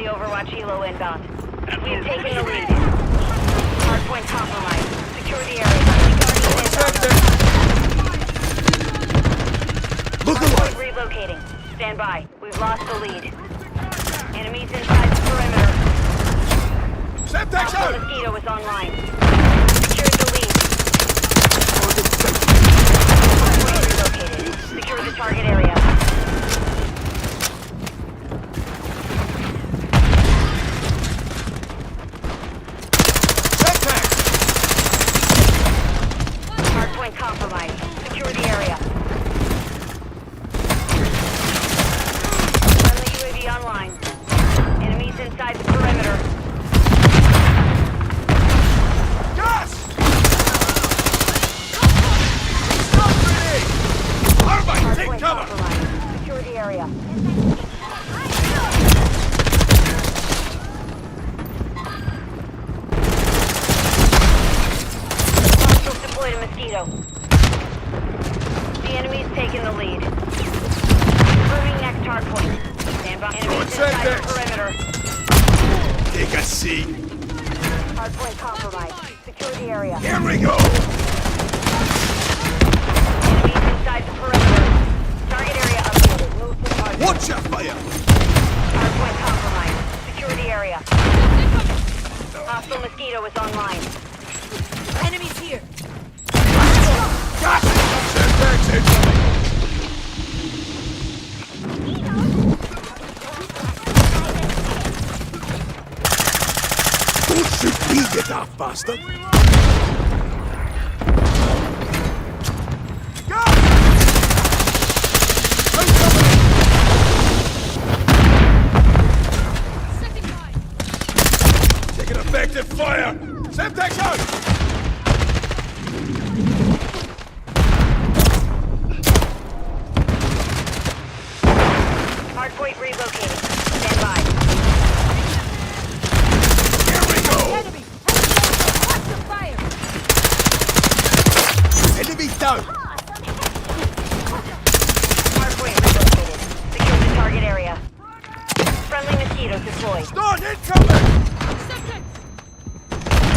Friendly Overwatch Helo inbound. We have taken the lead. Hardpoint compromised. Secure the area. Look alive! Relocating. Stand by. We've lost the lead. Enemies inside the perimeter. Semtex out! Mosquito is online. Secured the lead. Relocated. Secure the target area. Semtex! Hardpoint compromised. Secure the area. Friendly UAV online. Enemies inside the perimeter. Gas! Stop grenade! Arbite, take Hardpoint cover! compromised. Secure the area. Hostiles deployed a mosquito. The enemy's taken the lead. Confirming next hardpoint. Stand by. Enemies inside the perimeter. Take a seat. Hardpoint compromised. Secure the area. Here we go! Enemies inside the perimeter. Target area updated. Move to target. Watch your fire! Hardpoint compromised. Secure the area. Hostile mosquito is online. Enemies here. Gas! Semtex incoming! Don't shoot me, you daft bastard! Gas! Taking effective fire! Semtex out! Hardpoint relocating. Stand by. Here we go! Enemy! Watch the fire! Enemy down! Hardpoint relocated. Secure the target area. Friendly mosquito deployed. Start incoming!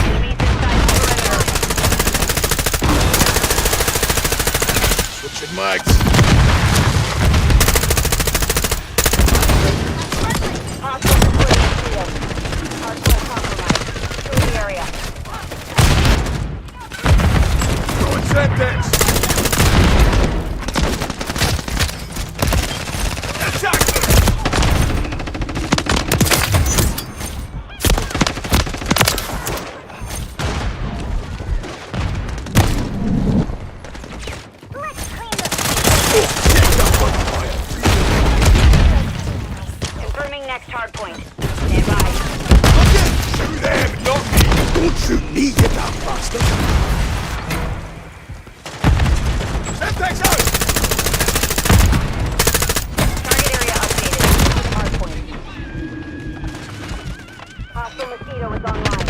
Enemies inside the perimeter. Switching mags. Hostile deployed mosquito. Hardpoint compromised. Secure the area. Throwing Semtex! Attack! Confirming next hardpoint. Stand by. Shoot them, not me! Don't shoot me, you daft bastard! Semtex out! Target area updated. Hardpoint. Hostile mosquito is online.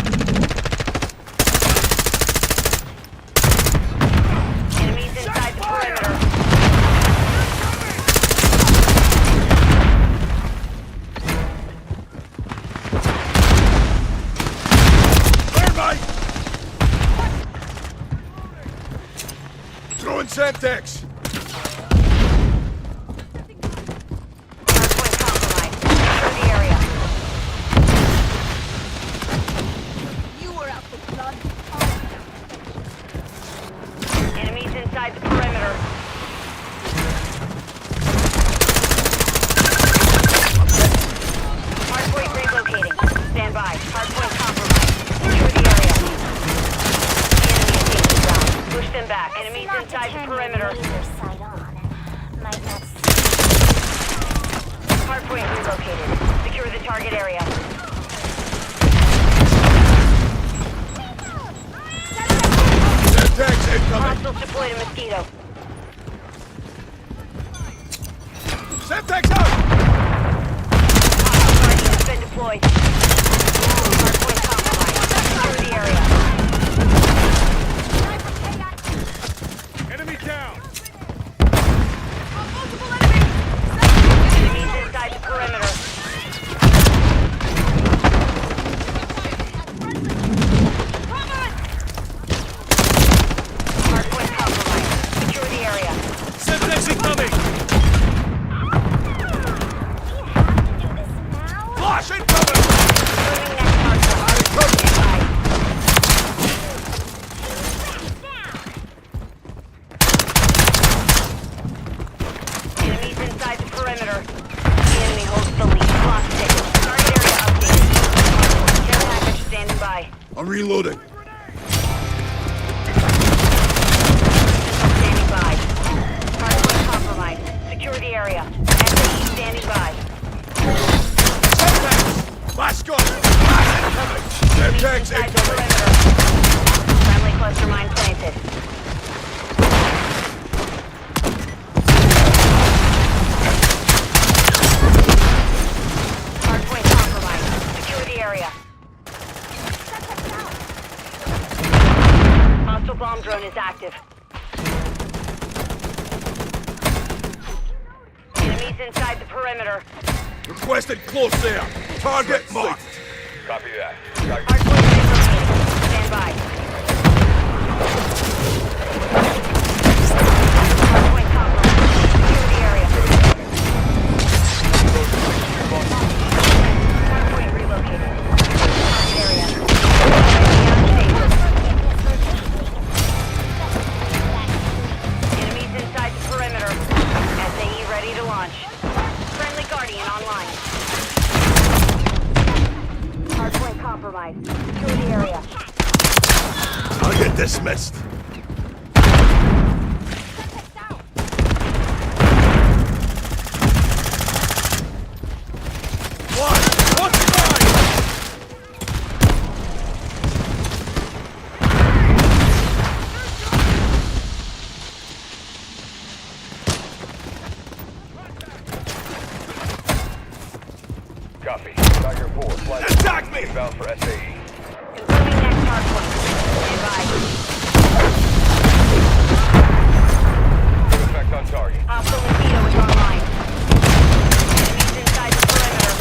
Enemies inside the perimeter. Clear, mate! Throwing Semtex! Hardpoint compromised. Secure the area. You were out for blood. Enemies inside the perimeter. Hardpoint relocating. Stand by. Hardpoint compromised. Secure the area. The enemy is taking ground. Push them back. Enemies inside the perimeter. Hardpoint relocated. Secure the target area. Semtex incoming! Hostiles deployed a mosquito. Semtex out! Hostile guardian has been deployed. Hardpoint compromised. Secure the area. Enemy down! Enemies inside the perimeter. I'm reloading. Standing by. Hardpoint compromised. Secure the area. SAE standing by. Last gun! Last incoming! Semtex Inside the incoming! perimeter. Friendly cluster mine planted. Hardpoint compromised. Secure the area. Hostile bomb drone is active. Enemies inside the perimeter. Requested close there. Target marked. Copy that. Hardpoint dislocated. Stand by. Hardpoint compromised. Secure the area. Hardpoint relocated. Target area. Enemies inside the perimeter. SAE ready to launch. Friendly Guardian online. Hardpoint compromised. Secure the area. Target dismissed. One! What's mine? Copy. Tiger 4, flight Attack me! inbound for SAE. Confirming next hardpoint. Stand by. Good effect on target. Hostile mosquito is online. Enemies inside the perimeter.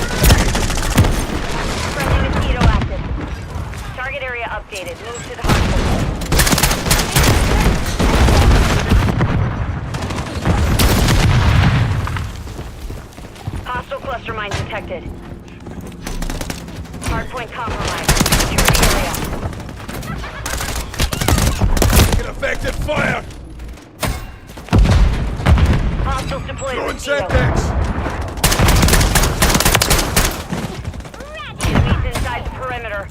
Friendly mosquito active. Target area updated. Move to the hardpoint. Hostile cluster mine detected. Hardpoint compromised. Secure the area. Get effective fire! Hostiles deployed Throwing mosquito. Semtex! Enemies inside the perimeter.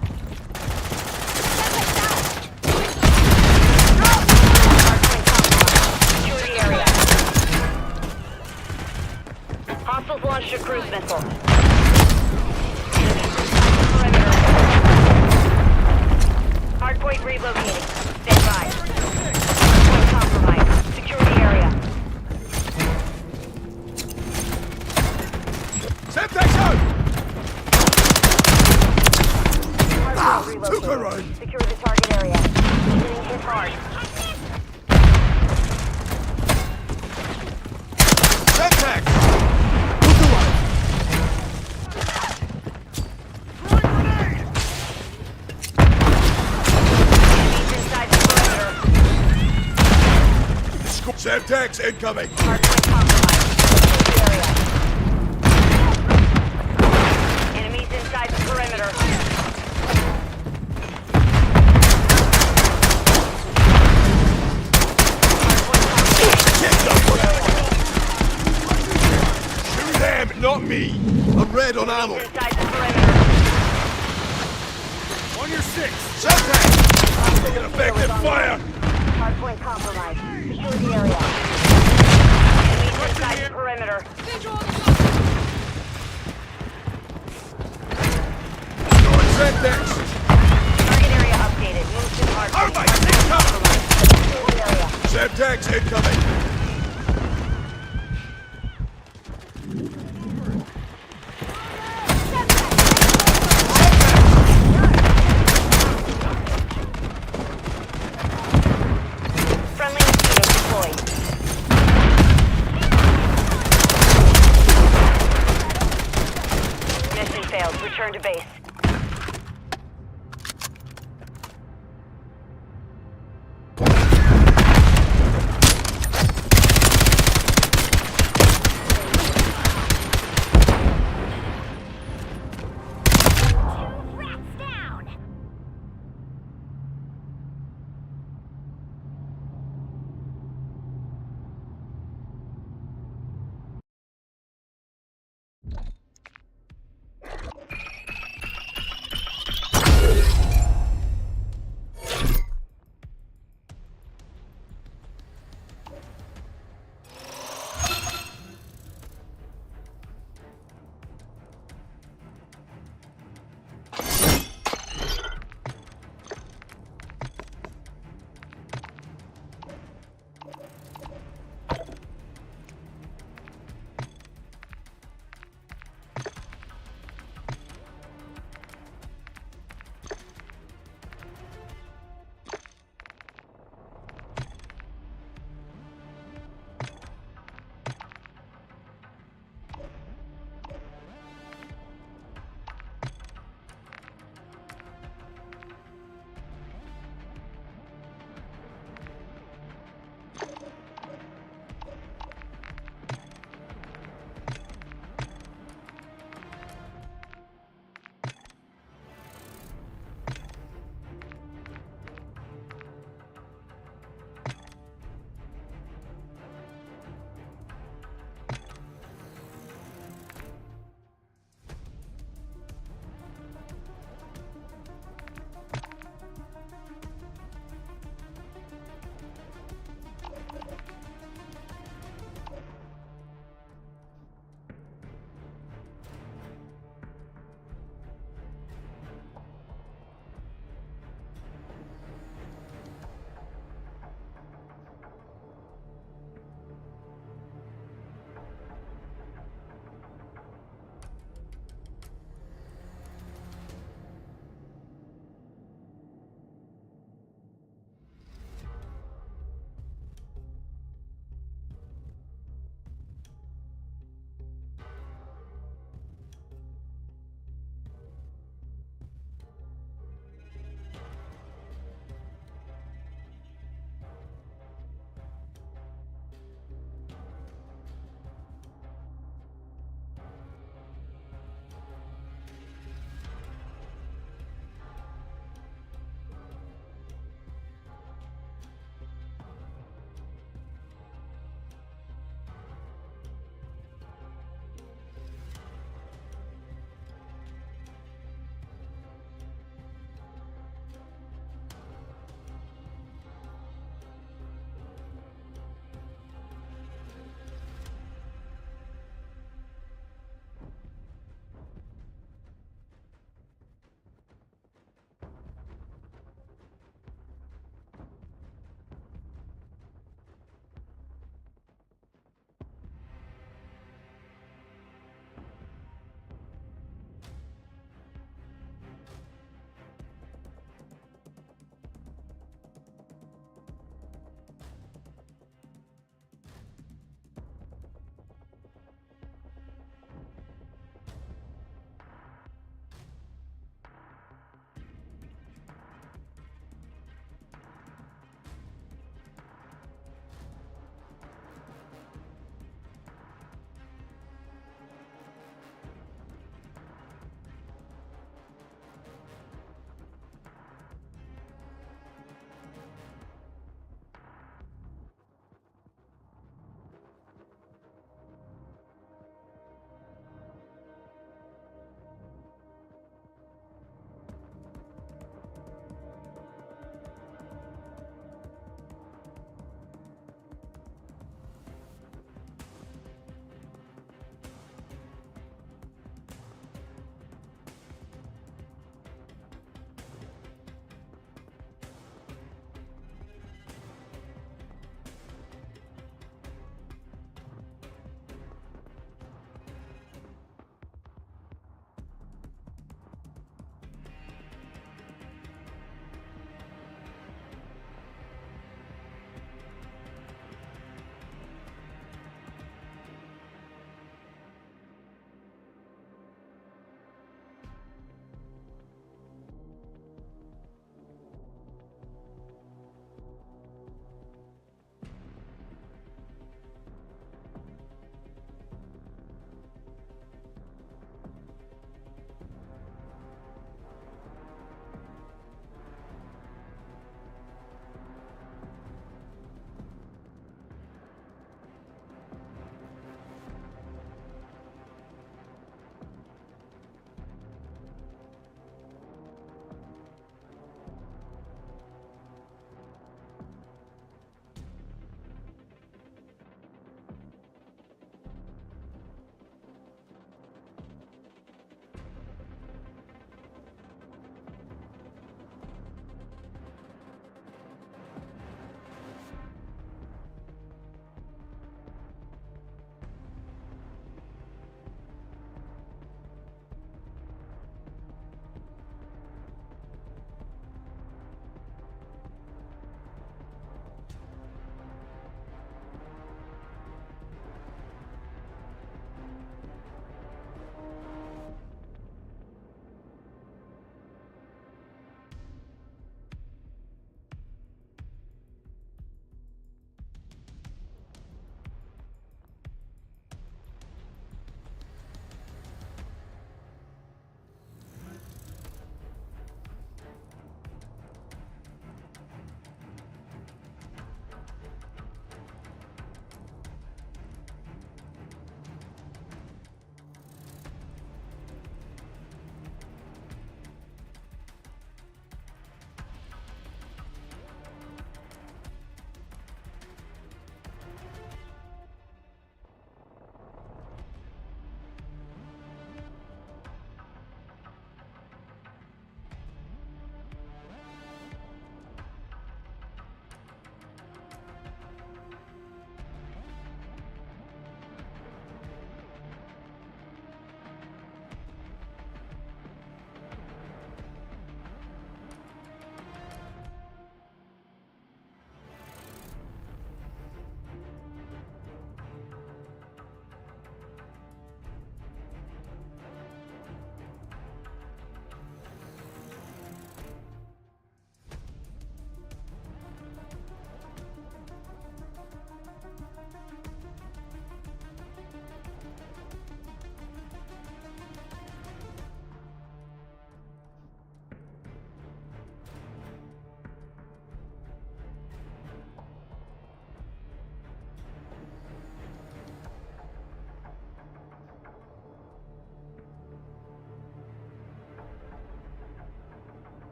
Hardpoint compromised. Secure the area. Hostiles launched a cruise missile. Enemies inside the perimeter. Hardpoint relocating. Stand by. Hardpoint compromised. Secure the area. Semtex out! Hardpoint took her relocating. out. Secure the target area. Getting hit hard. Semtex! Look alive! Enemies inside the perimeter. Semtex incoming! Hardpoint compromised. Secure the area. Enemies inside the perimeter. Shoot them, not me! I'm red on ammo! Inside the perimeter. On your six! Semtex! Get effective fire! Hardpoint compromised. Secure the area. Enemies inside the perimeter. Throwing Semtex! Target area updated. Move to the hardpoint. Alright, take cover! Secure the area. Semtex incoming! Friendly mosquito deployed. Mission failed. Return to base.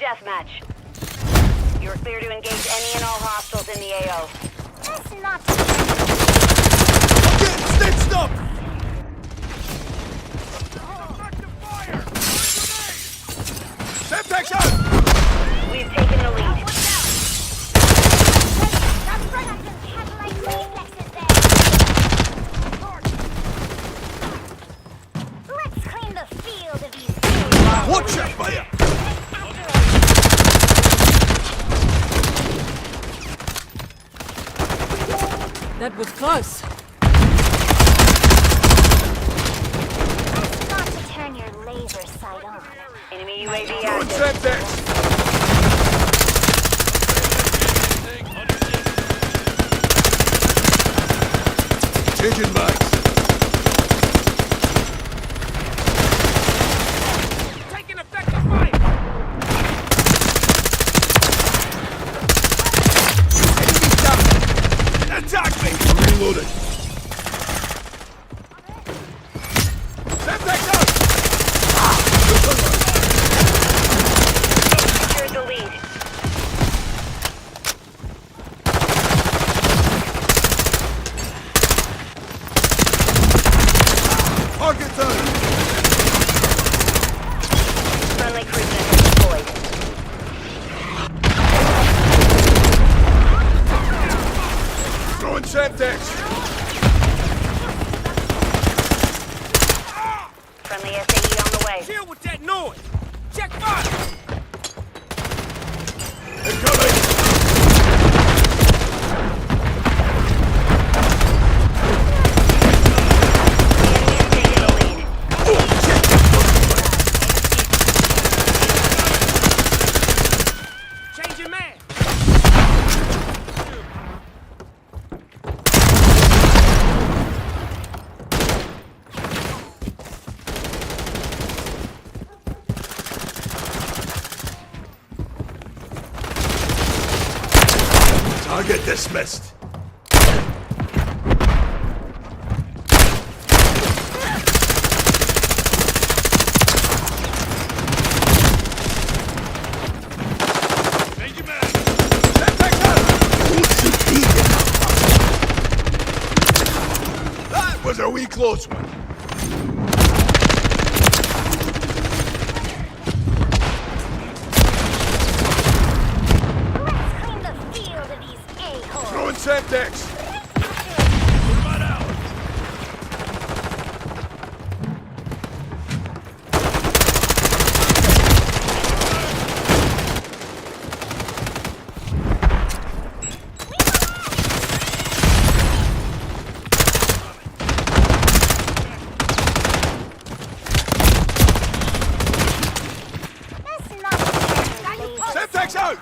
deathmatch. You're clear to engage any and all hostiles in the AO. That's not Get stitched up! Semtex out! We've taken the lead. Let's clean the field of these. Watch your fire! That was close. Not to turn your laser sight on. Enemy UAV Throwing active. Semtex! Changing mags. Taking effective fire! Enemy down! Attack me! I'm reloading. Semtex out! Secured the lead. Target down! Friendly cruise missile deployed. Throwing Semtex! Friendly SAE on the way. Chill with that noise! Check fire! Incoming! Enemy's taking the lead. Oh, shit! Changing man! Target dismissed. Semtex out! Don't shoot me, you motherfucker. That was a wee close one. Let's clean the field of these a-holes. Throwing Semtex. That's not to turn your laser. Semtex out!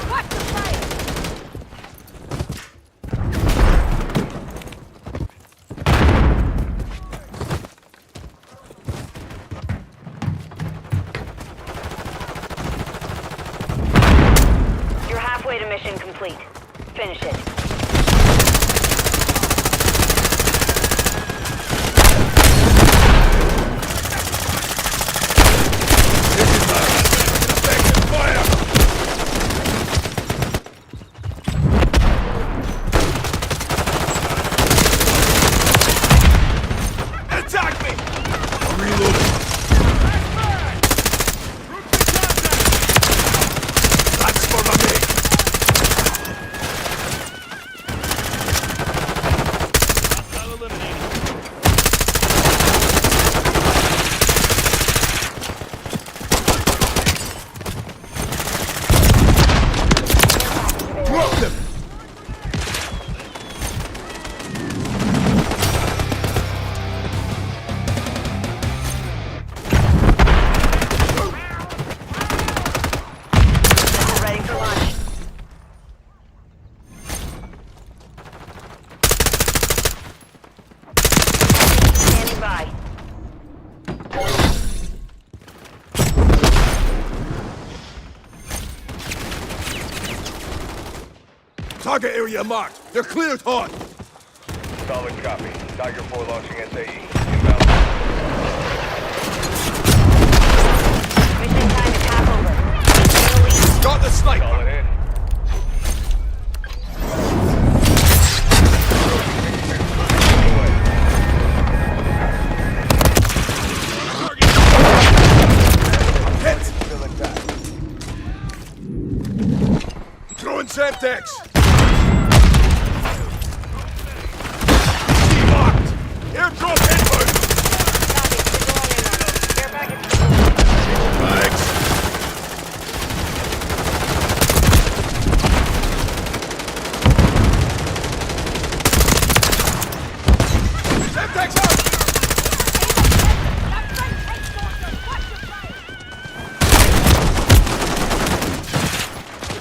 Watch the fire. You're halfway to mission complete. Finish it. Changing mags. Effective fire! Attack me! I'm reloading. That's for the mate. Drop them! Ready for launch. Standing by. Target area marked. They're cleared hot. Solid copy. Tiger 4 launching SAE. Inbound. Got the sniper! Solid hit. Hit! Throwing Semtex! Marked! Airdrop inbound! Care package. Thanks. Semtex out!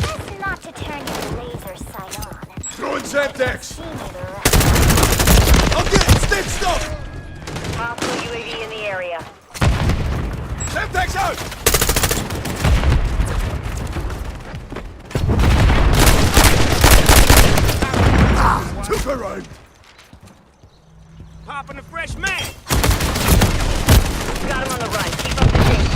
Best not to turn your laser sight on. Throwing Semtex! See me the rest. I'll get it! Stitched up! Hostile UAV in the area. Semtex out! Took a round! Popping a fresh man. Got him on the run. Keep up the chase.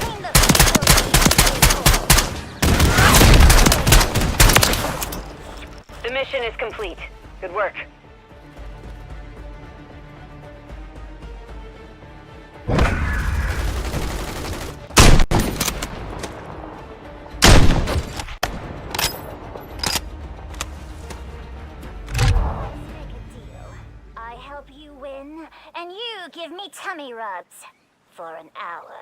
Clean the The mission is complete. Good work. make a deal. I help you win, and you give me tummy rubs for an hour.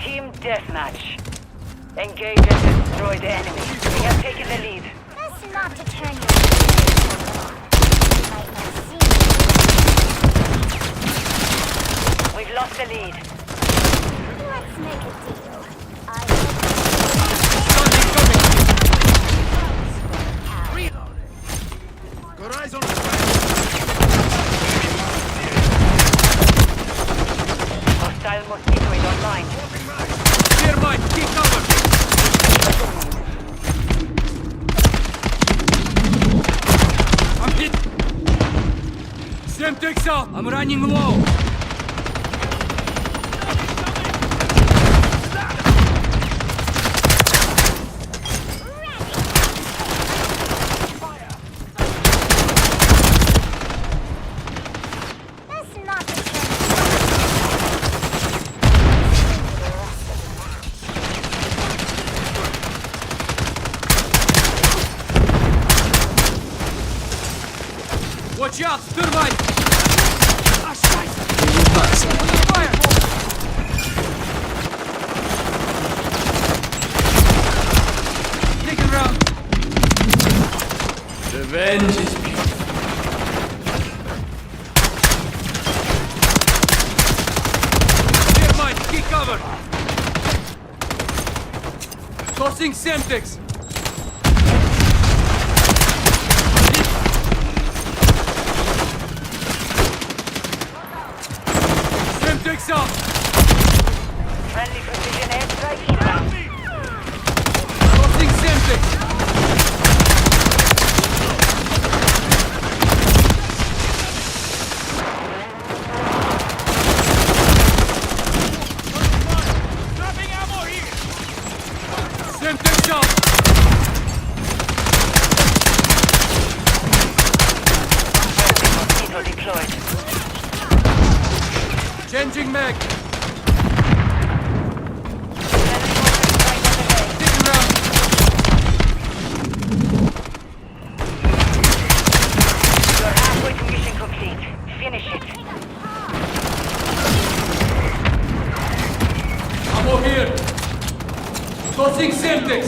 Team deathmatch. Engage and destroy the enemy. We have taken the lead. Best not to turn your laser on. You might not see me. We've lost the lead. Let's make a deal. I Got eyes on the Hostile mosquito is online. Clear mine. Keep cover. I'm hit. Semtex out. I'm running low. best not to turn your the rest of the match. Watch out! Thermite! Ah, scheiße! Fire! Take it around! Revenge is beautiful. Thermite, keep cover! Tossing Semtex! Semtex up! Friendly precision airstrike inbound. Tossing Semtex! Dropping ammo here! Semtex up! Mosquito deployed. Changing mag! Friendly mortar strike on the way. Take it around! You're halfway to mission complete. Finish it. Ammo here! Tossing Semtex!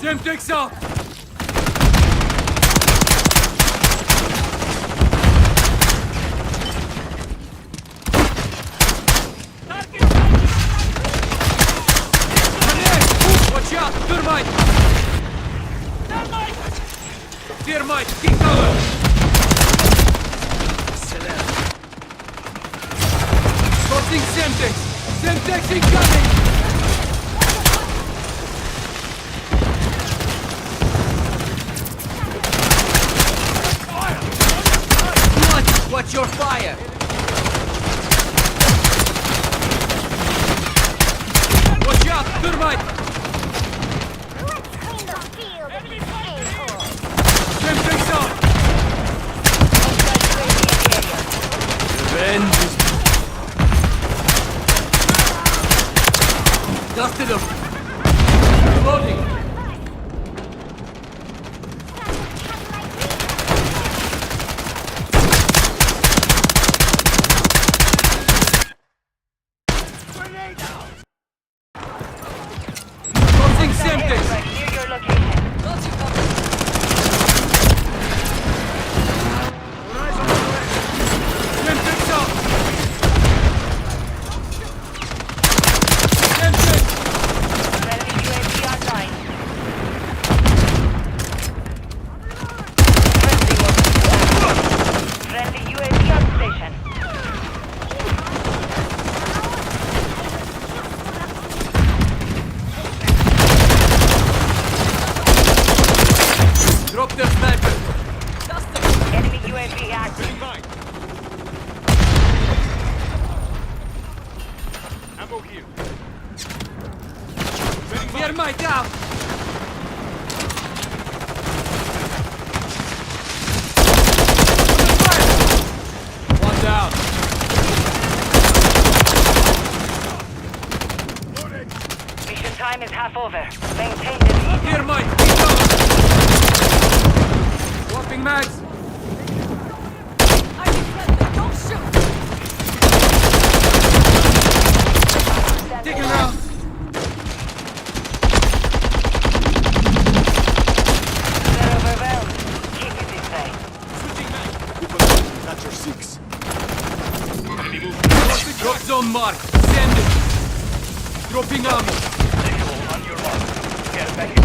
Semtex up! Watch out! Thermite! Thermite! Keep cover! Tossing Semtex! Semtex incoming! Watch your fire! Watch out! Thermite! Let's clean the field of these a-holes. Semtex up! Revenge is... Dusted him! Reloading! Tossing Semtex! Airstrike near your location. Semtex up! Semtex! Friendly UAV online. Friendly UAV on station. Drop their sniper! Enemy UAV active. Ammo here. Thermite out! One down! Mission time is half over. Maintain the lead. Thermite! Keep cover! Swapping mags! Take it around! They're overwhelmed. Keep it this way. That's your 6. Drop zone mark! Send it! Dropping ammo! Visual on your mark. Get back in.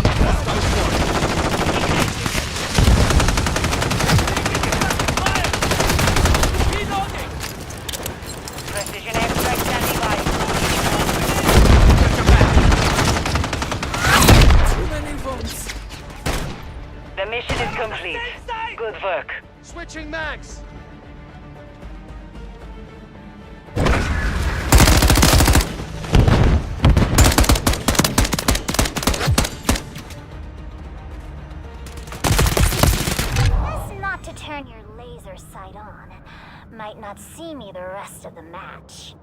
Precision airstrike standing by. The mission is complete. Good work. Switching mags. Best not to turn your laser laser sight on. Might not see me the rest of the match.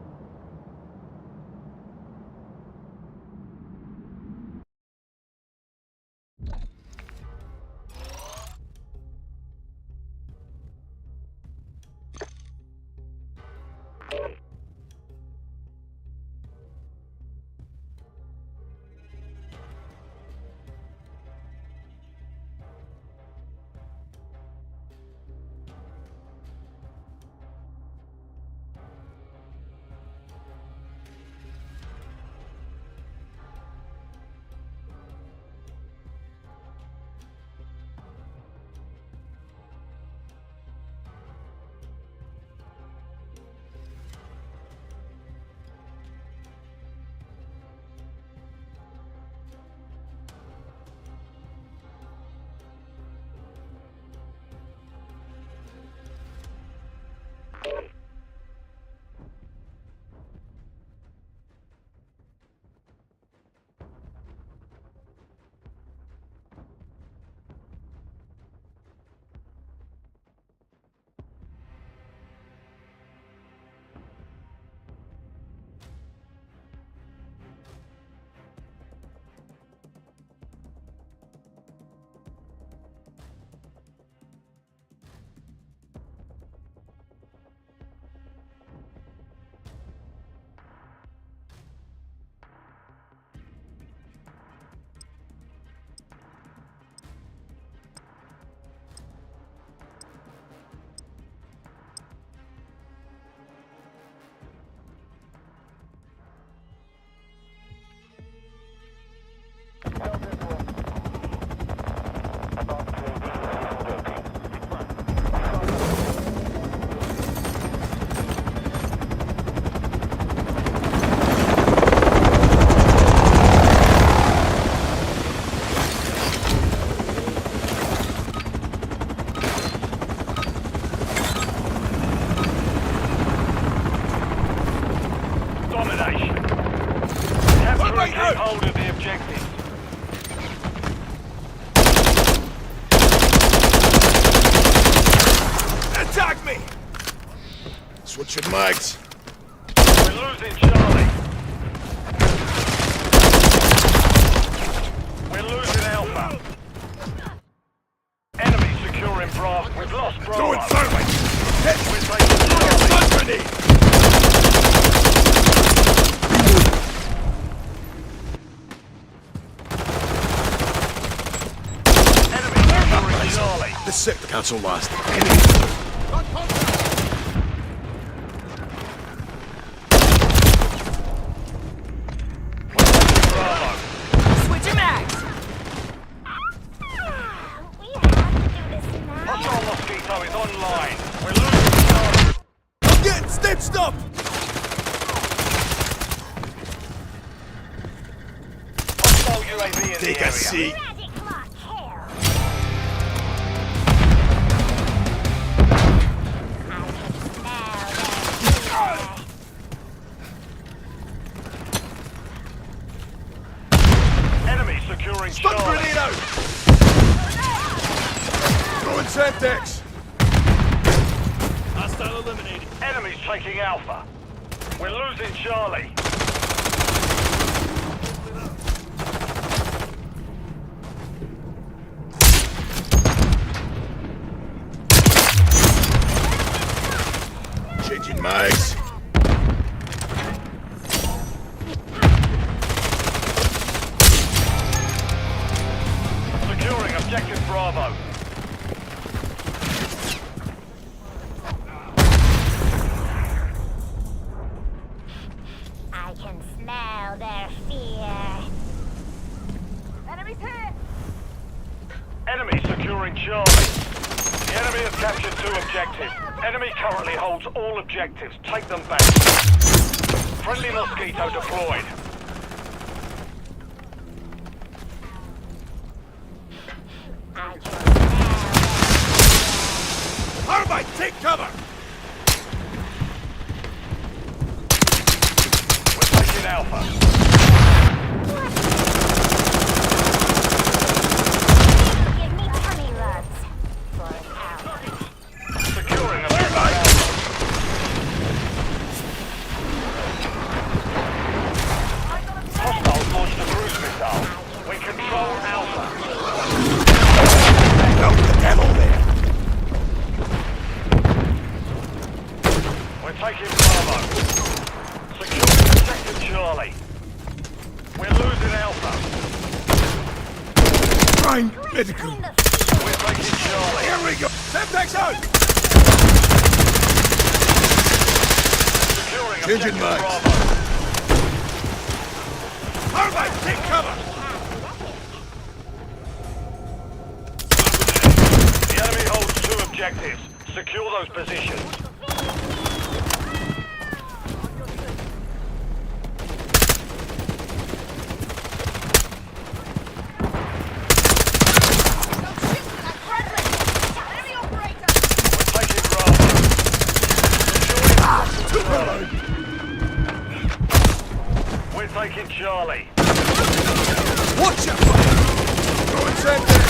Domination. Capture and keep hold of the objective. Attack me! Switching mags. We're losing Charlie. We're losing Alpha. Enemy securing Bravo. We've lost Bravo. Throwing thermite! We're taking Charlie. Stun grenade! Enemy securing Charlie. The sector cancel last. Bravo. Switching mags! We have to do this now. Hostile Mosquito is online. We're losing Charlie. I'm getting stitched up! Hostile UAV in Take the a area. seat. Magic lock kill. Enemy securing Stun Charlie. grenade out! Throwing Semtex! Hostile eliminated. Enemy's taking Alpha. We're losing Charlie. Changing mags. Securing objective Bravo. I can smell their fear. Enemies hit! Enemy securing Charlie. The enemy has captured 2 objectives. Enemy currently holds all objectives. Take them back. Friendly Mosquito deployed. I can smell Carbide, take cover! We're taking Alpha. Give me tummy rubs for an hour. Secure Find medical. Clean the field. We're taking Charlie. Here we go. Semtex out! Securing Changing objective mags. Bravo. Carbine, take cover! The enemy holds 2 objectives. Secure those positions. We're taking Bravo. Securing We're taking Charlie. Watch your fire! Throwing Semtex!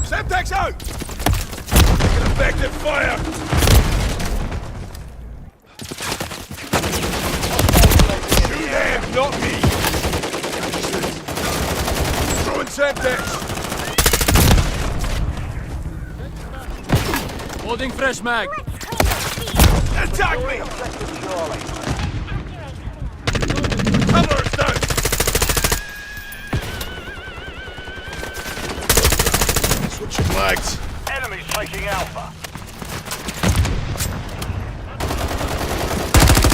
Semtex out! Taking effective fire! Shoot them, not me! Throwing Semtex! Holding fresh mag. Let's clean the field. Attack me! Objective Charlie. Cover us down! Switching legs. Enemies taking Alpha.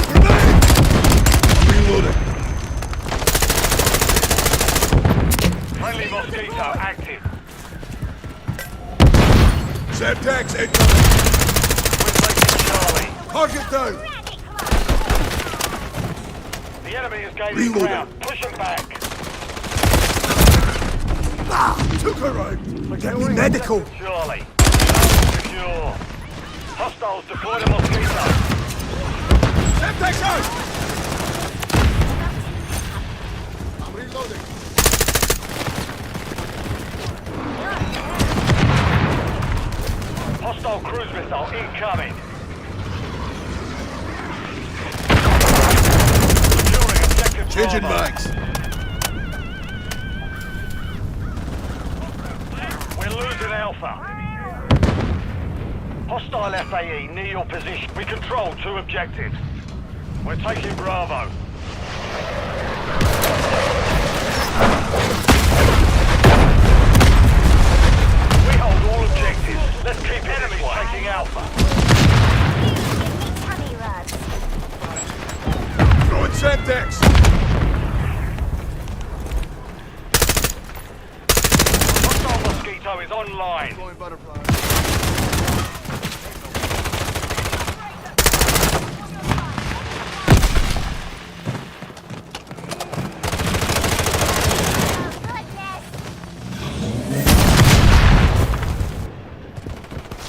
Grenade! Reloading. Friendly Mosquito active. Semtex incoming! We're taking Charlie. Target down! The enemy is gaining Reloading. ground. Push them back. Ah! Took her out! Get me medical! Charlie. Secure. Hostiles deploy the Mosquito. Semtex out! I'm reloading. Hostile cruise missile incoming. Securing objective Changing Bravo. mags. We're losing Alpha. Hostile FAE near your position. We control 2 objectives. We're taking Bravo. We hold all objectives. Let's keep enemy taking Alpha. Give me tummy rubs. Throwing Semtex. Hostile Mosquito is online.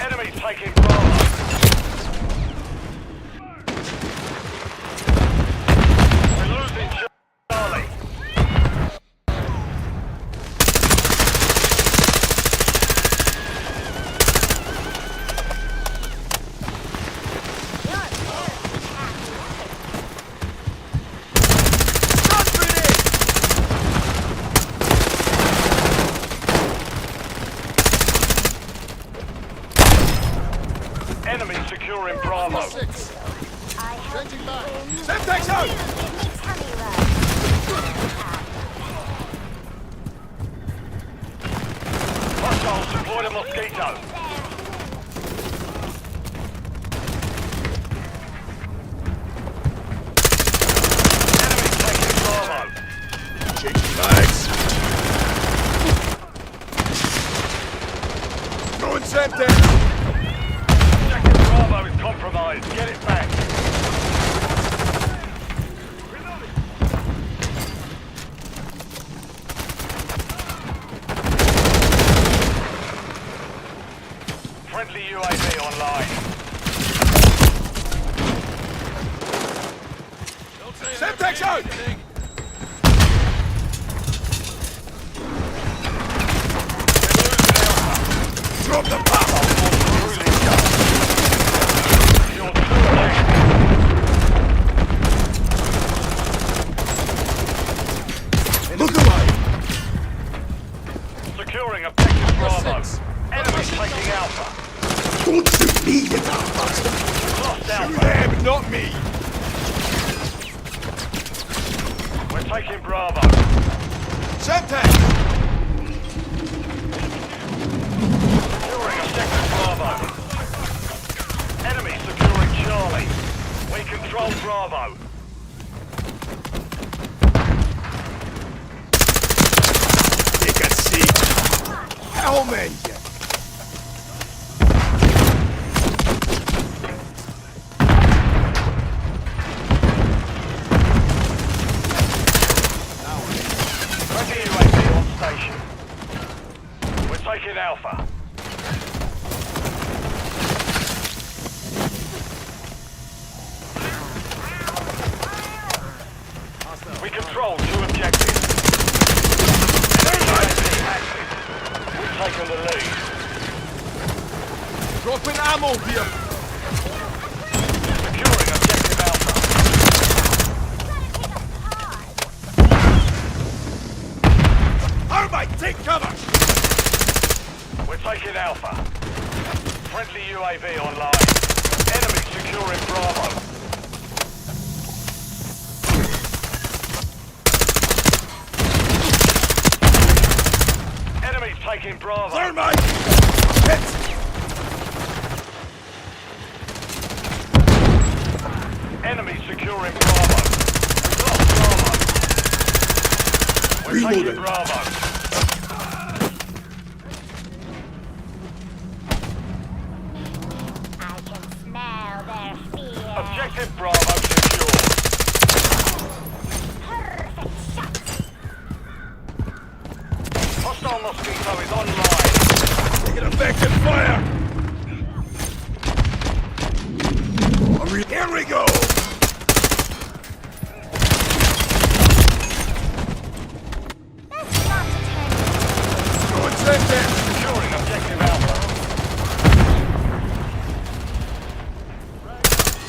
Enemies taking Bravo. We're losing Charlie. Enemy securing Bravo. I help you win. Semtex out! Give me tummy rubs. Hostiles deploy the Mosquito. Enemy taking Bravo. Changing mags. Throwing Semtex. Objective Bravo is compromised. Get it back. Friendly UAV online. Semtex out! Drop the pop! Your 2 objectives. Look away! Securing objective Bravo. Enemy taking Alpha. Don't shoot me, you damn bastard! Lost Shoot Alpha. them, not me! We're taking Bravo. Semtex! Securing objective Bravo. Enemy securing Charlie. We control Bravo. You can see. Helmet! Friendly UAV on station. We're taking Alpha. We control 2 objectives. Enemy UAV active. We've taken the lead. Dropping ammo here! Securing objective Alpha. Thermite, take cover! We're taking Alpha. Friendly UAV online. Enemy securing Bravo. Enemies taking Bravo. Thermite! Hit! Enemy securing Bravo. We've lost Bravo. We're taking Reloading. Bravo. I can smell their fear. Objective Bravo secure. Perfect shot. Hostile Mosquito is online. Taking effective fire! Here we go! Best not to turn. Throwing Semtex! Securing objective Alpha.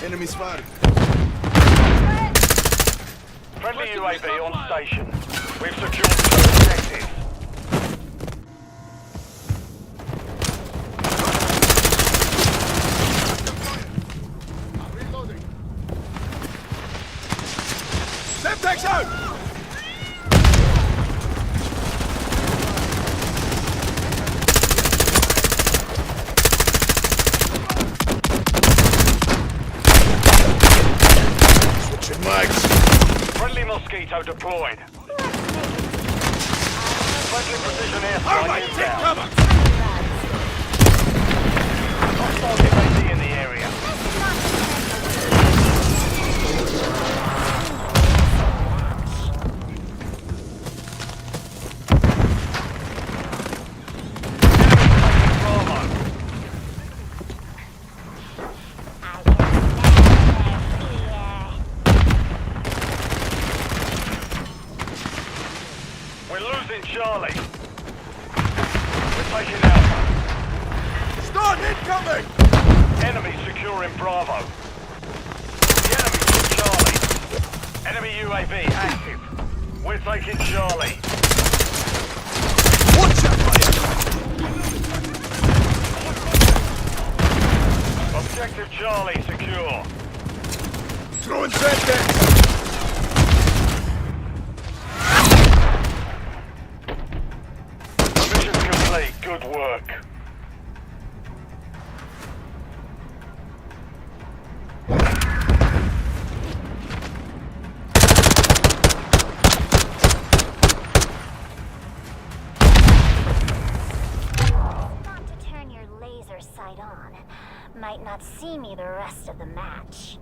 Enemy spotted. Friendly UAV on station. We've secured 2 objectives. Semtex out! Switching mics. Friendly Mosquito deployed. Friendly precision Thermite, airstrike take inbound. cover! Hostile UAV in the area. Bravo. I can smell their fear. We're losing Charlie. We're taking Alpha. Start incoming! Enemy securing Bravo. The enemy took Charlie. Enemy UAV active. We're taking Charlie. Watch that fire! Objective Charlie secure. Throwing Semtex! Mission complete. Good work. Not to turn your laser sight on. Might not see me the rest of the match.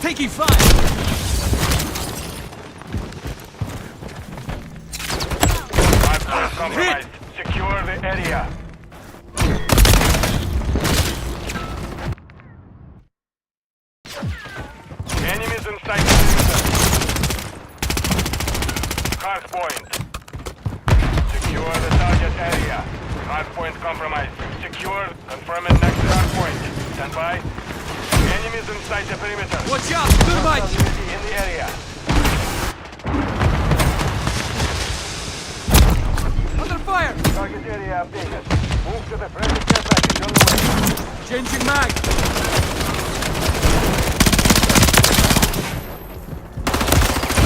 taking fire! Hardpoint compromised. Secure the area. Enemies inside the perimeter. Hardpoint. Secure the target area. Hardpoint compromised. Secure. Confirming next hardpoint. Stand by. Enemies inside the perimeter. Watch out! Thermite! Activity in the area. Under fire! Target area updated. Move to the friendly care package on the way. Changing mag!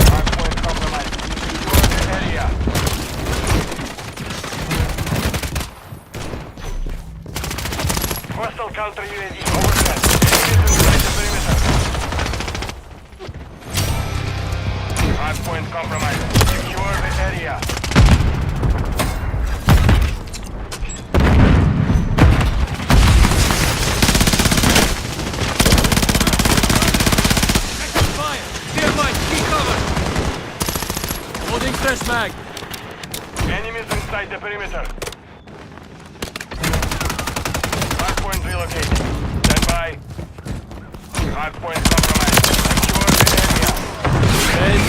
Hardpoint compromised. Secure the area. Hostile counter UAV overhead. Enemies inside the perimeter. Hardpoint compromised. Secure the area. Fire! Thermite! Keep cover! Loading fresh mag! Enemies inside the perimeter. Hardpoint relocated. Stand by. Hardpoint compromised. Secure the area. Red!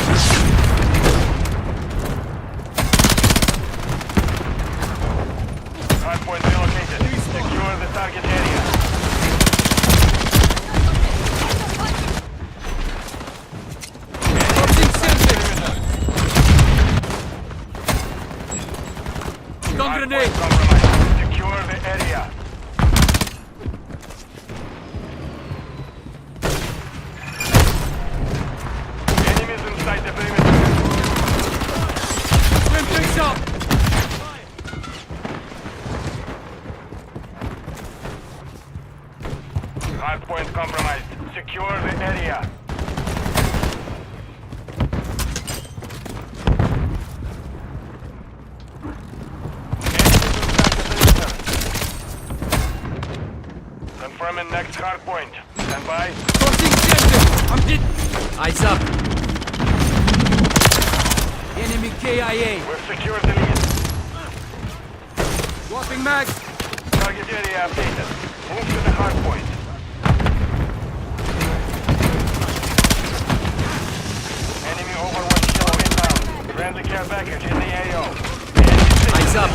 Hardpoint relocated. Secure the target area. Tossing Semtex! Stun grenade! Hardpoint compromised. Secure the area. Enemies inside the perimeter. Semtex up! Hardpoint compromised. Secure the area. Enemies inside the perimeter. Confirming next hardpoint. Stand by. Tossing Semtex! I'm hit! Eyes up! Enemy KIA! We've secured the lead. Swapping mag! Target area updated. Move to the hardpoint. Enemy overwatch still inbound. Friendly care package in the AO. Eyes up!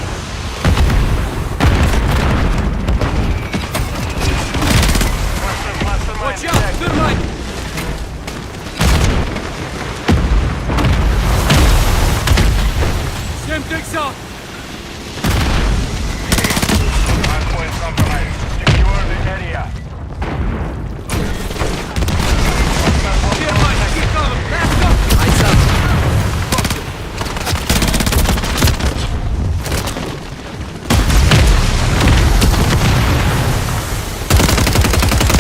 Watch out! Thermite! Semtex up! Hardpoint compromised. Secure the area. Thermite! Keep cover! Last up! Eyes up!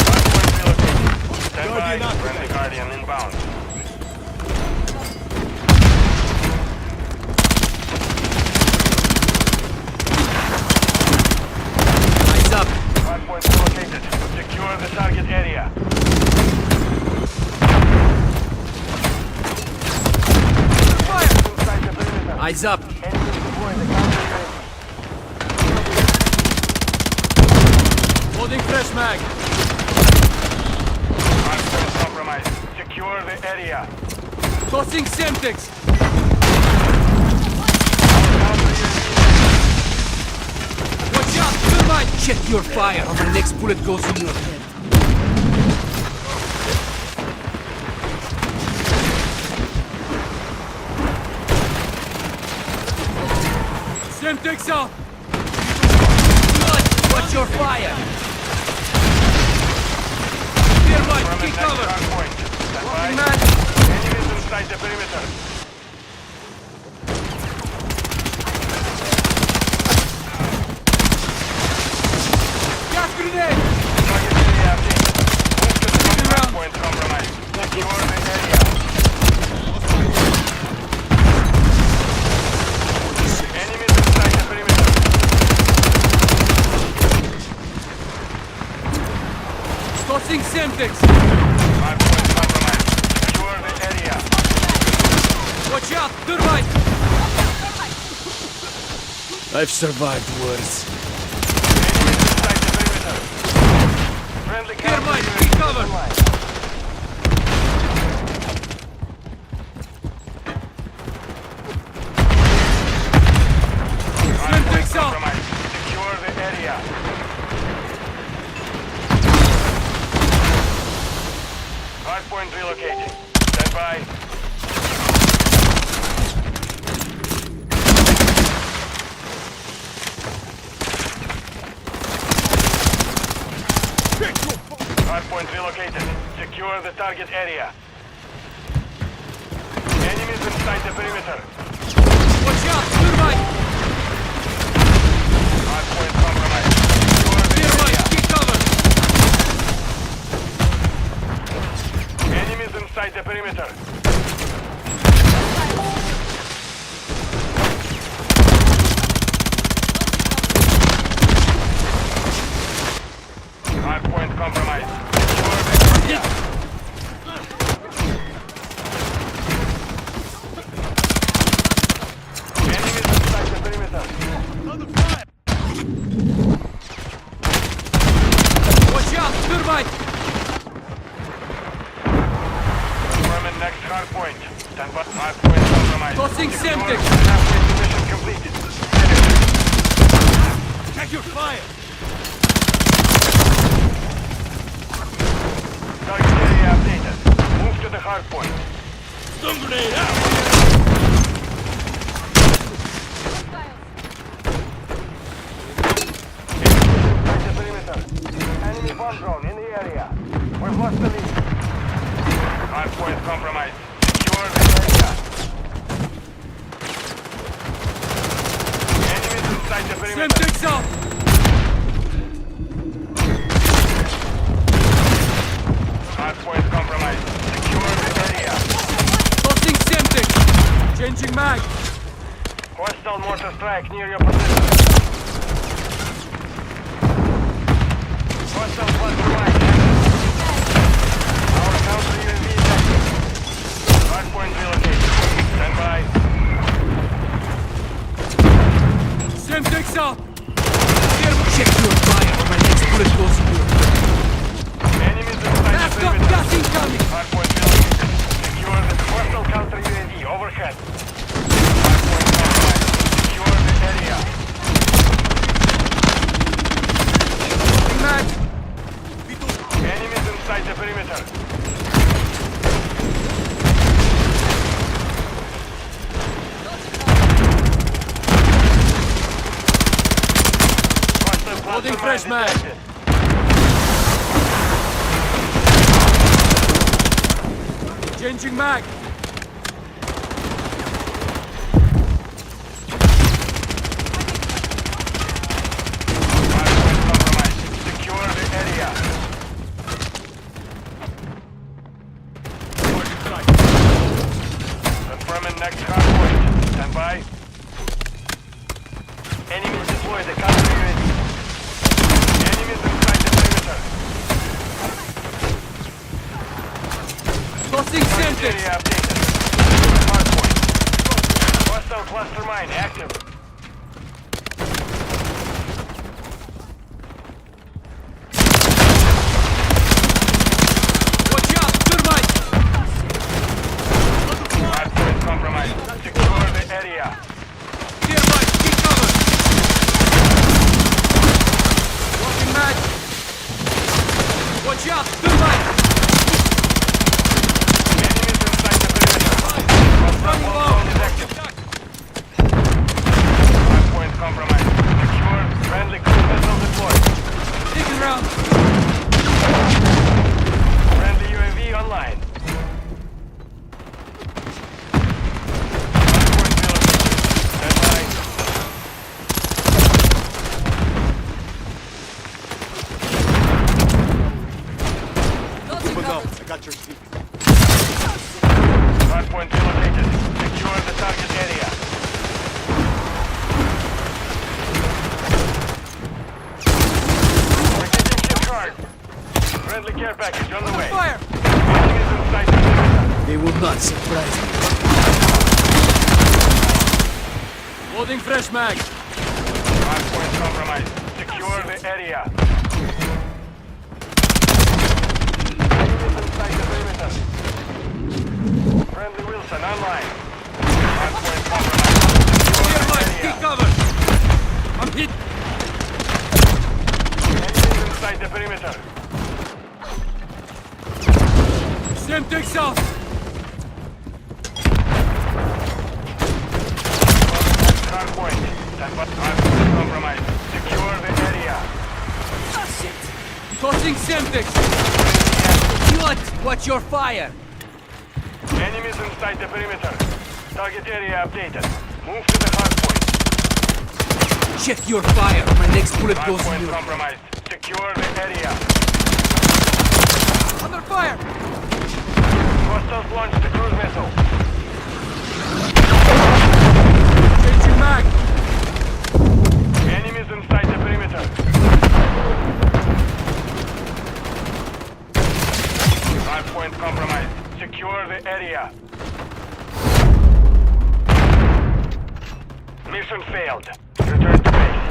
Hardpoint relocated. Stand by. Friendly Guardian inbound. Eyes up! Hardpoint relocated. Secure the target area. Fire! Inside the perimeter. Eyes up! Enemies deploying the counter UAV. Loading fresh mag! Hardpoint compromised. Secure the area. Tossing Semtex! Watch out! Thermite! Check your fire or the next bullet goes in your head. Semtex up! Good! Watch your fire! Thermite! From the Keep next cover! hardpoint. Stand by. Walking mag! Enemies inside the perimeter. Gas grenade! Target area updated. Move to the Taking round. hardpoint compromised. Secure the area. Enemies inside the perimeter. Tossing Semtex! Hardpoint compromised. Watch out! To the right! I've survived worse. Inside the perimeter. Friendly Clear counter mine, UAV keep cover. online. Pt.6 off! Compromise. Secure the area. Hardpoint relocating. Stand by. Hardpoint relocated. Secure the target area. Enemies inside the perimeter. Watch out! To the right! Hardpoint compromised. Secure the Clear area. right! Keep cover! Enemies inside the perimeter. Hardpoint compromised. Secure the area. Enemies inside the perimeter. Watch out! To the right! Confirming next hardpoint. Stand by. Hardpoint compromised. Tossing Secure Semtex. halfway to mission completed. Check your fire! Target area updated. Move to the hardpoint. Stun grenade out! Inside the perimeter. Enemy bomb drone in the area. We've lost the lead. Hardpoint compromised. Secure the area. Enemies inside the perimeter. Pt.6 off! Hardpoint compromised. Secure the area. Tossing Pt.6! Changing mag! Hostile mortar strike near your position. Hostile cluster mine. Our counter UAV is active. Hardpoint relocated. Stand by. Pt.6 off! Check your fire or my next bullet goes through. Enemies inside the Last up! perimeter. Gas incoming! Hardpoint relocated. Secure the hostile counter UAV overhead. Hardpoint compromised. Secure the area. Mag! Enemies inside the perimeter. Hostile Loading cluster fresh mine mag. detected. Changing mag! Hardpoint compromised. Secure the area. Confirming next hardpoint. Stand by. Enemies deploy the counter UAV. Enemies inside the perimeter. Tossing Target Pt.6! area updated. Hardpoint. Hostile cluster mine active. Watch out! To the right! Hardpoint compromised. Secure the area. Clear right! Keep cover! Walking mag! Watch out! To the right! Enemies inside the perimeter. Hostile Running wall low! zone is active. Hardpoint compromised. Secure. Friendly cruise missile deployed. Taking round! Friendly UAV online. Hardpoint relocated. Stand by. Open up. I got your seat. Hardpoint relocated. Secure the target area. We're getting ship card. Friendly care package on the way. Fire! Enemies inside the perimeter. They will not surprise me. Loading fresh mag. Hardpoint compromised. Secure the area. Enemies inside the perimeter. Friendly Wilson online. Hardpoint compromised. Secure Clear the line, area. keep cover. I'm hit. Enemies inside the perimeter. Pt.6 out. Hardpoint. Hardpoint compromised. Secure the area. Shit. Tossing Pt.6. Watch your fire. Enemies inside the perimeter. Target area updated. Move to the hardpoint. Check your fire. My next bullet goes in Hardpoint you. compromised. Secure the area. Under fire. Hostiles launched the cruise missile. Changing mag. Enemies inside the perimeter. Hardpoint compromised. Secure the area. Mission failed. Return to base.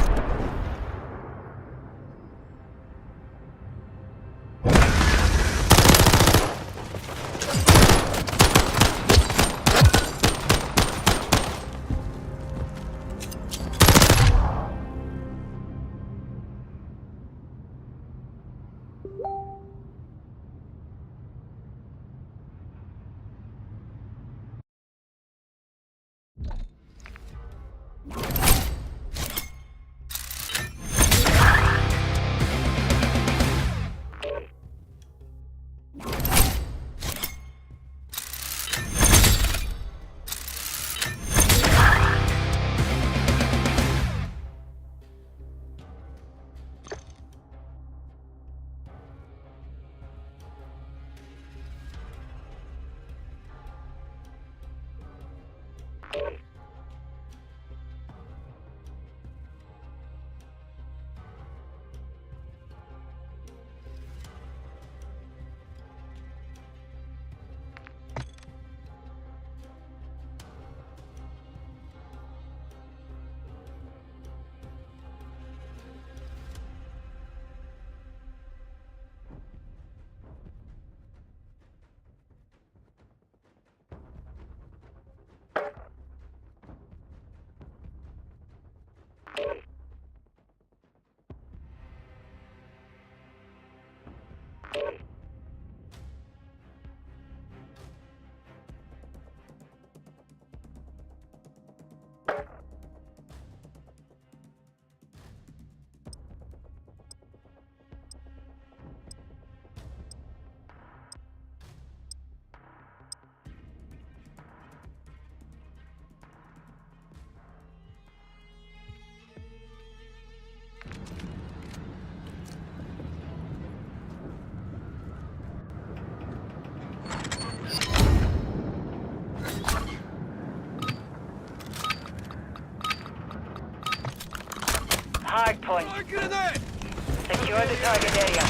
Hardpoint. Secure the target area.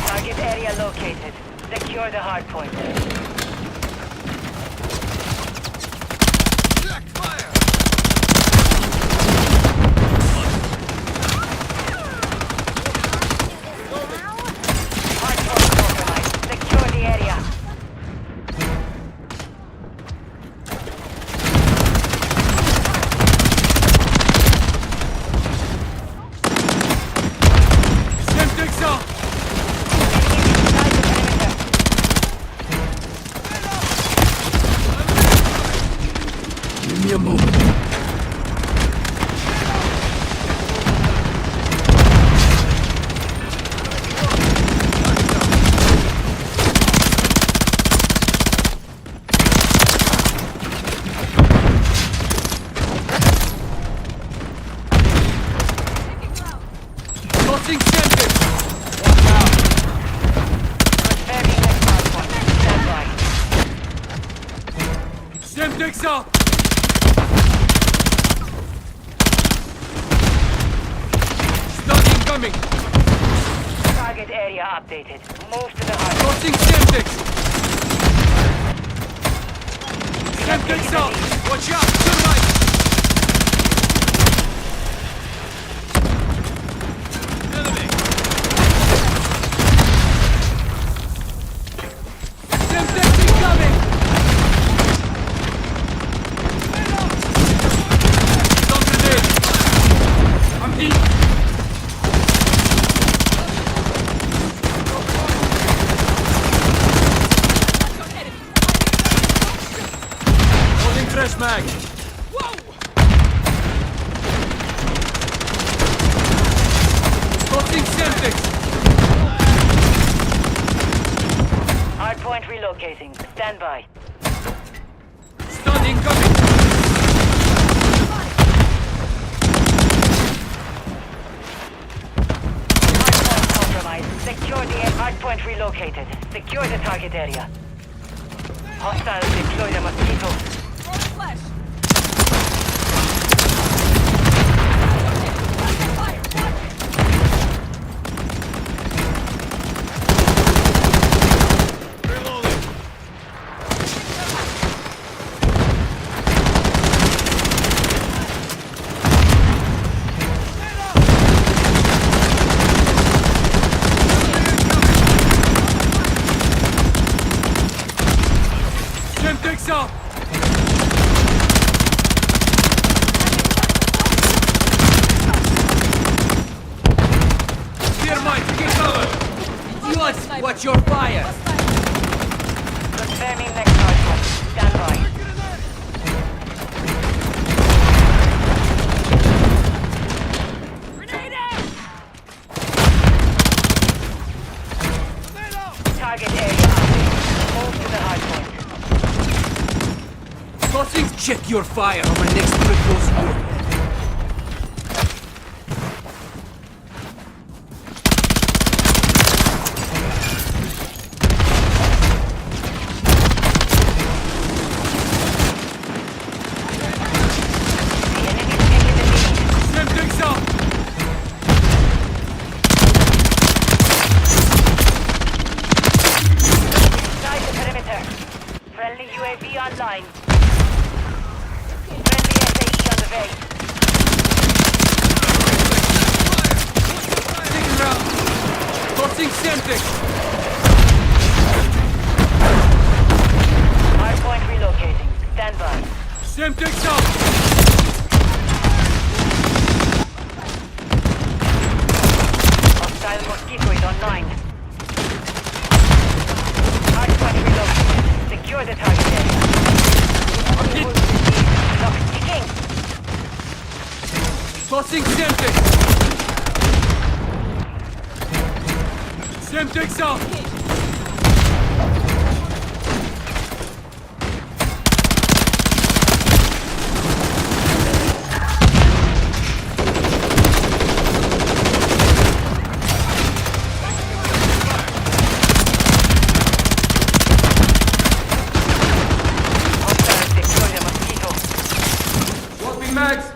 Target area located. Secure the hardpoint. Hardpoint compromised. Secure the area. Pt.6 out. Inside the perimeter. Give me a moment. Tossing Pt.6. Watch out. Transferring next hardpoint. Stand by. Pt.6 out. Stun incoming. Target area updated. Move to the hardpoint. Tossing Pt.6. Semtex out! Watch out! Turn right! Enemy! Semtex incoming! Stun grenade! I'm hit! Holding fresh mag! Tossing Semtex! Hardpoint relocating. Stand by. Stun incoming! Hardpoint compromised. Secure the hardpoint relocated. Secure the target area. Hostiles deploy the mosquito. Semtex out! Clear mine, get cover! Idiots! Watch your fire! Confirming next hardpoint. Stand by. Target area update. Move to the hardpoint. Tossing! Check your fire or my next bullet goes through. The enemy's taking the lead. Semtex out! Inside the perimeter. Friendly UAV online. Friendly SAE on the way. Taking round! Tossing Semtex! Hardpoint relocating. Stand by. Semtex out! Hostile mosquito is online. Hardpoint relocated. Secure the target area. I'm hit! Clock ticking. Tossing Semtex! Semtex out! Hostiles deploy the mosquito. Swapping mags!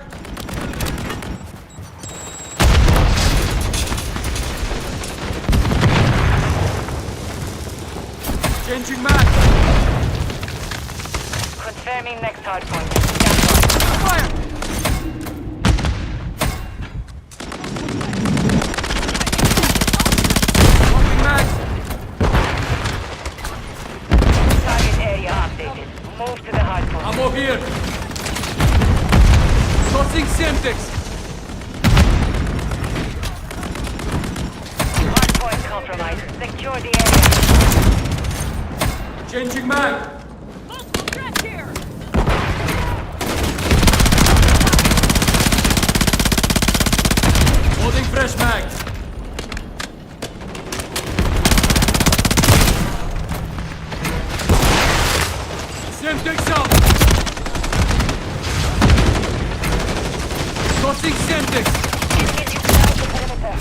Changing mag! Confirming next hardpoint. Stand by. Fire! Swapping mags! Target area updated. Move to the hardpoint. Ammo here! Tossing Semtex! Hardpoint compromised. Secure the area. Changing mag! Holding fresh mag! Semtex out! Tossing Semtex! Engage inside the perimeter.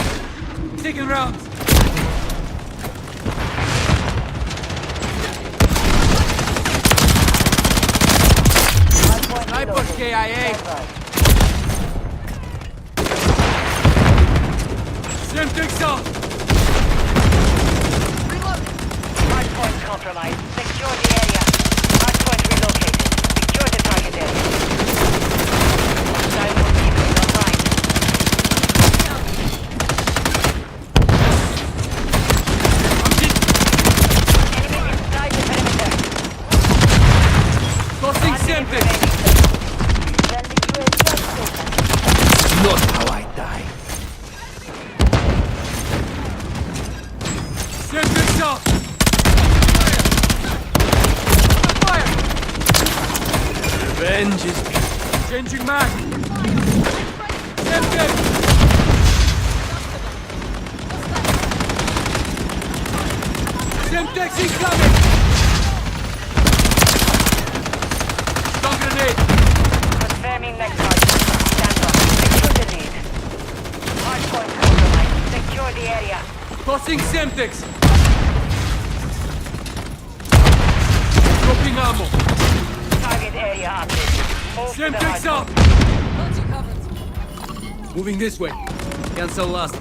Taking rounds! Sniper KIA! Semtex out! Hardpoint compromised. Secure the area. Hardpoint relocated. Revenge is... Changing mag! Semtex! Semtex incoming! Stun grenade! Confirming next target. Stand by. Secure the lead. Hardpoint compromised. Secure the area. Tossing Semtex! Dropping ammo! Target area updated. Move to the Semtex hardpoint. up! Moving this way. Cancel last.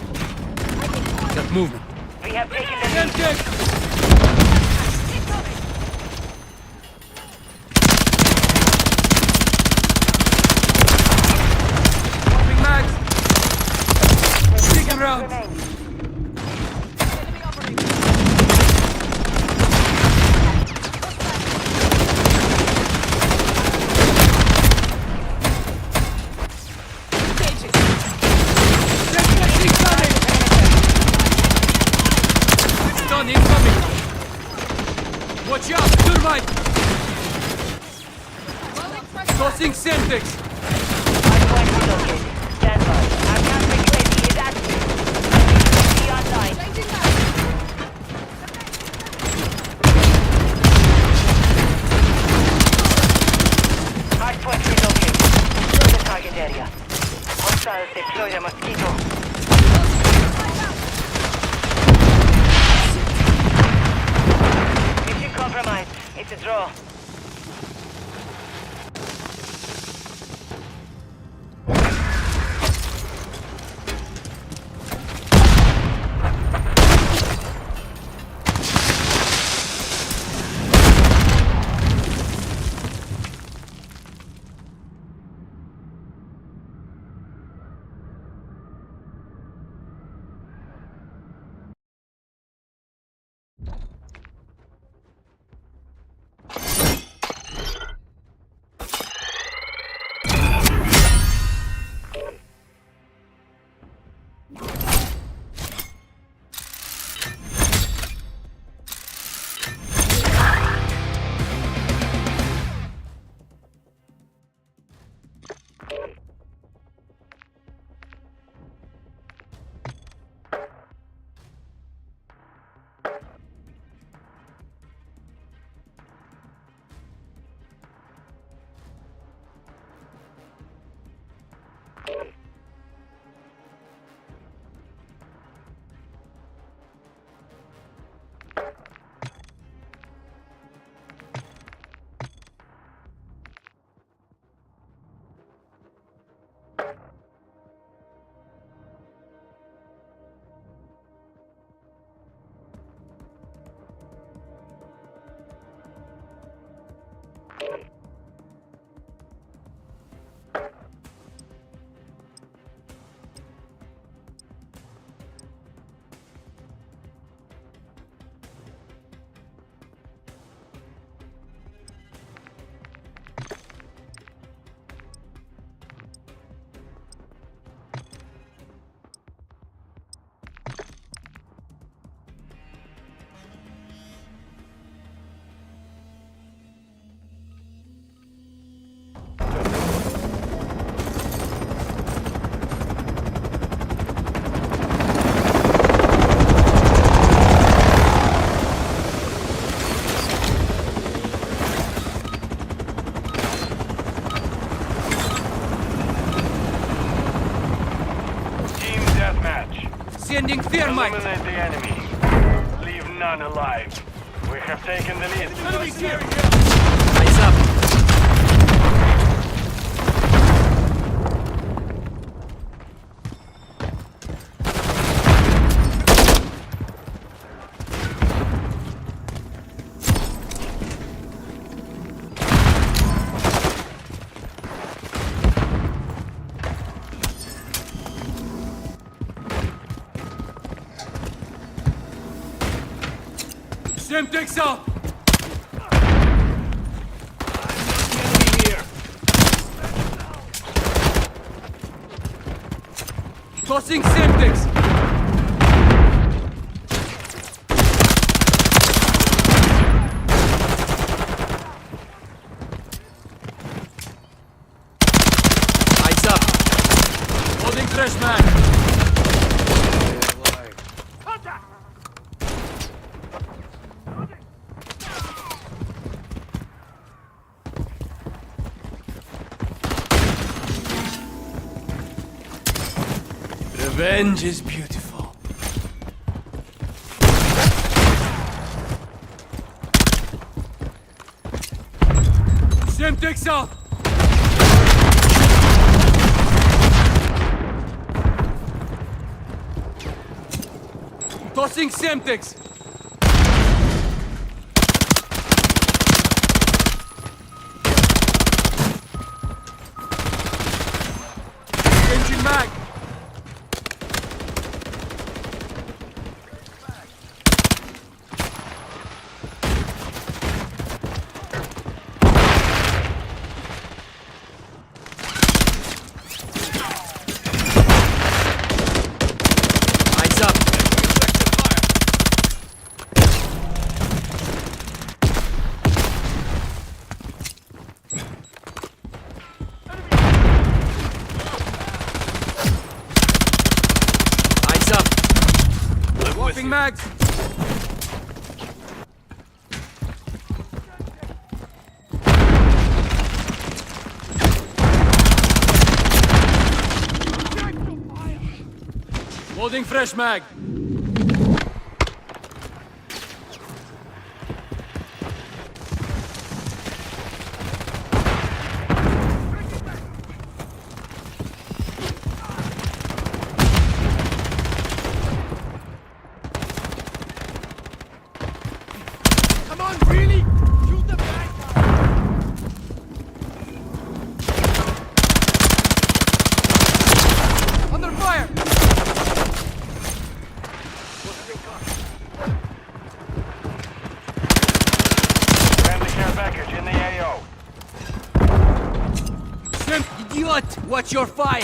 Got movement. We have taken the lead. Semtex! Dropping mags! Sticking round! Remain. Semtex incoming! Stun incoming! Watch out! Thermite! Tossing Semtex! Hardpoint relocated. Stand by. Our counter UAV is active. UAV online. Hardpoint relocated. Secure the target area. Hostiles deploy the mosquito. Mission compromised. It's a draw. Sending thermite! Eliminate the enemy. Leave none alive. We have taken the lead. Enemies here! Eyes up! Semtex up! Enemy here! Tossing Semtex! fresh mag. Revenge is beautiful. Pt.6 out! Tossing Pt.6! Changing mag! Eyes up! Eyes up! Swapping mags! Loading fresh mag! Come on, really? Shoot the back! Under fire! Friendly care package in the AO. Idiot! Watch your fire!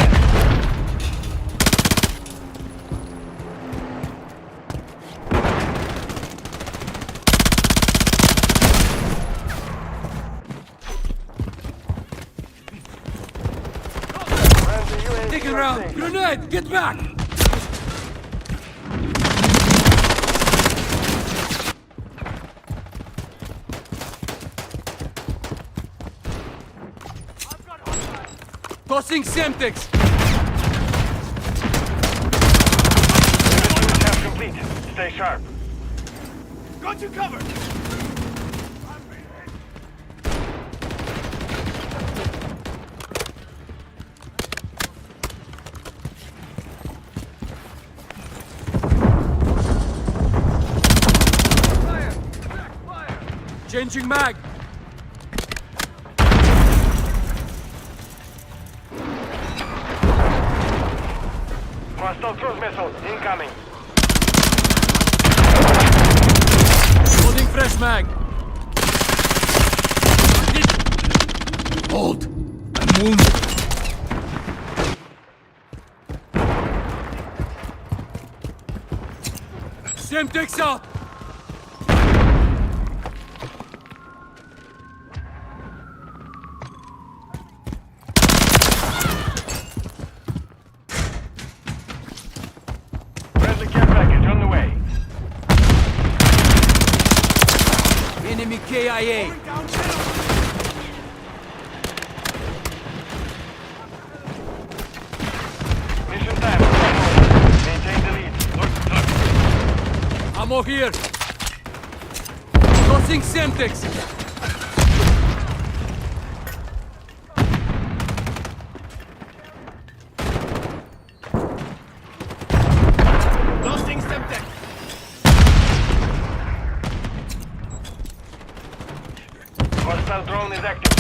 Friendly UAV Taking on round! scene. Grenade! Get back! Tossing Pt.6! Count complete. Stay sharp. Got you covered! Changing mag! Hostile cruise missile incoming. Loading fresh mag! Hold! I'm wounded! Pt.6 out! Friendly care package on the way. Enemy KIA! Mission time. Maintain the lead. Ammo here! Tossing Pt.6! Tossing Pt.6! Hostile drone is active.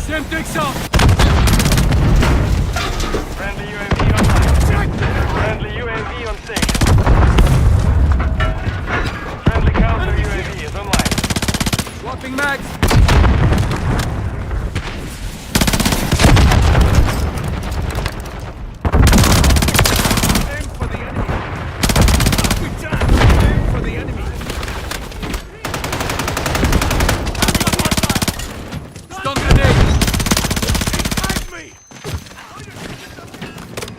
Pt.6 out! Friendly UAV online. Friendly UAV on station. Friendly counter UAV is online. Swapping mags! Aim for the enemy! Good time! Aim for the enemy!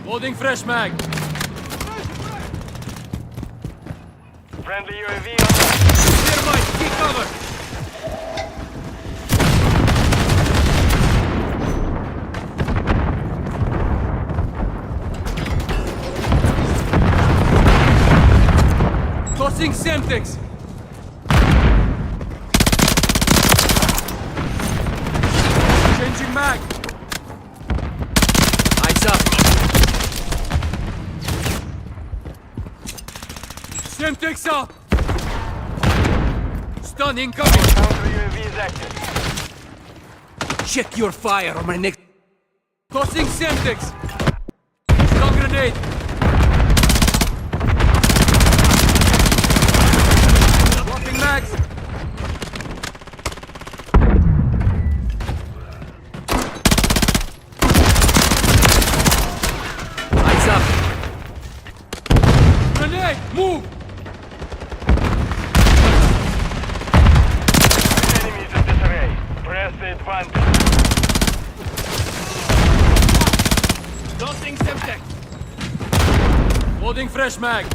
Holding fresh mag. Friendly UAV on. Clear mine. Keep cover. Tossing Semtex. Changing mag. Eyes up. Semtex up. Stun incoming. Counter UAV is active. Check your fire on my next. Tossing Semtex. Stun grenade. Dropping mags. Eyes up. Grenade. Move. Enemies in disarray. Press the advantage. Tossing Semtex. Loading fresh mag.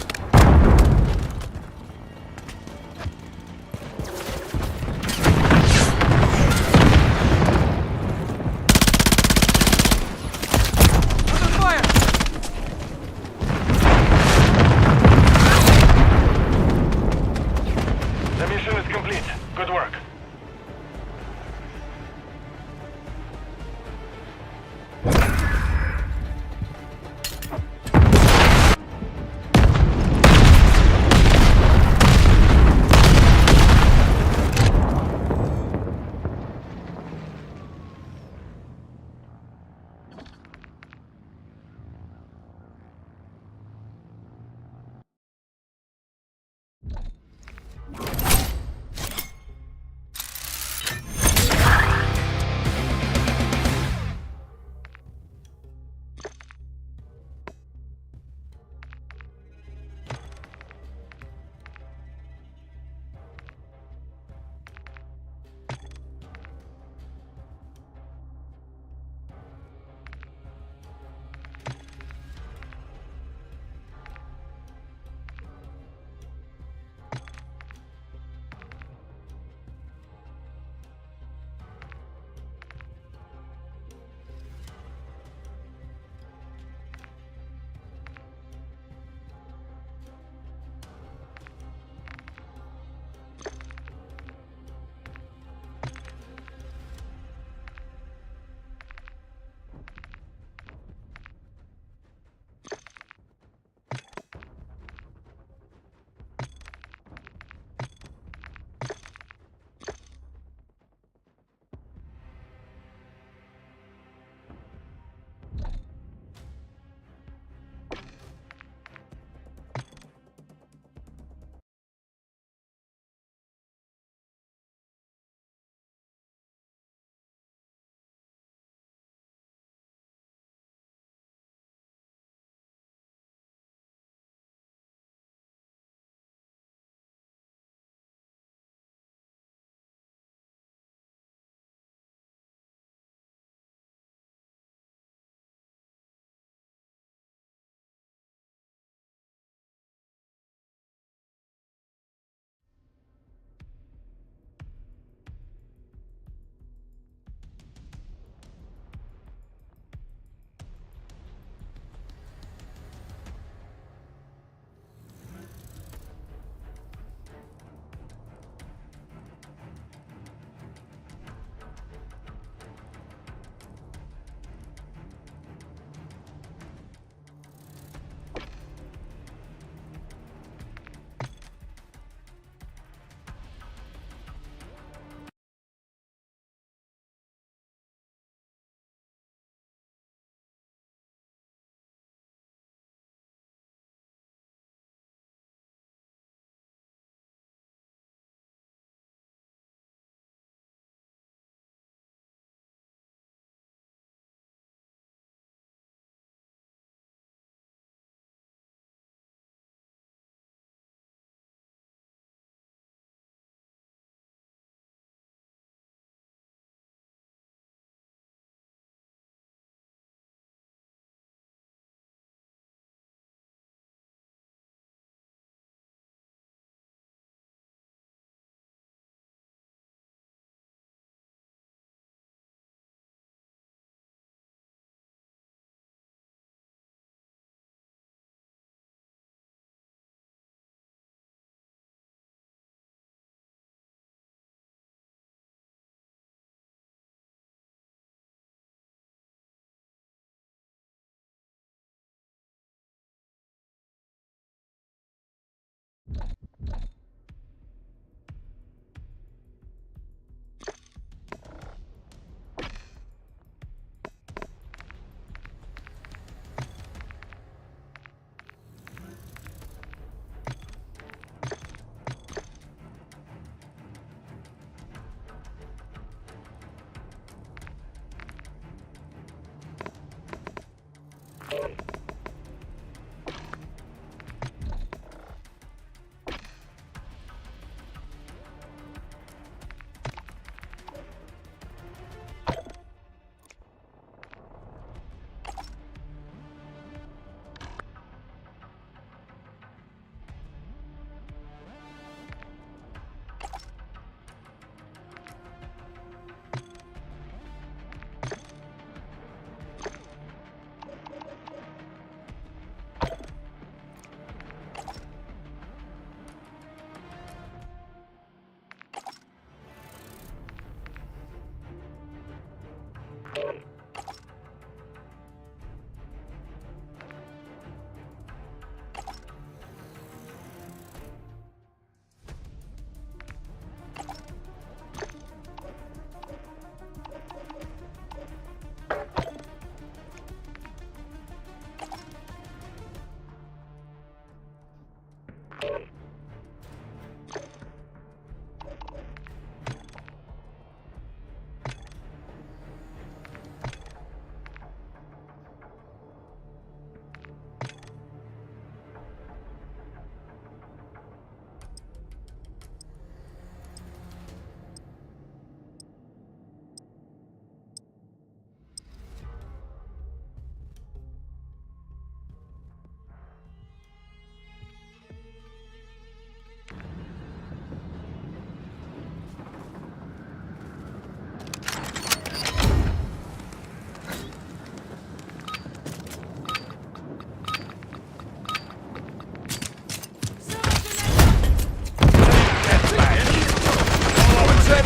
Under fire. The mission is complete. Good work.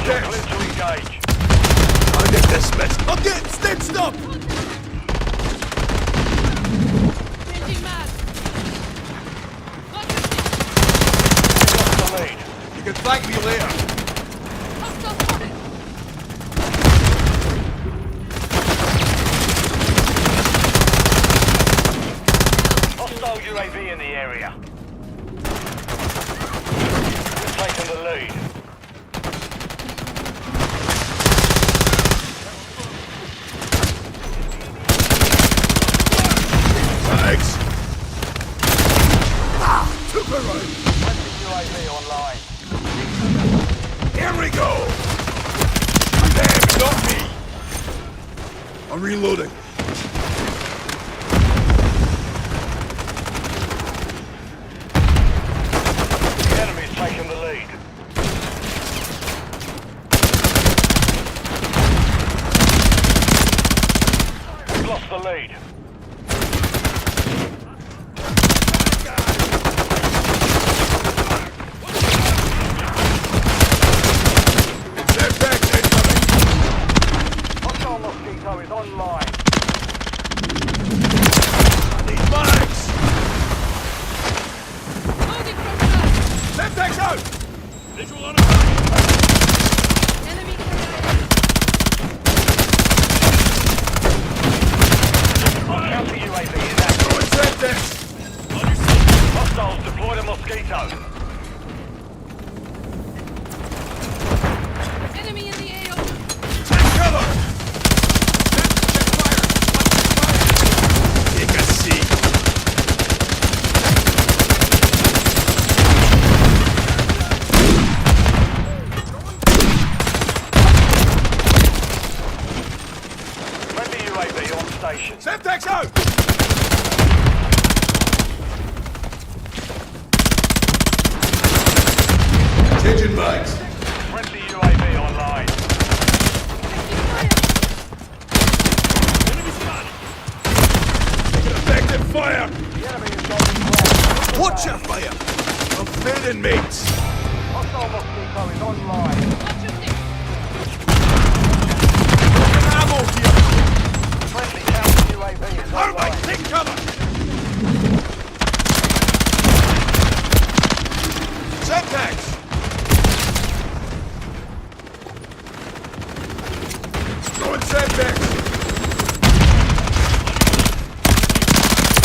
Clear to engage. I'll get this mess. I'm getting stitched up! Lost the lead. You can thank me later. Hostile UAV in the area. We've taken the lead. Thanks. Took her out. Friendly UAV online. Here we go. Them, not me. I'm reloading. The enemy's taken the lead. We've lost the lead. Setbacks incoming. Hostile Mosquito is online. Need mags. Setbacks out. Visual on Counter UAV is active. Throwing setbacks. Hostiles deployed a Mosquito. Take cover. Check fire. Take a seat. Friendly UAV on station. Semtex out. Changing mags. Friendly UAV online. Taking effective fire. The enemy is on the ground. Watch your fire. I'm fading, mates. Hostile Mosquito is online. Ammo here. Friendly counter UAV is All right, online. take cover. Semtex. Throwing setbacks.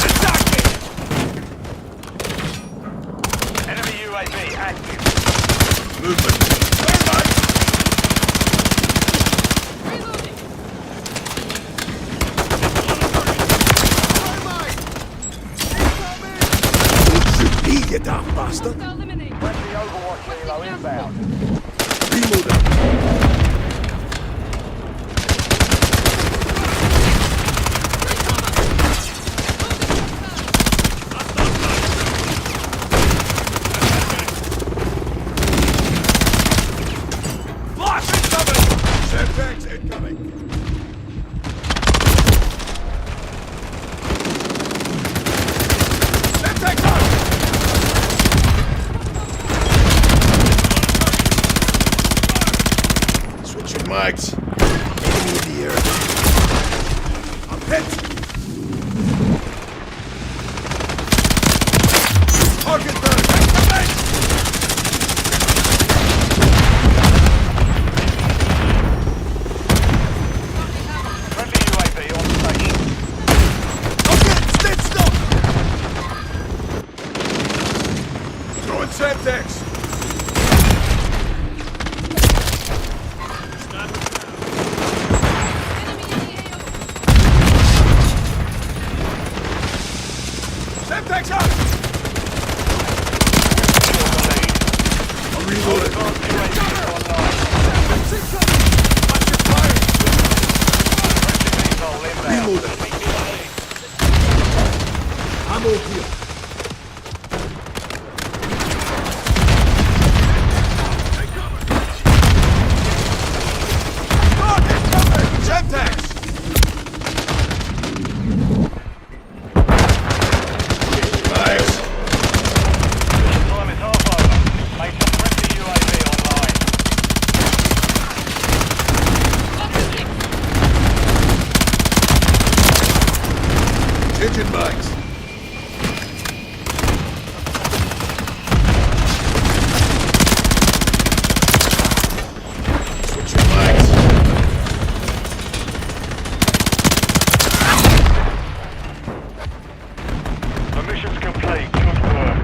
Attack me. Enemy UAV active. Movement. Thermite. Don't shoot me, you damn bastard. Friendly Overwatch helo inbound. Reloading. Blast incoming! Setbacks incoming. Setbacks out! Switching mics. Enemy in the air. Semtex! Semtex out! I'm reloading. Watch your fire! Reloading. I'm over here. Semtex! Nice. Time is half over. Make some friendly UAV online. Engine mines. Switching mines. The mission's complete. Good work.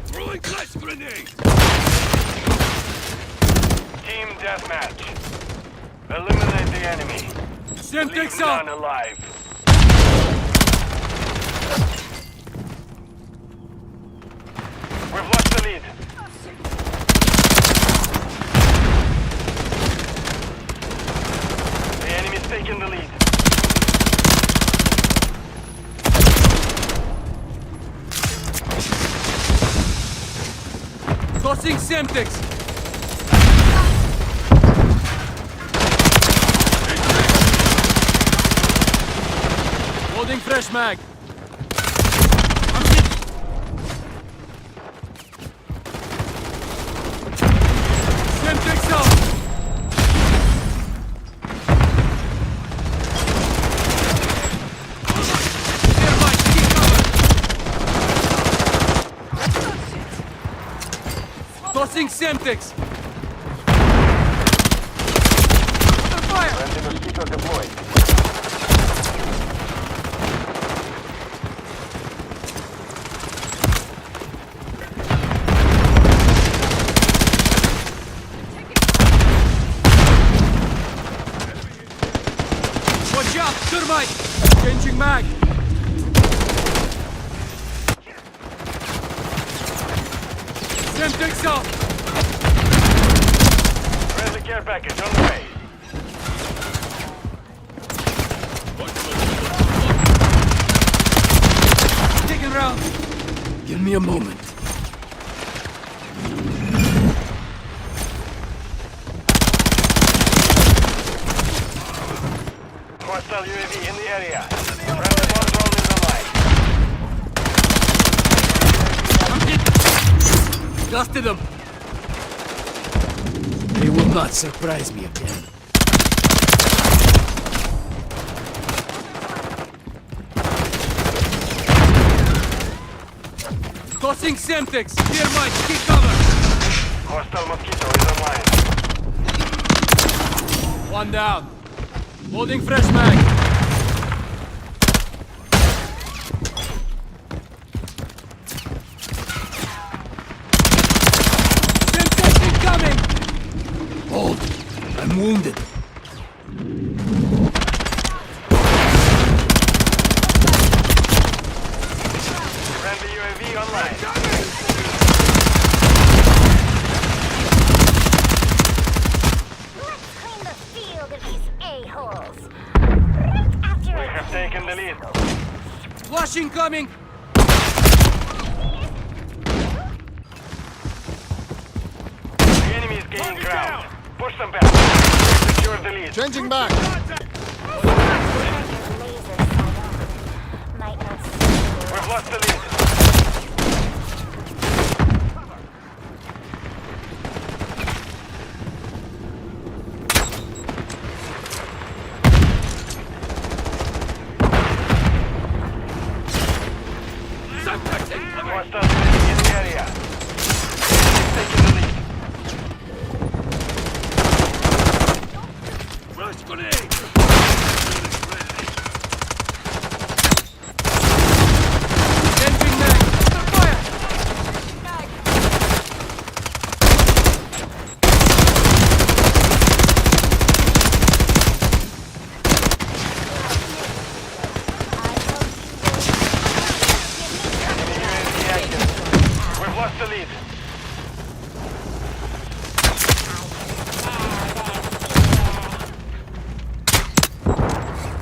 Throwing flash grenade! Team deathmatch. Eliminate the enemy. Semtex Leave out! none alive. We've lost the lead. The enemy's taken the lead. Tossing Semtex! Loading fresh mag! Tossing Semtex! Under fire! Friendly mosquito deployed. Watch out! Thermite! Changing mag! Semtex out! Friendly care package on the way. Taking round! Give me a moment. Hostile UAV in the area. Friendly bomb drone is online. I'm hit! Dusted them! They will not surprise me again. Tossing Semtex! Clear mine! Keep cover! Hostile mosquito is online. One down. Loading fresh mag. Semtex incoming! Hold! I'm wounded. Friendly UAV online. Let's clean the field of these a-holes. Right after We a have taken the lead. Flash incoming! The enemy is gaining ground. Push them back. Secure the lead. Changing back. Might not We've lost the lead. Hostile UAV in the area. Taking the lead. Flash grenade! Changing mag! Under fire! UAV active. We've lost the lead.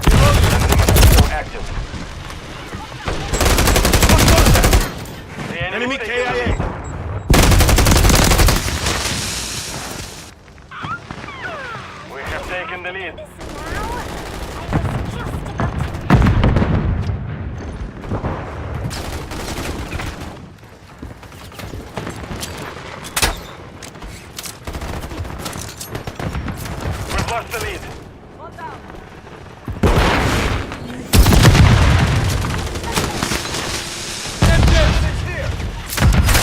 Mosquito active. The enemy KIA. We have taken the lead. We've lost the lead.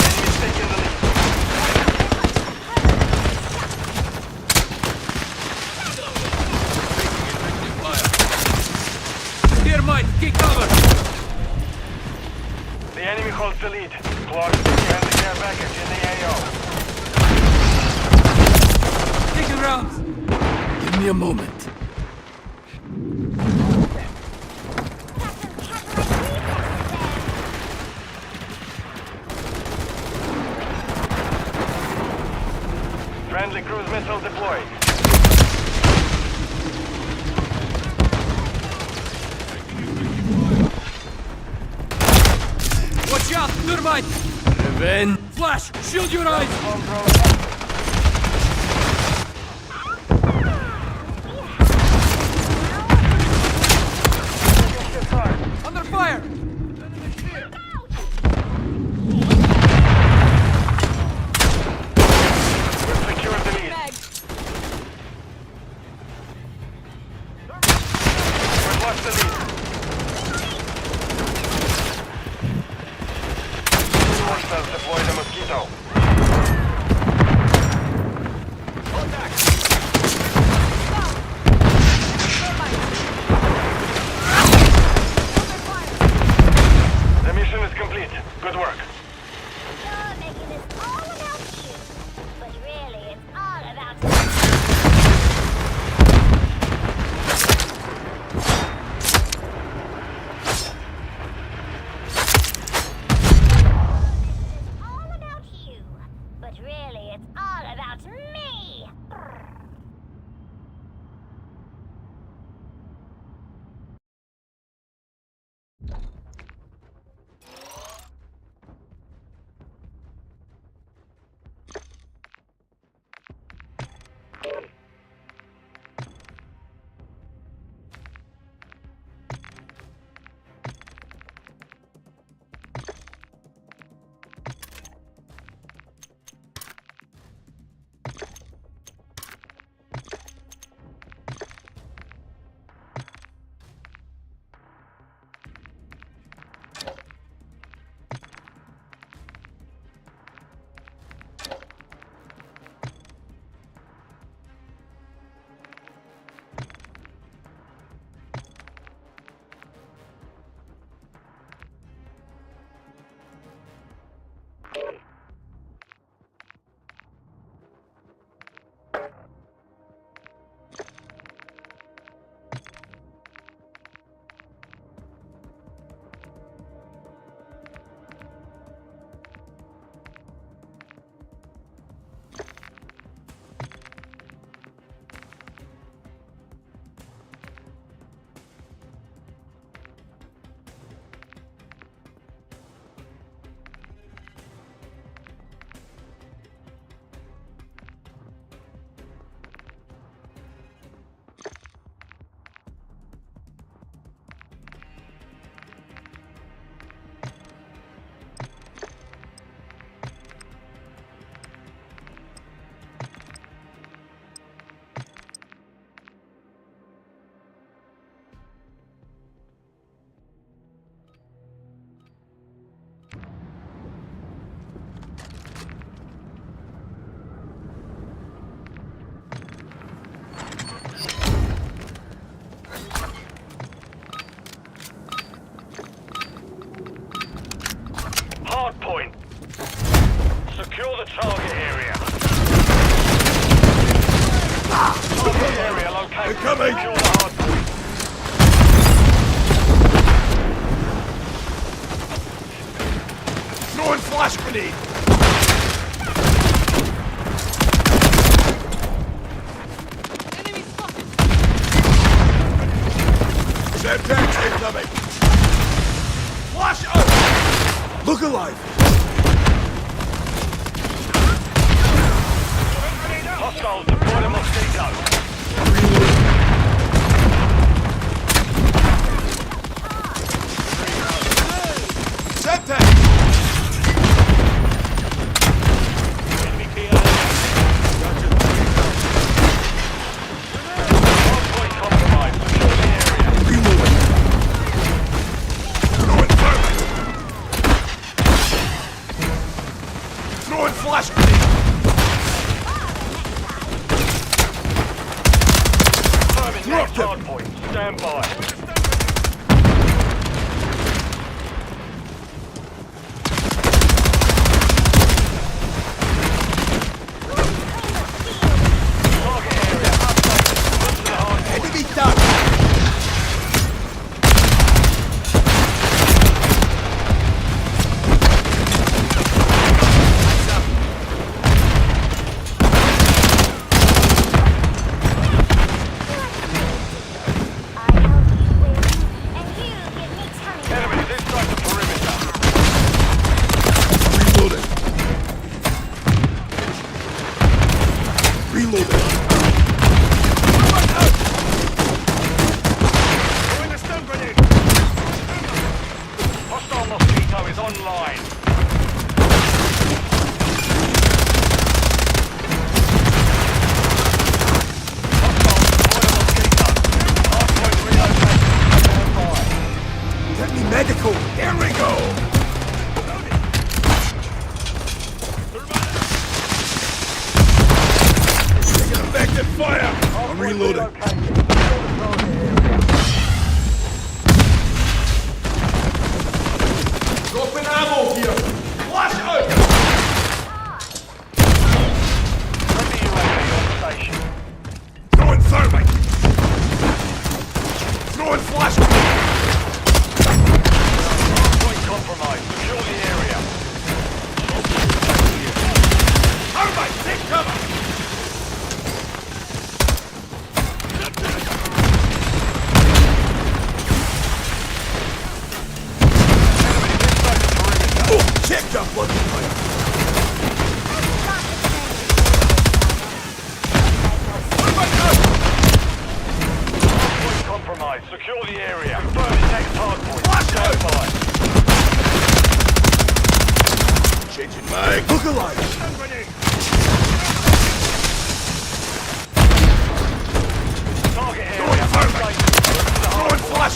Enemy's taking the lead. Clear mine! Keep cover! The enemy holds the lead. Clock behind the care package in the AO. Taking rounds! Give me a moment. Friendly cruise missile deployed. Watch out! Thermite! Revenge. Flash! Shield your eyes! Bomb drone. Under fire! We've secured the lead. We've lost the lead. Hostiles deploy the mosquito. Good work. You're making this all about you, but really it's all about all about you, but really it's all about me. Hard point. Secure the target area. Target area located. We're coming. Secure the hard point. Throwing flash grenade! Semtex incoming! Flash out! Look alive! Hostiles deployed a mosquito. Semtex! Hard point compromised. Secure the area. Reloading! Throwing thermite! Throwing flash grenade! Check the bloody fire! Hardpoint compromised. Secure the area. Confirm the next hardpoint. Stand by. Changing mag! Look alive! Target area. Going firm! Throwing flash!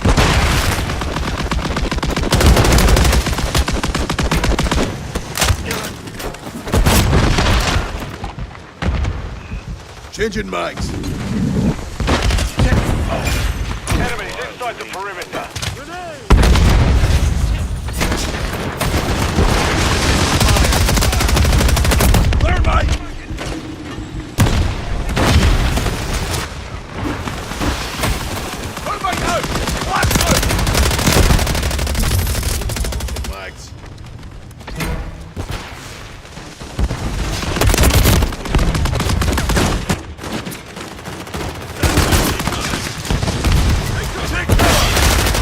Changing mags! Enemies inside the perimeter. Thermite! Thermite out! Blast out! Mags.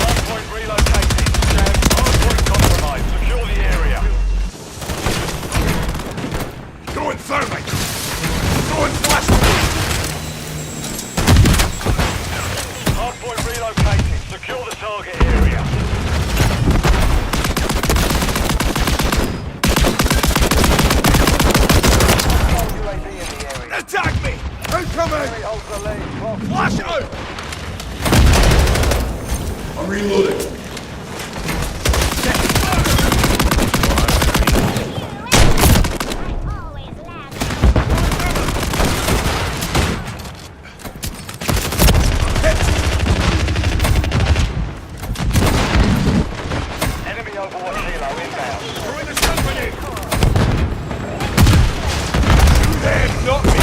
Hardpoint relocated. Hardpoint compromised. Secure the area. Throwing thermite! Throwing flash! Hardpoint relocated. Secure the target area. UAV in the area. Attack me! Incoming! Holds the lead. Flash out! I'm reloading. Always land. Enemy overwatch helo inbound. Throwing a stun grenade! You them, not me!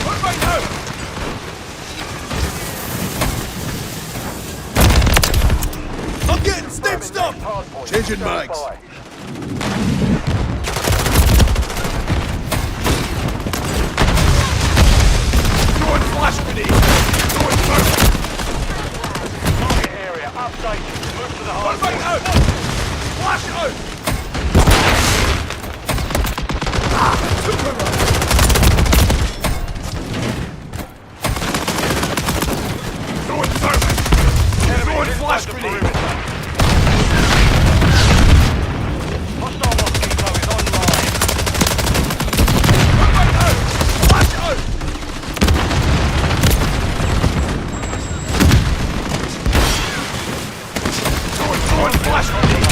Thermite out! I'm getting stitched up! Hardpoint. Changing Stand mags. by. Throwing flash grenade! Throwing thermite! Target area updated. Move to the Thermite hardpoint. out! Flash out! Superman! Throwing thermite! Throwing Enemies flash inside the grenade! perimeter. Hostile mosquito is online. Thermite out! Flash out! Throwing flash grenade!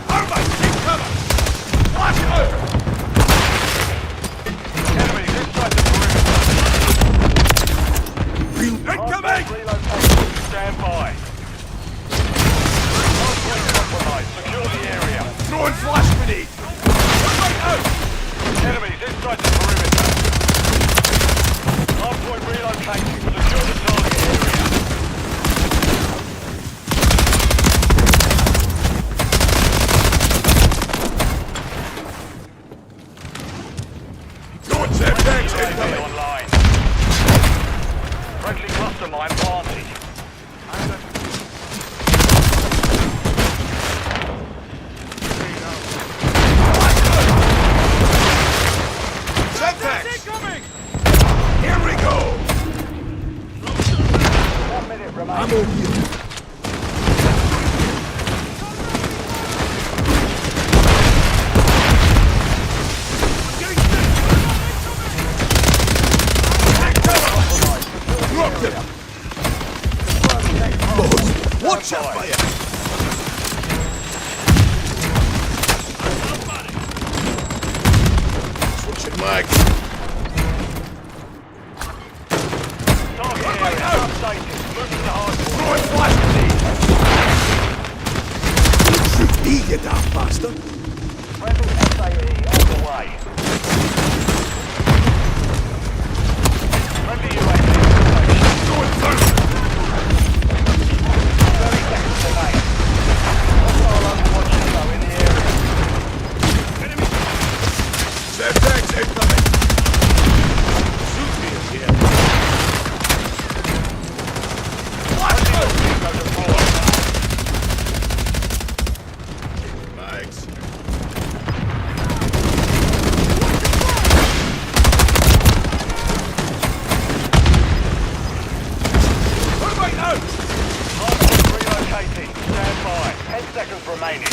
Thermite, take cover! Flash out! Enemies inside the perimeter. Incoming! Relocation. Stand by. Hardpoint compromised. Secure the area. Throwing flash grenade! Thermite out! Enemies inside the perimeter. Hardpoint relocated. Secure the target area. Throwing Semtex UAV incoming! online. Friendly cluster mine planted. Semtex! Here we go! 1 minute remaining. I'm over here. Dropped him! Boss, watch out fire! Switching mags. Target area updated. Move to the hardpoint. Throwing flash grenade! Shoot me, you daft bastard! Friendly SAE on the way. Friendly UAV station. Throwing thermite! 30 seconds remain. Hostile overwatch helo in the area. Semtex incoming! Shoot me again! Flash out! Go to remaining.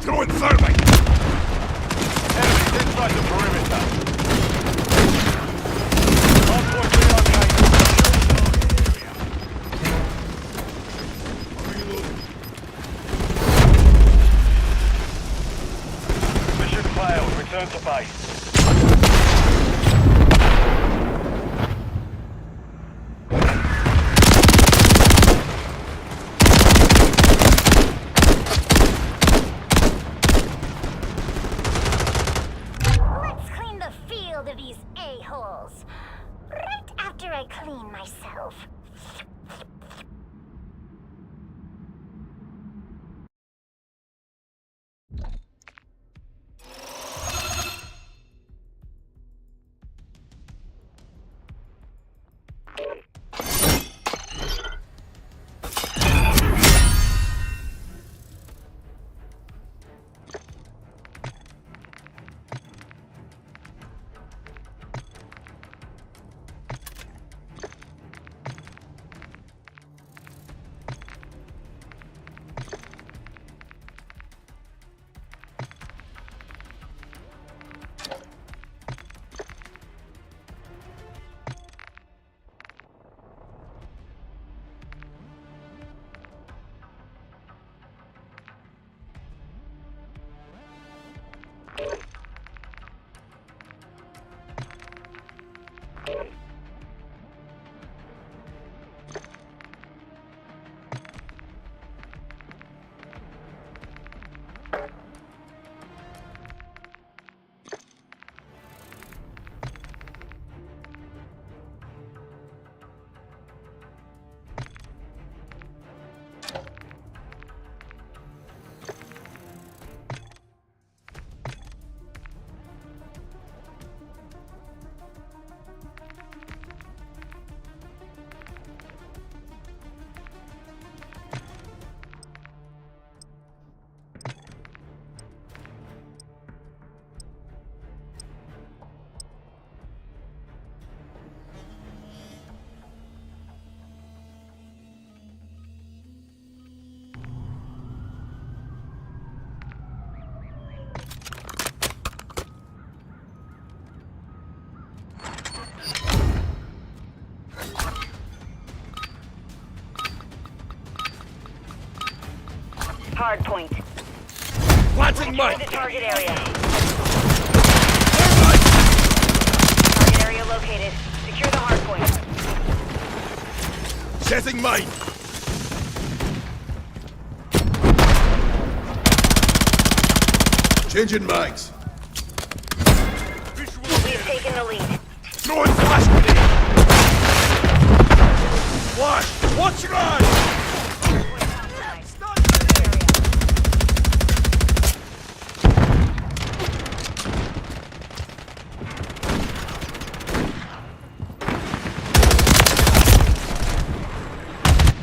Throwing thermite! Enemies inside the perimeter. Hardpoint relocated. Mission failed. Return to base. Let's clean the field of these a-holes. Right after I clean myself. Hard point. Planting Secure mine! the target area. Thermite! Target area located. Secure the hard point. Setting mine! Changing mags. We have taken the lead. Throwing flash grenade! Flash! Watch your eyes!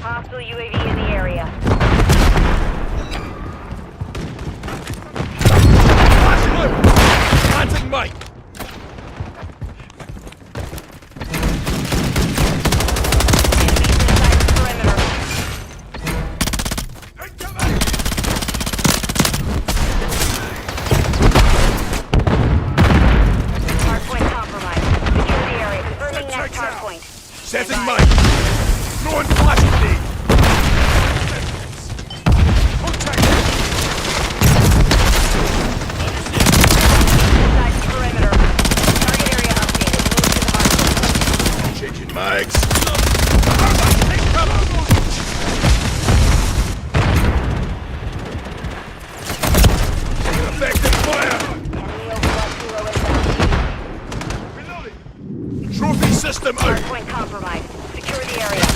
Hostile UAV in the area. Flashing out! Planting mine! Setting mine! Throwing flash grenade! Changing mags! Take cover! Effective fire! Trophy system out! Hardpoint compromised. Secure the area.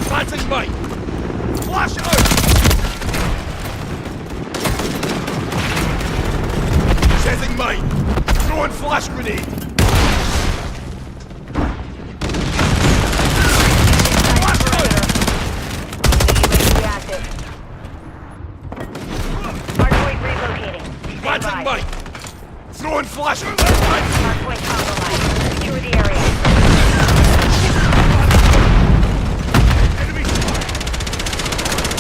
Planting mine! Flash out! Setting mine! Throwing flash grenade! Flash out! UAV active. Hardpoint relocating. Stand Planting by. mine! Throwing flash grenade! Secure the area. Enemy spotted!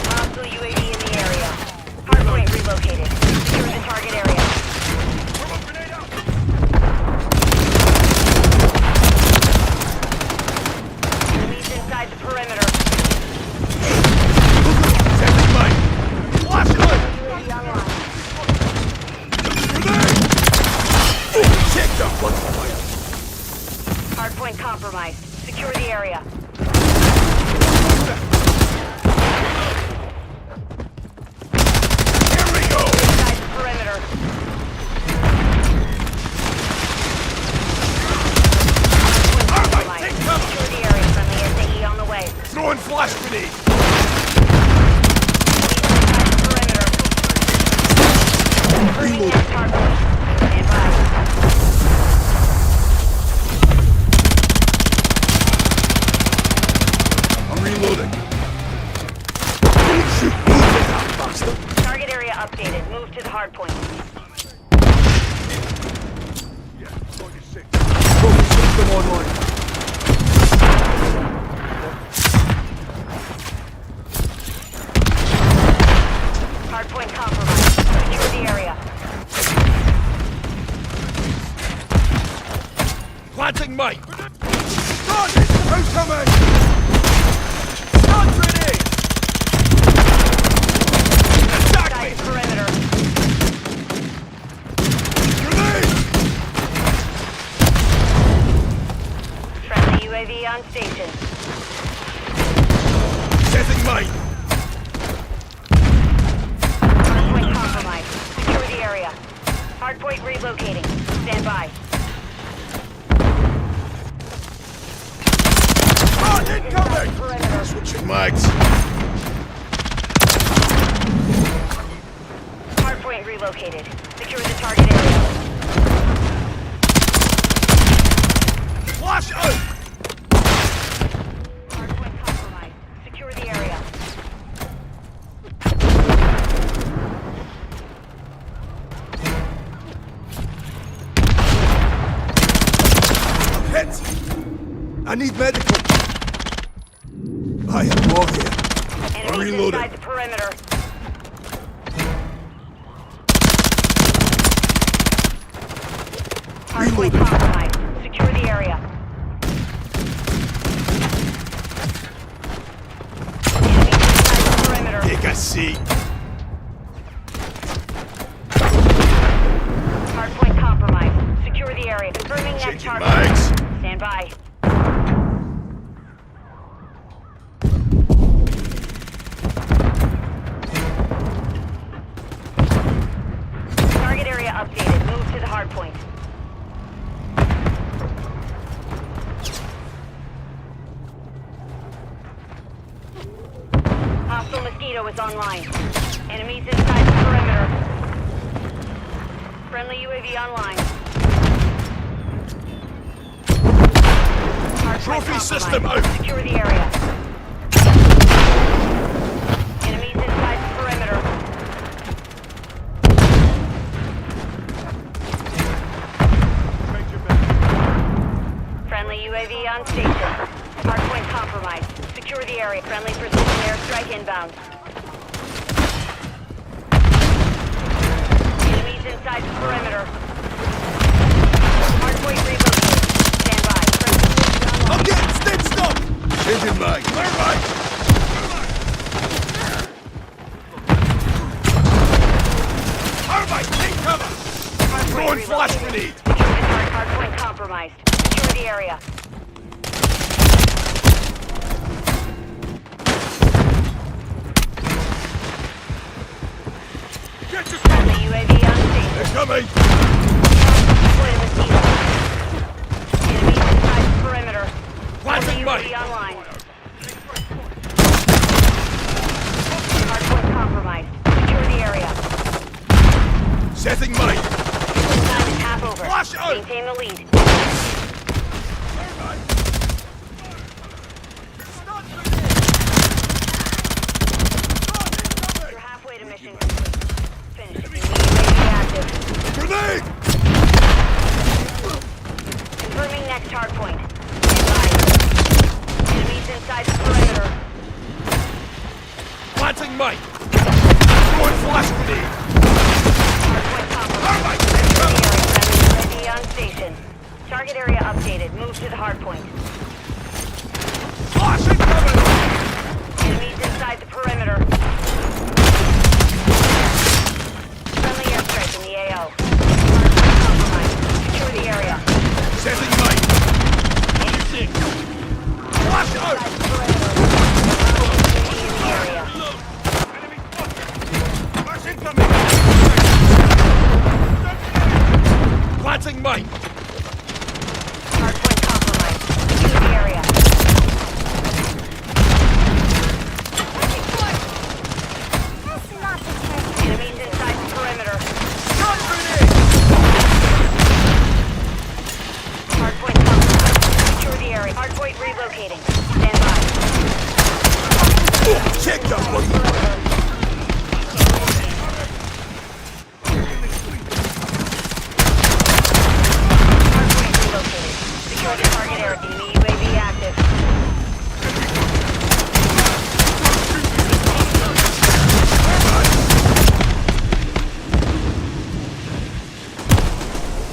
Hostile UAV in the area. Hardpoint relocated. Secure the target area. Throw a grenade out! Enemies inside the perimeter. Second mine! Flash it! Grenade! Check the front fire! Hardpoint compromised. Secure the area. Here we go! Inside the perimeter. Alright, take cover! Secure the area. Friendly SAE on the way. Throwing flash grenade! Enemies inside the perimeter. Bringing in hardpoint. Stand by. I'm reloading. Don't shoot me, you bastard! Target area updated. Move to the hardpoint. Yeah, target 6. Trophy system online. Hardpoint compromised. Secure the area. Planting mine! Started! Who's coming? Stun grenade! Attack Inside me! the perimeter. Grenade! Friendly UAV on station. Setting mine! Hardpoint compromised. Secure the area. Hardpoint relocating. Stand by. Stun incoming! Perimeter. Switching mags. Hardpoint relocated. Secure the target area. Flash out! Hardpoint compromised. Secure the area. I'm hit! I need medical. I am more here. Enemies reloading. inside the perimeter. Hardpoint Reloading. compromised. Secure the area. Enemies inside the perimeter. Take a seat. Hardpoint compromised. Secure the area. Confirming next Changing target. mags. Stand by. Target area updated. Move to the hardpoint. Hostile Mosquito is online. Enemies inside the perimeter. Friendly UAV online. Hardpoint Trophy system compromised. out. Secure the area. Enemies inside the perimeter. Friendly UAV on station. Hardpoint compromised. Secure the area. Friendly precision airstrike inbound. Enemies inside the perimeter. Hardpoint relocated. Stand by. Friendly UAV online. I'm getting stitched up! Changing mag. Clear mag! Alright, take cover! Throwing flash grenade! Hardpoint compromised. Secure the area. Get your Friendly cover! UAV on station. They're coming! Deploy the mosquito. Enemies inside the perimeter. Planting Friendly UAV mine! online. Hardpoint compromised. Secure the area. Setting mine! Time is half over. Flash out! Maintain the lead. You're halfway to mission complete. Finish. Immediately active. Grenade! Confirming next hard point. Stand by. Enemies inside the perimeter. Planting mate! One flash grenade! Hardpoint compromised. Friendly on station. Target area updated. Move to the hardpoint. Flash incoming! Enemies inside the perimeter. Friendly airstrike in the AO. Hardpoint compromised. Secure the area. Setting mate! Pt.6. Flash out! Inside the perimeter. Enemy in the area. Enemy spotted! Flash incoming! Planting mate! Hardpoint compromised. Secure the area. That's not the turn. Enemies inside the perimeter. Gun grenade! Hardpoint compromised. Secure the area. Hardpoint relocating. Stand by. Oh, check that one! Hardpoint relocated. Secure the target area. Enemy UAV active.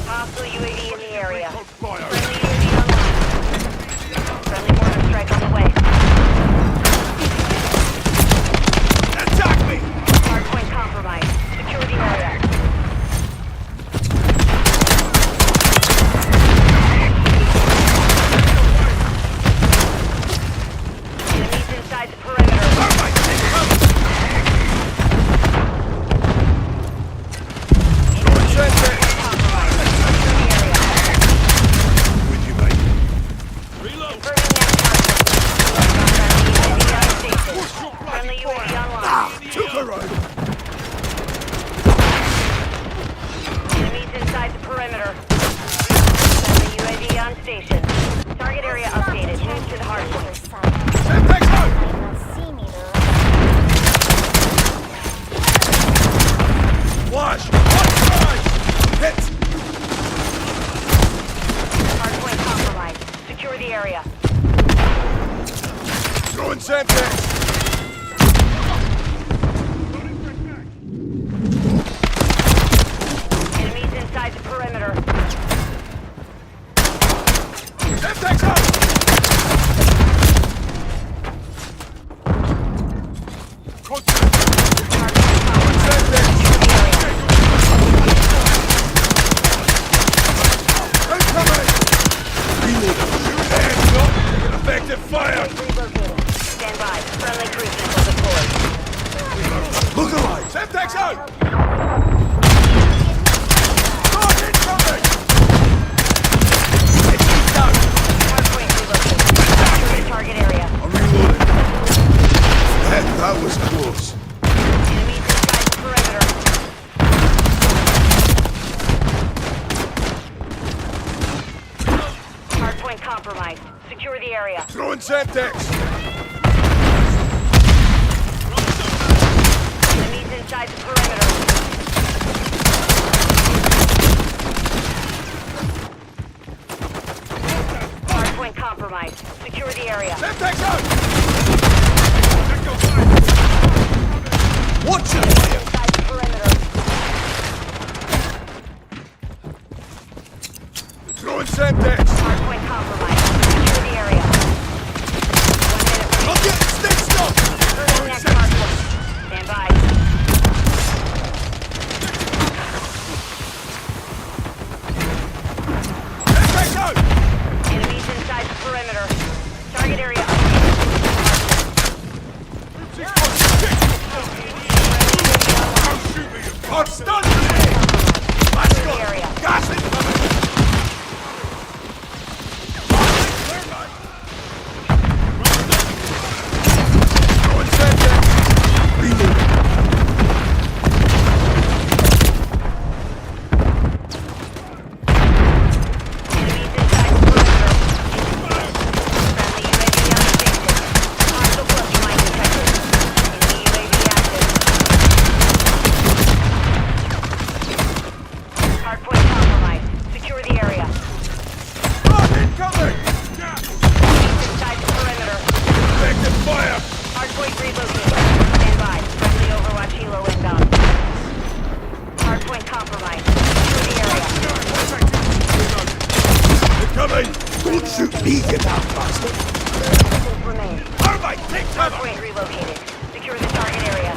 Hostile UAV in the area. Fire! Friendly UAV online. Friendly mortar strike on the way. Attack me! Hardpoint compromised. Secure the area. Enemies inside the perimeter. Alright, incoming! Compromised. Secure the area. With you, mate. Confirming next target. Friendly UAV online. Took her out! Enemies inside the perimeter. Friendly UAV on station. Target area updated. Move to the hardpoint. Semtex out! You'll see me though. Flash! Flash! Hit! Hardpoint compromised. Secure the area. Throwing Semtex! Enemies inside the perimeter. Semtex out! Contact! Hardpoint compromised. Semtex! Secure the area. Incoming! Reload! Shoot hands up! Effective fire! Relocating. Stand by. Friendly cruise missile deployed. Look alive! Semtex out! Guard incoming! It's down! Hardpoint relocated. Secure the target area. I'm reloading. Heck, that was close. Enemies inside the perimeter. Hardpoint compromised. Secure the area. Throwing Semtex! Enemies inside the perimeter. Hardpoint compromised. Secure the area. Semtex out! Watch it! Inside the perimeter. Throwing Semtex! Hardpoint compromised. Secure the area. 1 minute. I'm getting stitched up! Confirming next hardpoint. Stand by. Semtex out! Enemies inside the perimeter. Target area updated. I'm stunned! Let's go! Area. Gas incoming! Throwing Semtex! Reloading! Enemies inside the perimeter. Friendly UAV on station. Hostile cluster mine detected. Enemy UAV active. helo inbound. Hardpoint compromised. Secure the area. They're coming! Don't shoot me, you damn bastard! Hostiles remain. Thermite, take cover! Hardpoint relocated. Secure the target area.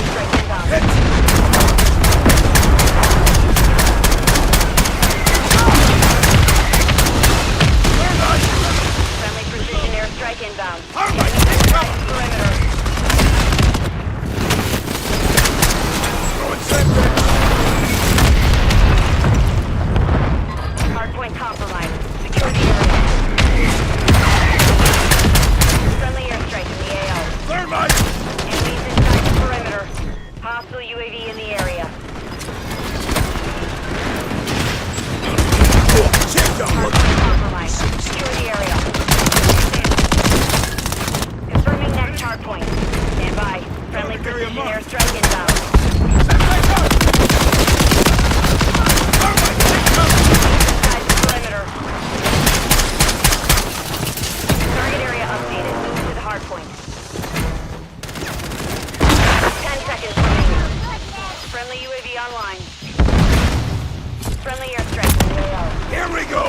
Strike inbound. Friendly precision airstrike inbound. Thermite, take cover! Perimeter. Throwing sentry! Hardpoint compromised. Secure the area. Friendly airstrike in the AO. Thermite! Enemies inside the perimeter. Hostile UAV in the area. Check your work! Hardpoint compromised. Secure the area. Confirming next hardpoint. Stand by. Friendly precision airstrike inbound. Inside the perimeter. Target area updated. Move to the hardpoint. 10 seconds remaining. Friendly UAV online. Friendly airstrike in the AO. Here we go!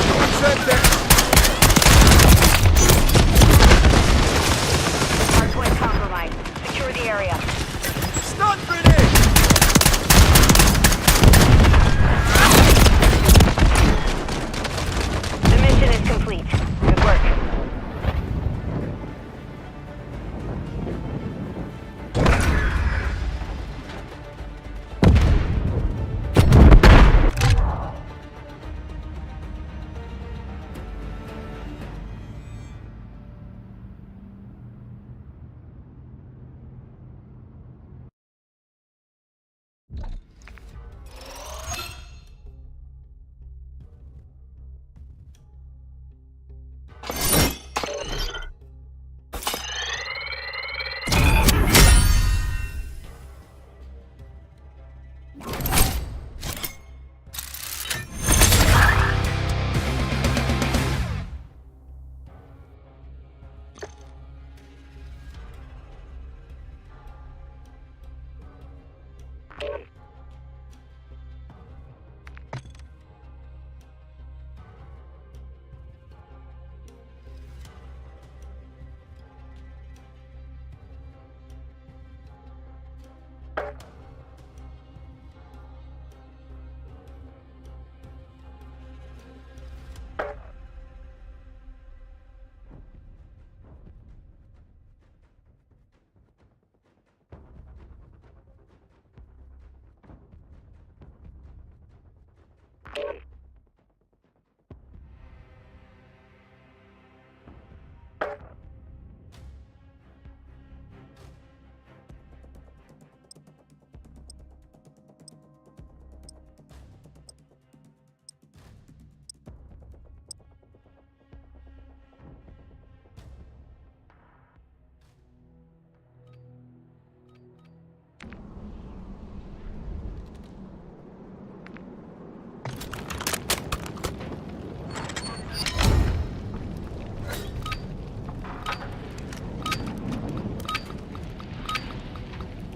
Throwing sentry! Hardpoint compromised. Secure the area. Stun grenade! The mission is complete. Good work.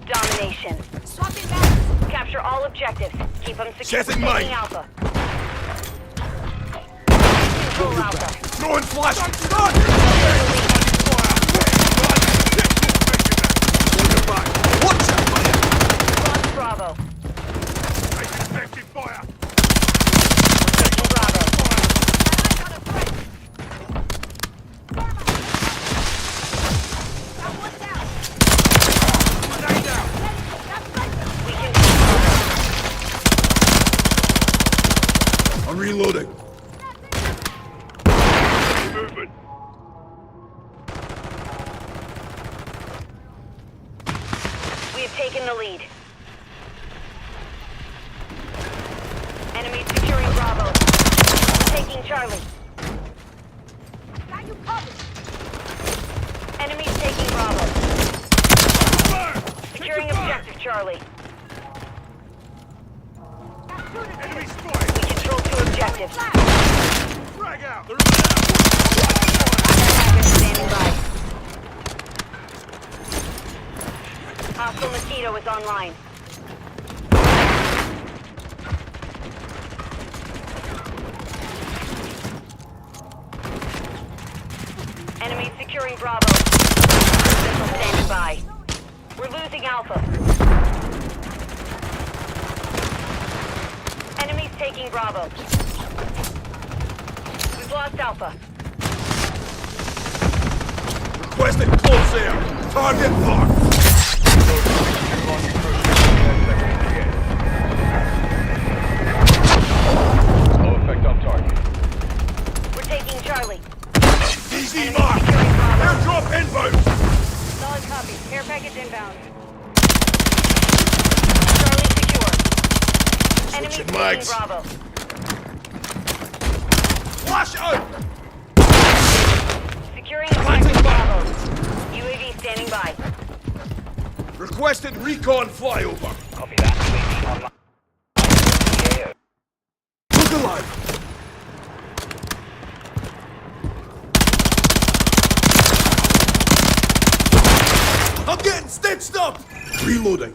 Domination. Swapping back. Capture all objectives. Keep them secure. Setting mine. Taking Alpha. Control Alpha. Throwing flash! Stun! Watch out, fire! Launch Bravo. Taking effective fire! Taking Bravo. Stay down! We can I'm reloading. Movement. We have taken the lead. Enemy securing Bravo. Taking Charlie. Got you covered. Enemies taking Bravo. Fire! Securing objective Charlie. Enemy spotted! We control 2 objectives. Frag out! Package standing by. Hostile Mosquito is online. Enemy securing Bravo. Missile standing by. We're losing Alpha. Enemies taking Bravo. We've lost Alpha. Requesting close air! Target marked! No effect on target. We're taking Charlie. Easy Enemy mark! securing Bravo. Airdrop inbound! Solid copy. Care package inbound. Charlie secure. Enemy Switching taking mags. Bravo. Flash out! Securing Planting objective bomb. Bravo. UAV standing by. Requested recon flyover. Copy that. UAV online. Look alive! I'm getting stitched up! Reloading.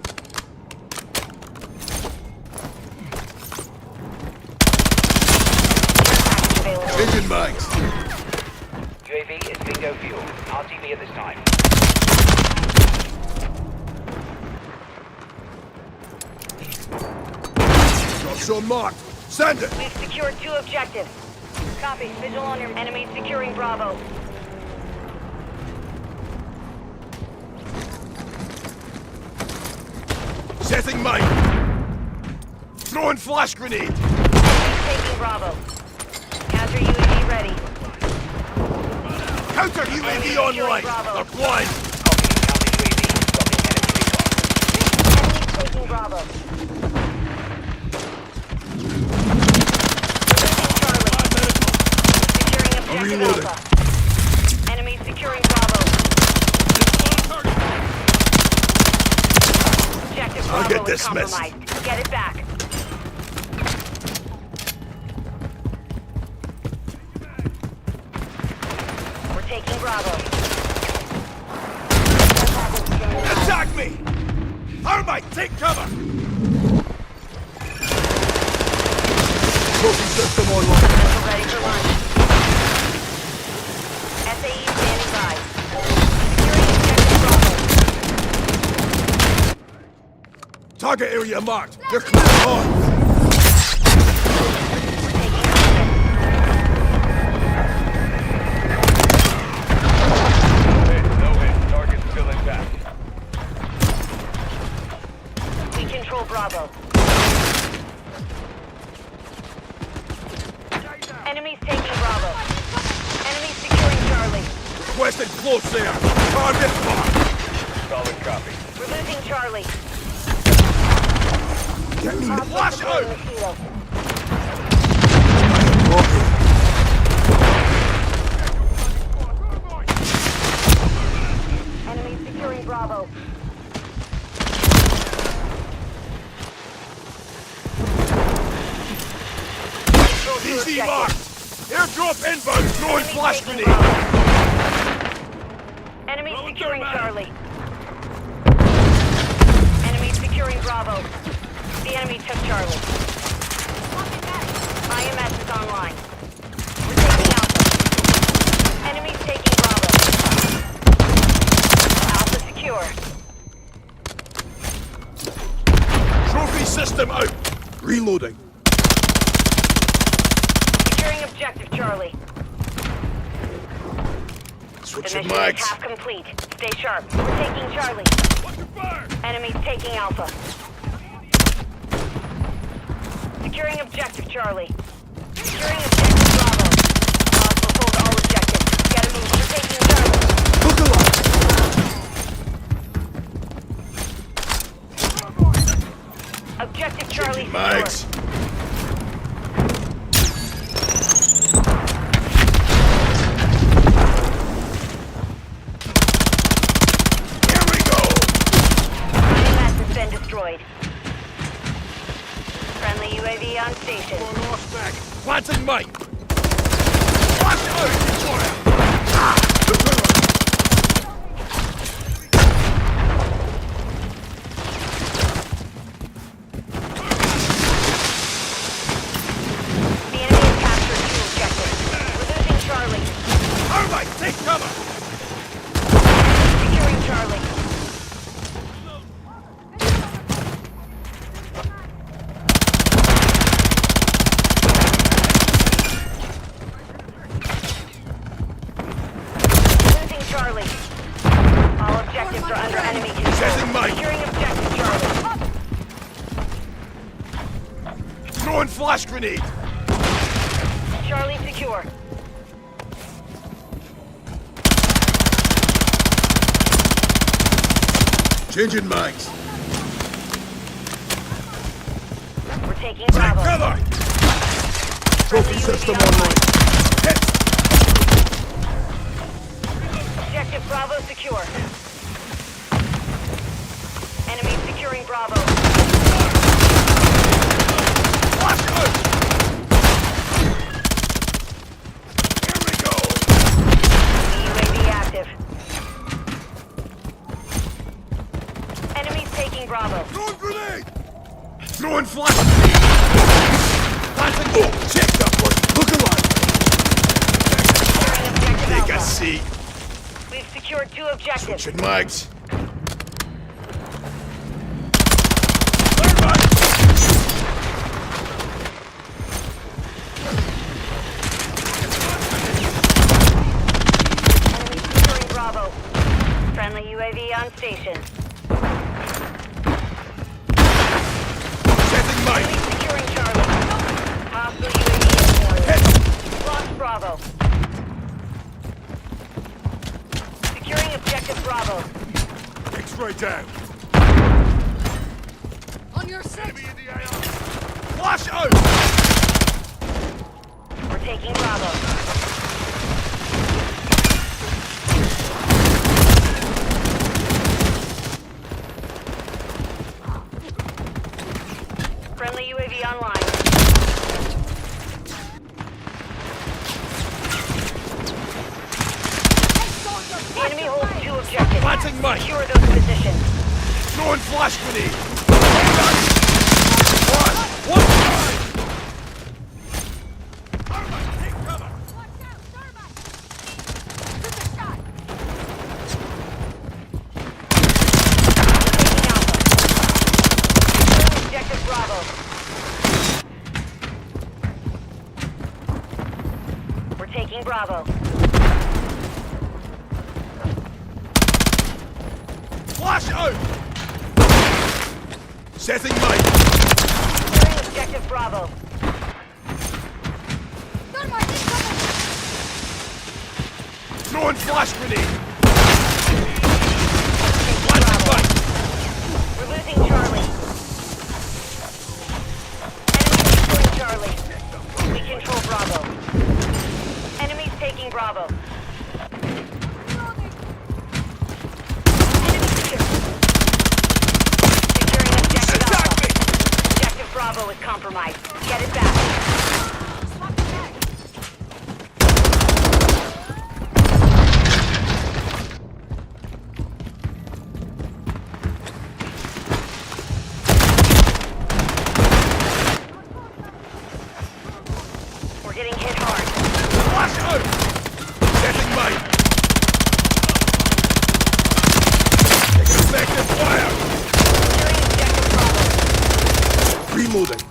Package available. Changing mags. UAV is bingo fuel. RTV at this time. Not so marked. Send it! We've secured 2 objectives. Copy. Visual on your enemy securing Bravo. Setting mine. Throwing flash grenade. Taking Bravo. Counter UAV ready. Counter UAV online. Bravo. They're blind. Enemy taking Bravo. Securing objective reloading. Alpha. Enemy securing Bravo. Objective I'll Bravo get is dismissed. compromised. Get it back. We're taking Bravo. Attack me! Thermite, take cover! Trophy system online. Vessel ready for launch. SAE standing by. Securing objective Bravo. Target area marked. They're clear on. We're taking Bravo. No hit. Target still intact. We control Bravo. Enemies taking Bravo. Enemies securing Charlie. Requested close air. Target marked. Solid copy. We're losing Charlie. Get me the flash out! Mosquito. Enemies securing Bravo. Control 2 Easy objectives. marked. Airdrop inbound. Throwing Enemy flash taking grenade. Bravo. Enemy securing Charlie. Enemy securing Bravo. The enemy took Charlie. IMS is online. We're taking Alpha. Enemies taking Bravo. Alpha secure. Trophy system out. Reloading. Securing objective Charlie. The Switching mission is mags. half complete. Stay sharp. We're taking Charlie. Enemies taking Alpha. Securing objective Charlie. Securing objective Bravo. Hostile hold all objectives. Gotta move. We're taking Charlie. Look alive. Objective Charlie secure. Mags. Here we go. IMS has been destroyed. Friendly UAV on station. Planting mine. The enemy has captured 2 objectives. We're losing Charlie. Alright, take cover! Securing Charlie. Losing Charlie. All objectives are under enemy control. Setting mine. Securing objective Charlie. Throwing flash grenade! Charlie secure. Changing mags. We're taking Take Bravo. cover! Trophy UAV system online. online. Hit! Objective Bravo secure. Enemy securing Bravo. Flash out! Here we go! UAV active. Enemies taking Bravo. Throwing grenade! Throwing flash grenade! Planting bomb! Check that one! Look alive! Securing objective Take a Alpha. seat! We've secured 2 objectives. Switching mags! Turn back! Enemy securing Bravo. Friendly UAV on station. Setting mine! Enemy securing Charlie. Hostile UAV in the area. Hit! Lost Bravo. Securing objective Bravo. X-ray down! On your 6! Flash out! We're taking Bravo. Friendly UAV online. The enemy holds 2 objectives. Planting mine! Secure those positions. Throwing flash grenade! Flash! One time! Alright, take cover! Taking Alpha. Securing objective Bravo. We're taking Bravo. Flash out! Setting mine! Securing objective Bravo. Throwing flash grenade! Taking Planting Bravo. mine! We're losing Charlie. Enemy securing Charlie. We control Bravo. Enemies taking Bravo. Enemy secure. Securing objective Attack Alpha. me! Objective Bravo is compromised. Get it back. We're getting hit hard. Flash out! Setting mine! Taking effective fire! Securing objective Bravo. Reloading.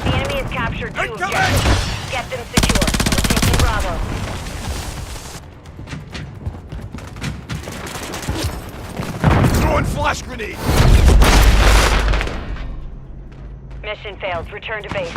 The enemy has captured 2 Incoming! objectives. Get them secure. We're taking Bravo. Throwing flash grenade! Mission failed. Return to base.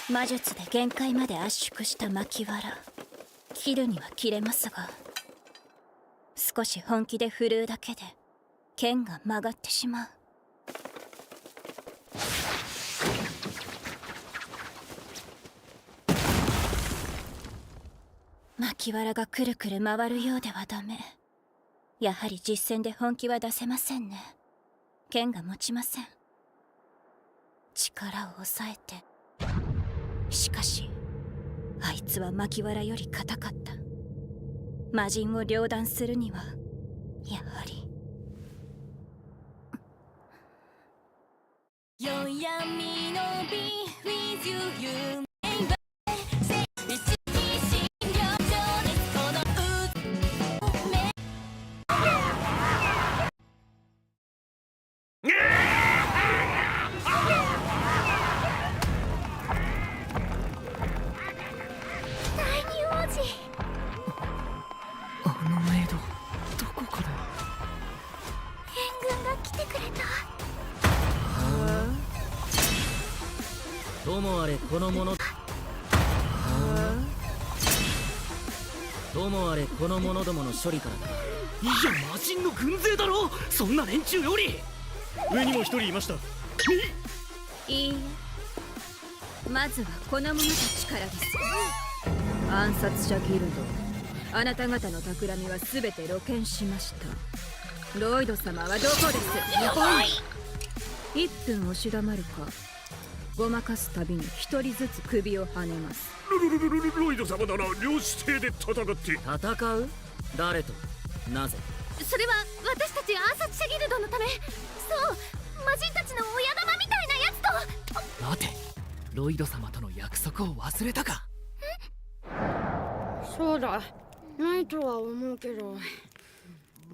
魔術で限界まで圧縮した巻藁。切るには切れますが、少し本気で振るうだけで剣が曲がってしまう。巻藁がくるくる回るようではダメ。やはり実戦で本気は出せませんね。剣が持ちません。力を抑えて。しかしあいつは巻藁より硬かった。魔人を両断するにはやはり夜闇の美 with youともあれこのものともあれこの者どもの処理からだ。いや魔人の軍勢だろ、そんな連中より。上にも一人いました。いいえ、まずはこの者たちからです。暗殺者ギルド、あなた方の企みは全て露見しました。ロイド様はどこです？やばい。1分押し黙るか。ごまかすたびに一人ずつ首をはねます。ロイド様なら両指定で戦って。戦う？誰と？なぜ？それは私たち暗殺者ギルドのため。そう、魔人たちの親玉みたいなやつと。待て、ロイド様との約束を忘れたか？そうだ、ないとは思うけど、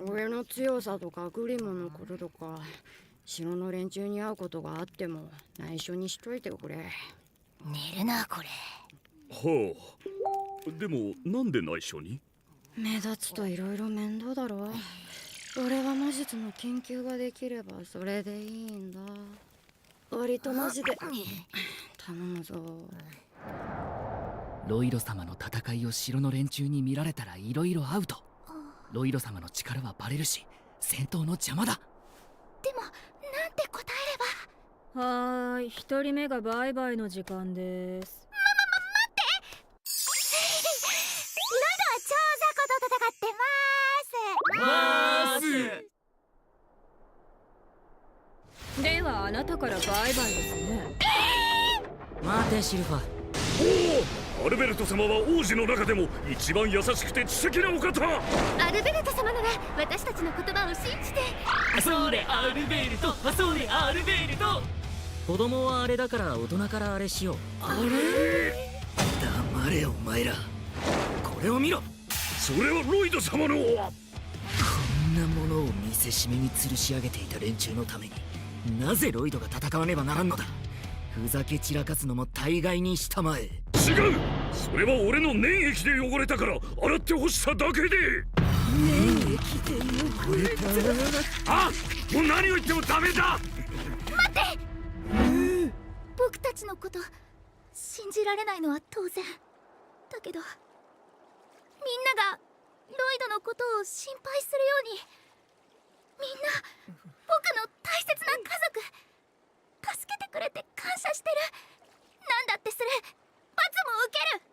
俺の強さとかグリムのこととか、城の連中に会うことがあっても内緒にしといてくれ。寝るなこれ。はあ、でもなんで内緒に？目立つといろいろ面倒だろ。俺は魔術の研究ができればそれでいいんだ。割とマジで頼むぞ。ロイド様の戦いを城の連中に見られたらいろいろアウト。ロイド様の力はバレるし戦闘の邪魔だ。でもなんて答えれば。はーい、一人目がバイバイの時間です。超雑魚と戦ってます。ではあなたからバイバイですね。待てシルファ。おお、アルベルト様は王子の中でも一番優しくて知的なお方。アルベルト様なら私たちの言葉を信じて。それアルベルト、それアルベルト。子供はあれだから大人からあれしよう。あれ？黙れお前ら。これを見ろ。それはロイド様の。こんなものを見せしめに吊るし上げていた連中のためになぜロイドが戦わねばならんのだ。ふざけ散らかすのも大概にしたまえ。違う、それは俺の粘液で汚れたから洗って干しただけで。粘液で汚れた。あ、もう何を言ってもダメだ。待って、僕たちのこと信じられないのは当然だけど、みんながロイドのことを心配するように、みんな僕の大切な家族助けてくれて感謝してる。なんだってする、罰も受ける。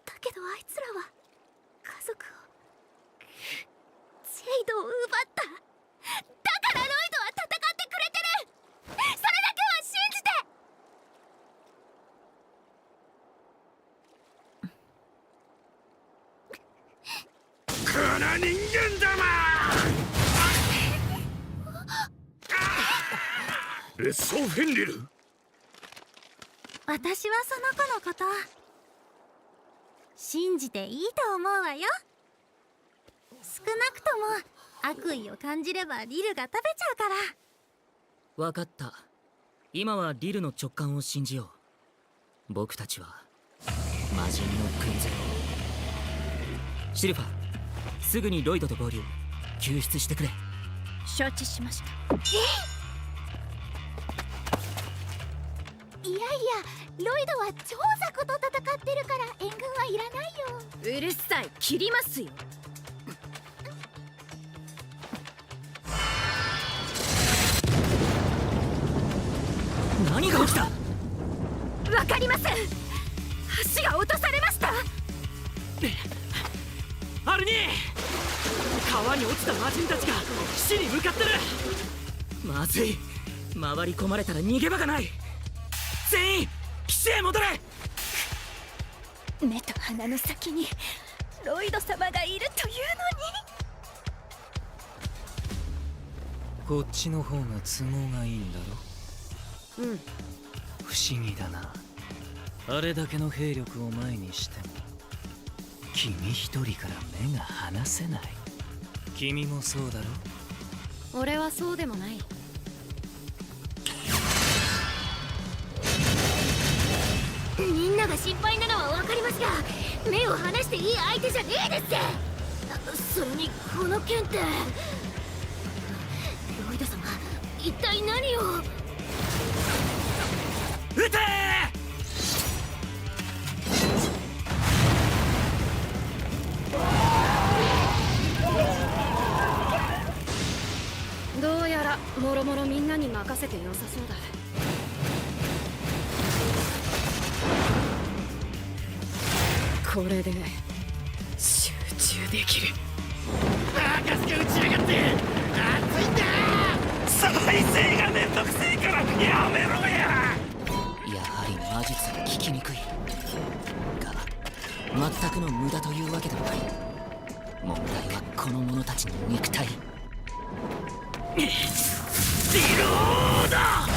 だけどあいつらは家族を、ジェイドを奪った。だからロイドは戦ってくれてる。それだけは信じて。この人間だま。ソーフェンリル。私はその子のこと信じていいと思うわよ。少なくとも悪意を感じればリルが食べちゃうから。わかった。今はリルの直感を信じよう。僕たちは魔人の軍勢。シルファー、すぐにロイドと合流。救出してくれ。承知しました。いやいや、ロイドは超雑魚と戦ってるから援軍はいらないよ。うるさい、切りますよ。何が起きた？わかりません。橋が落とされました。アルニー、川に落ちた魔人たちが岸に向かってる。まずい、回り込まれたら逃げ場がない。全員岸へ戻れ。目と鼻の先にロイド様がいるというこっちの方が都合がいいんだろ。うん。不思議だな。あれだけの兵力を前にしても君一人から目が離せない。君もそうだろ。俺はそうでもない。みんなが心配なのは分かりますが、目を離していい相手じゃねえですって。それにこの剣ってロイド様、一体何を。撃てどうやらもろもろみんなに任せて良さそうだ。これで集中できる。ガスが打ち上がって熱いんだ。再生がめんどくせえからやめろや。やはり魔術は効きにくいが、全くの無駄というわけでもない。問題はこの者たちの肉体。リローだ。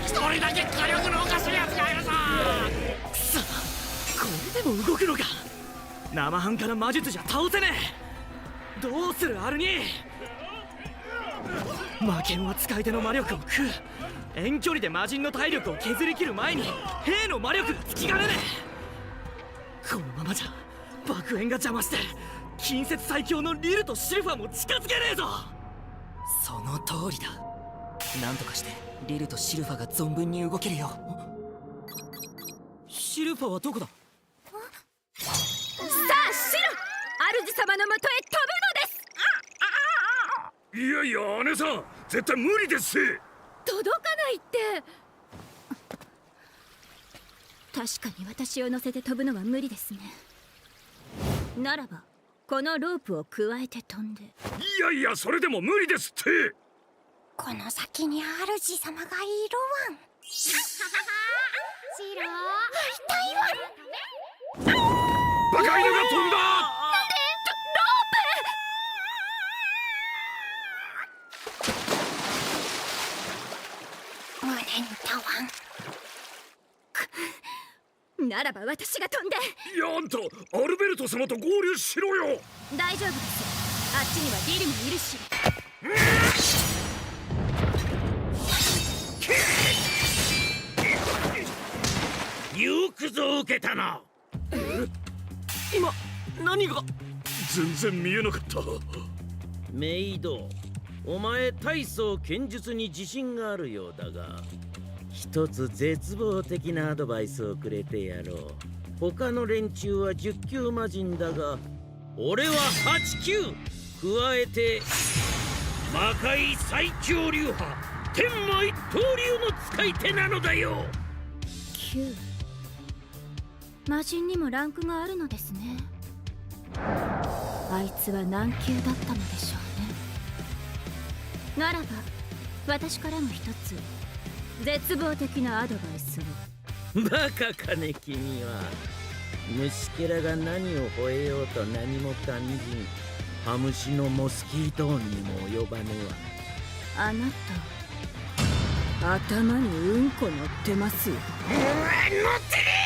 一人だけ火力のおかしいやつがいるぞ。くそ、これでも動くのか。生半可な魔術じゃ倒せねえ。どうするアルニー。魔剣は使い手の魔力を食う。遠距離で魔人の体力を削り切る前に兵の魔力が尽きかねねえ。このままじゃ爆炎が邪魔して近接最強のリルとシルファーも近づけねえぞ。その通りだ。なんとかしてリルとシルファーが存分に動けるよ。シルファーはどこだ。さあシル、主様のもとへ飛ぶのです。いやいや姉さん、絶対無理ですって。届かないって。確かに私を乗せて飛ぶのは無理ですね。ならばこのロープを加えて飛んで。いやいや、それでも無理ですって。この先に主様がいるわん。シロ痛いわ。バカ犬が飛んだ。胸にたわん。ならば私が飛んで。いや、あんたアルベルト様と合流しろよ。大丈夫です。あっちにはリルもいるし。よくぞ受けたな。今何が。全然見えなかった。メイド、お前体操剣術に自信があるようだが、一つ絶望的なアドバイスをくれてやろう。他の連中は10級魔人だが、俺は8級。加えて魔界最強流派天魔一刀流の使い手なのだよ。9。魔人にもランクがあるのですね。あいつは何級だったのでしょうね。ならば私からも一つ絶望的なアドバイスを。バカかね君は。虫けらが何を吠えようと何も感じん。ハムシのモスキート音にも及ばぬわ。あなた頭にうんこ乗ってますよ。乗ってね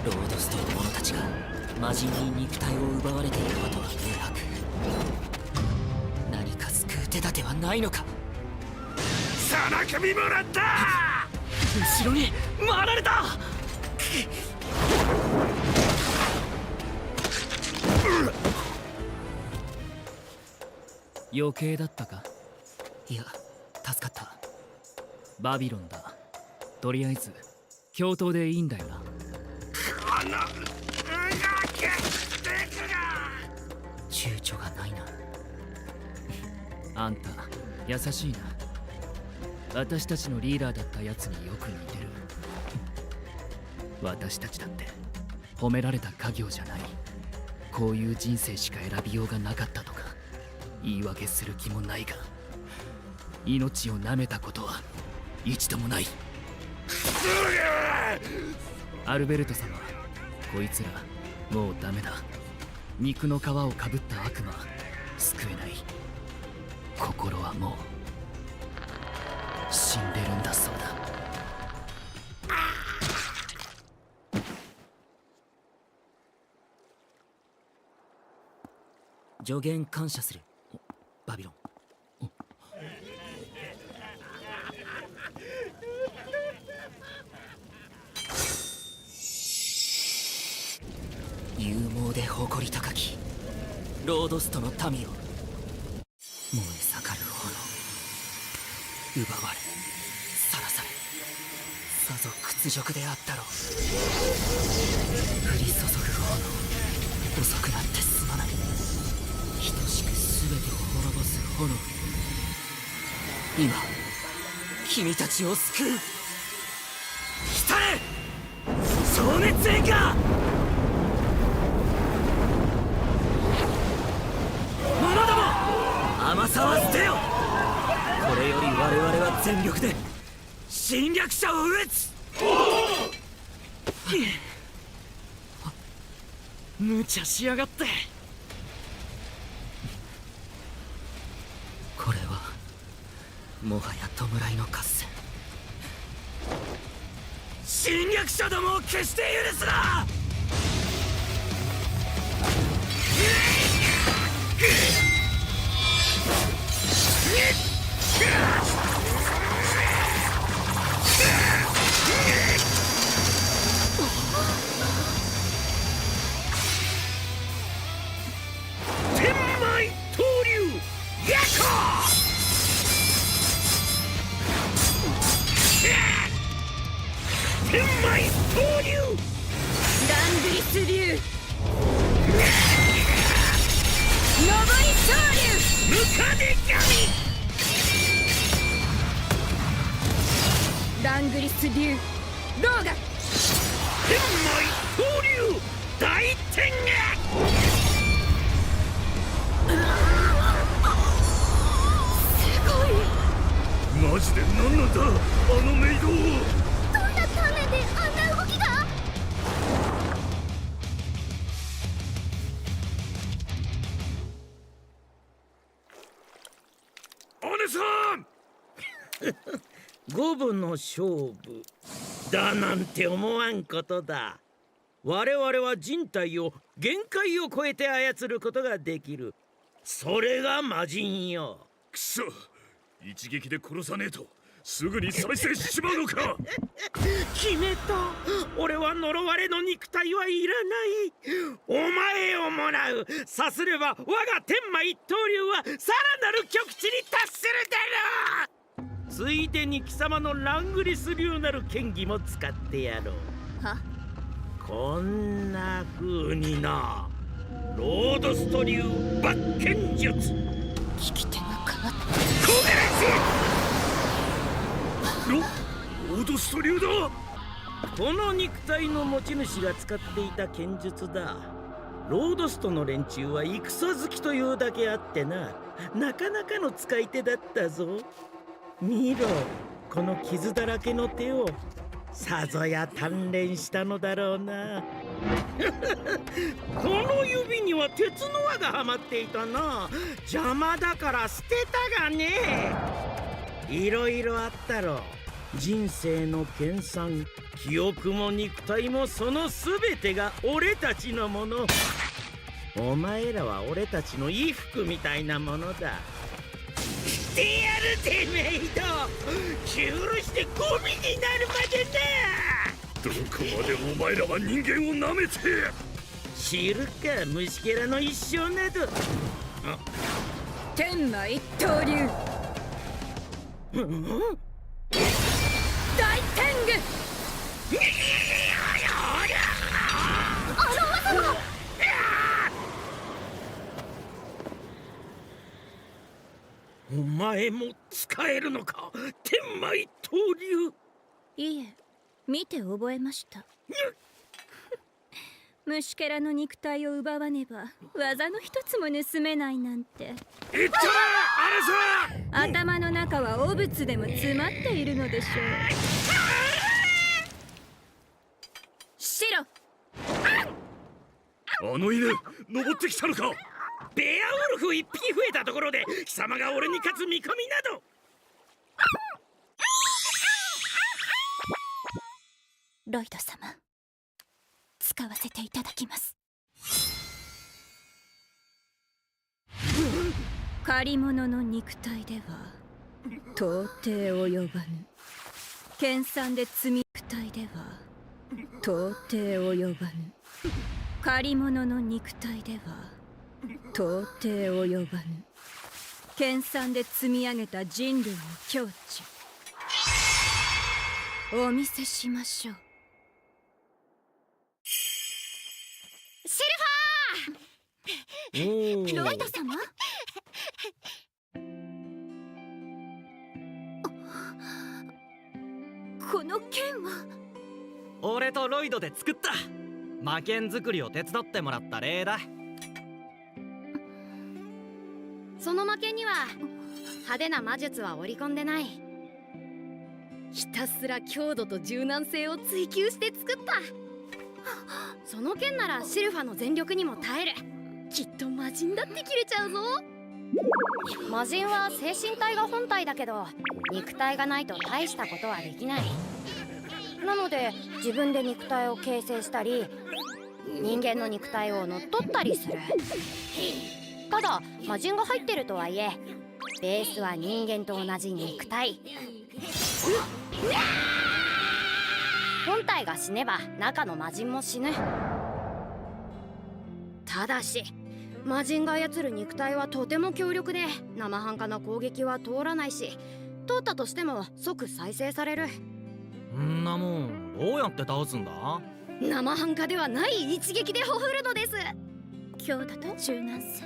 ロードストの者たちが魔人に肉体を奪われていることは明白。何か救う手立てはないのか。その首もらった。後ろに回られた。余計だったか。いや助かった。バビロンだ。とりあえず共闘でいいんだよな。この動き躊躇がないな。あんた優しいな。私たちのリーダーだったやつによく似てる。私たちだって褒められた家業じゃない。こういう人生しか選びようがなかったとか言い訳する気もないが、命を舐めたことは一度もない。アルベルト様、こいつらもうダメだ。肉の皮をかぶった悪魔救えない。心はもう死んでるんだそうだ。助言感謝するバビロン。勇猛で誇り高きロードストの民を、燃え盛る炎、奪われさらされ、さぞ屈辱であったろう。降り注ぐ炎、遅くなってすまない。等しく全てを滅ぼす炎、今君たちを救う。来たれ情熱炎か。者ども甘さは捨てよ。これより我々は全力で侵略者を撃つ。無茶しやがって。これはもはや弔いの合戦。侵略者どもを決して許すな。天枚闘竜ヤコ天枚闘竜ラングリス流上り昇竜ムカデ神ラングリス流ローガ天枚闘竜大天マジで何なんだあのメイド。どんな鍛錬であんな動きが。お姉さん五分の勝負だなんて思わんことだ。我々は人体を限界を超えて操ることができる。それが魔人よ。くそ、一撃で殺さねえとすぐに再生しちまうのか。決めた。俺は呪われの肉体はいらない。お前をもらう。さすれば我が天魔一刀流はさらなる極地に達するだろう。ついでに貴様のラングリス流なる剣技も使ってやろう。はこんな風にな。ロードスト流抜剣術。聞き手がかなっロードスト流だ。この肉体の持ち主が使っていた剣術だ。ロードストの連中は戦好きというだけあってな、なかなかの使い手だったぞ。見ろ、この傷だらけの手をさぞや鍛錬したのだろうな。この指には鉄の輪がはまっていたな。邪魔だから捨てたがね。いろいろあったろ。人生の研鑽、記憶も肉体もその全てが俺たちのもの。お前らは俺たちの衣服みたいなものだ。してやるてめえど、許してゴミになるまでな。どこまでお前らは人間をなめて。知るか、虫けらの一生など。天馬一刀流大天狗。お前も使えるのか、天馬一刀流。いえ、見て覚えました。虫けらの肉体を奪わねば技の一つも盗めないなんて。言ったらあれさ。頭の中は汚物でも詰まっているのでしょう。白。あの犬登ってきたのか。ベアウルフ一匹増えたところで貴様が俺に勝つ見込みなど。ロイド様、使わせていただきます。借り物の肉体では到底及ばぬ。研鑽で積み肉体では到底及ばぬ。借り物の肉体では到底及ばぬ。研鑽で積み上げた人類の境地、お見せしましょう。シルファーロイド様。この剣は。俺とロイドで作った。魔剣作りを手伝ってもらった礼だ。その魔剣には派手な魔術は織り込んでない。ひたすら強度と柔軟性を追求して作った。その剣ならシルファの全力にも耐える。きっと魔人だって切れちゃうぞ。魔人は精神体が本体だけど肉体がないと大したことはできない。なので自分で肉体を形成したり人間の肉体を乗っ取ったりする。ただ魔人が入ってるとはいえベースは人間と同じ肉体。本体が死ねば中の魔人も死ぬ。ただし魔人が操る肉体はとても強力で生半可な攻撃は通らないし、通ったとしても即再生される。んなもんどうやって倒すんだ。生半可ではない一撃でほふるのです。強度と柔軟性。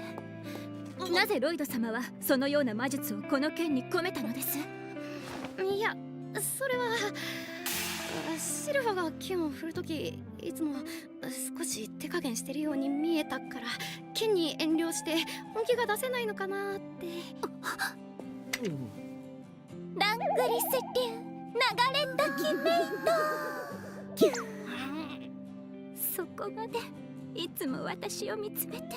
なぜロイド様はそのような魔術をこの剣に込めたのです。いや、それはシルファが剣を振るときいつも少し手加減してるように見えたから剣に遠慮して本気が出せないのかなって。ラングリス流流れたキメイト。そこまでいつも私を見つめて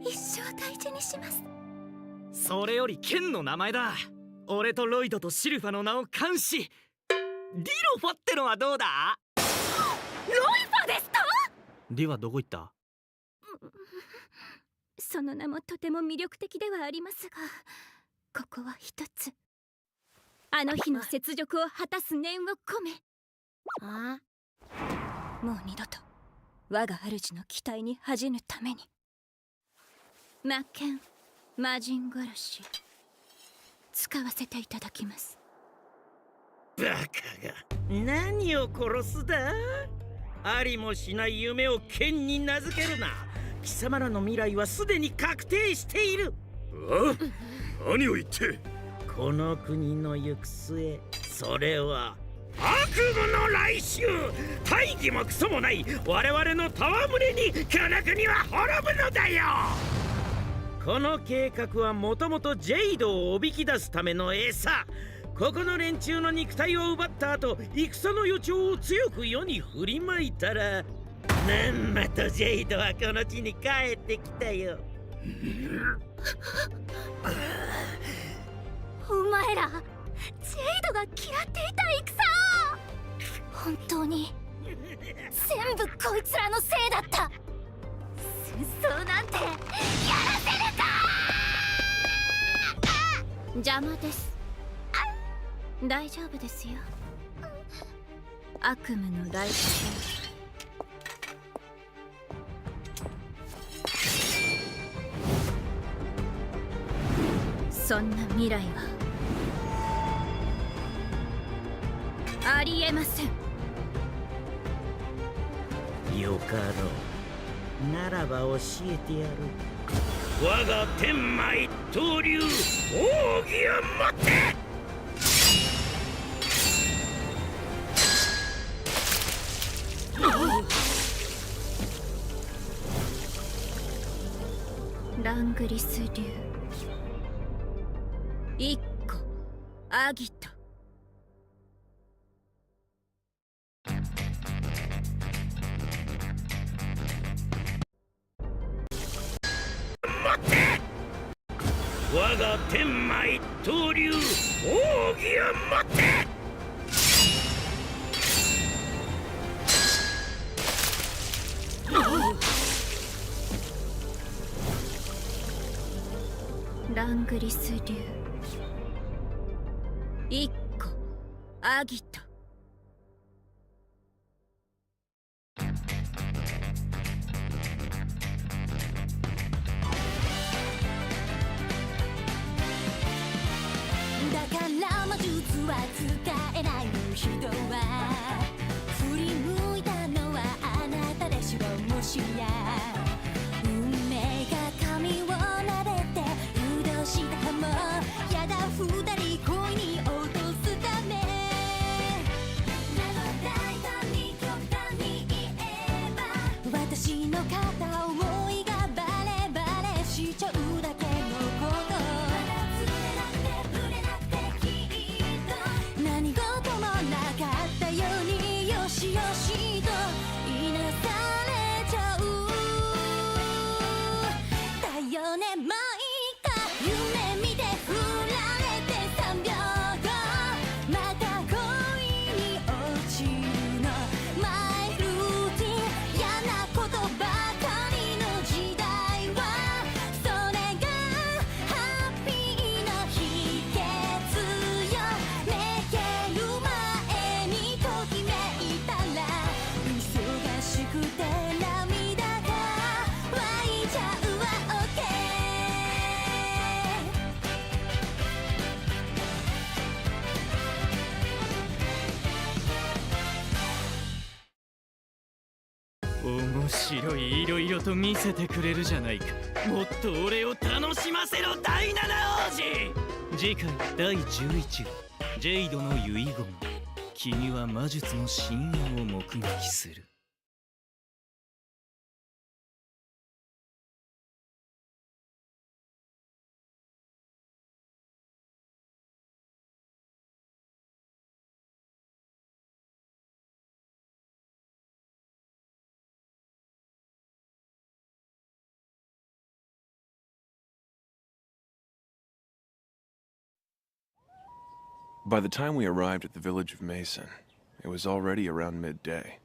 一生大事にします。それより剣の名前だ。俺とロイドとシルファの名を冠しリロファってのはどうだ。ロイファですか。リはどこ行った。その名もとても魅力的ではありますが、ここは一つあの日の雪辱を果たす念を込め。あもう二度と我が主の期待に恥じぬために魔剣魔人殺し使わせていただきます。バカが何を殺すだ。ありもしない夢を剣に名付けるな。貴様らの未来はすでに確定している。あ？何を言って。この国の行く末、それは悪夢の来襲。大義もクソもない我々の戯れにこの国は滅ぶのだよ。この計画はもともとジェイドをおびき出すための餌。ここの連中の肉体を奪った後、戦の予兆を強く世に振りまいたら、まんまとジェイドはこの地に帰ってきたよ。お前らジェイドが嫌っていた戦を本当に全部こいつらのせいだった。戦争なんてやらせるか。邪魔です。大丈夫ですよ。悪夢の代償。そんな未来はありえません。よかろう。ならば教えてやる。我が天魔一刀流、奥義をもって。ラングリス流一個アギト。我が天魔一刀流、奥義をもって。ラングリス流一個アギト。だから魔術は使えない人は振り向いたのはあなたでしょう。もしや運命が髪を撫でて誘導したかも。やだ二人恋に落とすため。大胆に極端に言えば私の片思いがバレバレしちゃうだけのこと。何事もなかったようによしよしといなされちゃう。だよね、まあいいか。夢見て振られて3秒後また恋に落ちるの。マイルーティン、嫌なことばかりの時代はそれがハッピーの秘訣よ。寝てる前にときめいたら忙しくて涙が湧いちゃうわ。 OK。 面白い、いろいろと見せてくれるじゃないか。もっと俺を楽しませろ第七王子。次回第11話ジェイドの遺言。君は魔術の深淵を目撃する。By the time we arrived at the village of Mason, it was already around midday.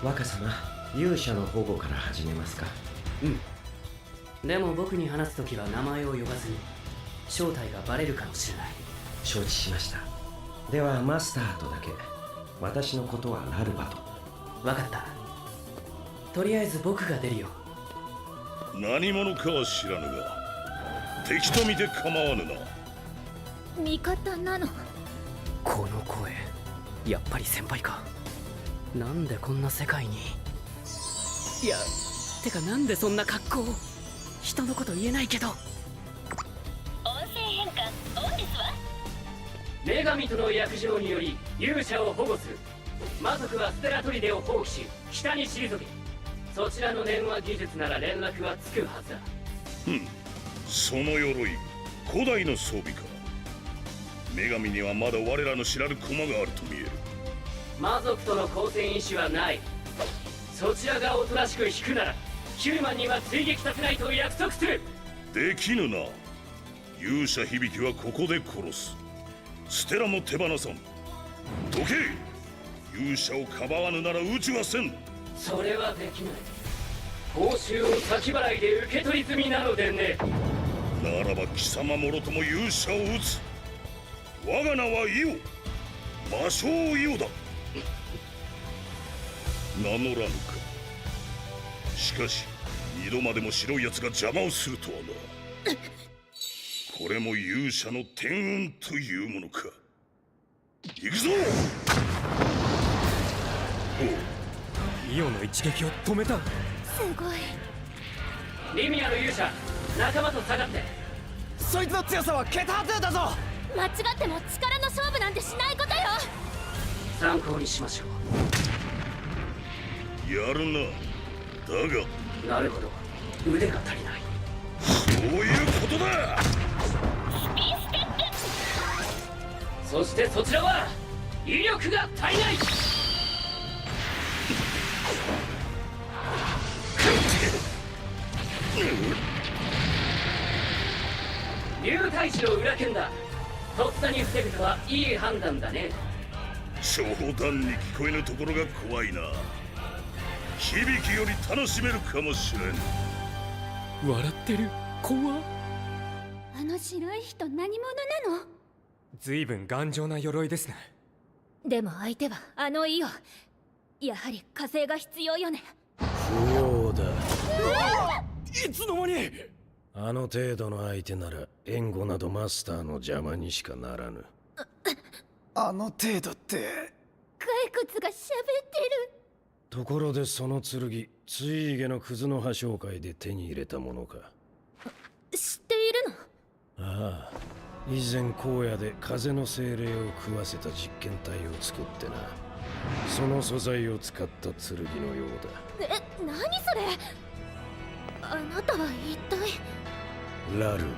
若様、勇者の保護から始めますか。うん。でも僕に話すときは名前を呼ばずに正体がバレるかもしれない。承知しました。ではマスターとだけ私のことはラルバと。わかった。とりあえず僕が出るよ。何者かは知らぬが敵と見て構わぬな。味方なの？この声、やっぱり先輩か。なんでこんな世界に。いや、てかなんでそんな格好。人のこと言えないけど。音声変換オンですわ。女神との約定により勇者を保護する。魔族はステラトリデを放棄し北に退け。そちらの電話技術なら連絡はつくはずだ。その鎧、古代の装備か。女神にはまだ我らの知らぬ駒があると見える。魔族との交戦意志はない。そちらがおとなしく引くならヒューマンには追撃させないと約束する。できぬな。勇者響はここで殺す。ステラも手放さん。どけ。勇者をかばわぬなら討ちはせん。それはできない。報酬を先払いで受け取り済みなのでね。ならば貴様もろとも勇者を討つ。我が名はイオ、魔性イオだ。名乗らぬか。しかし二度までも白い奴が邪魔をするとはな。これも勇者の天運というものか。行くぞ。イオの一撃を止めた。すごい。リミアの勇者、仲間と下がって。そいつの強さは桁外れだぞ。間違っても力の勝負なんてしないことよ。参考にしましょやるな。だがう。なるほど、腕が足りない。そういうことだ。そしてそちらは威力が足りない。竜太一の裏剣だ。とっさに防ぐとはいい判断だね。冗談に聞こえぬところが怖いな。響きより楽しめるかもしれん。笑ってる。怖。あの白い人何者なの？ずいぶん頑丈な鎧ですね。でも相手はあのイオ。やはり火星が必要よね。不要だ。いつの間に。あの程度の相手なら援護などマスターの邪魔にしかならぬ。あの程度って。骸骨が喋ってる。ところでその剣、ついげのクズの葉紹介で手に入れたものか。知っているの？ああ、以前荒野で風の精霊を食わせた実験体を作ってな。その素材を使った剣のようだ。何それ？あなたは一体。ラルバ、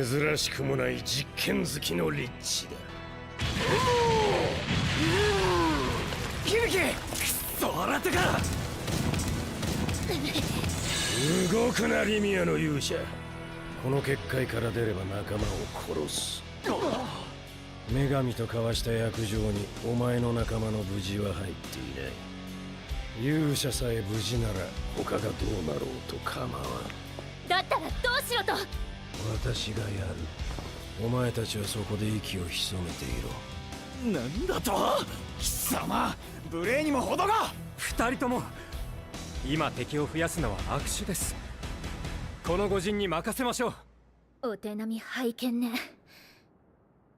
珍しくもない実験好きのリッチだ。響き、くっそ新手か。動くなリミアの勇者。この結界から出れば仲間を殺す。女神と交わした約定にお前の仲間の無事は入っていない。勇者さえ無事なら他がどうなろうと構わん。だったらどうしろと。私がやる。お前たちはそこで息を潜めていろ。なんだと？貴様、無礼にも程が。二人とも今敵を増やすのは悪手です。この御仁に任せましょう。お手並み拝見ね。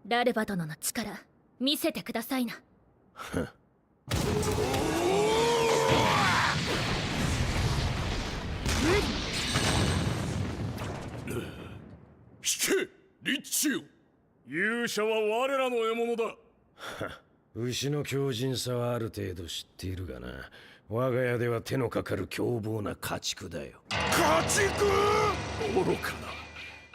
ラルバ殿の力見せてくださいな。引け、リッチよ。勇者は我らの獲物だ。牛の強靭さはある程度知っているがな。我が家では手のかかる凶暴な家畜だよ。家畜！愚かな。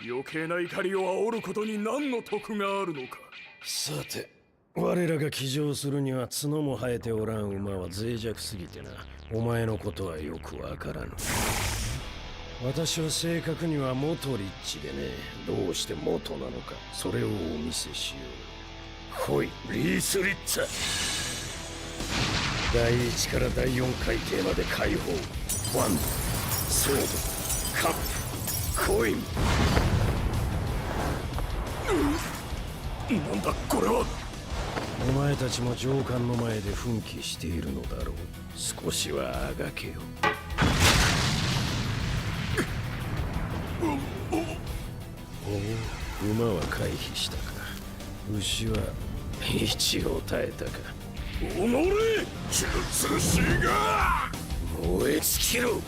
余計な怒りを煽ることに何の得があるのか。さて、我らが騎乗するには角も生えておらん馬は脆弱すぎてな。お前のことはよくわからぬ。私は正確には元リッチでね。どうして元なのか、それをお見せしよう。ほい、リースリッツァ。第1から第4海底まで解放。ワン、ソード、カップ、コイン。なんだこれは。お前たちも上官の前で奮起しているのだろう。少しはあがけよ。おお、馬は回避したか。牛は一応耐えたか。おのれ術師が燃え尽きろ。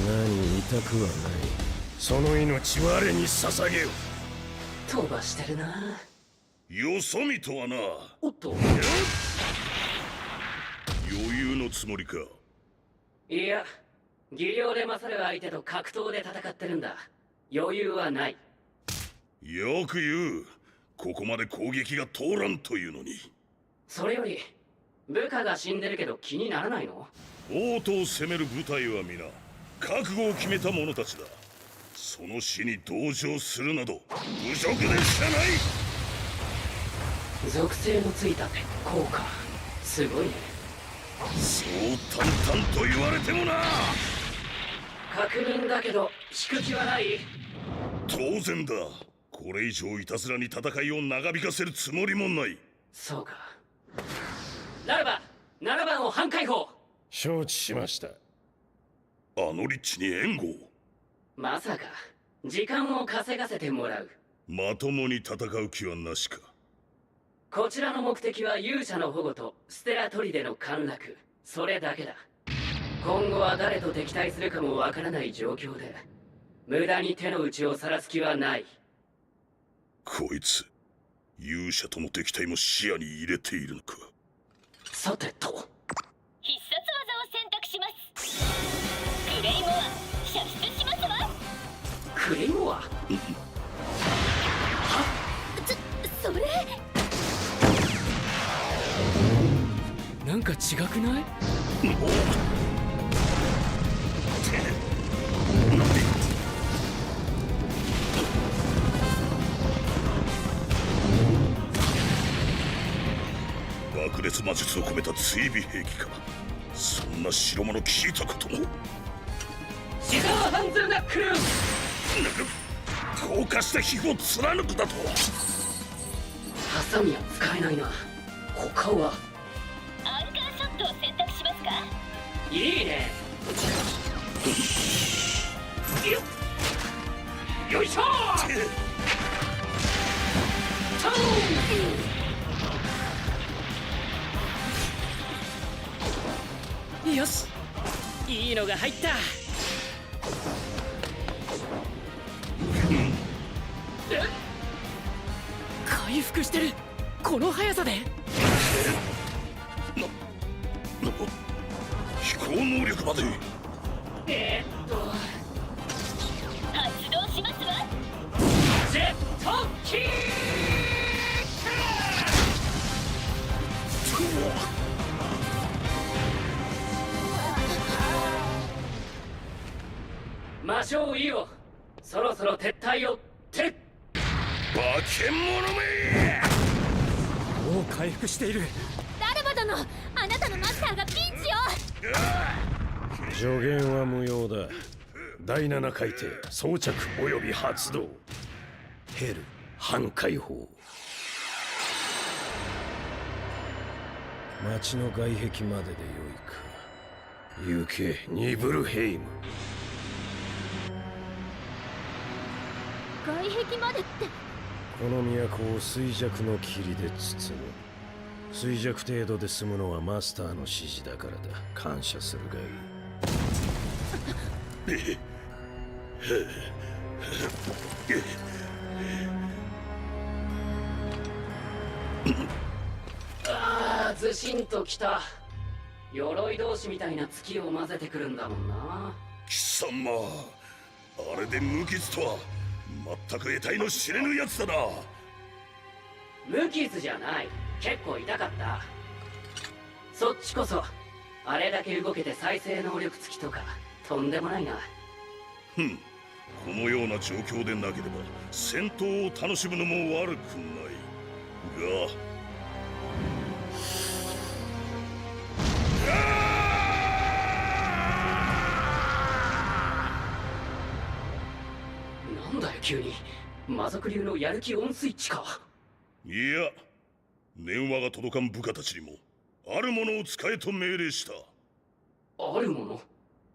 何痛くはない。その命我に捧げよ。飛ばしてるな。よそ見とはな。おっと。余裕のつもりか。いや、技量で勝る相手と格闘で戦ってるんだ。余裕はない。よく言う。ここまで攻撃が通らんというのに。それより部下が死んでるけど気にならないの？王都を攻める部隊は皆覚悟を決めた者たちだ。その死に同情するなど侮辱でしかない。属性のついた鉄鋼か。すごいね。そう淡々と言われてもな。確認だけど引く気はない？当然だ。これ以上いたずらに戦いを長引かせるつもりもない。そうか。ならば7番を半解放。承知しました。あの立地に援護を。まさか時間を稼がせてもらう。まともに戦う気はなしか。こちらの目的は勇者の保護とステラ砦の陥落、それだけだ。今後は誰と敵対するかもわからない状況で無駄に手の内を晒す気はない。こいつ勇者との敵対も視野に入れているのか。さてと、必殺技を選択します。クレイモア射出しますわ。クレイモア？それなんか違くない？爆裂魔術を込めた追尾兵器か。そんな代物聞いたことも。シザーハンズルナックル。硬化した皮膚を貫くだと。ハサミは使えないな。他はアルカンショットを選択しますか？いいね。よいしょよし、いいのが入った。回復してる。この速さで飛行能力まで。発動しますわ。ジェットキー魔性イオ、そろそろ撤退をって化け物め。もう回復している。ダルバ殿、あなたのマスターがピンチを。助言は無用だ。第7回転装着および発動。ヘル半解放。町の外壁まででよいか。行けニブルヘイム。外壁までって。この都を衰弱の霧で包む。衰弱程度で済むのはマスターの指示だからだ。感謝するがいい。ああ、ずしんときた。鎧同士みたいな月を混ぜてくるんだもんな。貴様、あれで無傷とは全く得体の知れぬやつだな。無傷じゃない。結構痛かった。そっちこそあれだけ動けて再生能力付きとかとんでもないな。ふん、このような状況でなければ戦闘を楽しむのも悪くないが。なんだよ急に。魔族流のやる気オンスイッチか。いや、電話が届かん部下たちにもあるものを使えと命令した。あるもの？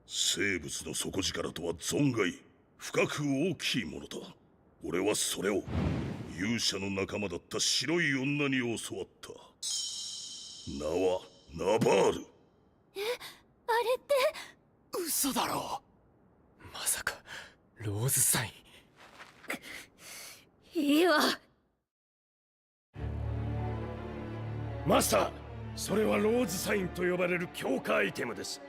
生物の底力とは存外深く大きいものだ。俺はそれを勇者の仲間だった白い女に教わった。名はナバール。あれって嘘だろ。まさかローズサイン。いいわ。マスター、それはローズサインと呼ばれる強化アイテムです。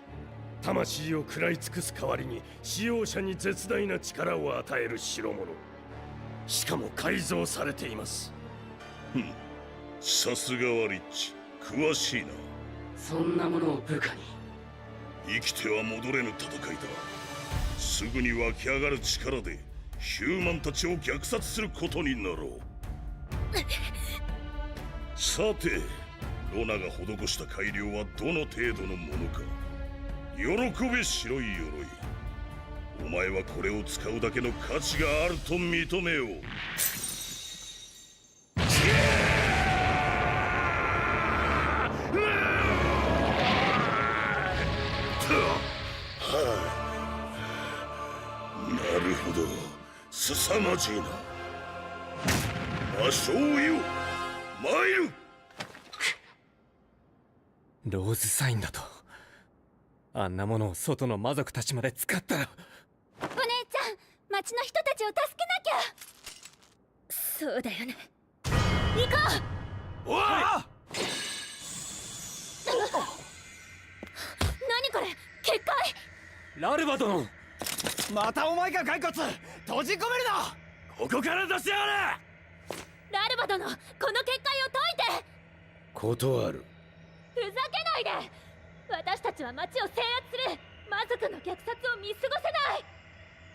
魂を食らい尽くす代わりに使用者に絶大な力を与える代物。しかも改造されています。さすがはリッチ、詳しいな。そんなものを部下に。生きては戻れぬ戦いだ。すぐに湧き上がる力でヒューマンたちを虐殺することになろう。さて、ロナが施した改良はどの程度のものか。喜べ白い鎧。お前はこれを使うだけの価値があると認めよう。なるほど、凄まじいな。魔性よ、参る。ローズサインだと。あんなものを外の魔族たちまで使ったら。お姉ちゃん、町の人たちを助けなきゃ。そうだよね。行こう。おわ！何これ、結界。ラルバ殿、またお前が骸骨閉じ込めるな。ここから出しやがれ。ラルバ殿、この結界を解いて。断る。ふざけないで。私たちは町を制圧する。魔族の虐殺を見過ごせない。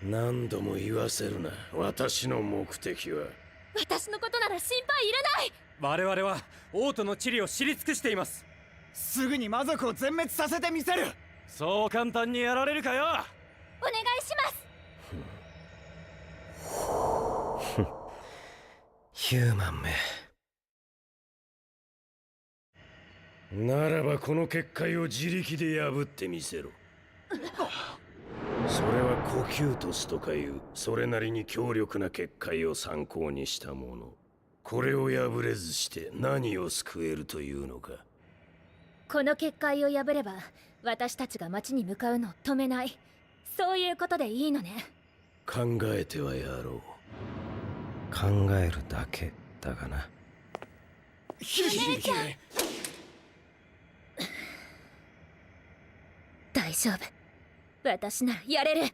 何度も言わせるな。私の目的は。私のことなら心配いらない。我々は王都の地理を知り尽くしています。すぐに魔族を全滅させてみせる。そう簡単にやられるかよ。お願いします。ヒューマンめ。ならばこの結界を自力で破ってみせろ。それはコキュートスとかいうそれなりに強力な結界を参考にしたもの。これを破れずして何を救えるというのか。この結界を破れば私たちが町に向かうのを止めない。そういうことでいいのね。考えてはやろう。考えるだけだがな。お姉ちゃん。大丈夫。私ならやれる。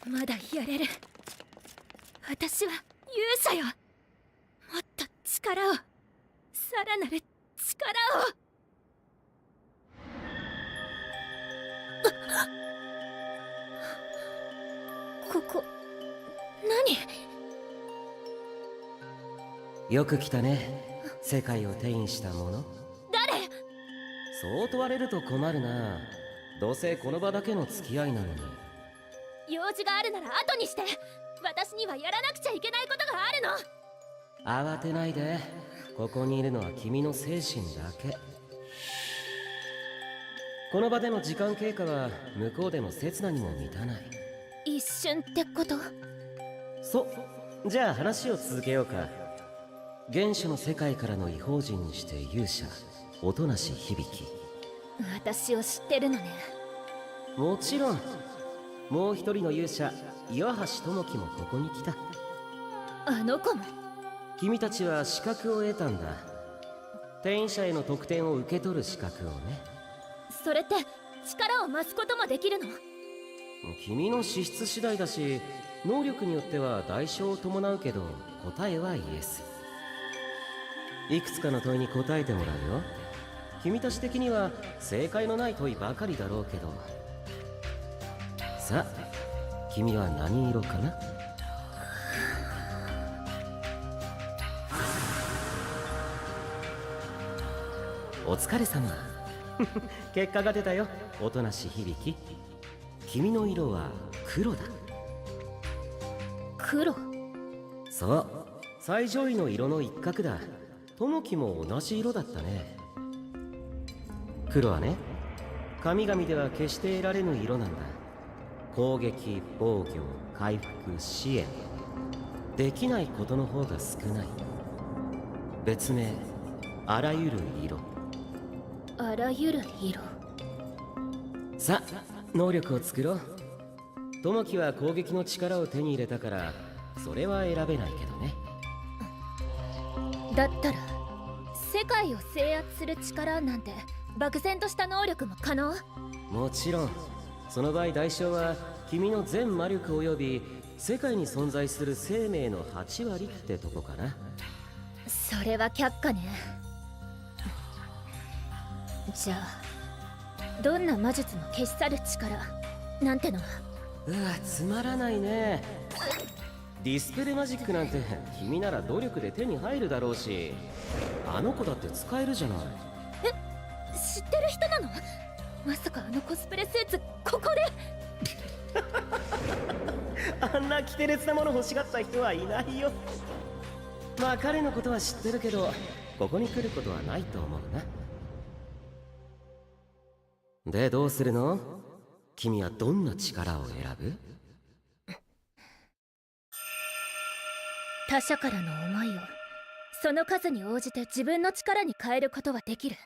まだやれる。私は勇者よ。もっと力を、さらなる力を。ここ、何？よく来たね、世界を転移した者。誰？そう問われると困るな。どうせこの場だけの付き合いなのに。用事があるなら後にして。私にはやらなくちゃいけないことがあるの。慌てないで。ここにいるのは君の精神だけ。この場での時間経過は向こうでの刹那にも満たない。一瞬ってこと？そう。じゃあ話を続けようか。原初の世界からの異邦人にして勇者音無響。私を知ってるのね。もちろん。もう一人の勇者岩橋智樹もここに来た。あの子も？君たちは資格を得たんだ。転移者への得点を受け取る資格をね。それって力を増すこともできるの？君の資質次第だし、能力によっては代償を伴うけど、答えはイエス。いくつかの問いに答えてもらうよ。君たち的には正解のない問いばかりだろうけど。さあ、君は何色かな？お疲れ様。結果が出たよ、音無響。君の色は黒だ。黒？そう、最上位の色の一角だ。友樹も同じ色だったね。黒はね、神々では決して得られぬ色なんだ。攻撃、防御、回復、支援、できないことの方が少ない。別名、あらゆる色。あらゆる色。さあ、能力を作ろう。友樹は攻撃の力を手に入れたから、それは選べないけどね。だったら世界を制圧する力なんて漠然とした能力も可能？もちろん。その場合代償は君の全魔力及び世界に存在する生命の8割ってとこかな。それは却下ね。じゃあどんな魔術も消し去る力なんてのは？つまらないね。ディスペルマジックなんて君なら努力で手に入るだろうし、あの子だって使えるじゃない。知ってる人なの？まさかあのコスプレスーツここで？あんなキテレツなもの欲しがった人はいないよ。まあ彼のことは知ってるけど、ここに来ることはないと思うな。で、どうするの？君はどんな力を選ぶ？他者からの思いをその数に応じて自分の力に変えることはできる。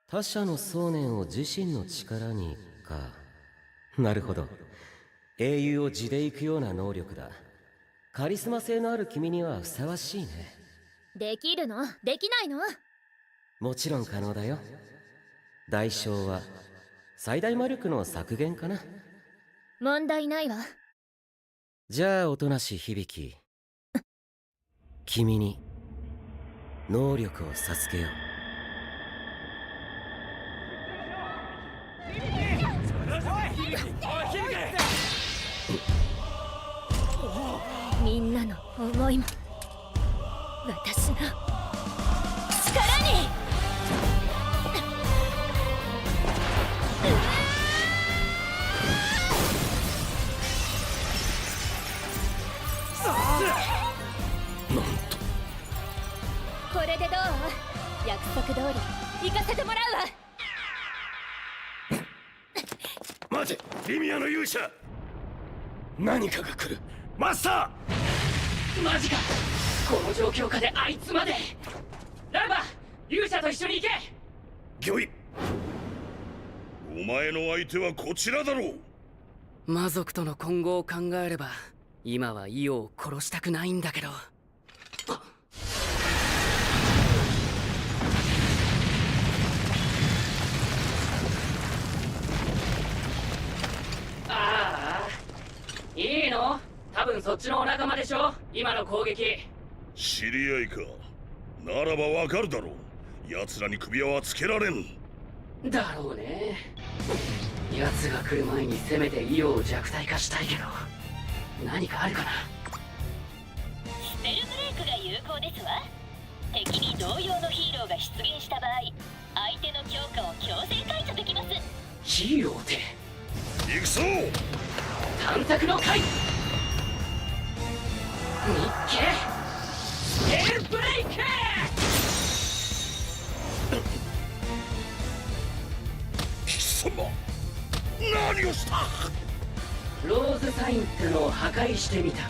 他者の想念を自身の力にか。なるほど。英雄を地で行くような能力だ。カリスマ性のある君にはふさわしいね。できるの？できないの？もちろん可能だよ。代償は最大魔力の削減かな。問題ないわ。じゃあ音無響、君に能力を授けよう。みんなの思いも私の力に。これでどう？約束通り行かせてもらうわ。待て、リミアの勇者。何かが来る。マスター！マジか！この状況下であいつまで。ラルバ、勇者と一緒に行け。御意。お前の相手はこちらだろう。魔族との今後を考えれば今はイオを殺したくないんだけど。ああ、いいの？多分そっちのお仲間でしょ、今の攻撃。知り合いか。ならばわかるだろう。奴らに首輪はつけられん。だろうね。奴が来る前にせめてイオを弱体化したいけど、何かあるかな。スペルブレイクが有効ですわ。敵に同様のヒーローが出現した場合、相手の強化を強制解除できます。ヒーローって行くぞ。探索の回。ミッケスペルブレイク。貴様、何をした？ローズサインってのを破壊してみた。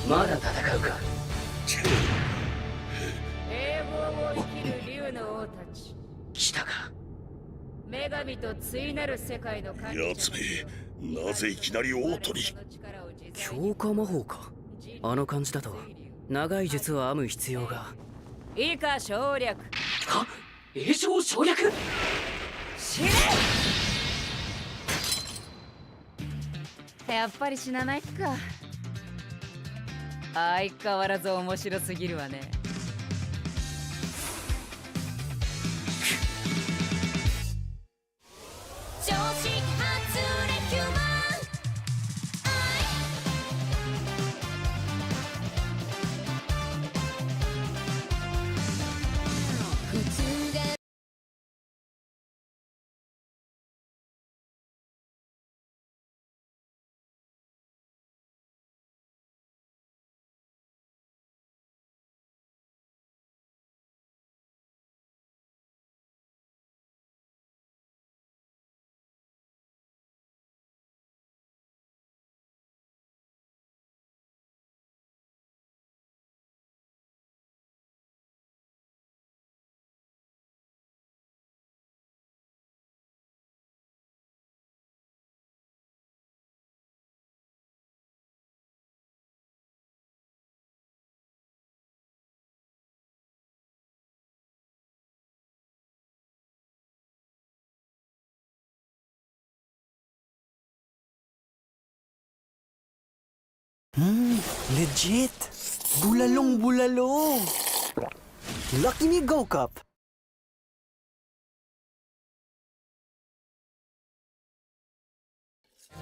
まだ戦うか？永劫を生きる竜の王たち。来たか。女神と対なる世界の管理者。やつめ、なぜいきなり王都に？強化魔法か。あの感じだと長い術を編む必要が。以下省略。は？栄唱省略？死ね！やっぱり死なないか。相変わらず面白すぎるわね。Legit! Bulalong bulalo! Lucky me Go Cup!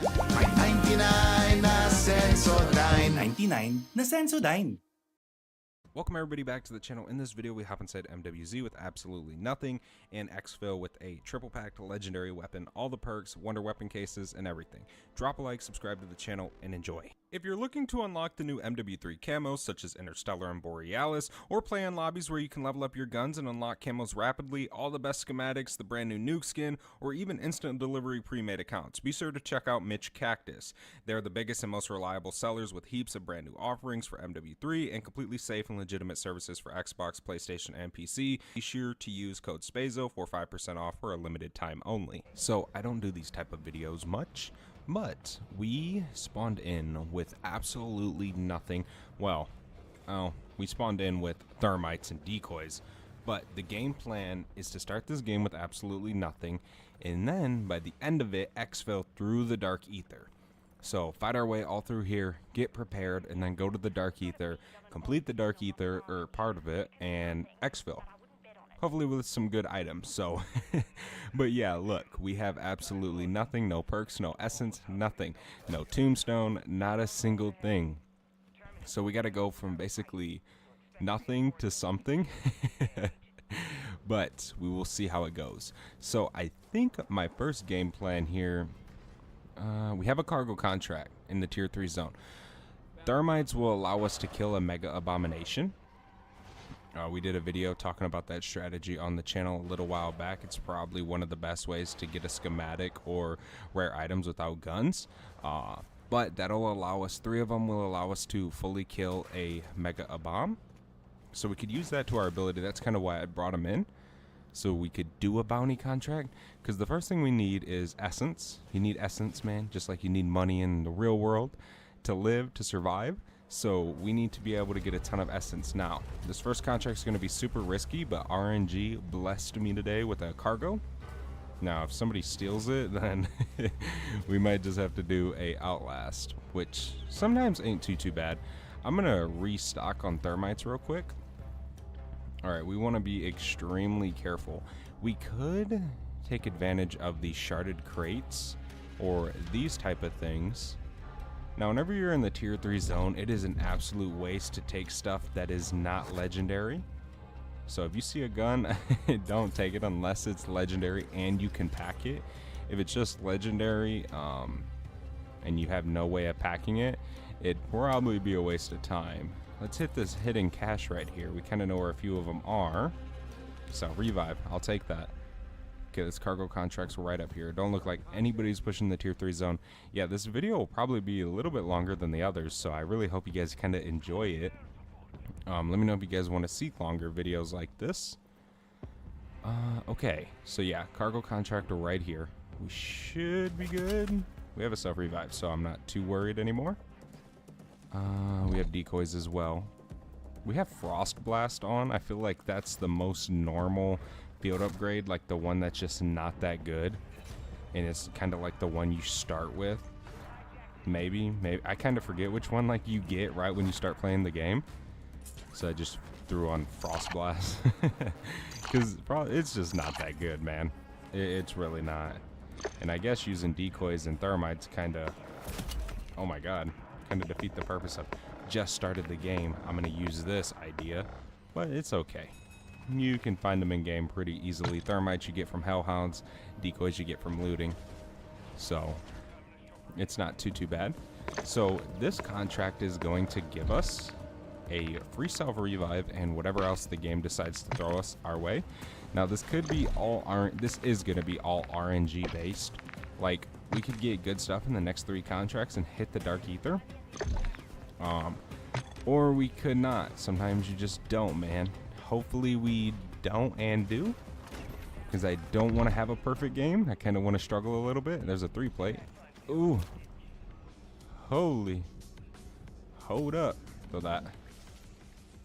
May 99 na Sensodyne. 99 na Sensodyne. Welcome everybody back to the channel. In this video we hop inside MWZ with absolutely nothing and exfil with a triple packed legendary weapon, all the perks, wonder weapon cases, and everything. Drop a like, subscribe to the channel, and enjoy. If you're looking to unlock the new MW3 camos such as Interstellar and Borealis, or play in lobbies where you can level up your guns and unlock camos rapidly, all the best schematics, the brand new nuke skin, or even instant delivery pre-made accounts, be sure to check out Mitch Cactus. They're the biggest and most reliable sellers with heaps of brand new offerings for MW3 and completely safe and legitimate services for Xbox, PlayStation, and PC. Be sure to use code SPAZO for 5% off for a limited time only. So I don't do these type of videos much, but we spawned in with absolutely nothing. Well, we spawned in with thermites and decoys, but the game plan is to start this game with absolutely nothing, and then by the end of it, exfil through the dark ether. So fight our way all through here, get prepared, and then go to the dark ether, complete the dark ether, or part of it, and exfil. Hopefully with some good items, so. But yeah, look, we have absolutely nothing, no perks, no essence, nothing. No tombstone, not a single thing. So we gotta go from basically nothing to something. But we will see how it goes. So I think my first game plan here, we have a cargo contract in the tier 3 zone. Thermites will allow us to kill a mega abomination. We did a video talking about that strategy on the channel a little while back. It's probably one of the best ways to get a schematic or rare items without guns. But that'll allow us, 3 of them will allow us to fully kill a mega bomb. So we could use that to our ability. That's kind of why I brought them in. So we could do a bounty contract, because the first thing we need is essence. You need essence, man, just like you need money in the real world to live, to survive. So we need to be able to get a ton of essence. Now, this first contract is going to be super risky, but RNG blessed me today with a cargo. Now, if somebody steals it, then we might just have to do a outlast, which sometimes ain't too bad. I'm going to restock on thermites real quick. Alright, we want to be extremely careful. We could take advantage of the sharded crates or these type of things. Now, whenever you're in the tier 3 zone, it is an absolute waste to take stuff that is not legendary. So if you see a gun, don't take it unless it's legendary and you can pack it. If it's just legendary and you have no way of packing it, it'd probably be a waste of time. Let's hit this hidden cache right here. We kind of know where a few of them are. So revive, I'll take that. Okay, this cargo contract's right up here. Don't look like anybody's pushing the tier 3 zone. Yeah, this video will probably be a little bit longer than the others, so I really hope you guys kind of enjoy it. Let me know if you guys want to see longer videos like this. Okay, so yeah, cargo contractor right here. We should be good. We have a self-revive, so I'm not too worried anymore. We have decoys as well. We have Frost Blast on. I feel like that's the most normal field upgrade, like the one that's just not that good, and it's kind of like the one you start with. Maybe I kind of forget which one like you get right when you start playing the game, so I just threw on Frost Blast because it's just not that good, man. It's really not. And I guess using decoys and thermites kind of, oh my god, kind of defeat the purpose of just started the game. I'm gonna use this idea, but it's okay. You can find them in game pretty easily. Thermites you get from hellhounds, decoys you get from looting, so it's not too bad. So this contract is going to give us a free self revive and whatever else the game decides to throw us our way. Now this could be all this is going to be all RNG based. Like, we could get good stuff in the next 3 contracts and hit the dark ether, or we could not. Sometimes you just don't, man. Hopefully we don't and do, because I don't want to have a perfect game. I kind of want to struggle a little bit. There's a 3 plate. Ooh, holy, hold up for that.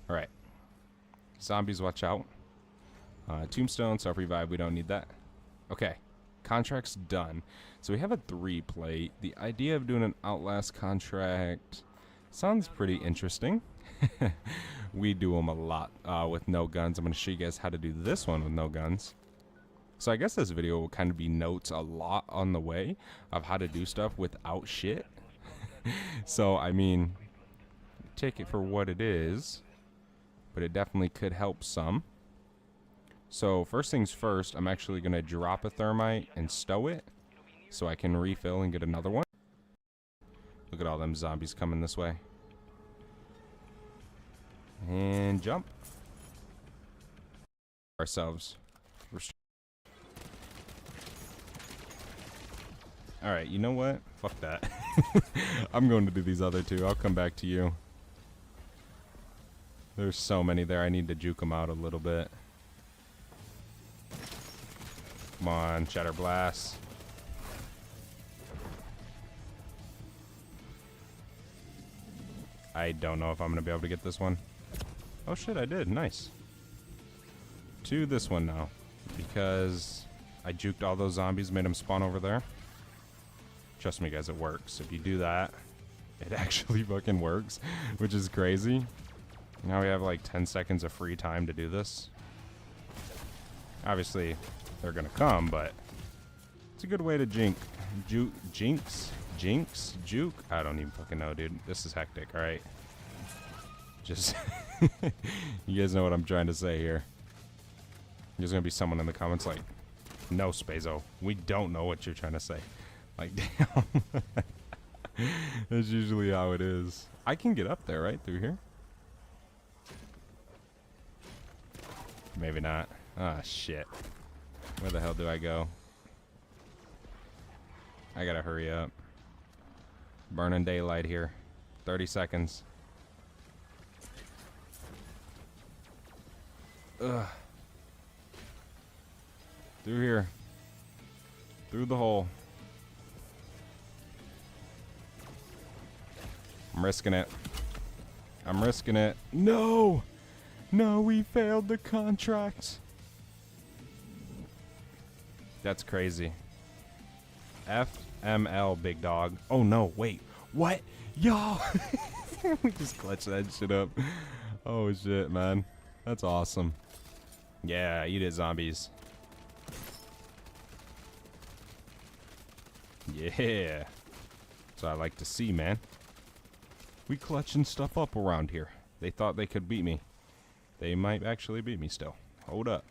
All right, zombies, watch out. Tombstone, self-revive, we don't need that. Okay, contract's done. So we have a 3 plate. The idea of doing an outlast contract, Sounds pretty interesting. We do them a lot with no guns. I'm going to show you guys how to do this one with no guns. So I guess this video will kind of be notes a lot on the way of how to do stuff without shit. So, I mean, take it for what it is, but it definitely could help some. So first things first, I'm actually going to drop a thermite and stow it so I can refill and get another one. Look at all them zombies coming this way. And jump. Ourselves. Alright, you know what? Fuck that. I'm going to do these other two. I'll come back to you. There's so many there. I need to juke them out a little bit. Come on, Shatter Blast. I don't know if I'm going to be able to get this one. Oh shit, I did. Nice. To this one now. Because I juked all those zombies, made them spawn over there. Trust me guys, it works. If you do that, it actually fucking works, which is crazy. Now we have like 10 seconds of free time to do this. Obviously, they're gonna come, but it's a good way to jinx. Juke? I don't even fucking know, dude. This is hectic, alright? Just, you guys know what I'm trying to say here. There's gonna be someone in the comments like, no, Spazo, we don't know what you're trying to say. Like, damn. That's usually how it is. I can get up there, right? Through here? Maybe not. Ah, shit. Where the hell do I go? I gotta hurry up. Burning daylight here. 30 seconds. Ugh. Through here. Through the hole. I'm risking it. I'm risking it. No! No, we failed the contract. That's crazy. FML, big dog. Oh no, wait. What? Yo! We just clutched that shit up. Oh shit, man. That's awesome. Yeah, eat it, zombies. Yeah. That's what I like to see, man. We clutching stuff up around here. They thought they could beat me. They might actually beat me still. Hold up.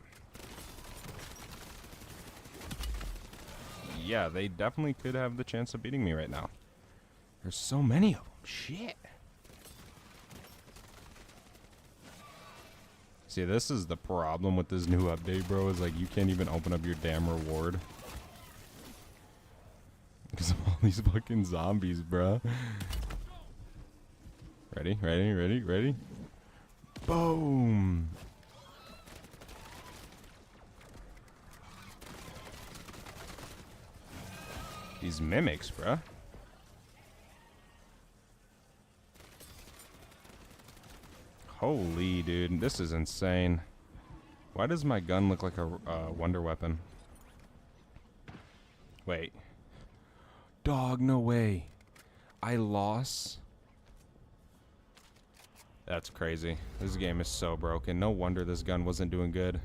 Yeah, they definitely could have the chance of beating me right now. There's so many of them. Shit. See, this is the problem with this new update, bro. Is like you can't even open up your damn reward. Because of all these fucking zombies, bro. Ready, ready, ready, ready. Boom. These mimics, bruh. Holy dude, this is insane. Why does my gun look like a wonder weapon? Wait. Dog, no way. I lost. That's crazy. This game is so broken. No wonder this gun wasn't doing good.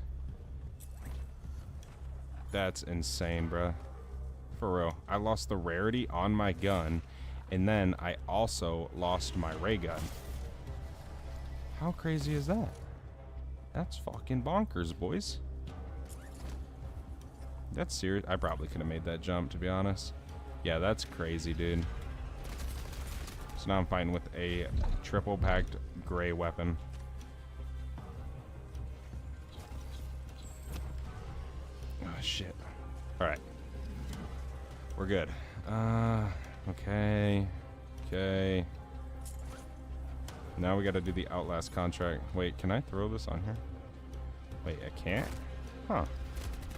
That's insane, bruh. For real. I lost the rarity on my gun, and then I also lost my ray gun. How crazy is that? That's fucking bonkers, boys. That's serious. I probably could have made that jump, to be honest. Yeah, that's crazy, dude. So now I'm fighting with a triple packed gray weapon. Oh, shit. Alright. We're good. Okay. Okay. Now we gotta do the Outlast contract. Wait, can I throw this on here? Wait, I can't? Huh.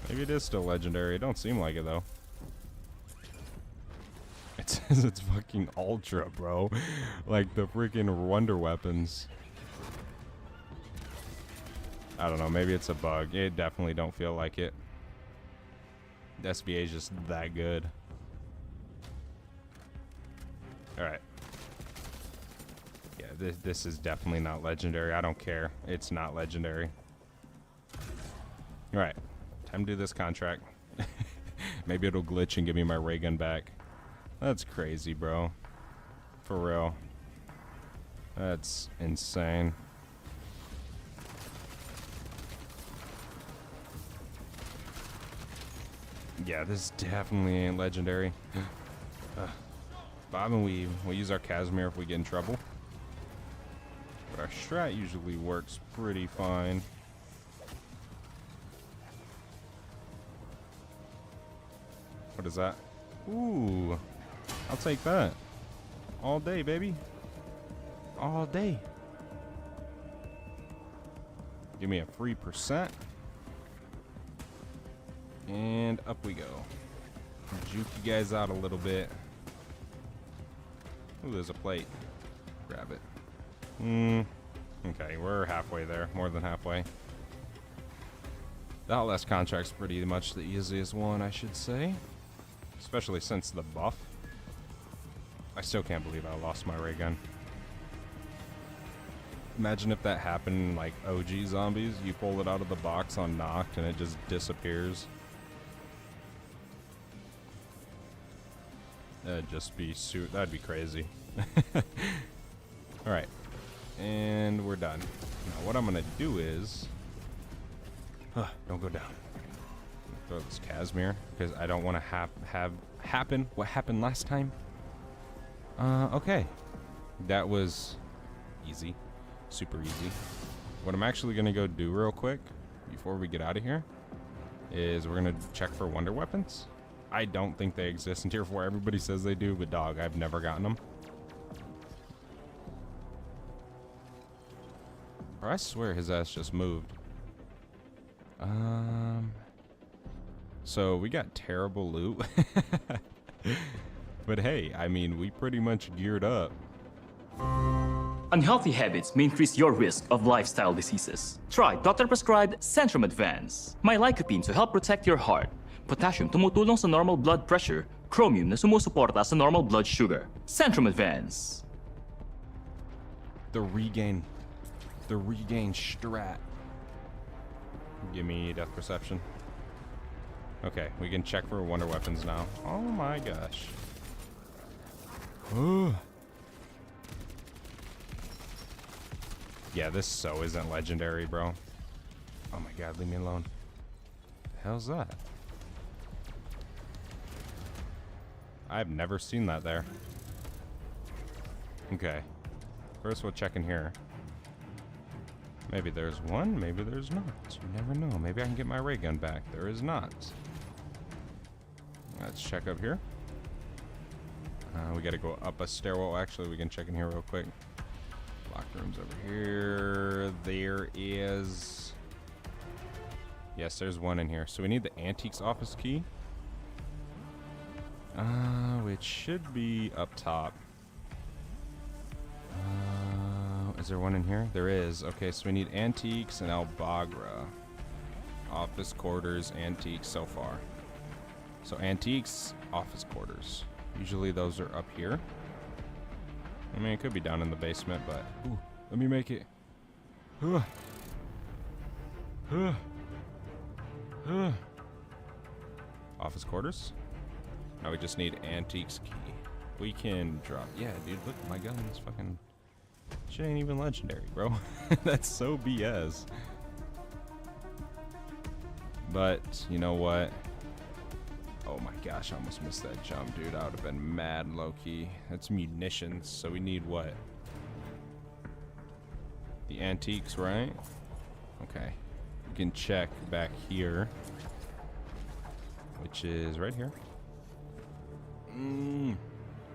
Maybe it is still legendary. It don't seem like it, though. It says it's fucking ultra, bro. Like the freaking wonder weapons. I don't know. Maybe it's a bug. It definitely don't feel like it. The SBA is just that good. Alright. this is definitely not legendary. I don't care. It's not legendary. Alright. Time to do this contract. Maybe it'll glitch and give me my ray gun back. That's crazy, bro. For real. That's insane. Yeah, this definitely ain't legendary. Bob and we'll use our Casimir if we get in trouble. But our strat usually works pretty fine. What is that? Ooh, I'll take that. All day, baby. All day. Give me a free %. And up we go. Juke you guys out a little bit. Ooh, there's a plate. Grab it. Okay, we're halfway there. More than halfway. The Outlast contract's pretty much the easiest one, I should say. Especially since the buff. I still can't believe I lost my ray gun. Imagine if that happened in, like, OG zombies. You pull it out of the box on knocked and it just disappears. That'd just be that'd be crazy. Alright. And we're done. Now what I'm gonna do is don't go down. Throw this Casimir because I don't want to have happen what happened last time. Okay. That was easy. Super easy. What I'm actually gonna go do real quick before we get out of here is we're gonna check for wonder weapons. I don't think they exist in Tier 4. Everybody says they do, but dog, I've never gotten them. Or I swear his ass just moved. So we got terrible loot. But hey, I mean, we pretty much geared up. Unhealthy habits may increase your risk of lifestyle diseases. Try doctor-prescribed Centrum Advance. May lycopene to help protect your heart. Potassium tumutulong sa normal blood pressure. Chromium na sumusuporta sa normal blood sugar. Centrum Advance. The regain strat. Give me death perception. Okay, we can check for wonder weapons now. Oh my gosh. Yeah, this so isn't legendary, bro. Oh my god, leave me alone. The hell's that? I've never seen that there. Okay. First we'll check in here. Maybe there's one, maybe there's not. You never know. Maybe I can get my ray gun back. There is not. Let's check up here. We gotta go up a stairwell. Actually, we can check in here real quick. Locked rooms over here. There is... Yes, there's one in here. So we need the antiques office key. Which should be up top. Is there one in here? There is. Okay, so we need antiques and Albagra. Office quarters, antiques so far. So antiques, office quarters. Usually those are up here. I mean, it could be down in the basement, but... Ooh, let me make it. Office quarters? Now we just need antiques key. We can drop... Yeah, dude, look, my gun's fucking... Shit ain't even legendary, bro. That's so BS. But, you know what? Oh my gosh, I almost missed that jump, dude. I would have been mad low-key. That's munitions, so we need what? The antiques, right? Okay. We can check back here. Which is right here.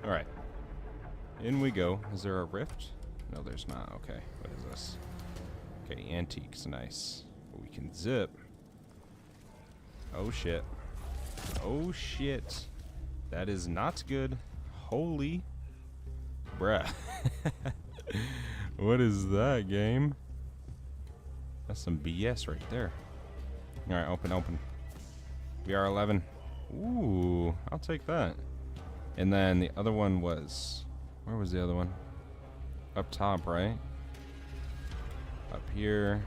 Alright. In we go. Is there a rift? No, there's not. Okay. What is this? Okay, antiques. Nice. We can zip. Oh, shit. Oh, shit. That is not good. Holy. Bruh. What is that, game? That's some BS right there. Alright, open, open. VR11. Ooh, I'll take that. And then the other one was... Where was the other one? up top, right? Up here.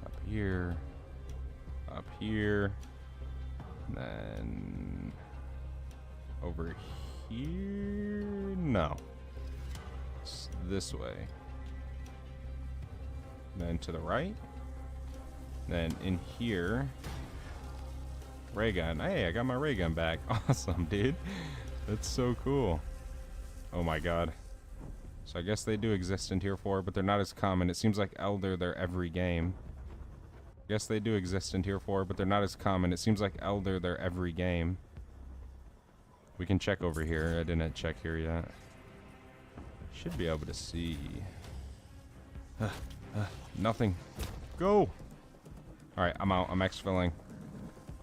Up here. Up here. And then over here. No. It's this way. Then to the right. Then in here. Ray gun. Hey, I got my ray gun back. Awesome, dude. That's so cool. Oh my god. So I guess they do exist in tier 4, but they're not as common. It seems like Elder, they're every game. I guess they do exist in tier 4, but they're not as common. It seems like Elder, they're every game. We can check over here. I didn't check here yet. Should be able to see. Nothing. Go! Alright, I'm out. I'm exfilling.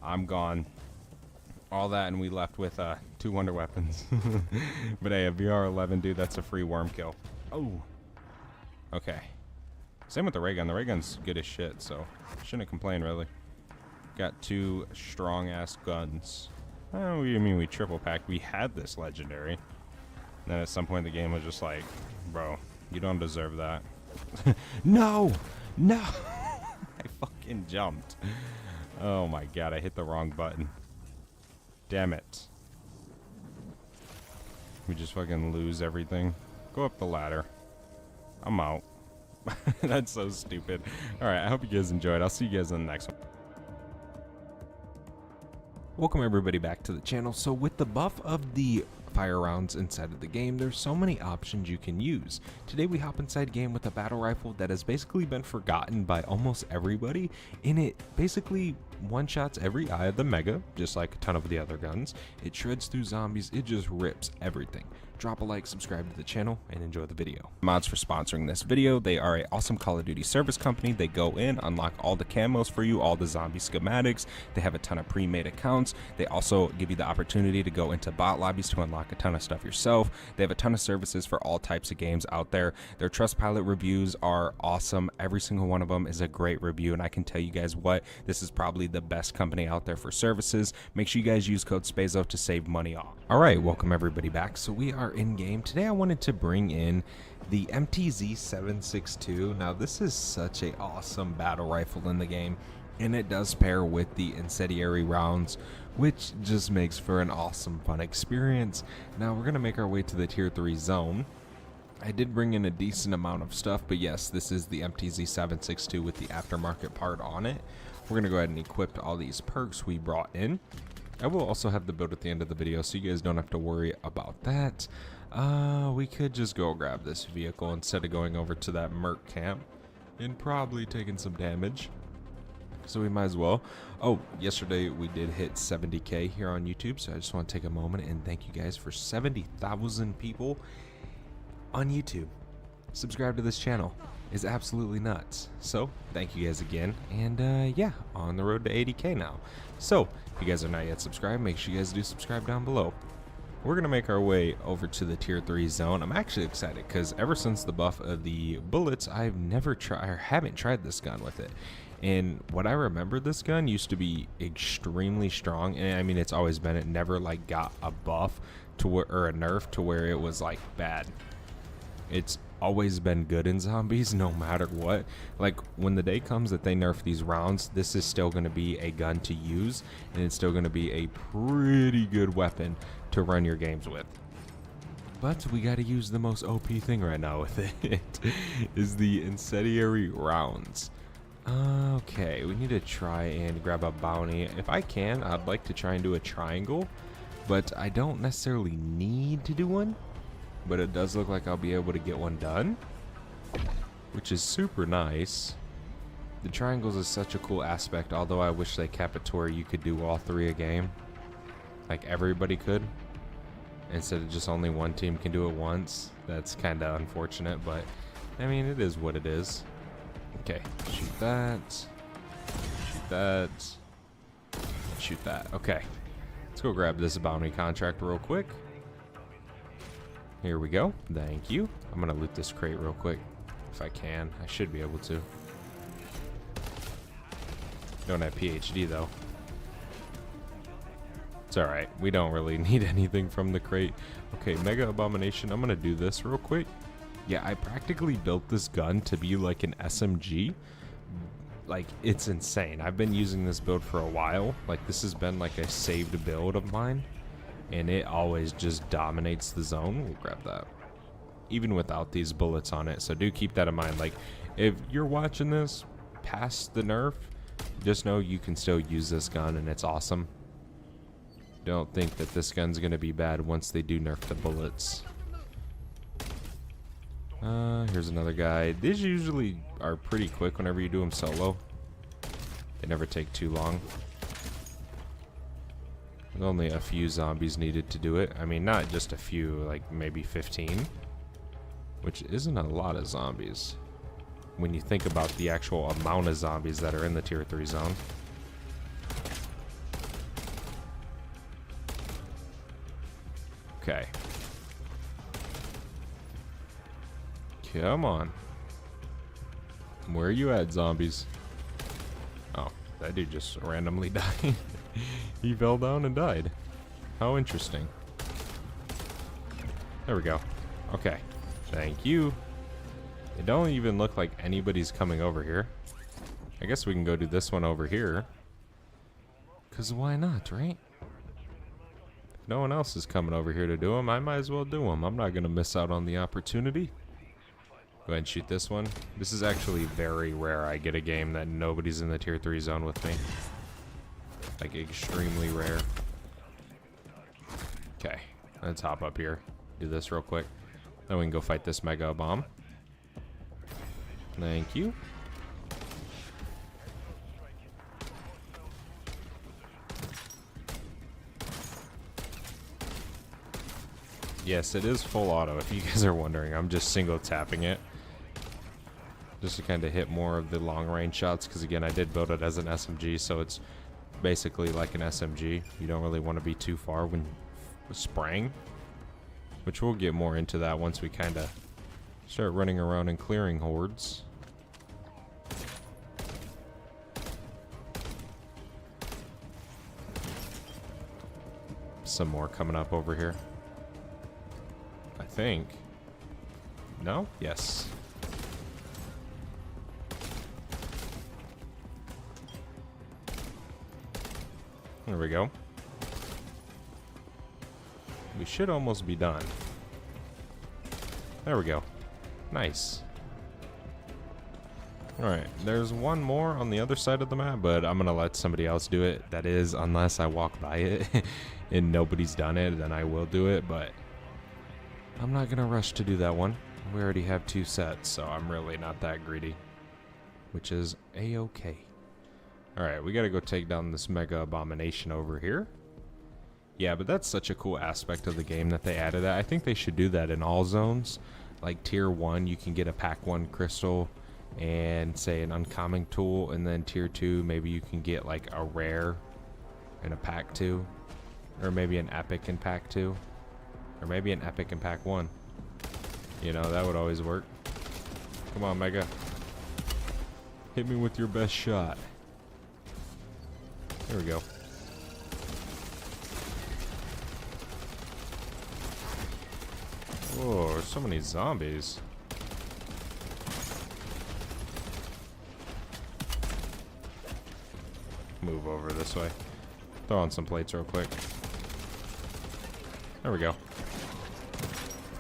I'm gone. All that, and we left with 2 wonder weapons. But hey, a VR11, dude, that's a free worm kill. Oh. Okay. Same with the ray gun. The ray gun's good as shit, so shouldn't complain, really. Got 2 strong-ass guns. Oh, I mean, we triple packed. We had this legendary. And then at some point, the game was just like, bro, you don't deserve that. No! No! I fucking jumped. Oh my god, I hit the wrong button. Damn it. We just fucking lose everything. Go up the ladder. I'm out. That's so stupid. Alright, I hope you guys enjoyed. I'll see you guys in the next one. Welcome everybody back to the channel. So with the buff of the fire rounds inside of the game, there's so many options you can use. Today we hop inside game with a battle rifle that has basically been forgotten by almost everybody, and it basically one-shots every eye of the Mega, just like a ton of the other guns. It shreds through zombies, it just rips everything. Drop a like, subscribe to the channel, and enjoy the video. Mods for sponsoring this video. They are an awesome Call of Duty service company. They go in, unlock all the camos for you, all the zombie schematics. They have a ton of pre-made accounts. They also give you the opportunity to go into bot lobbies to unlock a ton of stuff yourself. They have a ton of services for all types of games out there. Their Trustpilot reviews are awesome. Every single one of them is a great review, and I can tell you guys what, this is probably the best company out there for services. Make sure you guys use code SPAZO to save money off. Alright, welcome everybody back. So we are in game. Today I wanted to bring in the MTZ-762. Now this is such a awesome battle rifle in the game, and it does pair with the incendiary rounds, which just makes for an awesome fun experience. Now we're gonna make our way to the tier 3 zone. I did bring in a decent amount of stuff, but yes, this is the MTZ-762 with the aftermarket part on it. We're gonna go ahead and equip all these perks we brought in. I will also have the build at the end of the video, so you guys don't have to worry about that. We could just go grab this vehicle instead of going over to that Merc camp and probably taking some damage. So we might as well. Oh, yesterday we did hit 70K here on YouTube, so I just want to take a moment and thank you guys for 70,000 people on YouTube. Subscribe to this channel. Is absolutely nuts. So thank you guys again, and yeah, on the road to 80K now. So if you guys are not yet subscribed, make sure you guys do subscribe down below. We're gonna make our way over to the tier 3 zone. I'm actually excited because ever since the buff of the bullets, I've never tried or haven't tried this gun with it. And what I remember, this gun used to be extremely strong, and I mean it's always been, it never like got a buff to where, or a nerf to where it was like bad. It's always been good in zombies no matter what. Like when the day comes that they nerf these rounds, this is still going to be a gun to use, and it's still going to be a pretty good weapon to run your games with. But we got to use the most OP thing right now with it is the incendiary rounds. Okay, we need to try and grab a bounty. If I can, I'd like to try and do a triangle, but I don't necessarily need to do one. But it does look like I'll be able to get one done, which is super nice. The triangles is such a cool aspect, although I wish they kept it to where you could do all 3 a game. Like everybody could, instead of just only one team can do it once. That's kind of unfortunate, but I mean, it is what it is. Okay, shoot that. Shoot that. Shoot that. Okay, let's go grab this bounty contract real quick. Here we go. Thank you. I'm gonna loot this crate real quick if I can. I should be able to. Don't have PhD though. It's alright. We don't really need anything from the crate. Okay, Mega Abomination. I'm gonna do this real quick. Yeah, I practically built this gun to be like an SMG. Like, it's insane. I've been using this build for a while. Like, this has been like a saved build of mine, and it always just dominates the zone. We'll grab that. Even without these bullets on it. So do keep that in mind. Like, if you're watching this past the nerf, just know you can still use this gun and it's awesome. Don't think that this gun's gonna be bad once they do nerf the bullets. Here's another guy. These usually are pretty quick whenever you do them solo. They never take too long. There's only a few zombies needed to do it. I mean, not just a few, like maybe 15. Which isn't a lot of zombies when you think about the actual amount of zombies that are in the tier 3 zone. Okay. Come on. Where are you at, zombies? Oh, that dude just randomly died. He fell down and died. How interesting. There we go. Okay. Thank you. It don't even look like anybody's coming over here. I guess we can go do this one over here. Because why not, right? If no one else is coming over here to do them, I might as well do them. I'm not going to miss out on the opportunity. Go ahead and shoot this one. This is actually very rare I get a game that nobody's in the tier 3 zone with me. Like, extremely rare. Okay, let's hop up here. Do this real quick. Then we can go fight this mega bomb. Thank you. Yes, it is full auto, if you guys are wondering. I'm just single tapping it. Just to kind of hit more of the long range shots, because again, I did build it as an SMG, so it's basically like an SMG. You don't really want to be too far when spraying. Which we'll get more into that once we kind of start running around and clearing hordes. Some more coming up over here. I think. No? Yes. There we go. We should almost be done. There we go. Nice. Alright, there's one more on the other side of the map, but I'm gonna let somebody else do it. That is, unless I walk by it and nobody's done it, then I will do it, but I'm not gonna rush to do that one. We already have 2 sets, so I'm really not that greedy. Which is a-okay. Alright, we gotta go take down this mega abomination over here. Yeah, but that's such a cool aspect of the game that they added that. I think they should do that in all zones. Like tier 1, you can get a pack 1 crystal and say an uncommon tool, and then tier 2, maybe you can get like a rare in a pack 2, or maybe an epic in pack 2, or maybe an epic in pack 1. You know, that would always work. Come on, Mega. Hit me with your best shot. There we go. Whoa, there's so many zombies. Move over this way. Throw on some plates real quick. There we go.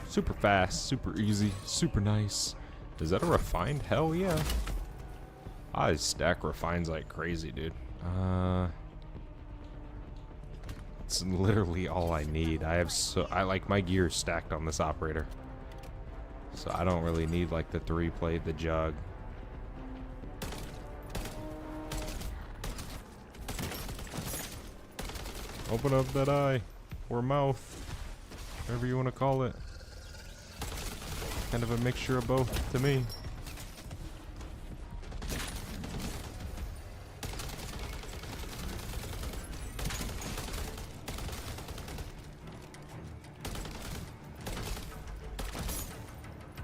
Super fast, super easy, super nice. Is that a refined? Hell yeah. I stack refines like crazy, dude. It's literally all I need. I like my gear stacked on this operator. So I don't really need like the 3-plate, the jug. Open up that eye. Or mouth. Whatever you want to call it. Kind of a mixture of both to me.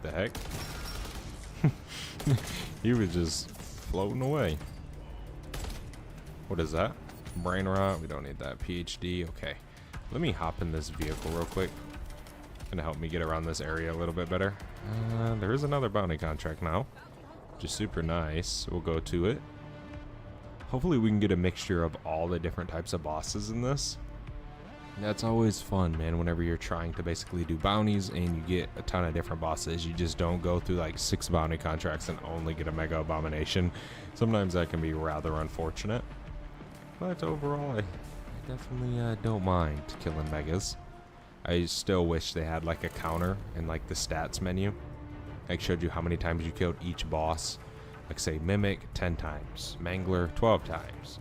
The heck? He was just floating away. What is that? Brain rot? We don't need that. PhD? Okay. Let me hop in this vehicle real quick. Gonna help me get around this area a little bit better. There is another bounty contract now, which is super nice. We'll go to it. Hopefully we can get a mixture of all the different types of bosses in this. That's always fun, man, whenever you're trying to basically do bounties and you get a ton of different bosses. You just don't go through like 6 bounty contracts and only get a Mega Abomination. Sometimes that can be rather unfortunate. But overall, I definitely don't mind killing Megas. I still wish they had like a counter in like the stats menu. Like showed you how many times you killed each boss. Like say Mimic 10 times, Mangler 12 times,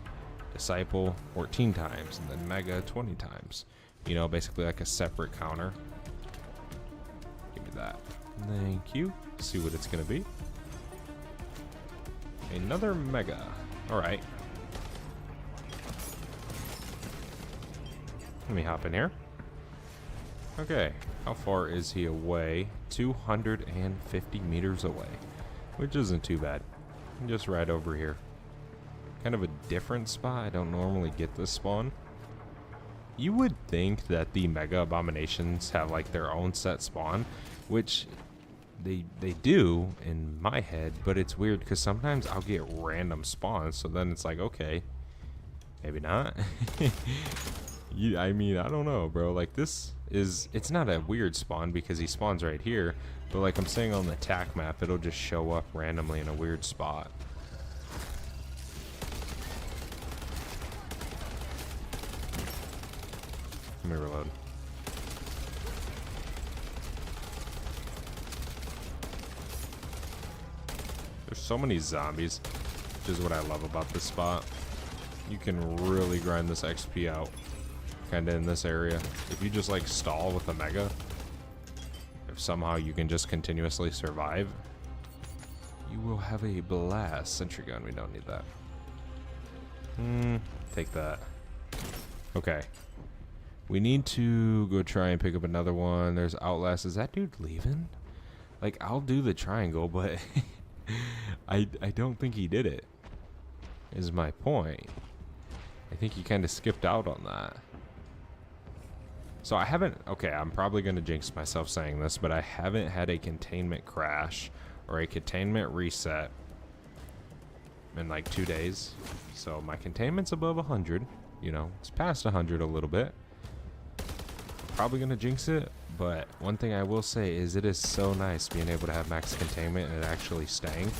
Disciple 14 times, and then Mega 20 times. You know, basically like a separate counter. Give me that. Thank you. See what it's gonna be. Another Mega. Alright. Let me hop in here. Okay, how far is he away? 250 meters away, which isn't too bad. Just right over here. Kind of a different spot. I don't normally get this spawn. You would think that the Mega Abominations have like their own set spawn, which they do in my head, but it's weird because sometimes I'll get random spawns, so then it's like, okay, maybe not. I mean, I don't know, bro. Like this is, it's not a weird spawn because he spawns right here, but like I'm saying on the attack map, it'll just show up randomly in a weird spot. Let me reload. There's so many zombies, which is what I love about this spot. You can really grind this XP out. Kinda in this area. If you just like stall with a Mega, if somehow you can just continuously survive, you will have a blast. Sentry gun, we don't need that. Take that. Okay. We need to go try and pick up another one. There's Outlast. Is that dude leaving? Like, I'll do the triangle, but I don't think he did it, is my point. I think he kind of skipped out on that. So I haven't, okay, I'm probably going to jinx myself saying this, but I haven't had a containment crash or a containment reset in like 2 days. So my containment's above 100, you know, it's past 100 a little bit. Probably going to jinx it, but one thing I will say is it is so nice being able to have max containment and it actually staying.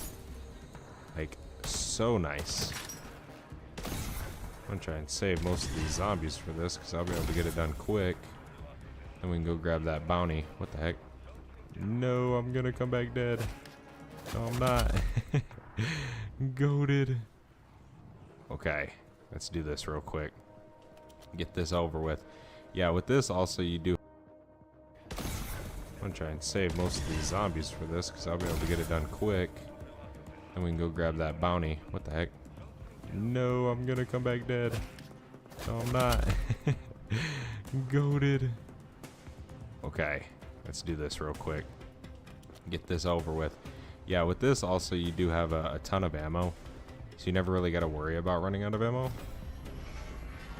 Like, so nice. I'm going to try and save most of these zombies for this because I'll be able to get it done quick. And we can go grab that bounty. What the heck? No, I'm going to come back dead. No, I'm not. Goated. Okay, let's do this real quick. Get this over with. Yeah, with this also you do. I'm going to try and save most of these zombies for this because I'll be able to get it done quick. And we can go grab that bounty. What the heck? No, I'm gonna come back dead. No, I'm not. Goated. Okay, let's do this real quick. Get this over with. Yeah, with this also you do have a ton of ammo. So you never really gotta worry about running out of ammo.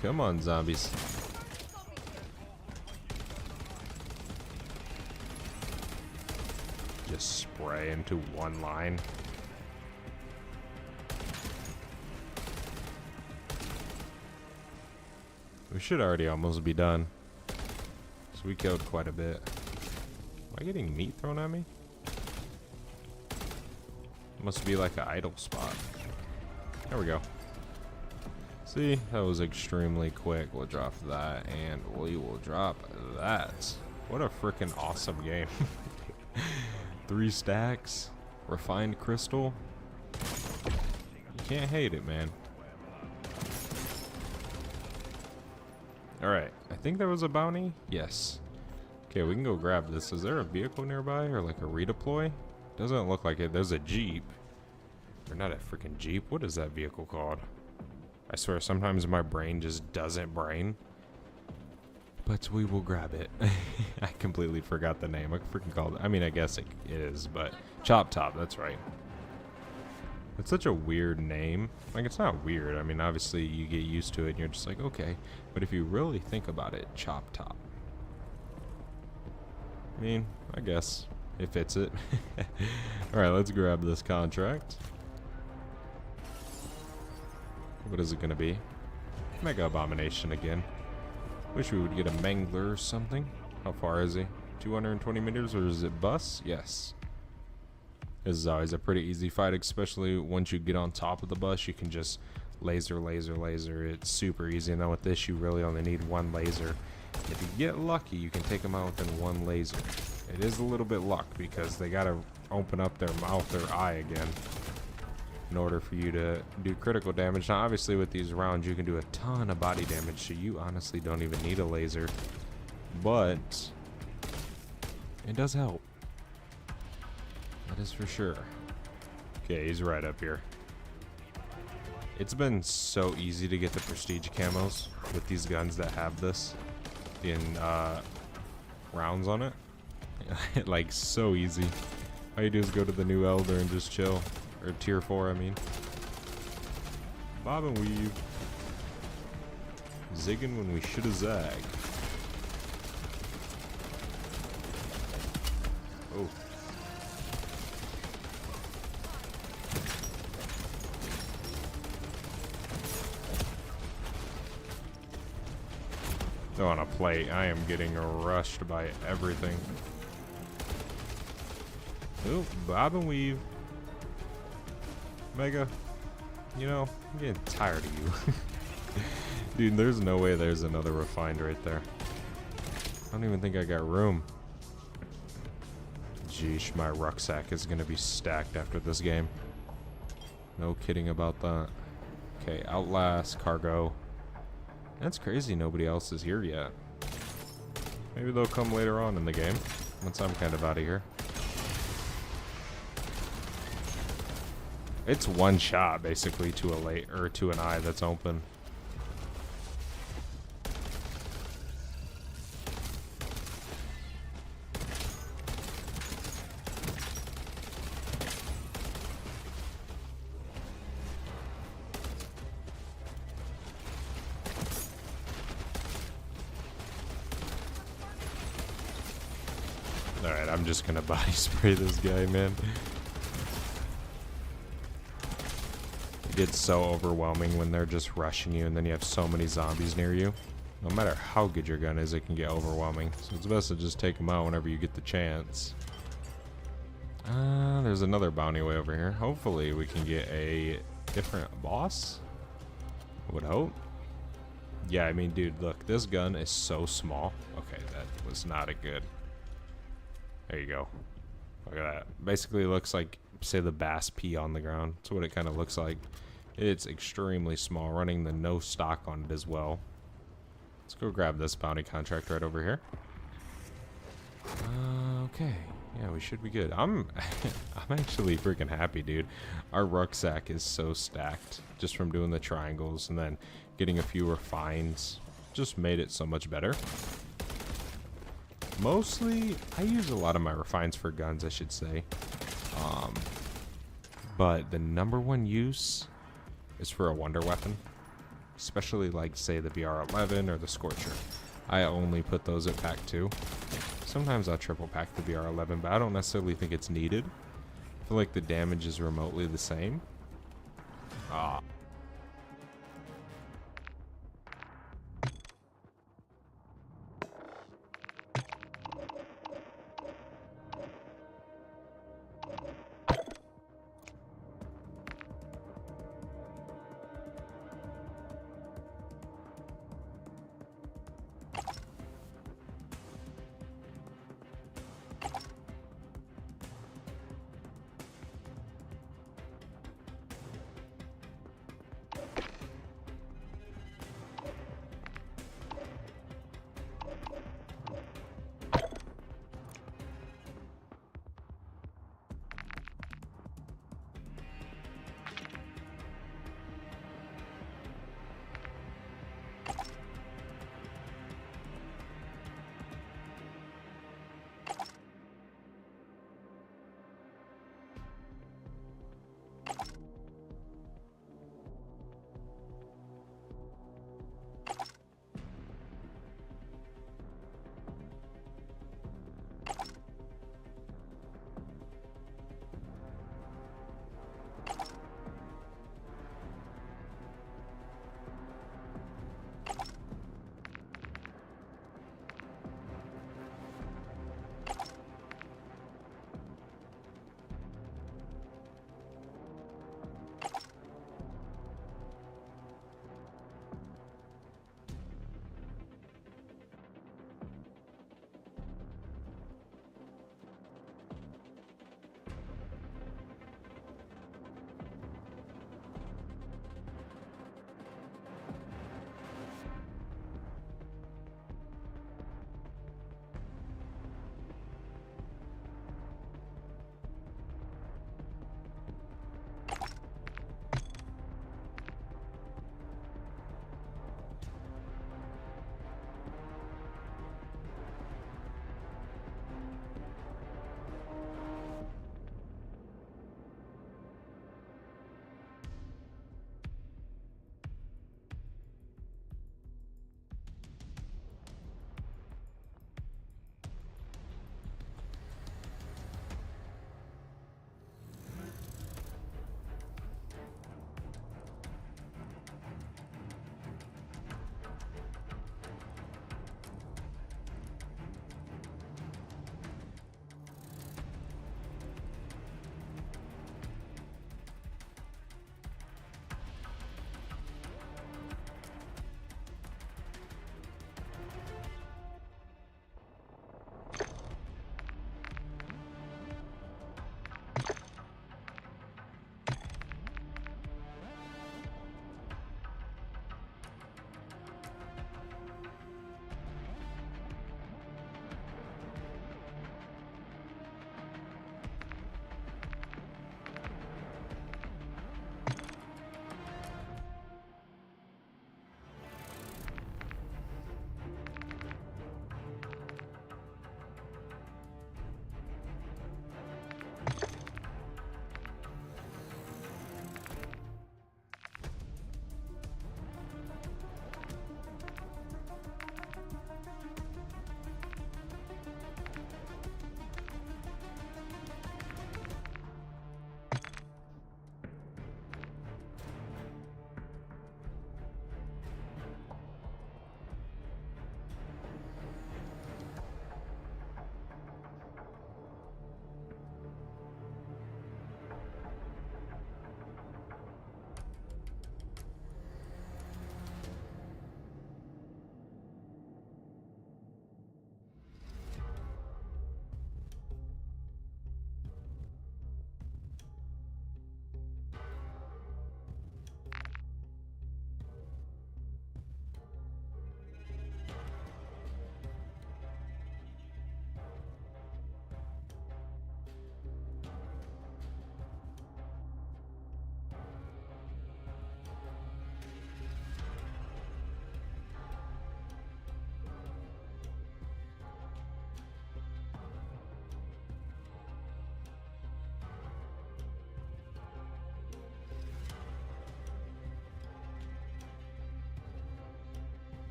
Come on, zombies. Just spray into one line. We should already almost be done. So we killed quite a bit. Am I getting meat thrown at me? Must be like an idle spot. There we go. See, that was extremely quick. We'll drop that and we will drop that. What a freaking awesome game. 3 stacks, refined crystal. You can't hate it, man. Alright, I think there was a bounty. Yes. Okay, we can go grab this. Is there a vehicle nearby or like a redeploy? Doesn't look like it. There's a Jeep. Or not a freaking Jeep. What is that vehicle called? I swear sometimes my brain just doesn't brain. But we will grab it. I completely forgot the name. I freaking called it. I mean, I guess it is, but Chop Top, that's right. It's such a weird name. Like, it's not weird. I mean, obviously you get used to it and you're just like, okay. But if you really think about it, Chop Top. I mean, I guess it fits it. Alright, let's grab this contract. What is it gonna be? Mega Abomination again. Wish we would get a Mangler or something. How far is he? 220 meters, or is it bus? Yes. This is always a pretty easy fight, especially once you get on top of the bus. You can just laser. It's super easy. And then with this, you really only need one laser. If you get lucky, you can take them out within one laser. It is a little bit luck because they gotta open up their mouth or eye again in order for you to do critical damage. Now, obviously, with these rounds, you can do a ton of body damage, so you honestly don't even need a laser. But it does help. That is for sure. Okay, he's right up here. It's been so easy to get the prestige camos with these guns that have this in rounds on it. Like, so easy. All you do is go to the new Elder and just chill. Or tier 4, I mean. Bob and weave. Zigging when we should have zagged. Oh. They're on a plate. I am getting rushed by everything. Ooh, bob and weave. Mega, you know, I'm getting tired of you. Dude, there's no way there's another refined right there. I don't even think I got room. Jeesh, my rucksack is gonna be stacked after this game. No kidding about that. Okay, Outlast, cargo. That's crazy nobody else is here yet. Maybe they'll come later on in the game, once I'm kind of out of here. It's one shot basically to a late or to an eye that's open. Alright, I'm just gonna body spray this guy, man. It's so overwhelming when they're just rushing you and then you have so many zombies near you. No matter how good your gun is, it can get overwhelming. So it's best to just take them out whenever you get the chance. There's another bounty way over here. Hopefully we can get a different boss. I would hope. Yeah, I mean, dude, look, this gun is so small. Okay, that was not a good. There you go. Look at that. Basically looks like, say, the bass pea on the ground. That's what it kind of looks like. It's extremely small, running the no stock on it as well. Let's go grab this bounty contract right over here. Okay. Yeah, we should be good. I'm actually freaking happy, dude. Our rucksack is so stacked just from doing the triangles and then getting a few refines. Just made it so much better. Mostly, I use a lot of my refines for guns, I should say. But the #1 use is for a wonder weapon. Especially like, say, the BR11 or the Scorcher. I only put those at pack 2. Sometimes I'll triple pack the BR11, but I don't necessarily think it's needed. I feel like the damage is remotely the same.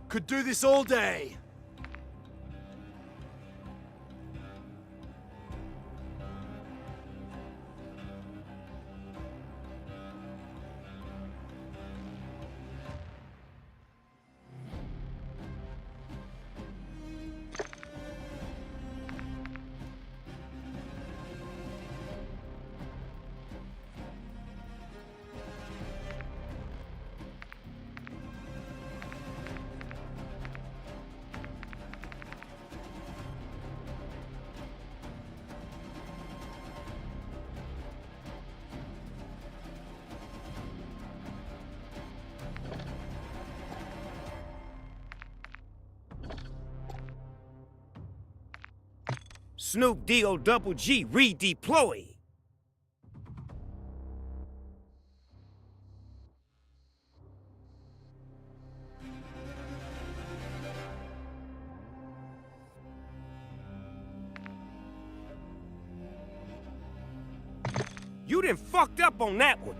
Could do this all day. Snoop D-O double G redeploy. You done fucked up on that one.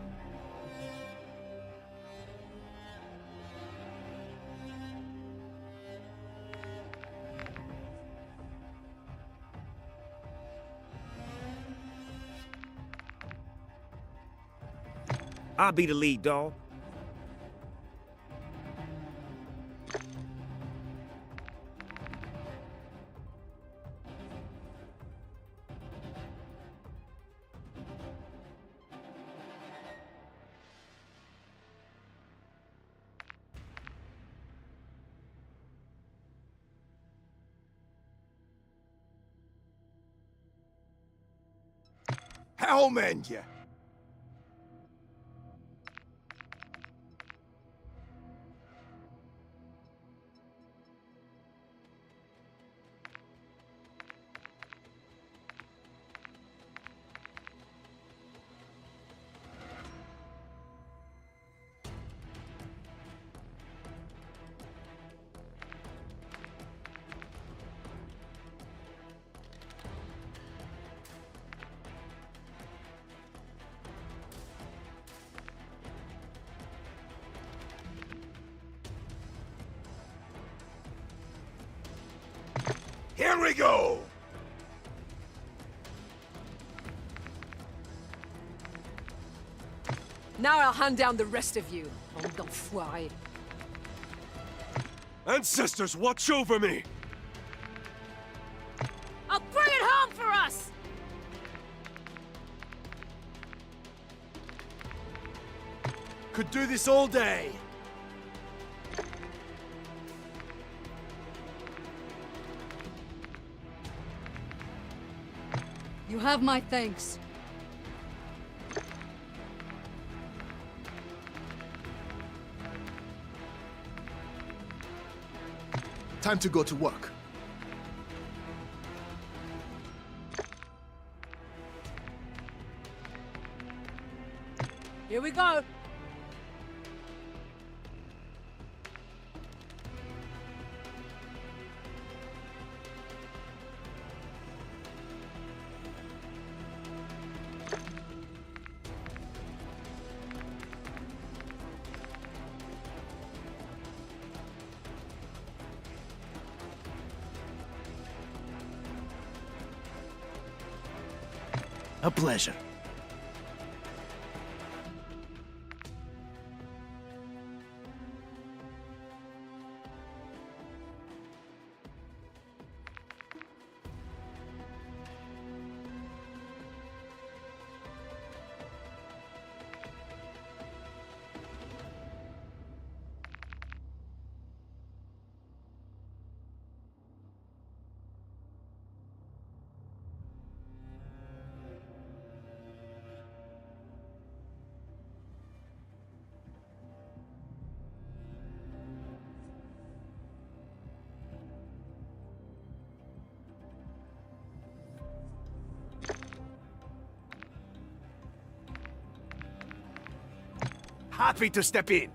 I'll be the lead, dawg. Hellman, you! Here we go! Now I'll hunt down the rest of you, bande d'enfoirés. Ancestors, watch over me! I'll bring it home for us! Could do this all day. You have my thanks. Time to go to work. Here we go. A pleasure. Happy to step in.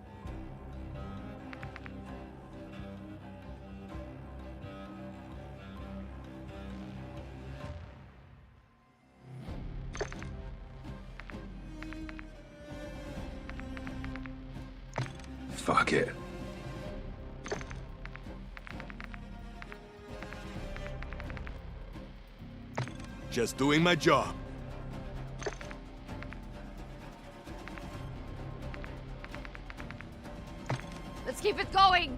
Fuck it. Just doing my job. Let's keep it going!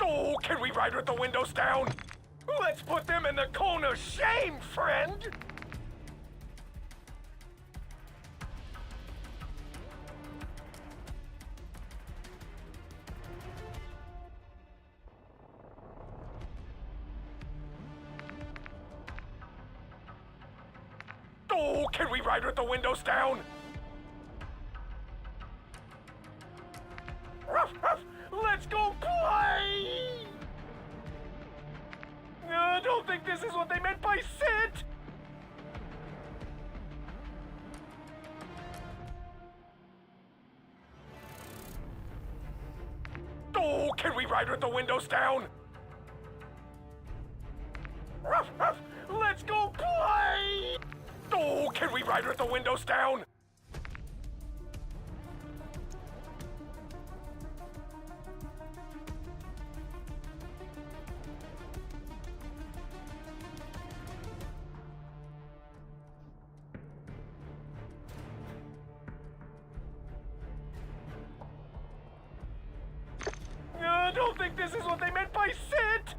Oh, can we ride with the windows down? Let's put them in the cone of shame, friend! Oh, can we ride with the windows down? Ruff, ruff, let's go play! Don't think this is what they meant by sit! Oh, can we ride with the windows down? Ruff, ruff, let's go play! Oh, can we ride with the windows down? I don't think this is what they meant by sit!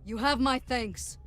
You have my thanks.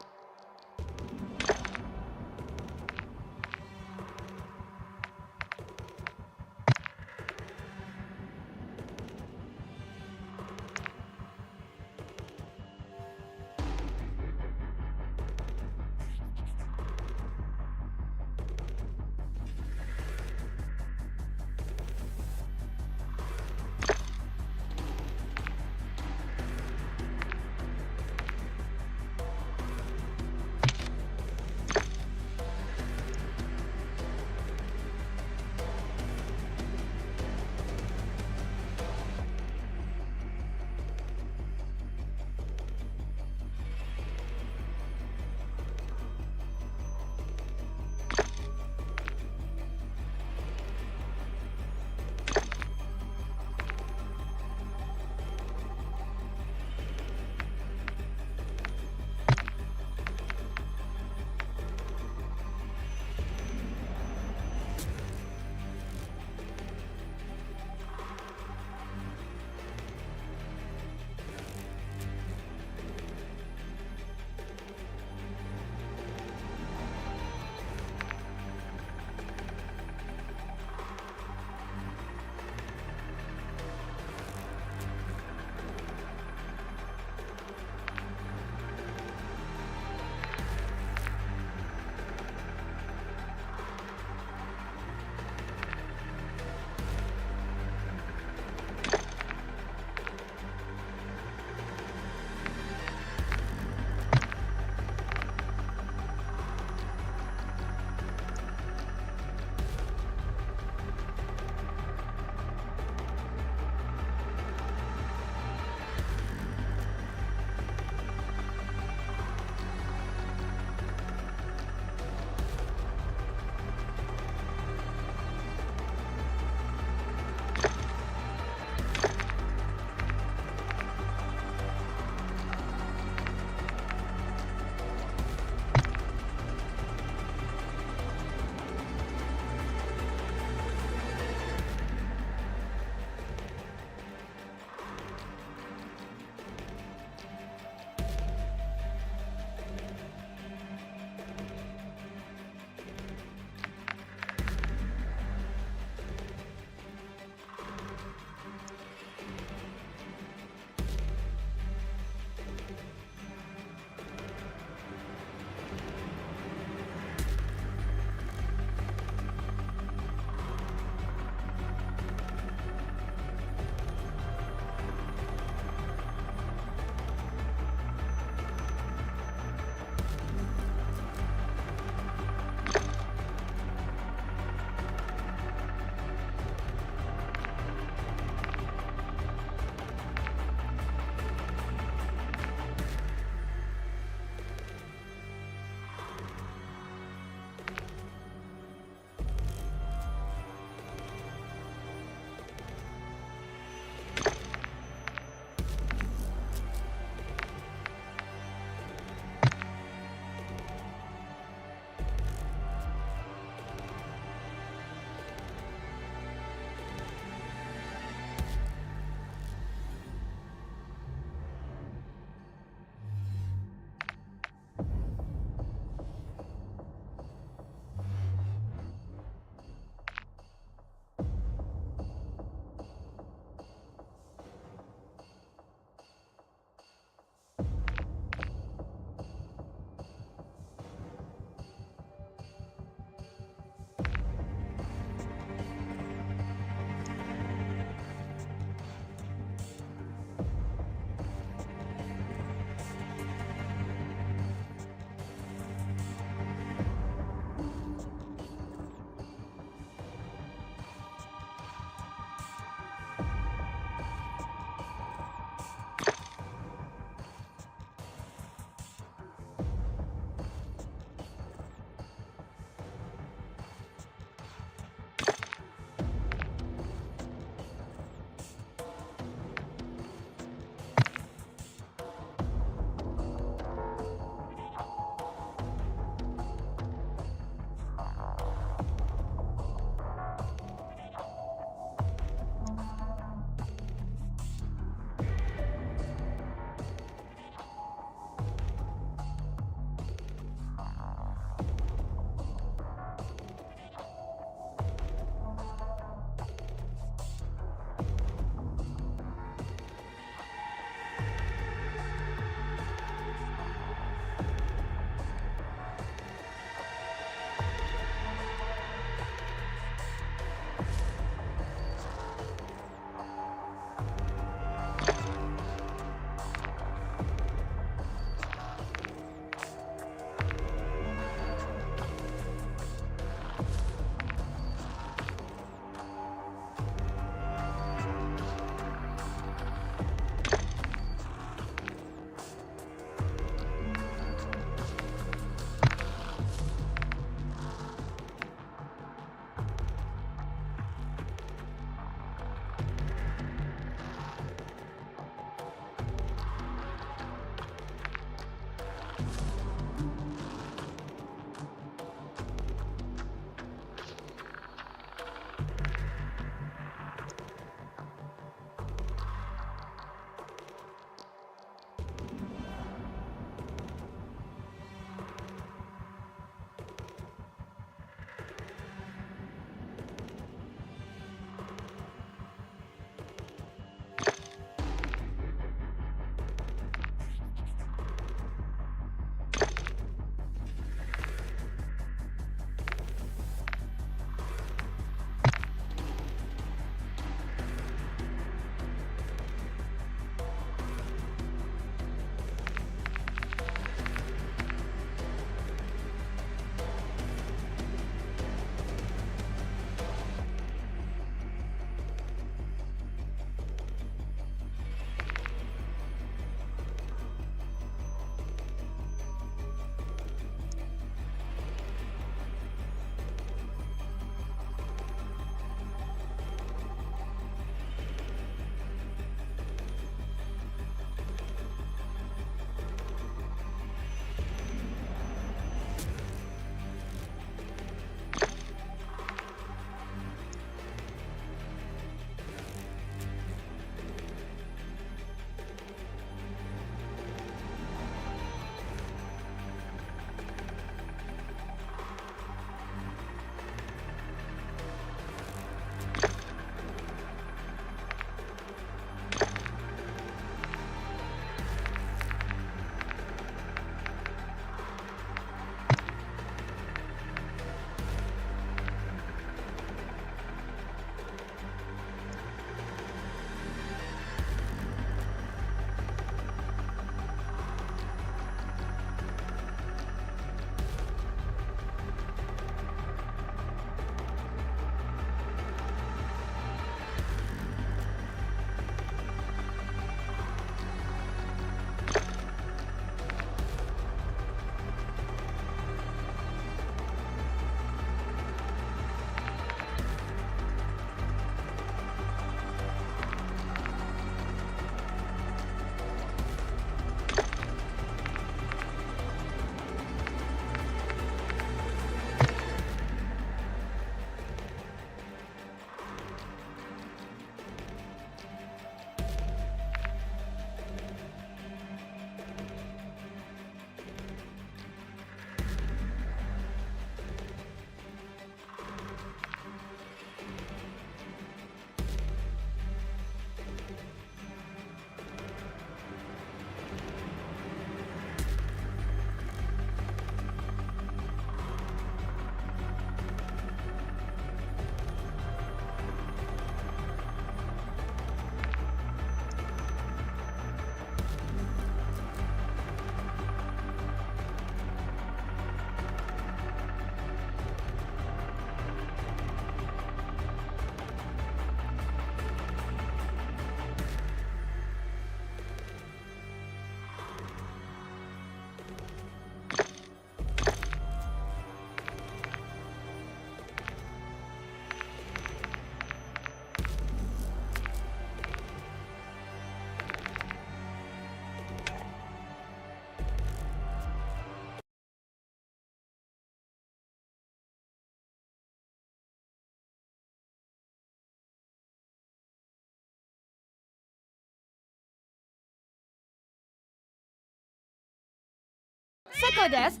猫です。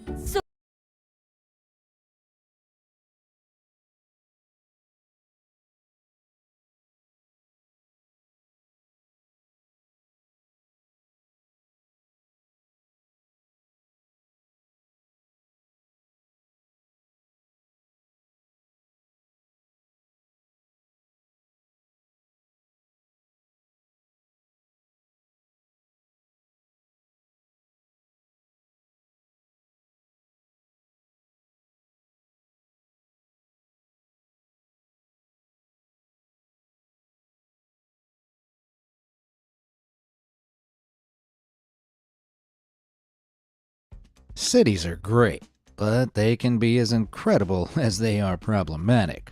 Cities are great, but they can be as incredible as they are problematic.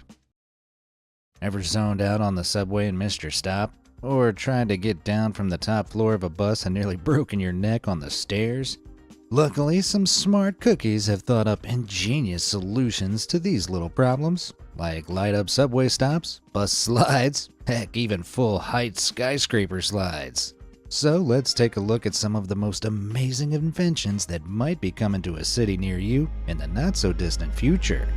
Ever zoned out on the subway and missed your stop? Or tried to get down from the top floor of a bus and nearly broken your neck on the stairs? Luckily, some smart cookies have thought up ingenious solutions to these little problems, like light-up subway stops, bus slides, heck, even full-height skyscraper slides. So let's take a look at some of the most amazing inventions that might be coming to a city near you in the not-so-distant future.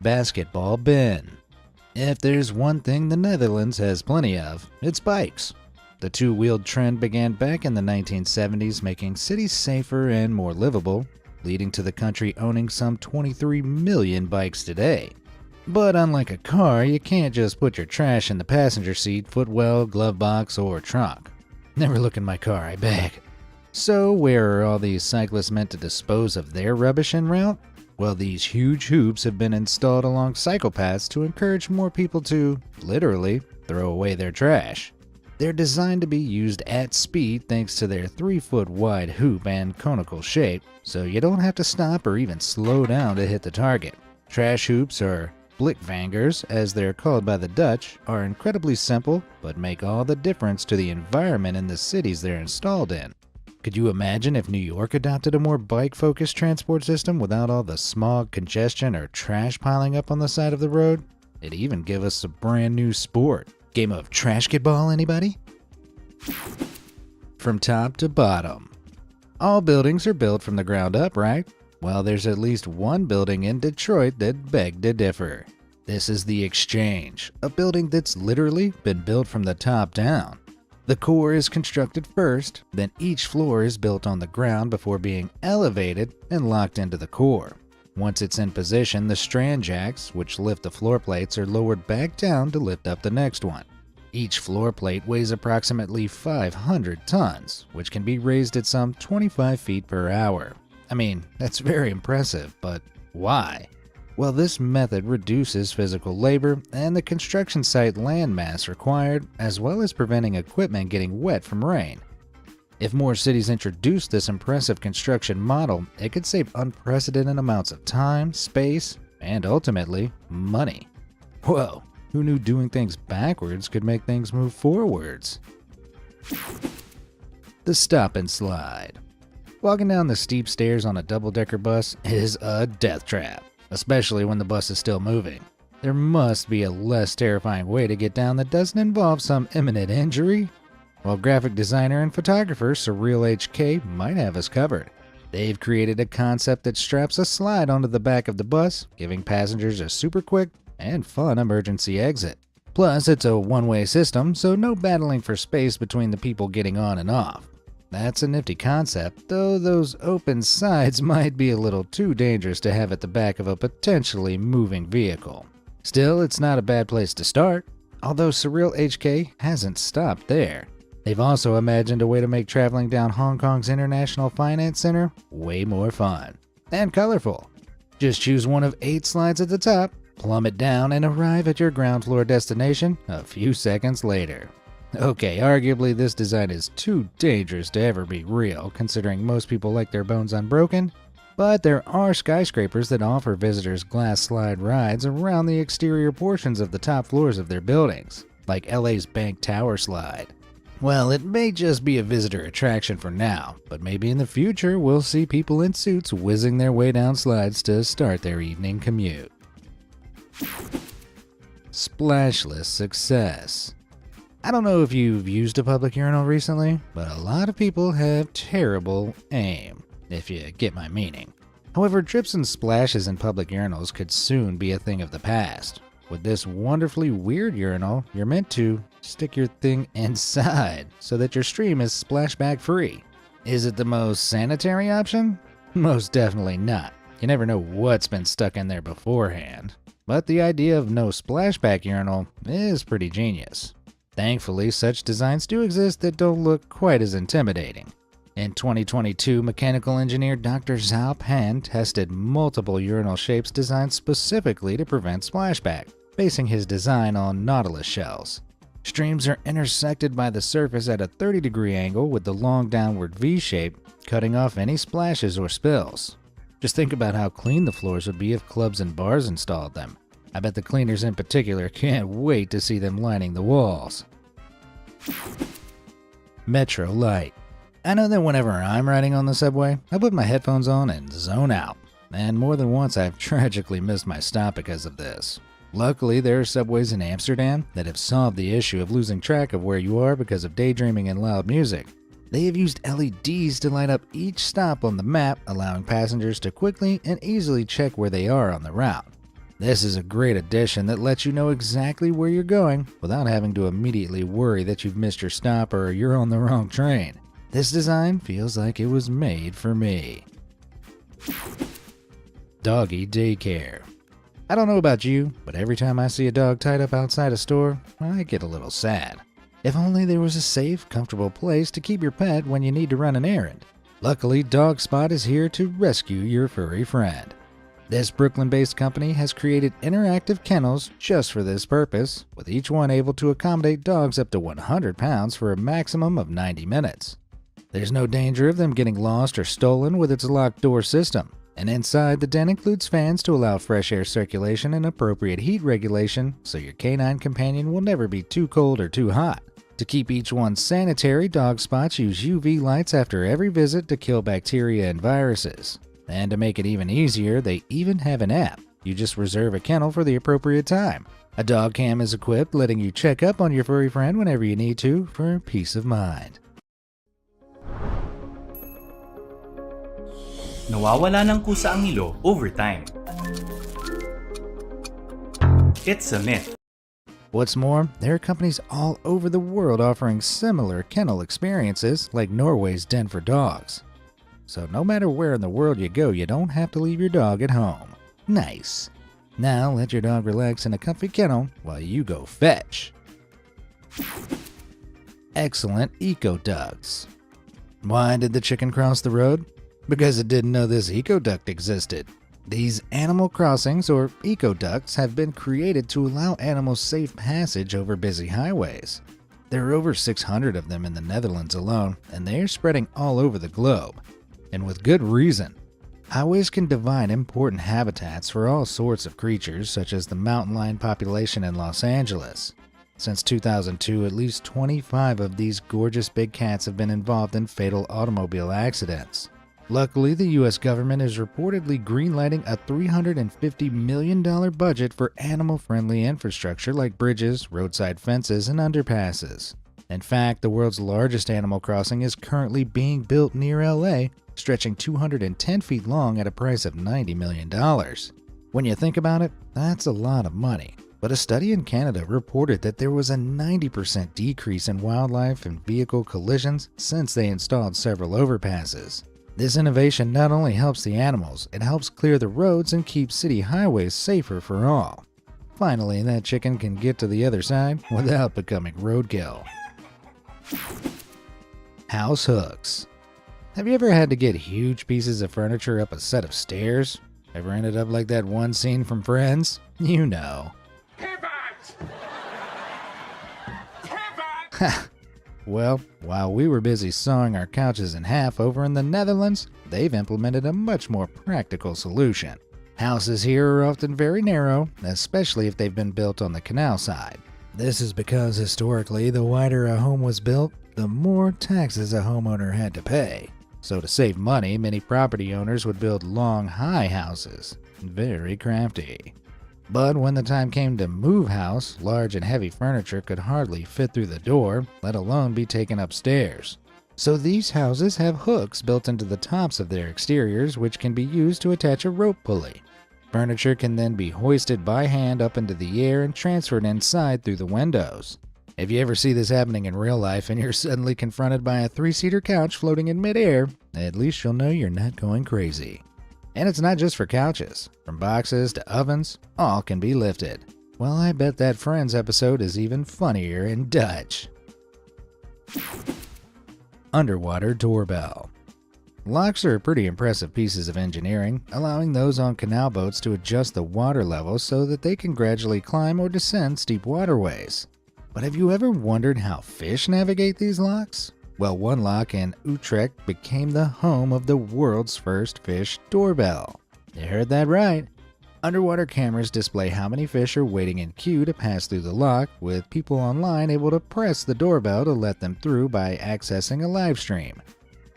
Basketball bin. If there's one thing the Netherlands has plenty of, it's bikes. The two-wheeled trend began back in the 1970s, making cities safer and more livable, leading to the country owning some 23 million bikes today. But unlike a car, you can't just put your trash in the passenger seat, footwell, glove box, or trunk. Never look in my car, I beg. So where are all these cyclists meant to dispose of their rubbish en route? Well, these huge hoops have been installed along cycle paths to encourage more people to, literally, throw away their trash. They're designed to be used at speed thanks to their 3-foot wide hoop and conical shape, so you don't have to stop or even slow down to hit the target. Trash hoops, or blikvangers as they're called by the Dutch, are incredibly simple but make all the difference to the environment in the cities they're installed in. Could you imagine if New York adopted a more bike-focused transport system without all the smog, congestion, or trash piling up on the side of the road? It'd even give us a brand new sport. Game of trashketball, anybody? From top to bottom. All buildings are built from the ground up, right? Well, there's at least one building in Detroit that begged to differ. This is the Exchange, a building that's literally been built from the top down. The core is constructed first, then each floor is built on the ground before being elevated and locked into the core. Once it's in position, the strand jacks, which lift the floor plates, are lowered back down to lift up the next one. Each floor plate weighs approximately 500 tons, which can be raised at some 25 feet per hour. I mean, that's very impressive, but why? Well, this method reduces physical labor and the construction site land mass required, as well as preventing equipment getting wet from rain. If more cities introduced this impressive construction model, it could save unprecedented amounts of time, space, and ultimately, money. Whoa, who knew doing things backwards could make things move forwards? The stop and slide. Walking down the steep stairs on a double-decker bus is a death trap, especially when the bus is still moving. There must be a less terrifying way to get down that doesn't involve some imminent injury. Well, graphic designer and photographer Surreal HK might have us covered. They've created a concept that straps a slide onto the back of the bus, giving passengers a super quick and fun emergency exit. Plus, it's a one-way system, so no battling for space between the people getting on and off. That's a nifty concept, though those open sides might be a little too dangerous to have at the back of a potentially moving vehicle. Still, it's not a bad place to start, although Surreal HK hasn't stopped there. They've also imagined a way to make traveling down Hong Kong's International Finance Center way more fun and colorful. Just choose one of 8 slides at the top, plummet down, and arrive at your ground floor destination a few seconds later. Okay, arguably this design is too dangerous to ever be real, considering most people like their bones unbroken, but there are skyscrapers that offer visitors glass slide rides around the exterior portions of the top floors of their buildings, like LA's Bank Tower Slide. Well, it may just be a visitor attraction for now, but maybe in the future we'll see people in suits whizzing their way down slides to start their evening commute. Splashless success. I don't know if you've used a public urinal recently, but a lot of people have terrible aim, if you get my meaning. However, drips and splashes in public urinals could soon be a thing of the past. With this wonderfully weird urinal, you're meant to stick your thing inside so that your stream is splashback free. Is it the most sanitary option? Most definitely not. You never know what's been stuck in there beforehand. But the idea of no splashback urinal is pretty genius. Thankfully, such designs do exist that don't look quite as intimidating. In 2022, mechanical engineer Dr. Zhao Pan tested multiple urinal shapes designed specifically to prevent splashback, basing his design on nautilus shells. Streams are intersected by the surface at a 30-degree angle with the long downward V shape, cutting off any splashes or spills. Just think about how clean the floors would be if clubs and bars installed them. I bet the cleaners in particular can't wait to see them lining the walls. Metro Light. I know that whenever I'm riding on the subway, I put my headphones on and zone out, and more than once I've tragically missed my stop because of this. Luckily, there are subways in Amsterdam that have solved the issue of losing track of where you are because of daydreaming and loud music. They have used LEDs to light up each stop on the map, allowing passengers to quickly and easily check where they are on the route. This is a great addition that lets you know exactly where you're going without having to immediately worry that you've missed your stop or you're on the wrong train. This design feels like it was made for me. Doggy daycare. I don't know about you, but every time I see a dog tied up outside a store, I get a little sad. If only there was a safe, comfortable place to keep your pet when you need to run an errand. Luckily, DogSpot is here to rescue your furry friend. This Brooklyn-based company has created interactive kennels just for this purpose, with each one able to accommodate dogs up to 100 pounds for a maximum of 90 minutes. There's no danger of them getting lost or stolen with its locked door system, and inside the den includes fans to allow fresh air circulation and appropriate heat regulation so your canine companion will never be too cold or too hot. To keep each one sanitary, DogSpots use UV lights after every visit to kill bacteria and viruses. And to make it even easier, they even have an app. You just reserve a kennel for the appropriate time. A dog cam is equipped, letting you check up on your furry friend whenever you need to for peace of mind. Nawawala ng kusa ang nilo over time. It's a myth. What's more, there are companies all over the world offering similar kennel experiences like Norway's Den for Dogs. So no matter where in the world you go, you don't have to leave your dog at home. Nice. Now let your dog relax in a comfy kennel while you go fetch. Excellent eco ducts. Why did the chicken cross the road? Because it didn't know this eco duct existed. These animal crossings, or eco ducts, have been created to allow animals safe passage over busy highways. There are over 600 of them in the Netherlands alone, and they are spreading all over the globe. And with good reason. Highways can divide important habitats for all sorts of creatures, such as the mountain lion population in Los Angeles. Since 2002, at least 25 of these gorgeous big cats have been involved in fatal automobile accidents. Luckily, the US government is reportedly greenlighting a $350 million budget for animal-friendly infrastructure like bridges, roadside fences, and underpasses. In fact, the world's largest animal crossing is currently being built near LA, stretching 210 feet long at a price of $90 million. When you think about it, that's a lot of money. But a study in Canada reported that there was a 90% decrease in wildlife and vehicle collisions since they installed several overpasses. This innovation not only helps the animals, it helps clear the roads and keep city highways safer for all. Finally, that chicken can get to the other side without becoming roadkill. House hooks. Have you ever had to get huge pieces of furniture up a set of stairs? Ever ended up like that one scene from Friends? You know. Ha! Well, while we were busy sawing our couches in half over in the Netherlands, they've implemented a much more practical solution. Houses here are often very narrow, especially if they've been built on the canal side. This is because historically, the wider a home was built, the more taxes a homeowner had to pay. So to save money, many property owners would build long, high houses. Very crafty. But when the time came to move house, large and heavy furniture could hardly fit through the door, let alone be taken upstairs. So these houses have hooks built into the tops of their exteriors which can be used to attach a rope pulley. Furniture can then be hoisted by hand up into the air and transferred inside through the windows. If you ever see this happening in real life and you're suddenly confronted by a 3-seater couch floating in midair, at least you'll know you're not going crazy. And it's not just for couches. From boxes to ovens, all can be lifted. Well, I bet that Friends episode is even funnier in Dutch. Underwater doorbell. Locks are pretty impressive pieces of engineering, allowing those on canal boats to adjust the water level so that they can gradually climb or descend steep waterways. But have you ever wondered how fish navigate these locks? Well, one lock in Utrecht became the home of the world's first fish doorbell. You heard that right. Underwater cameras display how many fish are waiting in queue to pass through the lock, with people online able to press the doorbell to let them through by accessing a live stream.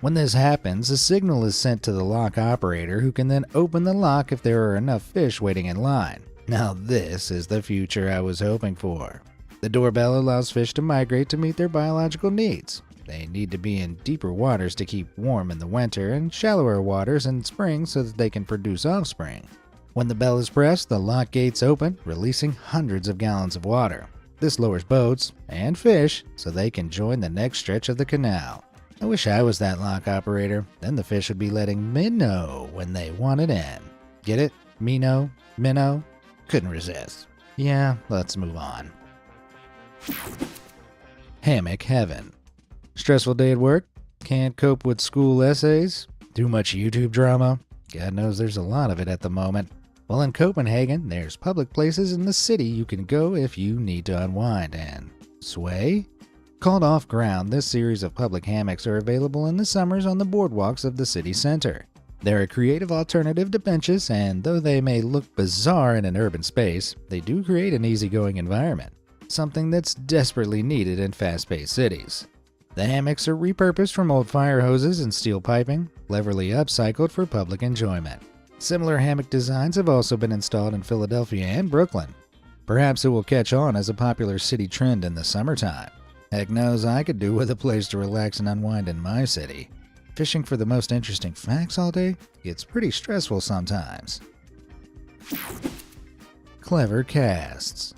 When this happens, a signal is sent to the lock operator who can then open the lock if there are enough fish waiting in line. Now this is the future I was hoping for. The doorbell allows fish to migrate to meet their biological needs. They need to be in deeper waters to keep warm in the winter and shallower waters in spring so that they can produce offspring. When the bell is pressed, the lock gates open, releasing hundreds of gallons of water. This lowers boats and fish so they can join the next stretch of the canal. I wish I was that lock operator, then the fish would be letting me know when they want it in. Get it? Me know? Minnow? Couldn't resist. Yeah, let's move on. Hammock heaven. Stressful day at work? Can't cope with school essays? Too much YouTube drama? God knows there's a lot of it at the moment. Well, in Copenhagen, there's public places in the city you can go if you need to unwind and sway. Called Off Ground, this series of public hammocks are available in the summers on the boardwalks of the city center. They're a creative alternative to benches, and though they may look bizarre in an urban space, they do create an easygoing environment, something that's desperately needed in fast-paced cities. The hammocks are repurposed from old fire hoses and steel piping, cleverly upcycled for public enjoyment. Similar hammock designs have also been installed in Philadelphia and Brooklyn. Perhaps it will catch on as a popular city trend in the summertime. Heck knows I could do with a place to relax and unwind in my city. Fishing for the most interesting facts all day gets pretty stressful sometimes. Clever casts.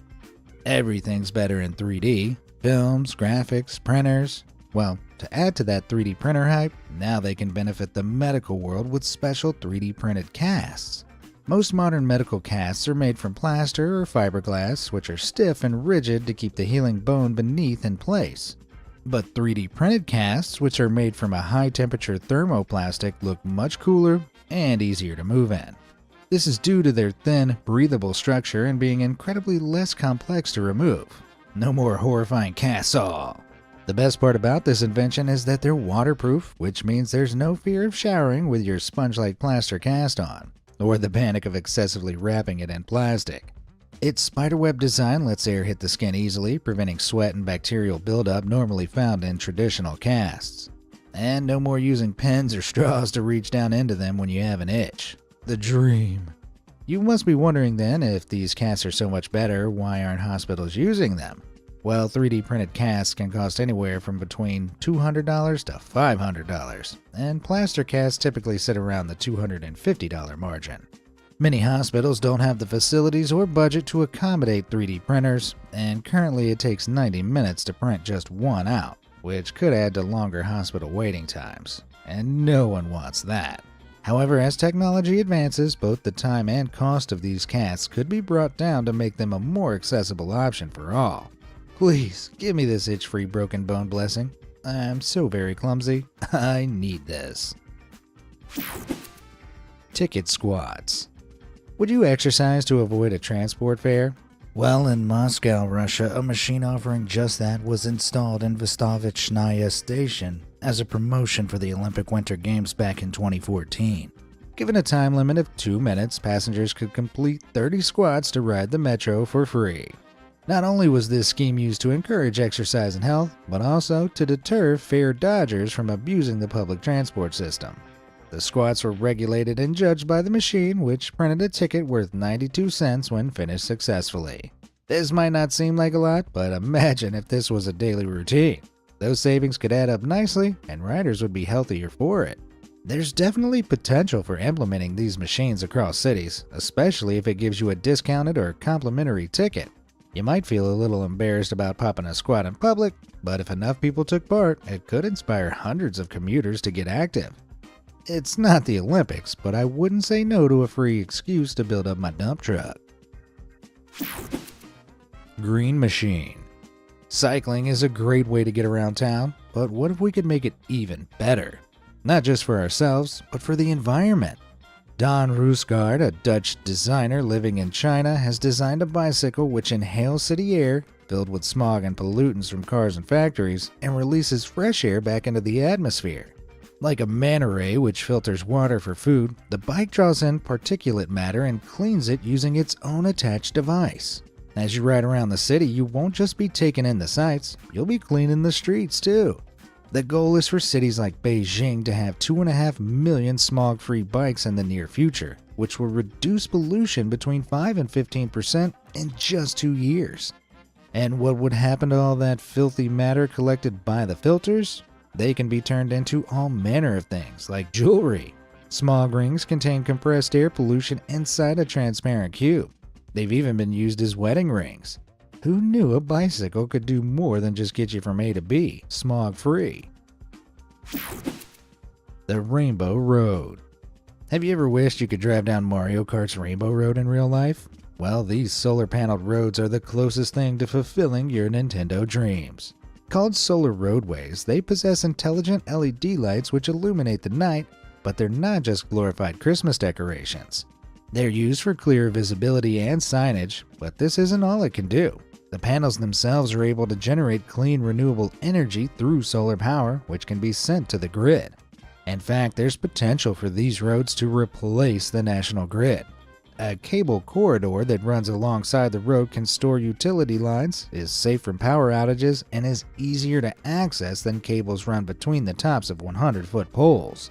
Everything's better in 3D. Films, graphics, printers. Well, to add to that 3D printer hype, now they can benefit the medical world with special 3D printed casts. Most modern medical casts are made from plaster or fiberglass, which are stiff and rigid to keep the healing bone beneath in place. But 3D printed casts, which are made from a high-temperature thermoplastic, look much cooler and easier to move in. This is due to their thin, breathable structure and being incredibly less complex to remove. No more horrifying casts all. The best part about this invention is that they're waterproof, which means there's no fear of showering with your sponge-like plaster cast on, or the panic of excessively wrapping it in plastic. Its spiderweb design lets air hit the skin easily, preventing sweat and bacterial buildup normally found in traditional casts. And no more using pens or straws to reach down into them when you have an itch. The dream. You must be wondering then, if these casts are so much better, why aren't hospitals using them? Well, 3D printed casts can cost anywhere from between $200 to $500, and plaster casts typically sit around the $250 margin. Many hospitals don't have the facilities or budget to accommodate 3D printers, and currently it takes 90 minutes to print just one out, which could add to longer hospital waiting times, and no one wants that. However, as technology advances, both the time and cost of these casts could be brought down to make them a more accessible option for all. Please, give me this itch-free broken bone blessing. I'm so very clumsy. I need this. Ticket squats. Would you exercise to avoid a transport fare? Well, in Moscow, Russia, a machine offering just that was installed in Vostochная Station as a promotion for the Olympic Winter Games back in 2014. Given a time limit of 2 minutes, passengers could complete 30 squats to ride the metro for free. Not only was this scheme used to encourage exercise and health, but also to deter fare dodgers from abusing the public transport system. The squats were regulated and judged by the machine, which printed a ticket worth 92 cents when finished successfully. This might not seem like a lot, but imagine if this was a daily routine. Those savings could add up nicely, and riders would be healthier for it. There's definitely potential for implementing these machines across cities, especially if it gives you a discounted or complimentary ticket. You might feel a little embarrassed about popping a squat in public, but if enough people took part, it could inspire hundreds of commuters to get active. It's not the Olympics, but I wouldn't say no to a free excuse to build up my dump truck. Green Machine. Cycling is a great way to get around town, but what if we could make it even better? Not just for ourselves, but for the environment. Don Roosgaard, a Dutch designer living in China, has designed a bicycle which inhales city air, filled with smog and pollutants from cars and factories, and releases fresh air back into the atmosphere. Like a manta ray which filters water for food, the bike draws in particulate matter and cleans it using its own attached device. As you ride around the city, you won't just be taking in the sights, you'll be cleaning the streets too. The goal is for cities like Beijing to have 2.5 million smog-free bikes in the near future, which will reduce pollution between 5 and 15% in just 2 years. And what would happen to all that filthy matter collected by the filters? They can be turned into all manner of things, like jewelry. Smog rings contain compressed air pollution inside a transparent cube. They've even been used as wedding rings. Who knew a bicycle could do more than just get you from A to B, smog-free? The Rainbow Road. Have you ever wished you could drive down Mario Kart's Rainbow Road in real life? Well, these solar-paneled roads are the closest thing to fulfilling your Nintendo dreams. Called solar roadways, they possess intelligent LED lights which illuminate the night, but they're not just glorified Christmas decorations. They're used for clear visibility and signage, but this isn't all it can do. The panels themselves are able to generate clean renewable energy through solar power, which can be sent to the grid. In fact, there's potential for these roads to replace the national grid. A cable corridor that runs alongside the road can store utility lines, is safe from power outages, and is easier to access than cables run between the tops of 100-foot poles.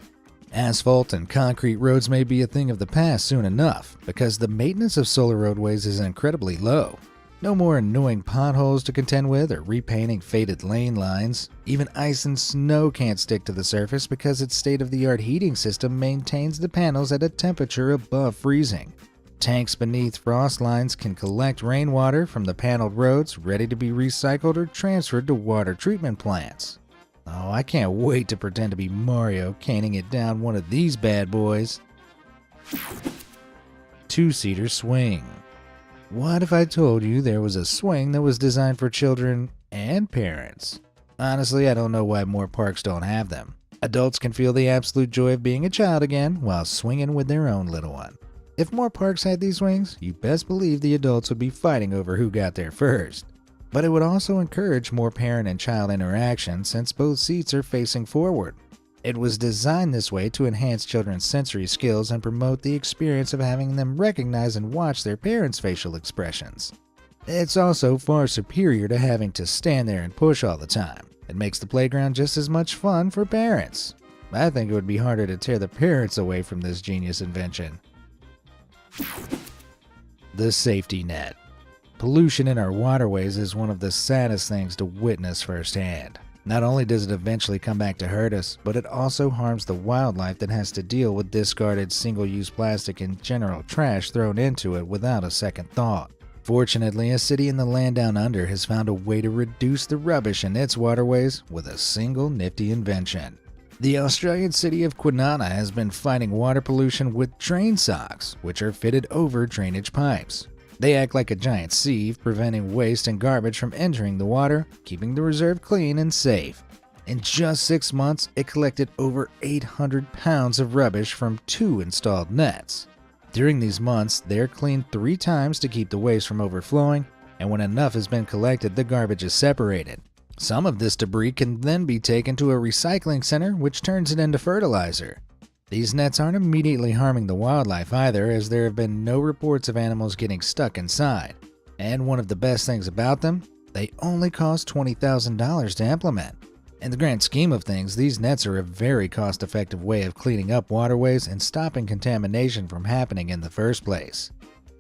Asphalt and concrete roads may be a thing of the past soon enough, because the maintenance of solar roadways is incredibly low. No more annoying potholes to contend with or repainting faded lane lines. Even ice and snow can't stick to the surface because its state-of-the-art heating system maintains the panels at a temperature above freezing. Tanks beneath frost lines can collect rainwater from the paneled roads, ready to be recycled or transferred to water treatment plants. Oh, I can't wait to pretend to be Mario caning it down one of these bad boys. Two-seater swing. What if I told you there was a swing that was designed for children and parents? Honestly, I don't know why more parks don't have them. Adults can feel the absolute joy of being a child again while swinging with their own little one. If more parks had these swings, you best believe the adults would be fighting over who got there first. But it would also encourage more parent and child interaction since both seats are facing forward. It was designed this way to enhance children's sensory skills and promote the experience of having them recognize and watch their parents' facial expressions. It's also far superior to having to stand there and push all the time. It makes the playground just as much fun for parents. I think it would be harder to tear the parents away from this genius invention. The safety net. Pollution in our waterways is one of the saddest things to witness firsthand. Not only does it eventually come back to hurt us, but it also harms the wildlife that has to deal with discarded single-use plastic and general trash thrown into it without a second thought. Fortunately, a city in the land down under has found a way to reduce the rubbish in its waterways with a single nifty invention. The Australian city of Kwinana has been fighting water pollution with drain socks, which are fitted over drainage pipes. They act like a giant sieve, preventing waste and garbage from entering the water, keeping the reserve clean and safe. In just 6 months, it collected over 800 pounds of rubbish from 2 installed nets. During these months, they're cleaned 3 times to keep the waste from overflowing, and when enough has been collected, the garbage is separated. Some of this debris can then be taken to a recycling center, which turns it into fertilizer. These nets aren't immediately harming the wildlife either, as there have been no reports of animals getting stuck inside. And one of the best things about them, they only cost $20,000 to implement. In the grand scheme of things, these nets are a very cost-effective way of cleaning up waterways and stopping contamination from happening in the first place.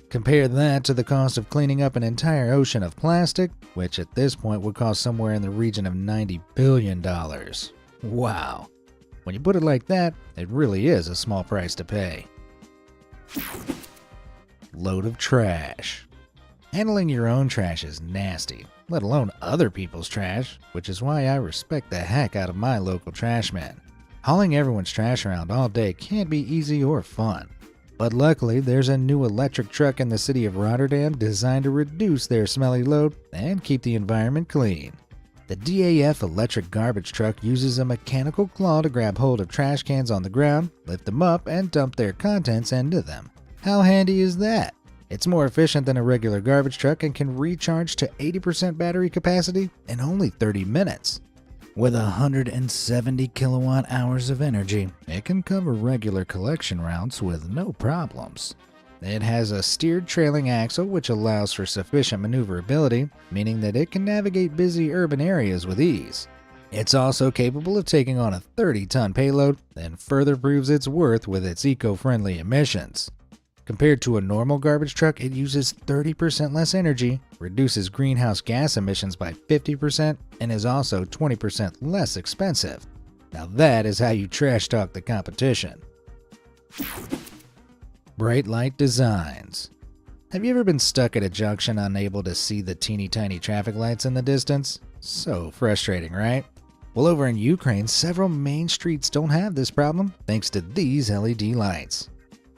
Compare that to the cost of cleaning up an entire ocean of plastic, which at this point would cost somewhere in the region of $90 billion. Wow. When you put it like that, it really is a small price to pay. Load of trash. Handling your own trash is nasty, let alone other people's trash, which is why I respect the heck out of my local trash men. Hauling everyone's trash around all day can't be easy or fun. But luckily, there's a new electric truck in the city of Rotterdam designed to reduce their smelly load and keep the environment clean. The DAF electric garbage truck uses a mechanical claw to grab hold of trash cans on the ground, lift them up, and dump their contents into them. How handy is that? It's more efficient than a regular garbage truck and can recharge to 80% battery capacity in only 30 minutes. With 170 kilowatt hours of energy, it can cover regular collection routes with no problems. It has a steered trailing axle which allows for sufficient maneuverability, meaning that it can navigate busy urban areas with ease. It's also capable of taking on a 30-ton payload and further proves its worth with its eco-friendly emissions. Compared to a normal garbage truck, it uses 30% less energy, reduces greenhouse gas emissions by 50%, and is also 20% less expensive. Now that is how you trash talk the competition. Bright light designs. Have you ever been stuck at a junction unable to see the teeny tiny traffic lights in the distance? So frustrating, right? Well, over in Ukraine, several main streets don't have this problem thanks to these LED lights.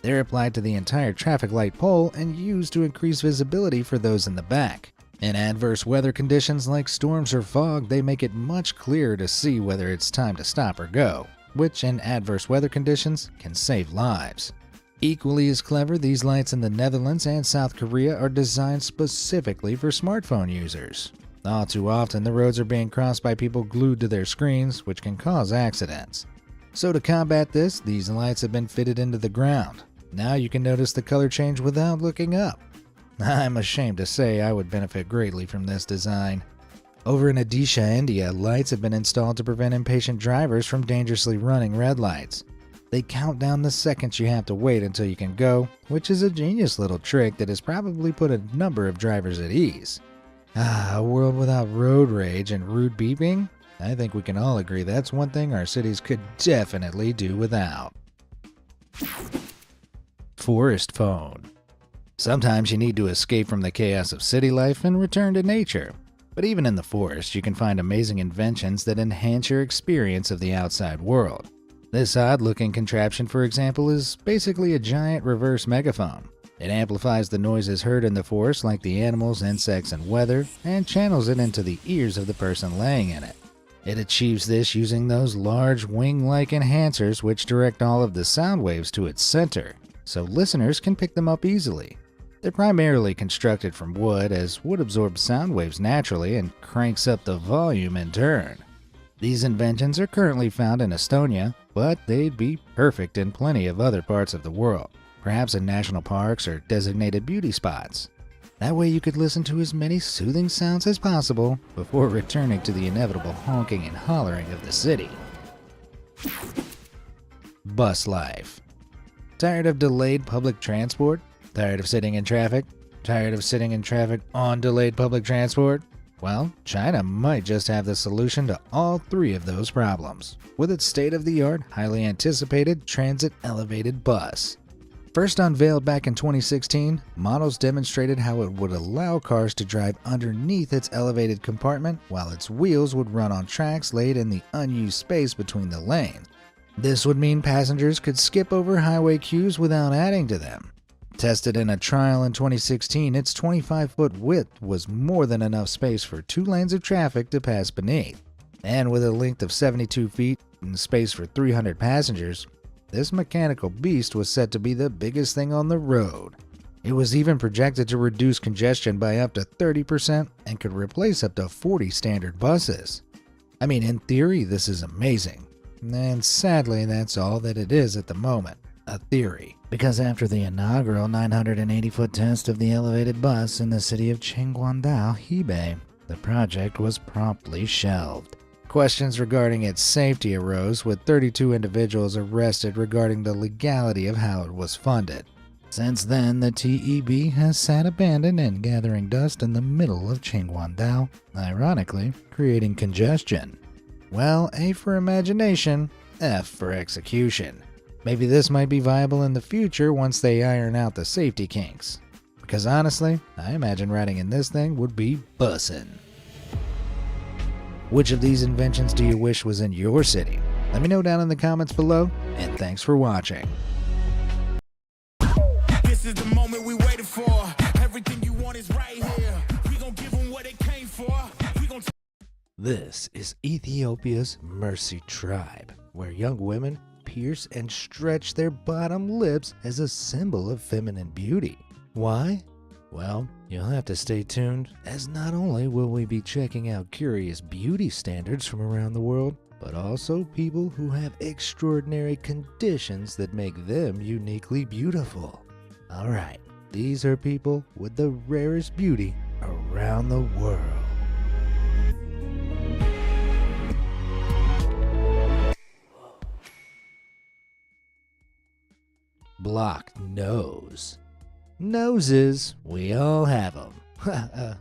They're applied to the entire traffic light pole and used to increase visibility for those in the back. In adverse weather conditions like storms or fog, they make it much clearer to see whether it's time to stop or go, which in adverse weather conditions can save lives. Equally as clever, these lights in the Netherlands and South Korea are designed specifically for smartphone users. All too often, the roads are being crossed by people glued to their screens, which can cause accidents. So to combat this, these lights have been fitted into the ground. Now you can notice the color change without looking up. I'm ashamed to say I would benefit greatly from this design. Over in Odisha, India, lights have been installed to prevent impatient drivers from dangerously running red lights. They count down the seconds you have to wait until you can go, which is a genius little trick that has probably put a number of drivers at ease. A world without road rage and rude beeping? I think we can all agree that's one thing our cities could definitely do without. Forest phone. Sometimes you need to escape from the chaos of city life and return to nature. But even in the forest, you can find amazing inventions that enhance your experience of the outside world. This odd-looking contraption, for example, is basically a giant reverse megaphone. It amplifies the noises heard in the forest like the animals, insects, and weather, and channels it into the ears of the person laying in it. It achieves this using those large wing-like enhancers which direct all of the sound waves to its center, so listeners can pick them up easily. They're primarily constructed from wood, as wood absorbs sound waves naturally and cranks up the volume in turn. These inventions are currently found in Estonia, but they'd be perfect in plenty of other parts of the world, perhaps in national parks or designated beauty spots. That way you could listen to as many soothing sounds as possible before returning to the inevitable honking and hollering of the city. Bus life. Tired of delayed public transport? Tired of sitting in traffic? Tired of sitting in traffic on delayed public transport? Well, China might just have the solution to all three of those problems, with its state-of-the-art, highly anticipated transit elevated bus. First unveiled back in 2016, models demonstrated how it would allow cars to drive underneath its elevated compartment while its wheels would run on tracks laid in the unused space between the lanes. This would mean passengers could skip over highway queues without adding to them. Tested in a trial in 2016, its 25-foot width was more than enough space for 2 lanes of traffic to pass beneath. And with a length of 72 feet and space for 300 passengers, this mechanical beast was said to be the biggest thing on the road. It was even projected to reduce congestion by up to 30% and could replace up to 40 standard buses. I mean, in theory, this is amazing. And sadly, that's all that it is at the moment, a theory. Because after the inaugural 980-foot test of the elevated bus in the city of Cheongwon-do, Hebei, the project was promptly shelved. Questions regarding its safety arose, with 32 individuals arrested regarding the legality of how it was funded. Since then, the TEB has sat abandoned and gathering dust in the middle of Chengguandao, ironically creating congestion. Well, A for imagination, F for execution. Maybe this might be viable in the future once they iron out the safety kinks. Because honestly, I imagine riding in this thing would be bussin'. Which of these inventions do you wish was in your city? Let me know down in the comments below, and thanks for watching. This is the moment we waited for. Everything you want is right here. We gon' give them what they came for. This is Ethiopia's Mercy Tribe, where young women pierce and stretch their bottom lips as a symbol of feminine beauty. Why? Well, you'll have to stay tuned, as not only will we be checking out curious beauty standards from around the world, but also people who have extraordinary conditions that make them uniquely beautiful. Alright, these are people with the rarest beauty around the world. Blocked nose. Noses, we all have them.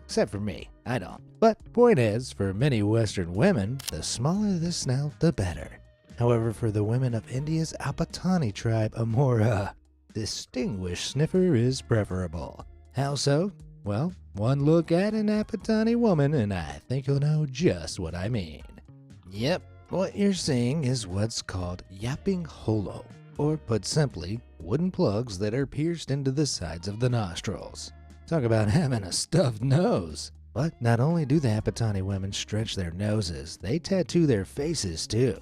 Except for me, I don't. But point is, for many Western women, the smaller the snout, the better. However, for the women of India's Apatani tribe, a more, distinguished sniffer is preferable. How so? Well, one look at an Apatani woman and I think you'll know just what I mean. Yep, what you're seeing is what's called yapping holo, or put simply, wooden plugs that are pierced into the sides of the nostrils. Talk about having a stuffed nose. But not only do the Apatani women stretch their noses, they tattoo their faces too.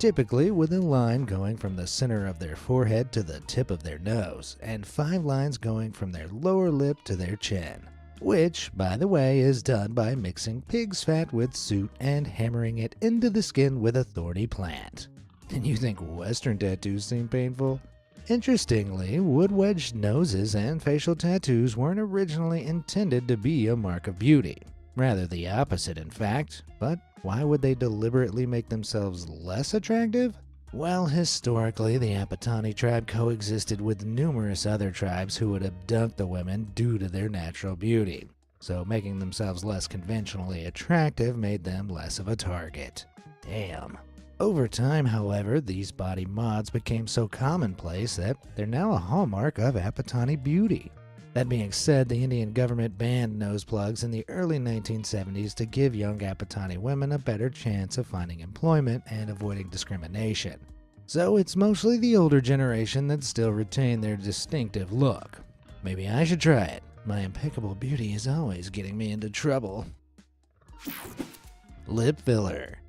Typically with a line going from the center of their forehead to the tip of their nose, and 5 lines going from their lower lip to their chin. Which, by the way, is done by mixing pig's fat with soot and hammering it into the skin with a thorny plant. And you think Western tattoos seem painful? Interestingly, wood-wedged noses and facial tattoos weren't originally intended to be a mark of beauty. Rather the opposite, in fact. But why would they deliberately make themselves less attractive? Well, historically, the Apatani tribe coexisted with numerous other tribes who would abduct the women due to their natural beauty. So making themselves less conventionally attractive made them less of a target. Damn. Over time, however, these body mods became so commonplace that they're now a hallmark of Apatani beauty. That being said, the Indian government banned nose plugs in the early 1970s to give young Apatani women a better chance of finding employment and avoiding discrimination. So it's mostly the older generation that still retain their distinctive look. Maybe I should try it. My impeccable beauty is always getting me into trouble. Lip filler.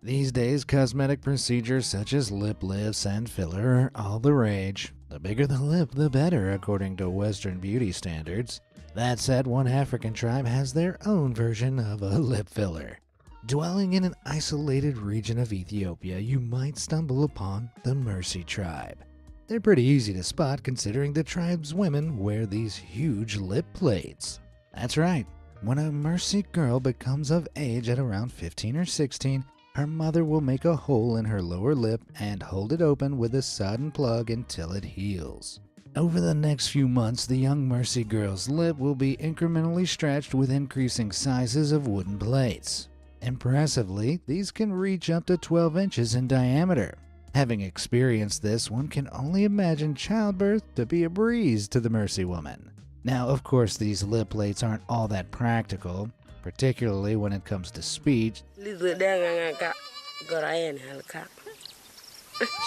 These days, cosmetic procedures such as lip lifts and filler are all the rage. The bigger the lip, the better, according to Western beauty standards. That said, one African tribe has their own version of a lip filler. Dwelling in an isolated region of Ethiopia, you might stumble upon the Mercy tribe. They're pretty easy to spot considering the tribe's women wear these huge lip plates. That's right, when a Mercy girl becomes of age at around 15 or 16, her mother will make a hole in her lower lip and hold it open with a sodden plug until it heals. Over the next few months, the young Mercy girl's lip will be incrementally stretched with increasing sizes of wooden plates. Impressively, these can reach up to 12 inches in diameter. Having experienced this, one can only imagine childbirth to be a breeze to the Mercy woman. Now, of course, these lip plates aren't all that practical, particularly when it comes to speech,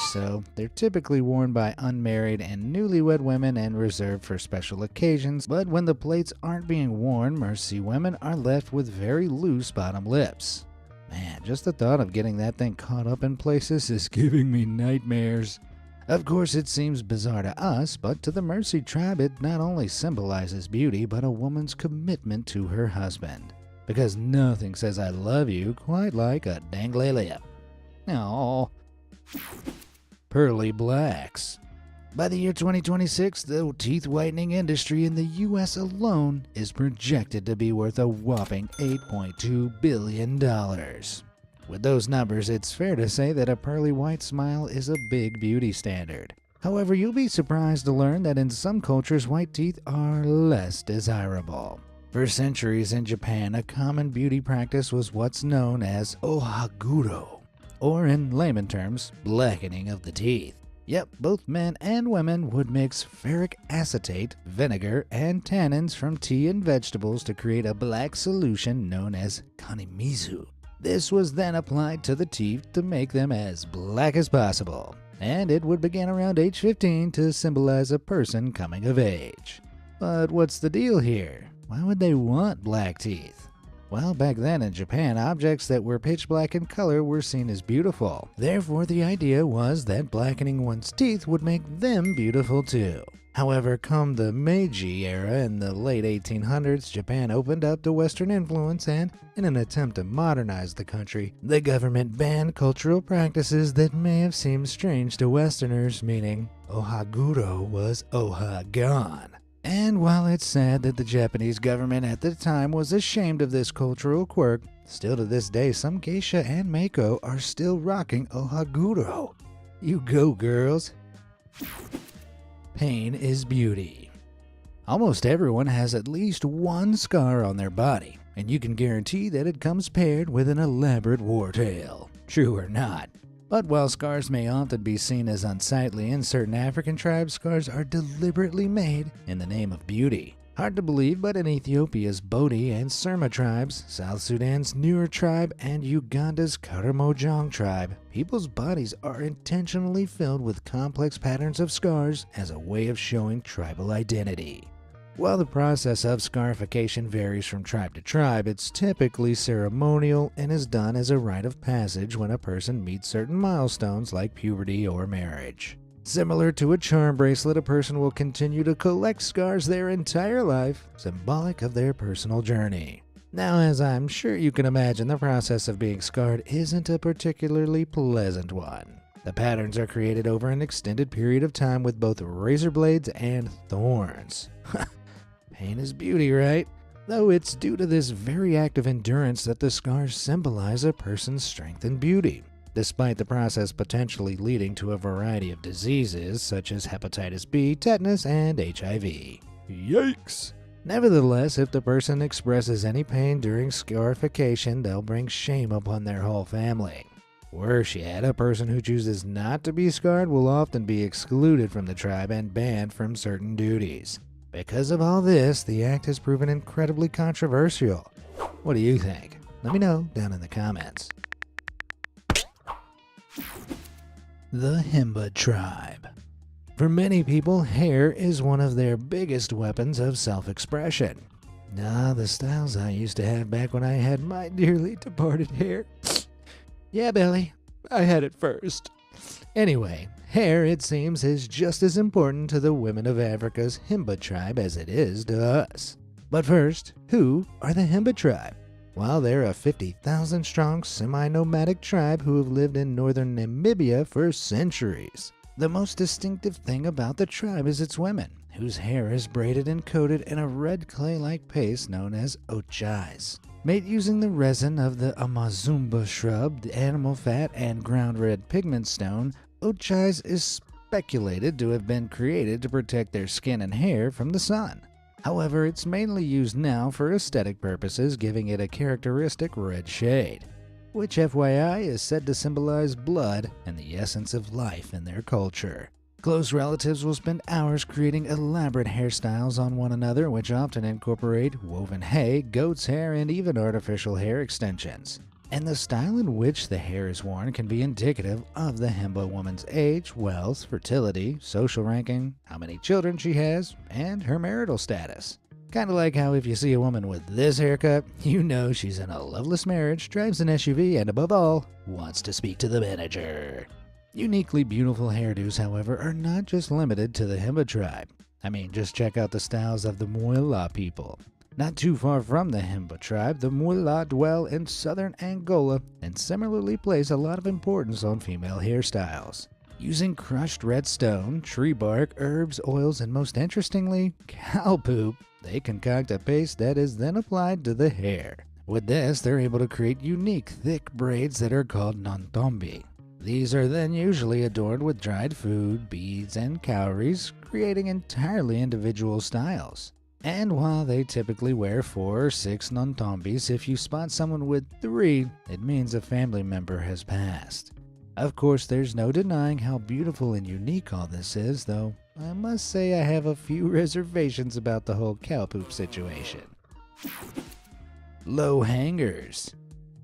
so they're typically worn by unmarried and newlywed women and reserved for special occasions, but when the plates aren't being worn, Mercy women are left with very loose bottom lips. Man, just the thought of getting that thing caught up in places is giving me nightmares. Of course, it seems bizarre to us, but to the Mercy tribe it not only symbolizes beauty, but a woman's commitment to her husband. Because nothing says I love you quite like a dangly lip. Aww. Pearly blacks. By the year 2026, the teeth whitening industry in the US alone is projected to be worth a whopping $8.2 billion. With those numbers, it's fair to say that a pearly white smile is a big beauty standard. However, you'll be surprised to learn that in some cultures, white teeth are less desirable. For centuries in Japan, a common beauty practice was what's known as ohaguro, or in layman terms, blackening of the teeth. Yep, both men and women would mix ferric acetate, vinegar, and tannins from tea and vegetables to create a black solution known as kanemizu. This was then applied to the teeth to make them as black as possible, and it would begin around age 15 to symbolize a person coming of age. But what's the deal here? Why would they want black teeth? Well, back then in Japan, objects that were pitch black in color were seen as beautiful. Therefore, the idea was that blackening one's teeth would make them beautiful too. However, come the Meiji era in the late 1800s, Japan opened up to Western influence, and in an attempt to modernize the country, the government banned cultural practices that may have seemed strange to Westerners, meaning ohaguro was oha gone. And while it's sad that the Japanese government at the time was ashamed of this cultural quirk, still to this day some geisha and maiko are still rocking ohaguro. You go, girls! Pain is beauty. Almost everyone has at least one scar on their body, and you can guarantee that it comes paired with an elaborate war tale. True or not? But while scars may often be seen as unsightly in certain African tribes, scars are deliberately made in the name of beauty. Hard to believe, but in Ethiopia's Bodi and Surma tribes, South Sudan's Nuer tribe, and Uganda's Karamojong tribe, people's bodies are intentionally filled with complex patterns of scars as a way of showing tribal identity. While the process of scarification varies from tribe to tribe, it's typically ceremonial and is done as a rite of passage when a person meets certain milestones like puberty or marriage. Similar to a charm bracelet, a person will continue to collect scars their entire life, symbolic of their personal journey. Now, as I'm sure you can imagine, the process of being scarred isn't a particularly pleasant one. The patterns are created over an extended period of time with both razor blades and thorns. Pain is beauty, right? Though it's due to this very act of endurance that the scars symbolize a person's strength and beauty, despite the process potentially leading to a variety of diseases such as hepatitis B, tetanus, and HIV. Yikes! Nevertheless, if the person expresses any pain during scarification, they'll bring shame upon their whole family. Worse yet, a person who chooses not to be scarred will often be excluded from the tribe and banned from certain duties. Because of all this, the act has proven incredibly controversial. What do you think? Let me know down in the comments. The Himba Tribe. For many people, hair is one of their biggest weapons of self-expression. The styles I used to have back when I had my dearly departed hair. Yeah, Belly, I had it first. Anyway, hair, it seems, is just as important to the women of Africa's Himba tribe as it is to us. But first, who are the Himba tribe? Well, they're a 50,000-strong semi-nomadic tribe who have lived in northern Namibia for centuries. The most distinctive thing about the tribe is its women, whose hair is braided and coated in a red clay-like paste known as ochais. Made using the resin of the amazumba shrub, the animal fat, and ground red pigment stone, ochais is speculated to have been created to protect their skin and hair from the sun. However, it's mainly used now for aesthetic purposes, giving it a characteristic red shade, which FYI is said to symbolize blood and the essence of life in their culture. Close relatives will spend hours creating elaborate hairstyles on one another, which often incorporate woven hay, goat's hair, and even artificial hair extensions. And the style in which the hair is worn can be indicative of the Himba woman's age, wealth, fertility, social ranking, how many children she has, and her marital status. Kinda like how if you see a woman with this haircut, you know she's in a loveless marriage, drives an SUV, and above all, wants to speak to the manager. Uniquely beautiful hairdos, however, are not just limited to the Himba tribe. I mean, just check out the styles of the Muela people. Not too far from the Himba tribe, the Muela dwell in southern Angola and similarly place a lot of importance on female hairstyles. Using crushed red stone, tree bark, herbs, oils, and most interestingly, cow poop, they concoct a paste that is then applied to the hair. With this, they're able to create unique, thick braids that are called nontombi. These are then usually adorned with dried food, beads, and cowries, creating entirely individual styles. And while they typically wear 4 or 6 nontombis, if you spot someone with 3, it means a family member has passed. Of course, there's no denying how beautiful and unique all this is, though I must say I have a few reservations about the whole cow poop situation. Low hangers.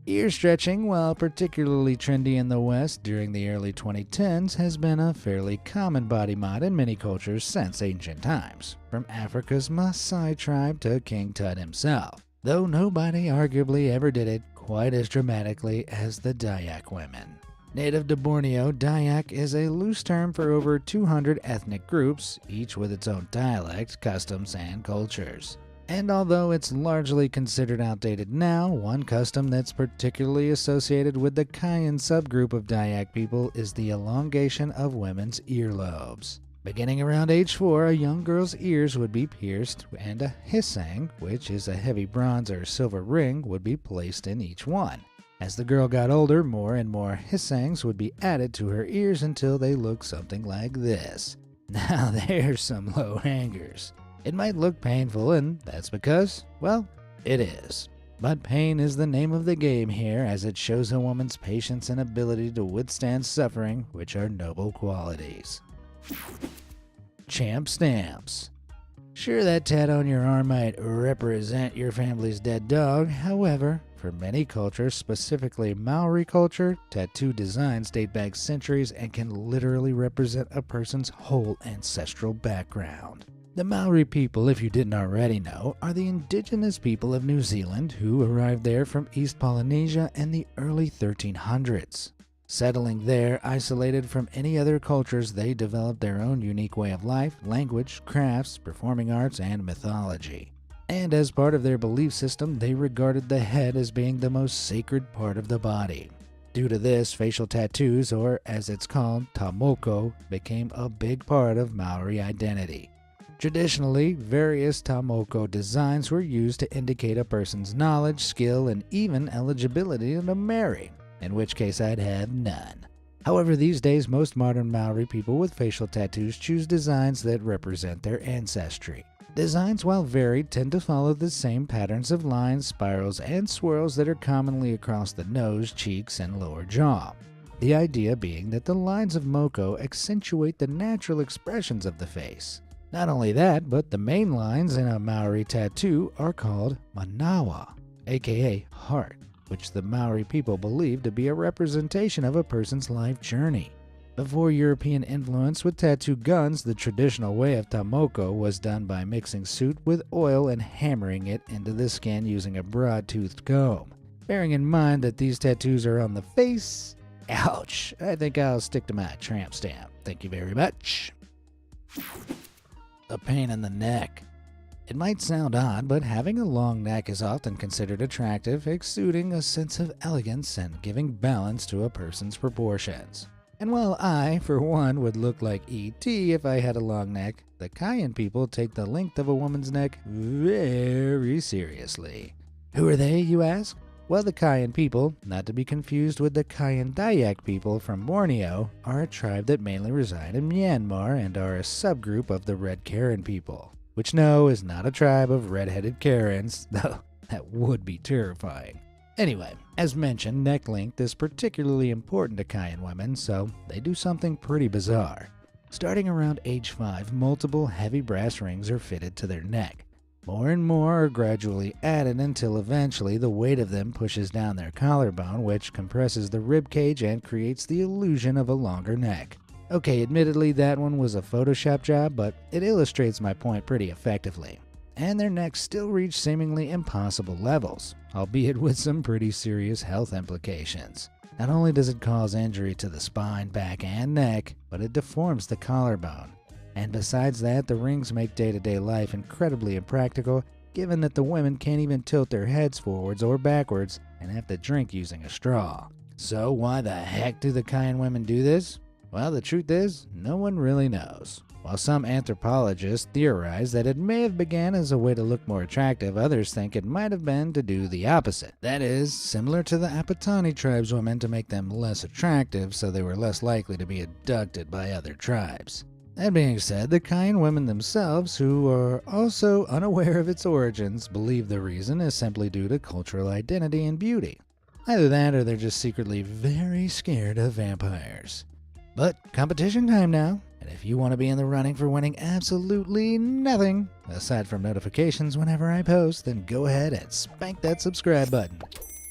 Ear stretching, while particularly trendy in the West during the early 2010s, has been a fairly common body mod in many cultures since ancient times, from Africa's Maasai tribe to King Tut himself, though nobody arguably ever did it quite as dramatically as the Dayak women. Native to Borneo, Dayak is a loose term for over 200 ethnic groups, each with its own dialect, customs, and cultures. And although it's largely considered outdated now, one custom that's particularly associated with the Kayan subgroup of Dayak people is the elongation of women's earlobes. Beginning around age 4, a young girl's ears would be pierced, and a hisang, which is a heavy bronze or silver ring, would be placed in each one. As the girl got older, more and more hisangs would be added to her ears until they looked something like this. Now there's some low hangers. It might look painful, and that's because, well, it is. But pain is the name of the game here, as it shows a woman's patience and ability to withstand suffering, which are noble qualities. Champ stamps. Sure, that tat on your arm might represent your family's dead dog. However, for many cultures, specifically Maori culture, tattoo designs date back centuries and can literally represent a person's whole ancestral background. The Maori people, if you didn't already know, are the indigenous people of New Zealand who arrived there from East Polynesia in the early 1300s. Settling there, isolated from any other cultures, they developed their own unique way of life, language, crafts, performing arts, and mythology. And as part of their belief system, they regarded the head as being the most sacred part of the body. Due to this, facial tattoos, or as it's called, tamoko, became a big part of Maori identity. Traditionally, various tamoko designs were used to indicate a person's knowledge, skill, and even eligibility to marry, in which case I'd have none. However, these days, most modern Maori people with facial tattoos choose designs that represent their ancestry. Designs, while varied, tend to follow the same patterns of lines, spirals, and swirls that are commonly across the nose, cheeks, and lower jaw. The idea being that the lines of moko accentuate the natural expressions of the face. Not only that, but the main lines in a Maori tattoo are called manawa, aka heart, which the Maori people believe to be a representation of a person's life journey. Before European influence with tattoo guns, the traditional way of tamoko was done by mixing soot with oil and hammering it into the skin using a broad-toothed comb. Bearing in mind that these tattoos are on the face, ouch, I think I'll stick to my tramp stamp. Thank you very much. A pain in the neck. It might sound odd, but having a long neck is often considered attractive, exuding a sense of elegance and giving balance to a person's proportions. And while I, for one, would look like E.T. if I had a long neck, the Kayan people take the length of a woman's neck very seriously. Who are they, you ask? Well, the Kayan people, not to be confused with the Kayan Dayak people from Borneo, are a tribe that mainly reside in Myanmar and are a subgroup of the Red Karen people, which no, is not a tribe of red-headed Karens, though that would be terrifying. Anyway, as mentioned, neck length is particularly important to Kayan women, so they do something pretty bizarre. Starting around age 5, multiple heavy brass rings are fitted to their neck. More and more are gradually added until eventually the weight of them pushes down their collarbone, which compresses the rib cage and creates the illusion of a longer neck. Okay, admittedly that one was a Photoshop job, but it illustrates my point pretty effectively. And their necks still reach seemingly impossible levels, albeit with some pretty serious health implications. Not only does it cause injury to the spine, back, and neck, but it deforms the collarbone. And besides that, the rings make day-to-day life incredibly impractical, given that the women can't even tilt their heads forwards or backwards and have to drink using a straw. So why the heck do the Kayan women do this? Well, the truth is, no one really knows. While some anthropologists theorize that it may have began as a way to look more attractive, others think it might have been to do the opposite. That is, similar to the Apatani tribeswomen, to make them less attractive so they were less likely to be abducted by other tribes. That being said, the Kayan women themselves, who are also unaware of its origins, believe the reason is simply due to cultural identity and beauty. Either that or they're just secretly very scared of vampires. But competition time now, and if you want to be in the running for winning absolutely nothing, aside from notifications whenever I post, then go ahead and spank that subscribe button.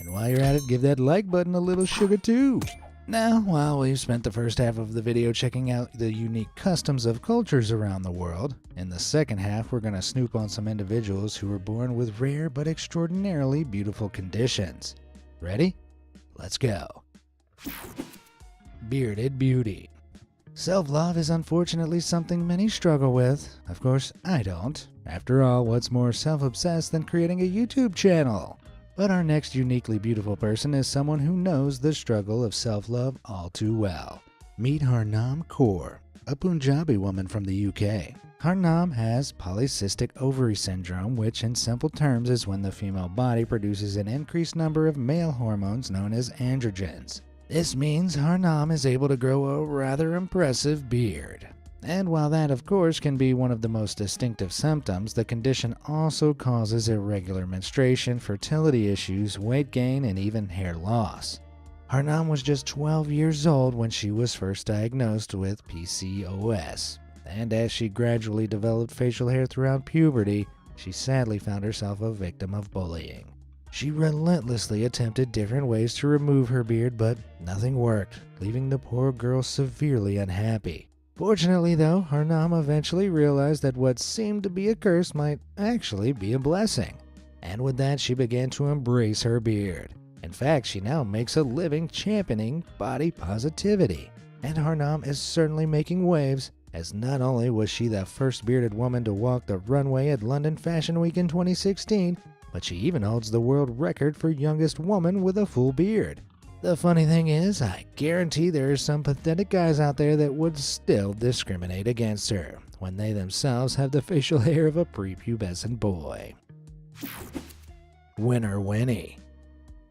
And while you're at it, give that like button a little sugar too. Now, while we've spent the first half of the video checking out the unique customs of cultures around the world, in the second half we're going to snoop on some individuals who were born with rare but extraordinarily beautiful conditions. Ready? Let's go. Bearded beauty. Self-love is unfortunately something many struggle with. Of course, I don't. After all, what's more self-obsessed than creating a YouTube channel? But our next uniquely beautiful person is someone who knows the struggle of self-love all too well. Meet Harnam Kaur, a Punjabi woman from the UK. Harnam has polycystic ovary syndrome, which in simple terms is when the female body produces an increased number of male hormones known as androgens. This means Harnam is able to grow a rather impressive beard. And while that of course can be one of the most distinctive symptoms, the condition also causes irregular menstruation, fertility issues, weight gain, and even hair loss. Harnam was just 12 years old when she was first diagnosed with PCOS, and as she gradually developed facial hair throughout puberty, she sadly found herself a victim of bullying. She relentlessly attempted different ways to remove her beard, but nothing worked, leaving the poor girl severely unhappy. Fortunately though, Harnam eventually realized that what seemed to be a curse might actually be a blessing. And with that, she began to embrace her beard. In fact, she now makes a living championing body positivity. And Harnam is certainly making waves, as not only was she the first bearded woman to walk the runway at London Fashion Week in 2016, but she even holds the world record for youngest woman with a full beard. The funny thing is, I guarantee there are some pathetic guys out there that would still discriminate against her, when they themselves have the facial hair of a prepubescent boy. Winner Winnie.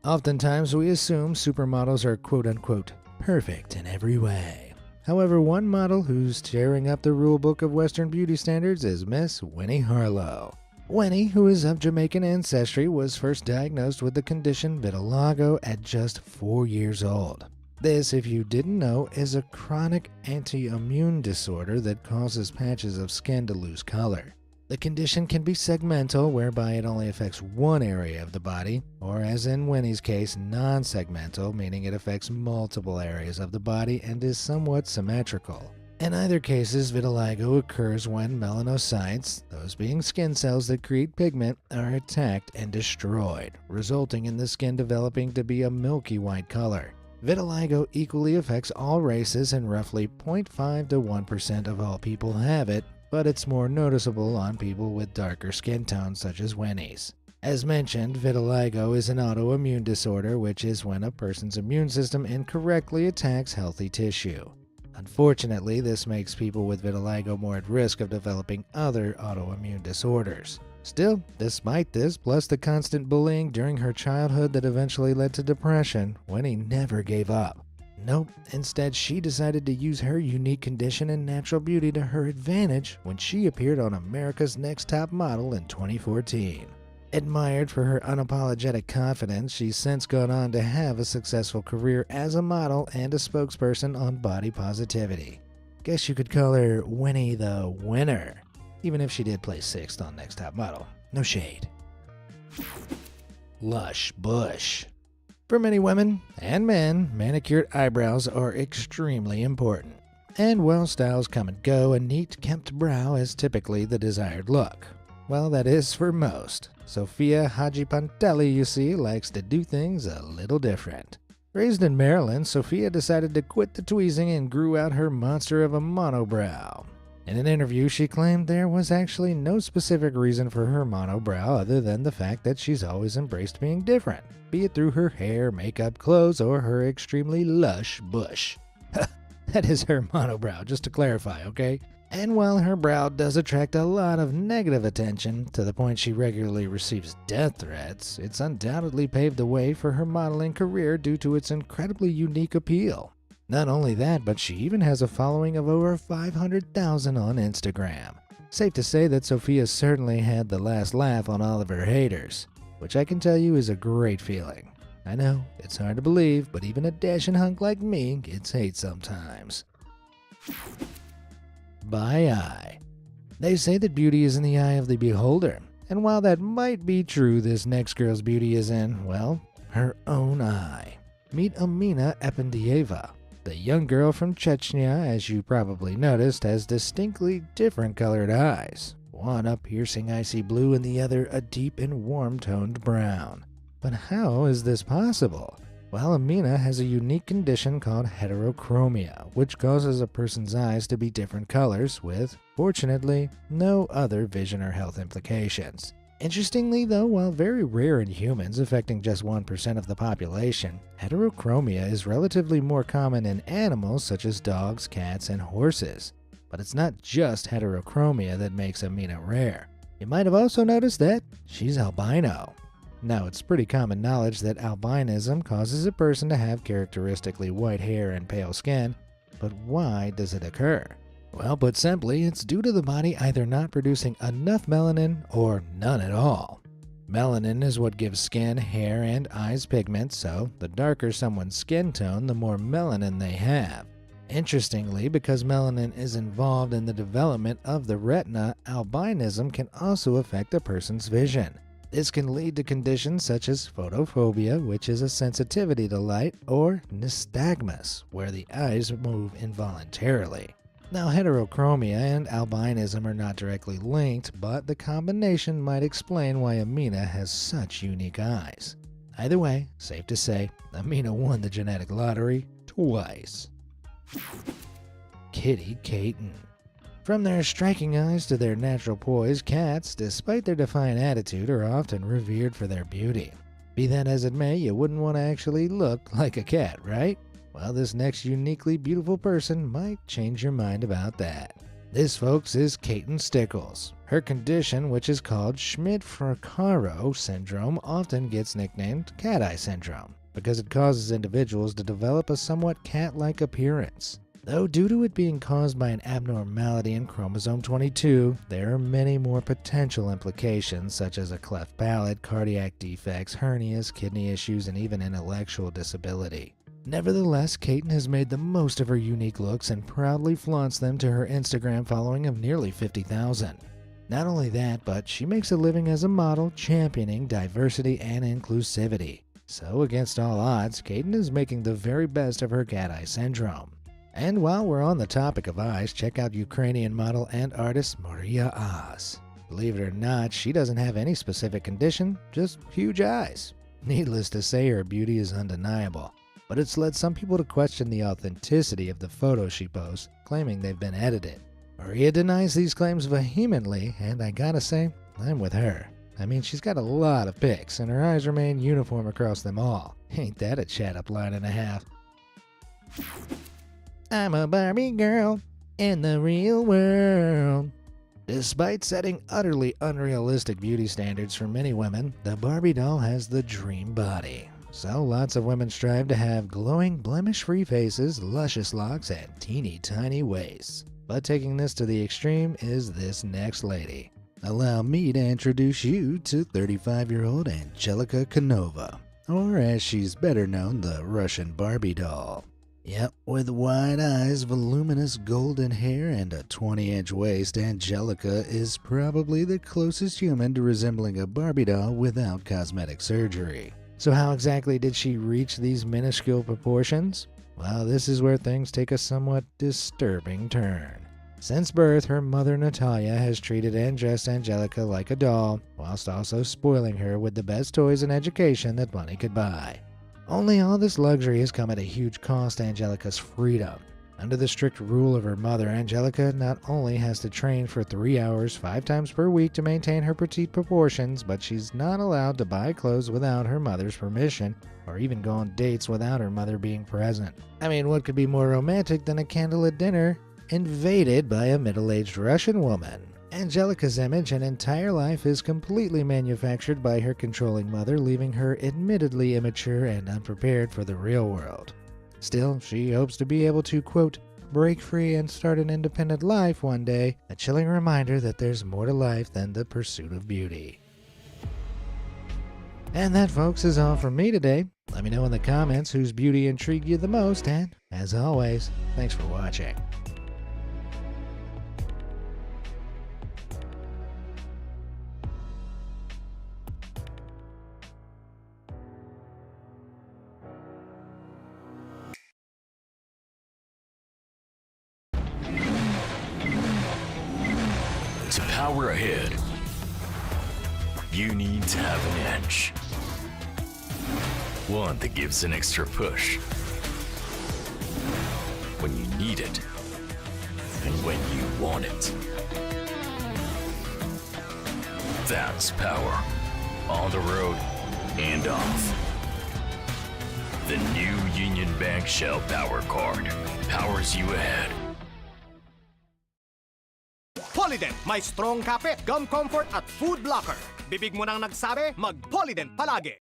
Oftentimes we assume supermodels are quote-unquote perfect in every way. However, one model who's tearing up the rulebook of Western beauty standards is Miss Winnie Harlow. Winnie, who is of Jamaican ancestry, was first diagnosed with the condition vitiligo at just 4 years old. This, if you didn't know, is a chronic autoimmune disorder that causes patches of skin to lose color. The condition can be segmental, whereby it only affects one area of the body, or as in Winnie's case, non-segmental, meaning it affects multiple areas of the body and is somewhat symmetrical. In either cases, vitiligo occurs when melanocytes, those being skin cells that create pigment, are attacked and destroyed, resulting in the skin developing to be a milky white color. Vitiligo equally affects all races, and roughly 0.5 to 1% of all people have it, but it's more noticeable on people with darker skin tones such as Winnie's. As mentioned, vitiligo is an autoimmune disorder, which is when a person's immune system incorrectly attacks healthy tissue. Unfortunately, this makes people with vitiligo more at risk of developing other autoimmune disorders. Still, despite this, plus the constant bullying during her childhood that eventually led to depression, Winnie never gave up. Nope, instead she decided to use her unique condition and natural beauty to her advantage when she appeared on America's Next Top Model in 2014. Admired for her unapologetic confidence, she's since gone on to have a successful career as a model and a spokesperson on body positivity. Guess you could call her Winnie the Winner, even if she did place 6th on Next Top Model. No shade. Lush bush. For many women and men, manicured eyebrows are extremely important. And while styles come and go, a neat kempt brow is typically the desired look. Well, that is for most. Sophia Hajipantelli, you see, likes to do things a little different. Raised in Maryland, Sophia decided to quit the tweezing and grew out her monster of a monobrow. In an interview, she claimed there was actually no specific reason for her monobrow other than the fact that she's always embraced being different, be it through her hair, makeup, clothes, or her extremely lush bush. That is her monobrow, just to clarify, okay? And while her brow does attract a lot of negative attention, to the point she regularly receives death threats, it's undoubtedly paved the way for her modeling career due to its incredibly unique appeal. Not only that, but she even has a following of over 500,000 on Instagram. Safe to say that Sophia certainly had the last laugh on all of her haters, which I can tell you is a great feeling. I know, it's hard to believe, but even a dashing hunk like me gets hate sometimes. By eye. They say that beauty is in the eye of the beholder, and while that might be true, this next girl's beauty is in, well, her own eye. Meet Amina Ependieva. The young girl from Chechnya, as you probably noticed, has distinctly different colored eyes. One a piercing icy blue and the other a deep and warm-toned brown. But how is this possible? Well, Amina has a unique condition called heterochromia, which causes a person's eyes to be different colors with, fortunately, no other vision or health implications. Interestingly though, while very rare in humans, affecting just 1% of the population, heterochromia is relatively more common in animals such as dogs, cats, and horses. But it's not just heterochromia that makes Amina rare. You might have also noticed that she's albino. Now, it's pretty common knowledge that albinism causes a person to have characteristically white hair and pale skin, but why does it occur? Well, put simply, it's due to the body either not producing enough melanin or none at all. Melanin is what gives skin, hair, and eyes pigment, so the darker someone's skin tone, the more melanin they have. Interestingly, because melanin is involved in the development of the retina, albinism can also affect a person's vision. This can lead to conditions such as photophobia, which is a sensitivity to light, or nystagmus, where the eyes move involuntarily. Now, heterochromia and albinism are not directly linked, but the combination might explain why Amina has such unique eyes. Either way, safe to say, Amina won the genetic lottery twice. Kitty Caton. From their striking eyes to their natural poise, cats, despite their defiant attitude, are often revered for their beauty. Be that as it may, you wouldn't want to actually look like a cat, right? Well, this next uniquely beautiful person might change your mind about that. This, folks, is Caton Stickles. Her condition, which is called Schmidt-Fracaro syndrome, often gets nicknamed cat eye syndrome because it causes individuals to develop a somewhat cat-like appearance. Though due to it being caused by an abnormality in chromosome 22, there are many more potential implications such as a cleft palate, cardiac defects, hernias, kidney issues, and even intellectual disability. Nevertheless, Caton has made the most of her unique looks and proudly flaunts them to her Instagram following of nearly 50,000. Not only that, but she makes a living as a model championing diversity and inclusivity. So against all odds, Caton is making the very best of her cat eye syndrome. And while we're on the topic of eyes, check out Ukrainian model and artist Maria Oz. Believe it or not, she doesn't have any specific condition, just huge eyes. Needless to say, her beauty is undeniable, but it's led some people to question the authenticity of the photos she posts, claiming they've been edited. Maria denies these claims vehemently, and I gotta say, I'm with her. I mean, she's got a lot of pics, and her eyes remain uniform across them all. Ain't that a chat-up line and a half? I'm a Barbie girl in the real world. Despite setting utterly unrealistic beauty standards for many women, the Barbie doll has the dream body. So lots of women strive to have glowing, blemish-free faces, luscious locks, and teeny tiny waists. But taking this to the extreme is this next lady. Allow me to introduce you to 35-year-old Angelica Kanova, or as she's better known, the Russian Barbie doll. Yep, with wide eyes, voluminous golden hair, and a 20-inch waist, Angelica is probably the closest human to resembling a Barbie doll without cosmetic surgery. So how exactly did she reach these minuscule proportions? Well, this is where things take a somewhat disturbing turn. Since birth, her mother Natalia has treated and dressed Angelica like a doll, whilst also spoiling her with the best toys and education that money could buy. Only all this luxury has come at a huge cost to Angelica's freedom. Under the strict rule of her mother, Angelica not only has to train for 3 hours 5 times per week to maintain her petite proportions, but she's not allowed to buy clothes without her mother's permission, or even go on dates without her mother being present. I mean, what could be more romantic than a candlelit dinner invaded by a middle-aged Russian woman. Angelica's image and entire life is completely manufactured by her controlling mother, leaving her admittedly immature and unprepared for the real world. Still, she hopes to be able to, quote, break free and start an independent life one day, a chilling reminder that there's more to life than the pursuit of beauty. And that, folks, is all from me today. Let me know in the comments whose beauty intrigued you the most, and, as always, thanks for watching. To power ahead, you need to have an edge. One that gives an extra push when you need it and when you want it. That's power on the road and off. The new Union Bank Shell Power Card powers you ahead. Polydent, may strong kapit, gum comfort at food blocker. Bibig mo nang nagsabi, mag-Polydent palagi.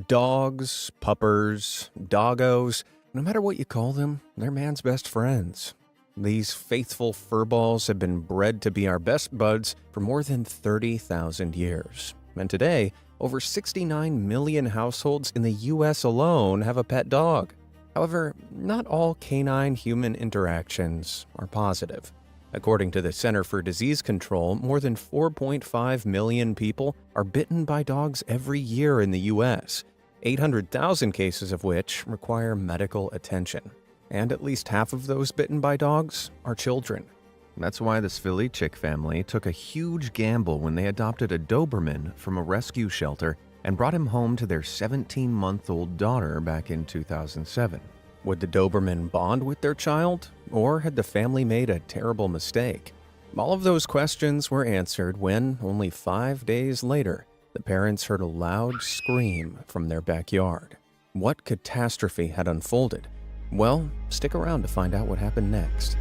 Dogs, puppers, doggos, no matter what you call them, they're man's best friends. These faithful furballs have been bred to be our best buds for more than 30,000 years. And today, over 69 million households in the US alone have a pet dog. However, not all canine-human interactions are positive. According to the Center for Disease Control, more than 4.5 million people are bitten by dogs every year in the U.S., 800,000 cases of which require medical attention. And at least half of those bitten by dogs are children. That's why the Pt.6 family took a huge gamble when they adopted a Doberman from a rescue shelter and brought him home to their 17-month-old daughter back in 2007. Would the Doberman bond with their child, or had the family made a terrible mistake? All of those questions were answered when, only 5 days later, the parents heard a loud scream from their backyard. What catastrophe had unfolded? Well, stick around to find out what happened next.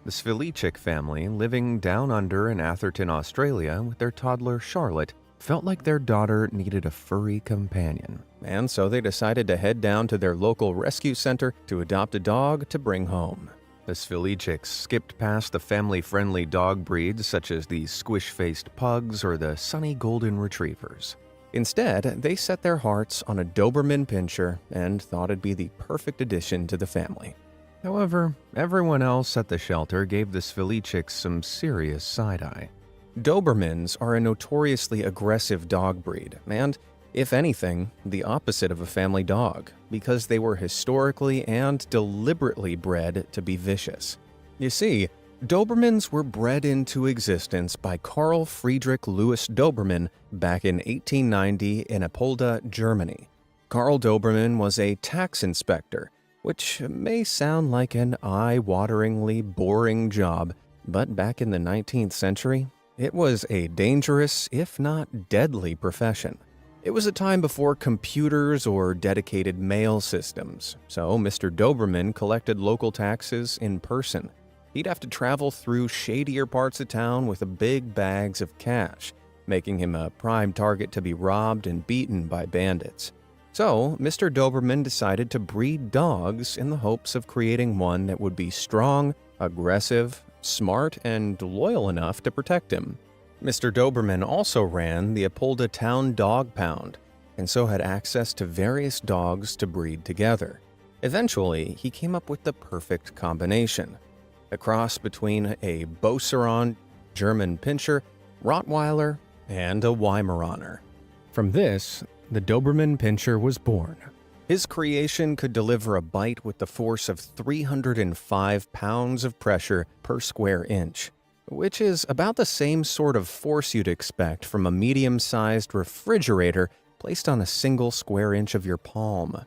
The Pt.6 family, living down under in Atherton, Australia, with their toddler Charlotte, felt like their daughter needed a furry companion, and so they decided to head down to their local rescue center to adopt a dog to bring home. The Pt.6 skipped past the family-friendly dog breeds such as the squish-faced pugs or the sunny golden retrievers. Instead, they set their hearts on a Doberman Pinscher and thought it'd be the perfect addition to the family. However, everyone else at the shelter gave the Pt.6 some serious side-eye. Dobermans are a notoriously aggressive dog breed, and, if anything, the opposite of a family dog, because they were historically and deliberately bred to be vicious. You see, Dobermans were bred into existence by Carl Friedrich Louis Doberman back in 1890 in Apolda, Germany. Carl Doberman was a tax inspector, which may sound like an eye-wateringly boring job, but back in the 19th century, it was a dangerous, if not deadly, profession. It was a time before computers or dedicated mail systems, so Mr. Doberman collected local taxes in person. He'd have to travel through shadier parts of town with big bags of cash, making him a prime target to be robbed and beaten by bandits. So, Mr. Doberman decided to breed dogs in the hopes of creating one that would be strong, aggressive, smart, and loyal enough to protect him. Mr. Doberman also ran the Apolda Town Dog Pound, and so had access to various dogs to breed together. Eventually, he came up with the perfect combination, a cross between a Beauceron, German Pinscher, Rottweiler, and a Weimaraner. From this, the Doberman Pinscher was born. His creation could deliver a bite with the force of 305 pounds of pressure per square inch, which is about the same sort of force you'd expect from a medium-sized refrigerator placed on a single square inch of your palm.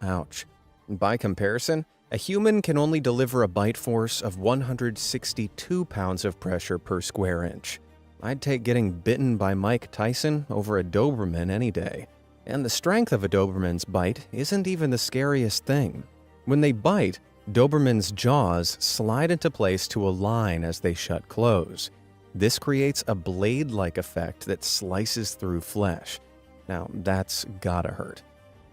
Ouch. By comparison, a human can only deliver a bite force of 162 pounds of pressure per square inch. I'd take getting bitten by Mike Tyson over a Doberman any day. And the strength of a Doberman's bite isn't even the scariest thing. When they bite, Doberman's jaws slide into place to align as they shut close. This creates a blade-like effect that slices through flesh. Now, that's gotta hurt.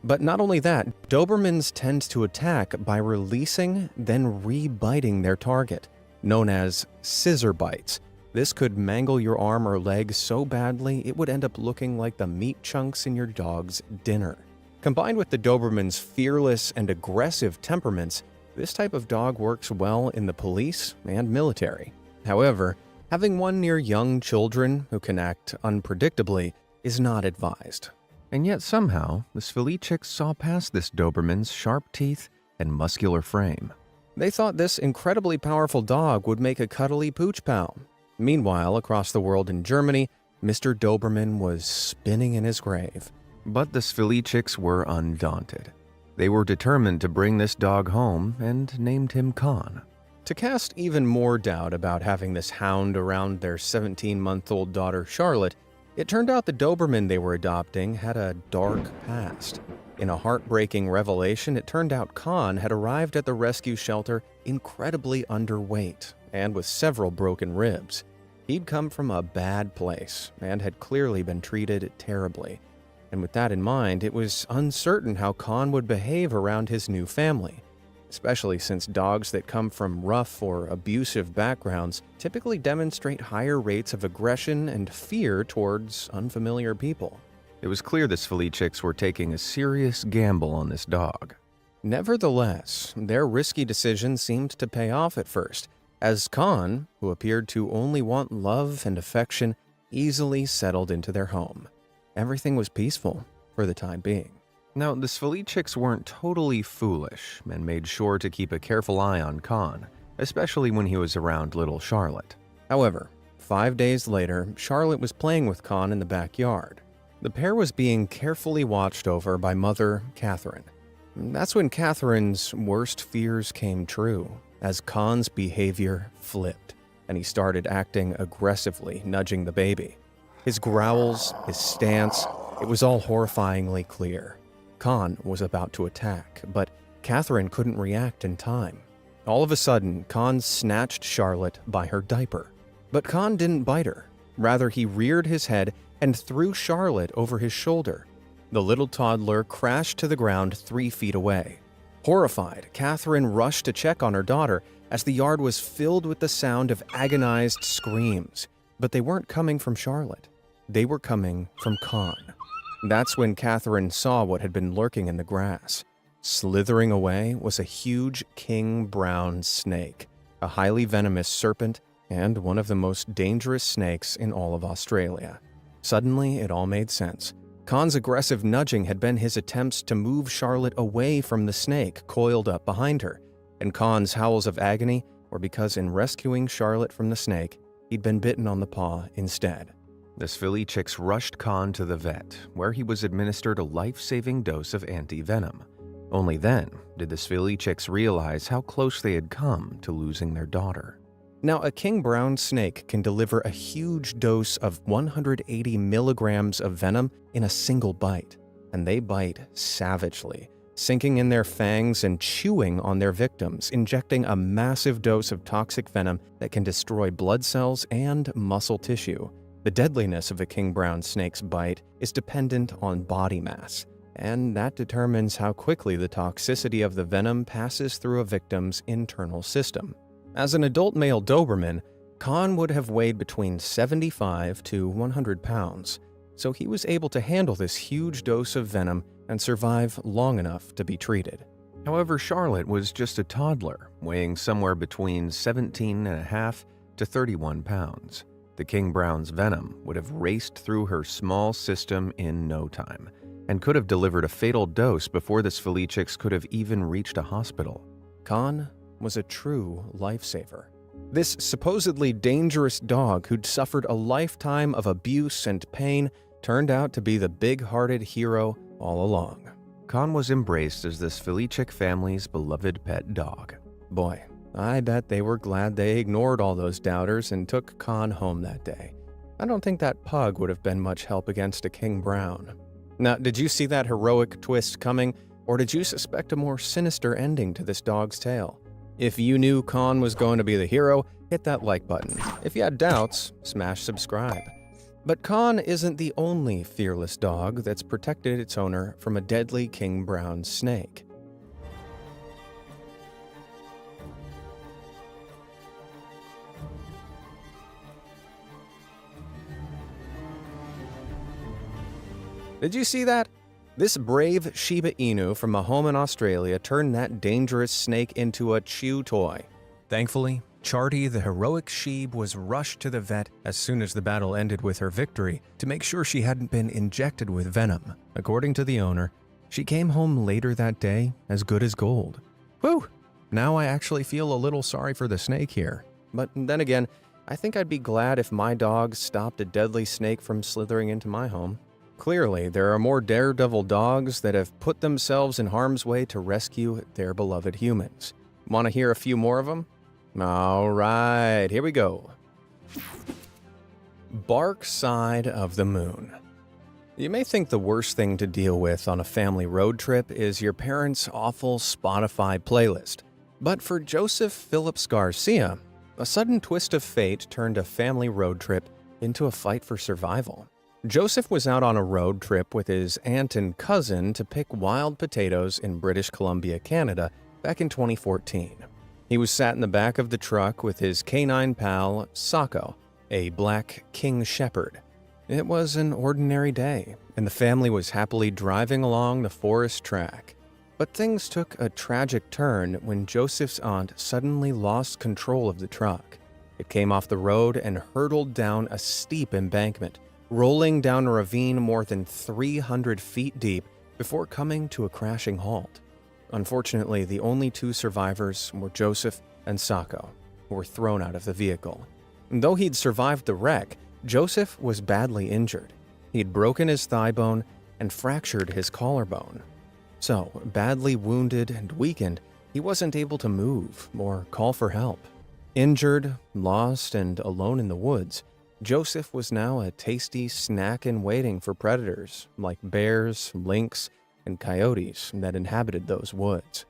But not only that, Dobermans tend to attack by releasing, then re-biting their target, known as scissor bites. This could mangle your arm or leg so badly it would end up looking like the meat chunks in your dog's dinner. Combined with the Doberman's fearless and aggressive temperaments, this type of dog works well in the police and military. However, having one near young children who can act unpredictably is not advised. And yet somehow, the Svilichik saw past this Doberman's sharp teeth and muscular frame. They thought this incredibly powerful dog would make a cuddly pooch pal. Meanwhile, across the world in Germany, Mr. Doberman was spinning in his grave. But the Svilichiks were undaunted. They were determined to bring this dog home and named him Khan. To cast even more doubt about having this hound around their 17-month-old daughter Charlotte, it turned out the Doberman they were adopting had a dark past. In a heartbreaking revelation, it turned out Khan had arrived at the rescue shelter incredibly underweight and with several broken ribs. He'd come from a bad place and had clearly been treated terribly. And with that in mind, it was uncertain how Khan would behave around his new family, especially since dogs that come from rough or abusive backgrounds typically demonstrate higher rates of aggression and fear towards unfamiliar people. It was clear the Svilichiks were taking a serious gamble on this dog. Nevertheless, their risky decision seemed to pay off at first, as Khan, who appeared to only want love and affection, easily settled into their home. Everything was peaceful for the time being. Now, the Svilichiks weren't totally foolish and made sure to keep a careful eye on Khan, especially when he was around little Charlotte. However, 5 days later, Charlotte was playing with Khan in the backyard. The pair was being carefully watched over by mother Catherine. That's when Catherine's worst fears came true, as Khan's behavior flipped, and he started acting aggressively, nudging the baby. His growls, his stance, it was all horrifyingly clear. Khan was about to attack, but Catherine couldn't react in time. All of a sudden, Khan snatched Charlotte by her diaper. But Khan didn't bite her. Rather, he reared his head and threw Charlotte over his shoulder. The little toddler crashed to the ground 3 feet away. Horrified, Catherine rushed to check on her daughter as the yard was filled with the sound of agonized screams. But they weren't coming from Charlotte. They were coming from Khan. That's when Catherine saw what had been lurking in the grass. Slithering away was a huge king brown snake, a highly venomous serpent, and one of the most dangerous snakes in all of Australia. Suddenly, it all made sense. Khan's aggressive nudging had been his attempts to move Charlotte away from the snake coiled up behind her, and Khan's howls of agony were because in rescuing Charlotte from the snake, he'd been bitten on the paw instead. The Svilichiks rushed Khan to the vet, where he was administered a life-saving dose of anti-venom. Only then did the Svilichiks realize how close they had come to losing their daughter. Now, a king brown snake can deliver a huge dose of 180 milligrams of venom in a single bite, and they bite savagely, sinking in their fangs and chewing on their victims, injecting a massive dose of toxic venom that can destroy blood cells and muscle tissue. The deadliness of a king brown snake's bite is dependent on body mass, and that determines how quickly the toxicity of the venom passes through a victim's internal system. As an adult male Doberman, Khan would have weighed between 75 to 100 pounds, so he was able to handle this huge dose of venom and survive long enough to be treated. However, Charlotte was just a toddler, weighing somewhere between 17.5 to 31 pounds. The king brown's venom would have raced through her small system in no time, and could have delivered a fatal dose before the Svilichiks could have even reached a hospital. Khan was a true lifesaver. This supposedly dangerous dog who'd suffered a lifetime of abuse and pain turned out to be the big-hearted hero all along. Khan was embraced as the Svilichik family's beloved pet dog. Boy, I bet they were glad they ignored all those doubters and took Khan home that day. I don't think that pug would have been much help against a king brown. Now, did you see that heroic twist coming, or did you suspect a more sinister ending to this dog's tale? If you knew Khan was going to be the hero, hit that like button. If you had doubts, smash subscribe. But Khan isn't the only fearless dog that's protected its owner from a deadly king brown snake. Did you see that? This brave Shiba Inu from a home in Australia turned that dangerous snake into a chew toy. Thankfully, Charty, the heroic sheep, was rushed to the vet as soon as the battle ended with her victory to make sure she hadn't been injected with venom. According to the owner, she came home later that day as good as gold. Whew! Now I actually feel a little sorry for the snake here. But then again, I think I'd be glad if my dog stopped a deadly snake from slithering into my home. Clearly, there are more daredevil dogs that have put themselves in harm's way to rescue their beloved humans. Want to hear a few more of them? All right, here we go. Bark Side of the Moon. You may think the worst thing to deal with on a family road trip is your parents' awful Spotify playlist. But for Joseph Phillips Garcia, a sudden twist of fate turned a family road trip into a fight for survival. Joseph was out on a road trip with his aunt and cousin to pick wild potatoes in British Columbia, Canada, back in 2014. He was sat in the back of the truck with his canine pal, Sako, a black king shepherd. It was an ordinary day, and the family was happily driving along the forest track. But things took a tragic turn when Joseph's aunt suddenly lost control of the truck. It came off the road and hurtled down a steep embankment, rolling down a ravine more than 300 feet deep before coming to a crashing halt. Unfortunately, the only two survivors were Joseph and Sako, who were thrown out of the vehicle. And though he'd survived the wreck, Joseph was badly injured. He'd broken his thigh bone and fractured his collarbone. So, badly wounded and weakened, he wasn't able to move or call for help. Injured, lost, and alone in the woods, Joseph was now a tasty snack in waiting for predators like bears, lynx, and coyotes that inhabited those woods.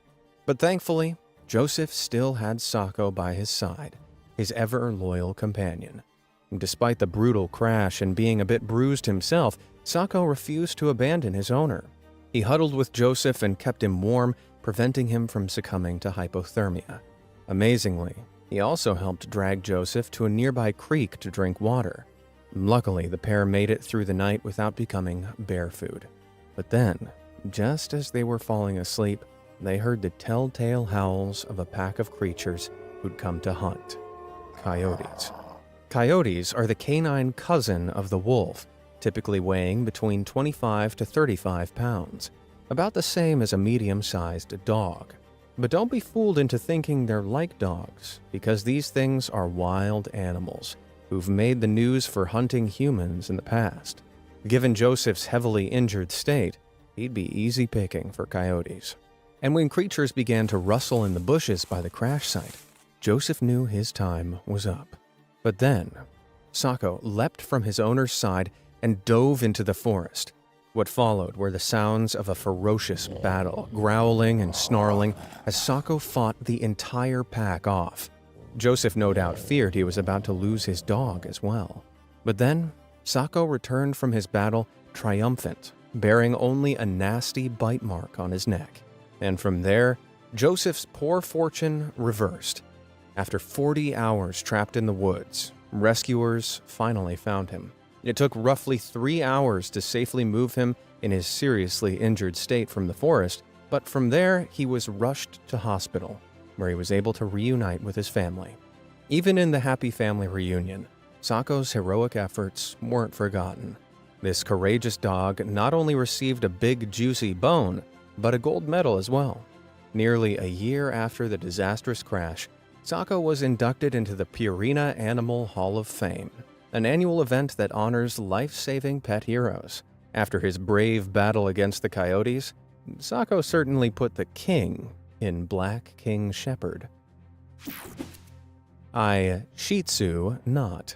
But thankfully, Joseph still had Sako by his side, his ever-loyal companion. Despite the brutal crash and being a bit bruised himself, Sako refused to abandon his owner. He huddled with Joseph and kept him warm, preventing him from succumbing to hypothermia. Amazingly, he also helped drag Joseph to a nearby creek to drink water. Luckily, the pair made it through the night without becoming bear food. But then, just as they were falling asleep, they heard the telltale howls of a pack of creatures who'd come to hunt. Coyotes. Coyotes are the canine cousin of the wolf, typically weighing between 25 to 35 pounds, about the same as a medium-sized dog. But don't be fooled into thinking they're like dogs, because these things are wild animals who've made the news for hunting humans in the past. Given Joseph's heavily injured state, he'd be easy picking for coyotes. And when creatures began to rustle in the bushes by the crash site, Joseph knew his time was up. But then, Sako leapt from his owner's side and dove into the forest. What followed were the sounds of a ferocious battle, growling and snarling as Sako fought the entire pack off. Joseph no doubt feared he was about to lose his dog as well. But then, Sako returned from his battle triumphant, bearing only a nasty bite mark on his neck. And from there, Joseph's poor fortune reversed. After 40 hours trapped in the woods, rescuers finally found him. It took roughly 3 hours to safely move him in his seriously injured state from the forest, but from there he was rushed to hospital, where he was able to reunite with his family. Even in the happy family reunion, Sako's heroic efforts weren't forgotten. This courageous dog not only received a big juicy bone, but a gold medal as well. Nearly a year after the disastrous crash, Sako was inducted into the Purina Animal Hall of Fame, an annual event that honors life-saving pet heroes. After his brave battle against the coyotes, Sako certainly put the king in Black King Shepherd. I Shih Tzu not.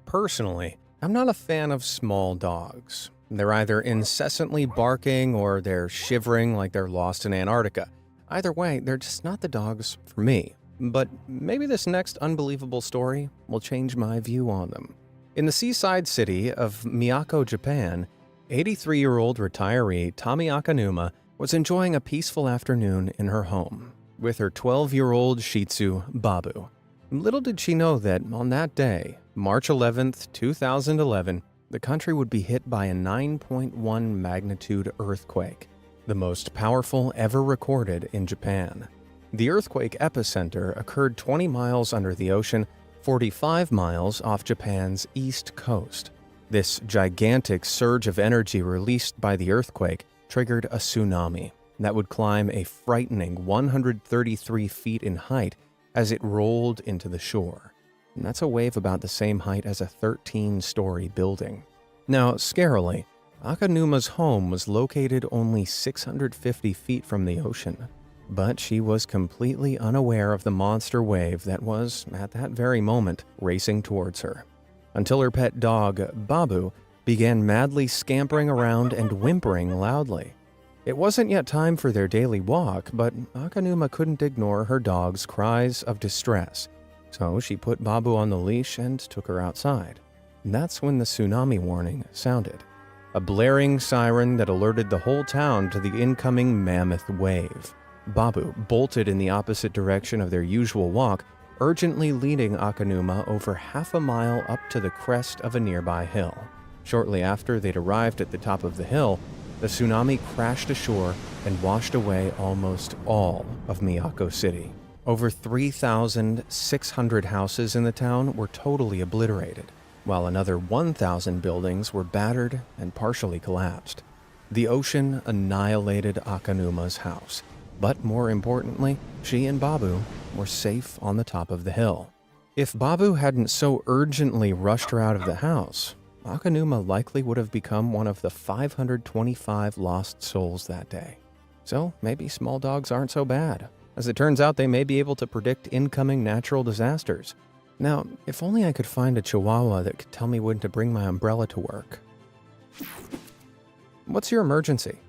Personally, I'm not a fan of small dogs. They're either incessantly barking or they're shivering like they're lost in Antarctica. Either way, they're just not the dogs for me. But maybe this next unbelievable story will change my view on them. In the seaside city of Miyako, Japan, 83-year-old retiree Tami Akanuma was enjoying a peaceful afternoon in her home with her 12-year-old Shih Tzu, Babu. Little did she know that on that day, March 11th, 2011, the country would be hit by a 9.1 magnitude earthquake, the most powerful ever recorded in Japan. The earthquake epicenter occurred 20 miles under the ocean, 45 miles off Japan's east coast. This gigantic surge of energy released by the earthquake triggered a tsunami that would climb a frightening 133 feet in height as it rolled into the shore. And that's a wave about the same height as a 13-story building. Now, scarily, Akanuma's home was located only 650 feet from the ocean, but she was completely unaware of the monster wave that was, at that very moment, racing towards her. Until her pet dog, Babu, began madly scampering around and whimpering loudly. It wasn't yet time for their daily walk, but Akanuma couldn't ignore her dog's cries of distress, so she put Babu on the leash and took her outside. And that's when the tsunami warning sounded, a blaring siren that alerted the whole town to the incoming mammoth wave. Babu bolted in the opposite direction of their usual walk, urgently leading Akanuma over half a mile up to the crest of a nearby hill. Shortly after they'd arrived at the top of the hill, the tsunami crashed ashore and washed away almost all of Miyako City. Over 3,600 houses in the town were totally obliterated, while another 1,000 buildings were battered and partially collapsed. The ocean annihilated Akanuma's house, but more importantly, she and Babu were safe on the top of the hill. If Babu hadn't so urgently rushed her out of the house, Akanuma likely would have become one of the 525 lost souls that day. So maybe small dogs aren't so bad. As it turns out, they may be able to predict incoming natural disasters. Now, if only I could find a chihuahua that could tell me when to bring my umbrella to work. What's your emergency?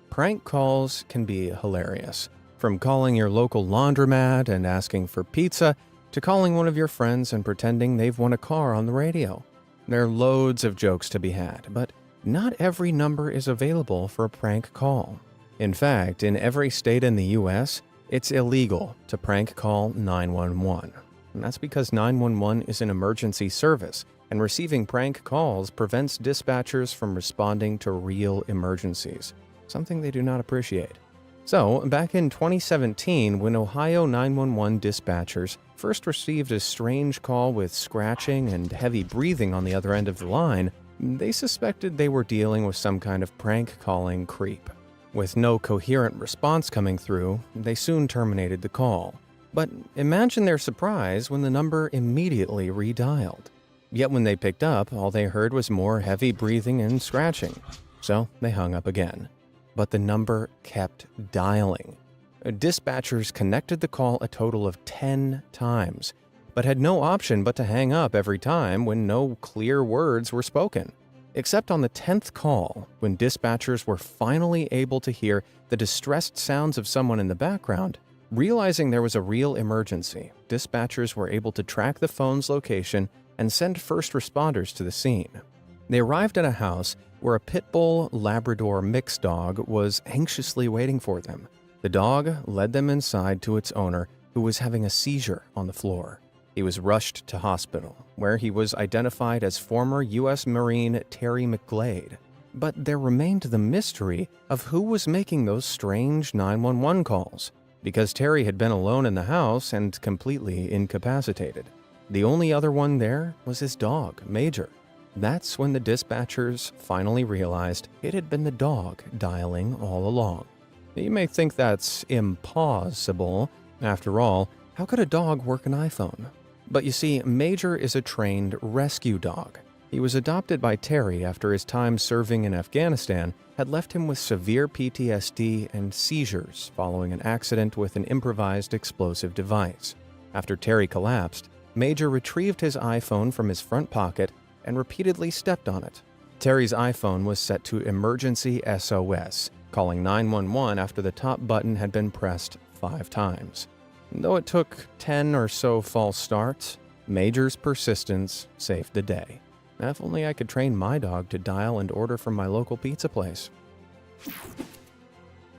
Prank calls can be hilarious. From calling your local laundromat and asking for pizza, to calling one of your friends and pretending they've won a car on the radio. There are loads of jokes to be had, but not every number is available for a prank call. In fact, in every state in the US, it's illegal to prank call 911. And that's because 911 is an emergency service, and receiving prank calls prevents dispatchers from responding to real emergencies, something they do not appreciate. So, back in 2017, when Ohio 911 dispatchers first received a strange call with scratching and heavy breathing on the other end of the line, they suspected they were dealing with some kind of prank calling creep. With no coherent response coming through, they soon terminated the call. But imagine their surprise when the number immediately redialed. Yet when they picked up, all they heard was more heavy breathing and scratching. So they hung up again. But the number kept dialing. Dispatchers connected the call a total of 10 times, but had no option but to hang up every time when no clear words were spoken. Except on the 10th call, when dispatchers were finally able to hear the distressed sounds of someone in the background. Realizing there was a real emergency, dispatchers were able to track the phone's location and send first responders to the scene. They arrived at a house where a pit bull Labrador mixed dog was anxiously waiting for them. The dog led them inside to its owner, who was having a seizure on the floor. He was rushed to hospital, where he was identified as former U.S. Marine Terry McGlade. But there remained the mystery of who was making those strange 911 calls, because Terry had been alone in the house and completely incapacitated. The only other one there was his dog, Major. That's when the dispatchers finally realized it had been the dog dialing all along. You may think that's impossible. After all, how could a dog work an iPhone? But you see, Major is a trained rescue dog. He was adopted by Terry after his time serving in Afghanistan had left him with severe PTSD and seizures following an accident with an improvised explosive device. After Terry collapsed, Major retrieved his iPhone from his front pocket and repeatedly stepped on it. Terry's iPhone was set to emergency SOS, calling 911 after the top button had been pressed 5 times. Though it took 10 or so false starts, Major's persistence saved the day. If only I could train my dog to dial and order from my local pizza place.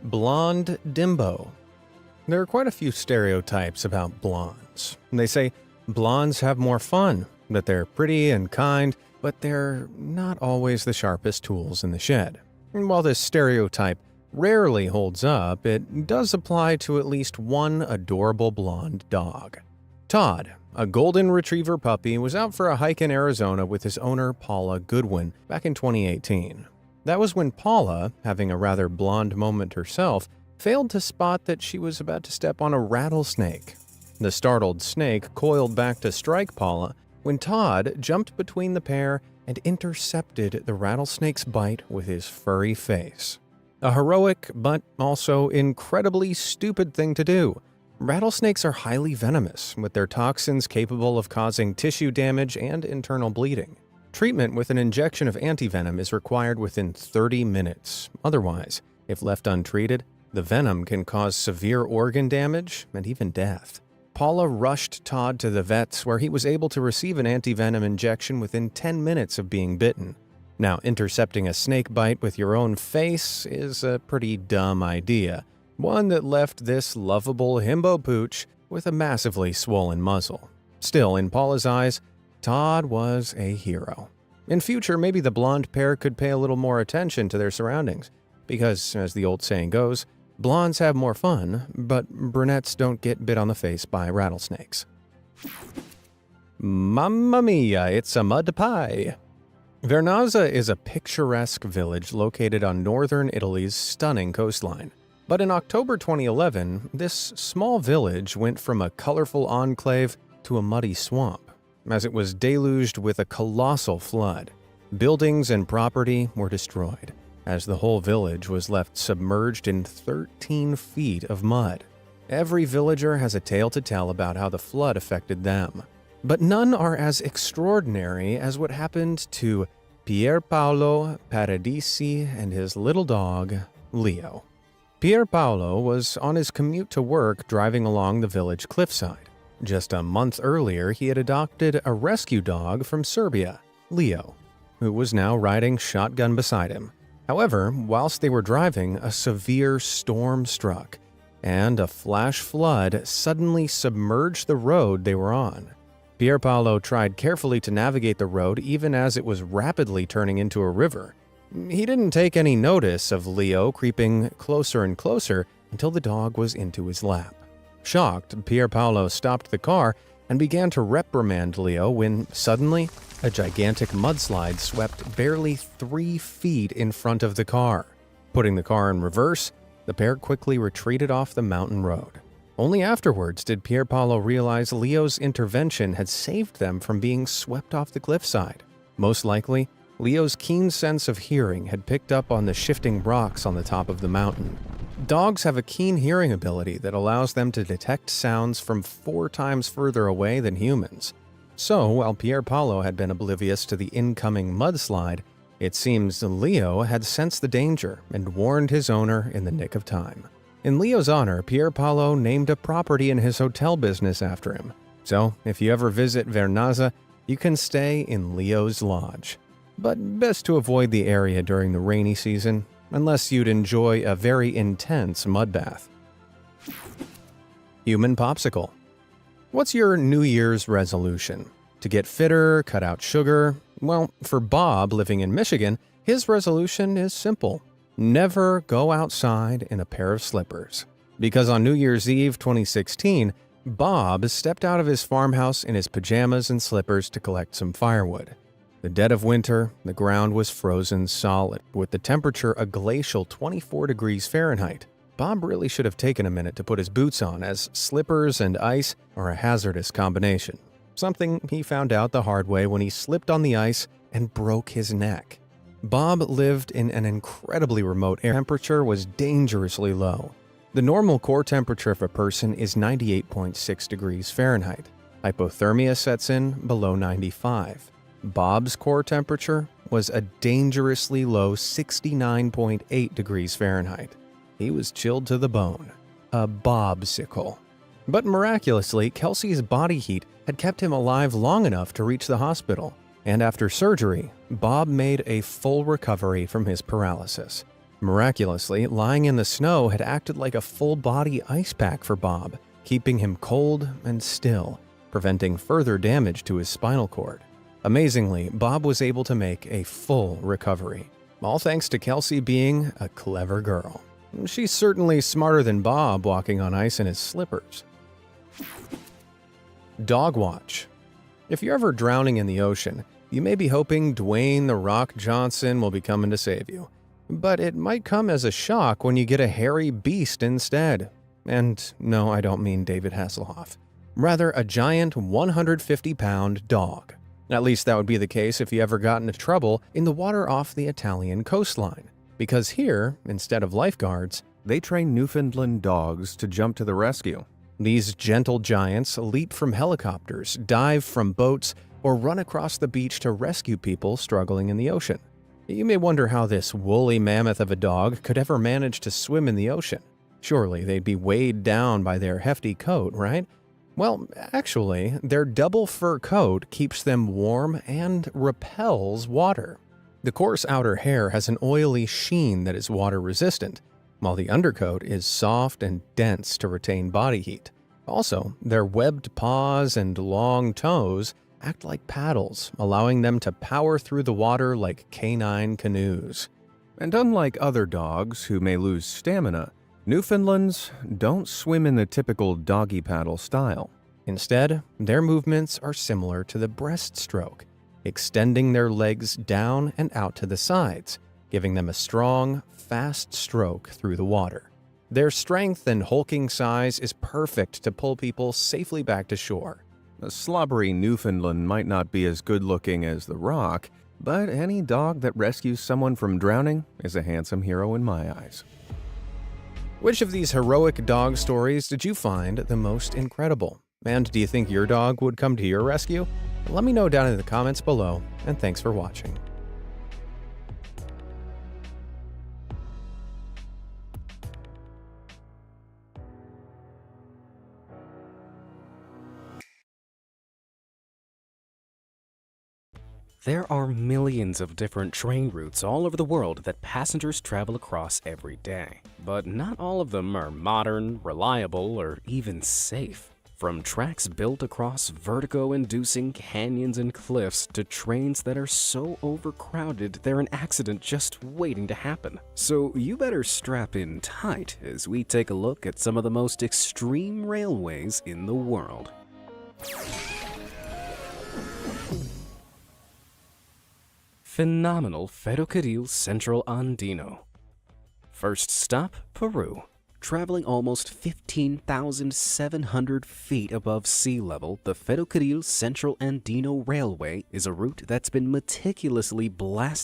Blonde Dimbo. There are quite a few stereotypes about blondes. They say blondes have more fun, that they're pretty and kind, but they're not always the sharpest tools in the shed. And while this stereotype rarely holds up, it does apply to at least one adorable blonde dog. Todd, a golden retriever puppy, was out for a hike in Arizona with his owner Paula Goodwin back in 2018. That was when Paula, having a rather blonde moment herself, failed to spot that she was about to step on a rattlesnake. The startled snake coiled back to strike Paula when Todd jumped between the pair and intercepted the rattlesnake's bite with his furry face. A heroic, but also incredibly stupid thing to do. Rattlesnakes are highly venomous, with their toxins capable of causing tissue damage and internal bleeding. Treatment with an injection of antivenom is required within 30 minutes. Otherwise, if left untreated, the venom can cause severe organ damage and even death. Paula rushed Todd to the vets, where he was able to receive an antivenom injection within 10 minutes of being bitten. Now, intercepting a snake bite with your own face is a pretty dumb idea, one that left this lovable himbo pooch with a massively swollen muzzle. Still, in Paula's eyes, Todd was a hero. In future, maybe the blonde pair could pay a little more attention to their surroundings, because, as the old saying goes, blondes have more fun, but brunettes don't get bit on the face by rattlesnakes. Mamma mia, it's a mud pie! Vernazza is a picturesque village located on northern Italy's stunning coastline. But in October 2011, this small village went from a colorful enclave to a muddy swamp, as it was deluged with a colossal flood. Buildings and property were destroyed, as the whole village was left submerged in 13 feet of mud. Every villager has a tale to tell about how the flood affected them. But none are as extraordinary as what happened to Pierpaolo Paradisi and his little dog, Leo. Pierpaolo was on his commute to work driving along the village cliffside. Just a month earlier, he had adopted a rescue dog from Serbia, Leo, who was now riding shotgun beside him. However, whilst they were driving, a severe storm struck, and a flash flood suddenly submerged the road they were on. Pierpaolo tried carefully to navigate the road even as it was rapidly turning into a river. He didn't take any notice of Leo creeping closer and closer until the dog was into his lap. Shocked, Pierpaolo stopped the car and began to reprimand Leo when suddenly a gigantic mudslide swept barely 3 feet in front of the car. Putting the car in reverse, the pair quickly retreated off the mountain road. Only afterwards did Pierpaolo realize Leo's intervention had saved them from being swept off the cliffside. Most likely, Leo's keen sense of hearing had picked up on the shifting rocks on the top of the mountain. Dogs have a keen hearing ability that allows them to detect sounds from 4 times further away than humans. So, while Pierpaolo had been oblivious to the incoming mudslide, it seems Leo had sensed the danger and warned his owner in the nick of time. In Leo's honor, Pierpaolo named a property in his hotel business after him. So, if you ever visit Vernazza, you can stay in Leo's Lodge. But best to avoid the area during the rainy season, unless you'd enjoy a very intense mud bath. Human popsicle. What's your New Year's resolution? To get fitter, cut out sugar? Well, for Bob living in Michigan, his resolution is simple. Never go outside in a pair of slippers. Because on New Year's Eve 2016, Bob stepped out of his farmhouse in his pajamas and slippers to collect some firewood. The dead of winter, the ground was frozen solid, with the temperature a glacial 24 degrees Fahrenheit. Bob really should have taken a minute to put his boots on, as slippers and ice are a hazardous combination. Something he found out the hard way when he slipped on the ice and broke his neck. Bob lived in an incredibly remote area. Temperature was dangerously low. The normal core temperature of a person is 98.6 degrees Fahrenheit. Hypothermia sets in below 95. Bob's core temperature was a dangerously low 69.8 degrees Fahrenheit. He was chilled to the bone. A bobsicle. But miraculously, Kelsey's body heat had kept him alive long enough to reach the hospital, and after surgery, Bob made a full recovery from his paralysis. Miraculously, lying in the snow had acted like a full-body ice pack for Bob, keeping him cold and still, preventing further damage to his spinal cord. Amazingly, Bob was able to make a full recovery, all thanks to Kelsey being a clever girl. She's certainly smarter than Bob walking on ice in his slippers. Dog watch. If you're ever drowning in the ocean, you may be hoping Dwayne "The Rock" Johnson will be coming to save you. But it might come as a shock when you get a hairy beast instead. And no, I don't mean David Hasselhoff. Rather, a giant 150-pound dog. At least that would be the case if you ever got into trouble in the water off the Italian coastline. Because here, instead of lifeguards, they train Newfoundland dogs to jump to the rescue. These gentle giants leap from helicopters, dive from boats, or run across the beach to rescue people struggling in the ocean. You may wonder how this woolly mammoth of a dog could ever manage to swim in the ocean. Surely they'd be weighed down by their hefty coat, right? Well, actually, their double fur coat keeps them warm and repels water. The coarse outer hair has an oily sheen that is water-resistant, while the undercoat is soft and dense to retain body heat. Also, their webbed paws and long toes act like paddles, allowing them to power through the water like canine canoes. And unlike other dogs who may lose stamina, Newfoundlands don't swim in the typical doggy paddle style. Instead, their movements are similar to the breaststroke, extending their legs down and out to the sides, giving them a strong, fast stroke through the water. Their strength and hulking size is perfect to pull people safely back to shore. A slobbery Newfoundland might not be as good-looking as The Rock, but any dog that rescues someone from drowning is a handsome hero in my eyes. Which of these heroic dog stories did you find the most incredible? And do you think your dog would come to your rescue? Let me know down in the comments below, and thanks for watching. There are millions of different train routes all over the world that passengers travel across every day, but not all of them are modern, reliable, or even safe. From tracks built across vertigo-inducing canyons and cliffs to trains that are so overcrowded they're an accident just waiting to happen. So you better strap in tight as we take a look at some of the most extreme railways in the world. Phenomenal Ferrocarril Central Andino. First stop, Peru. Traveling almost 15,700 feet above sea level, the Ferrocarril Central Andino Railway is a route that's been meticulously blasted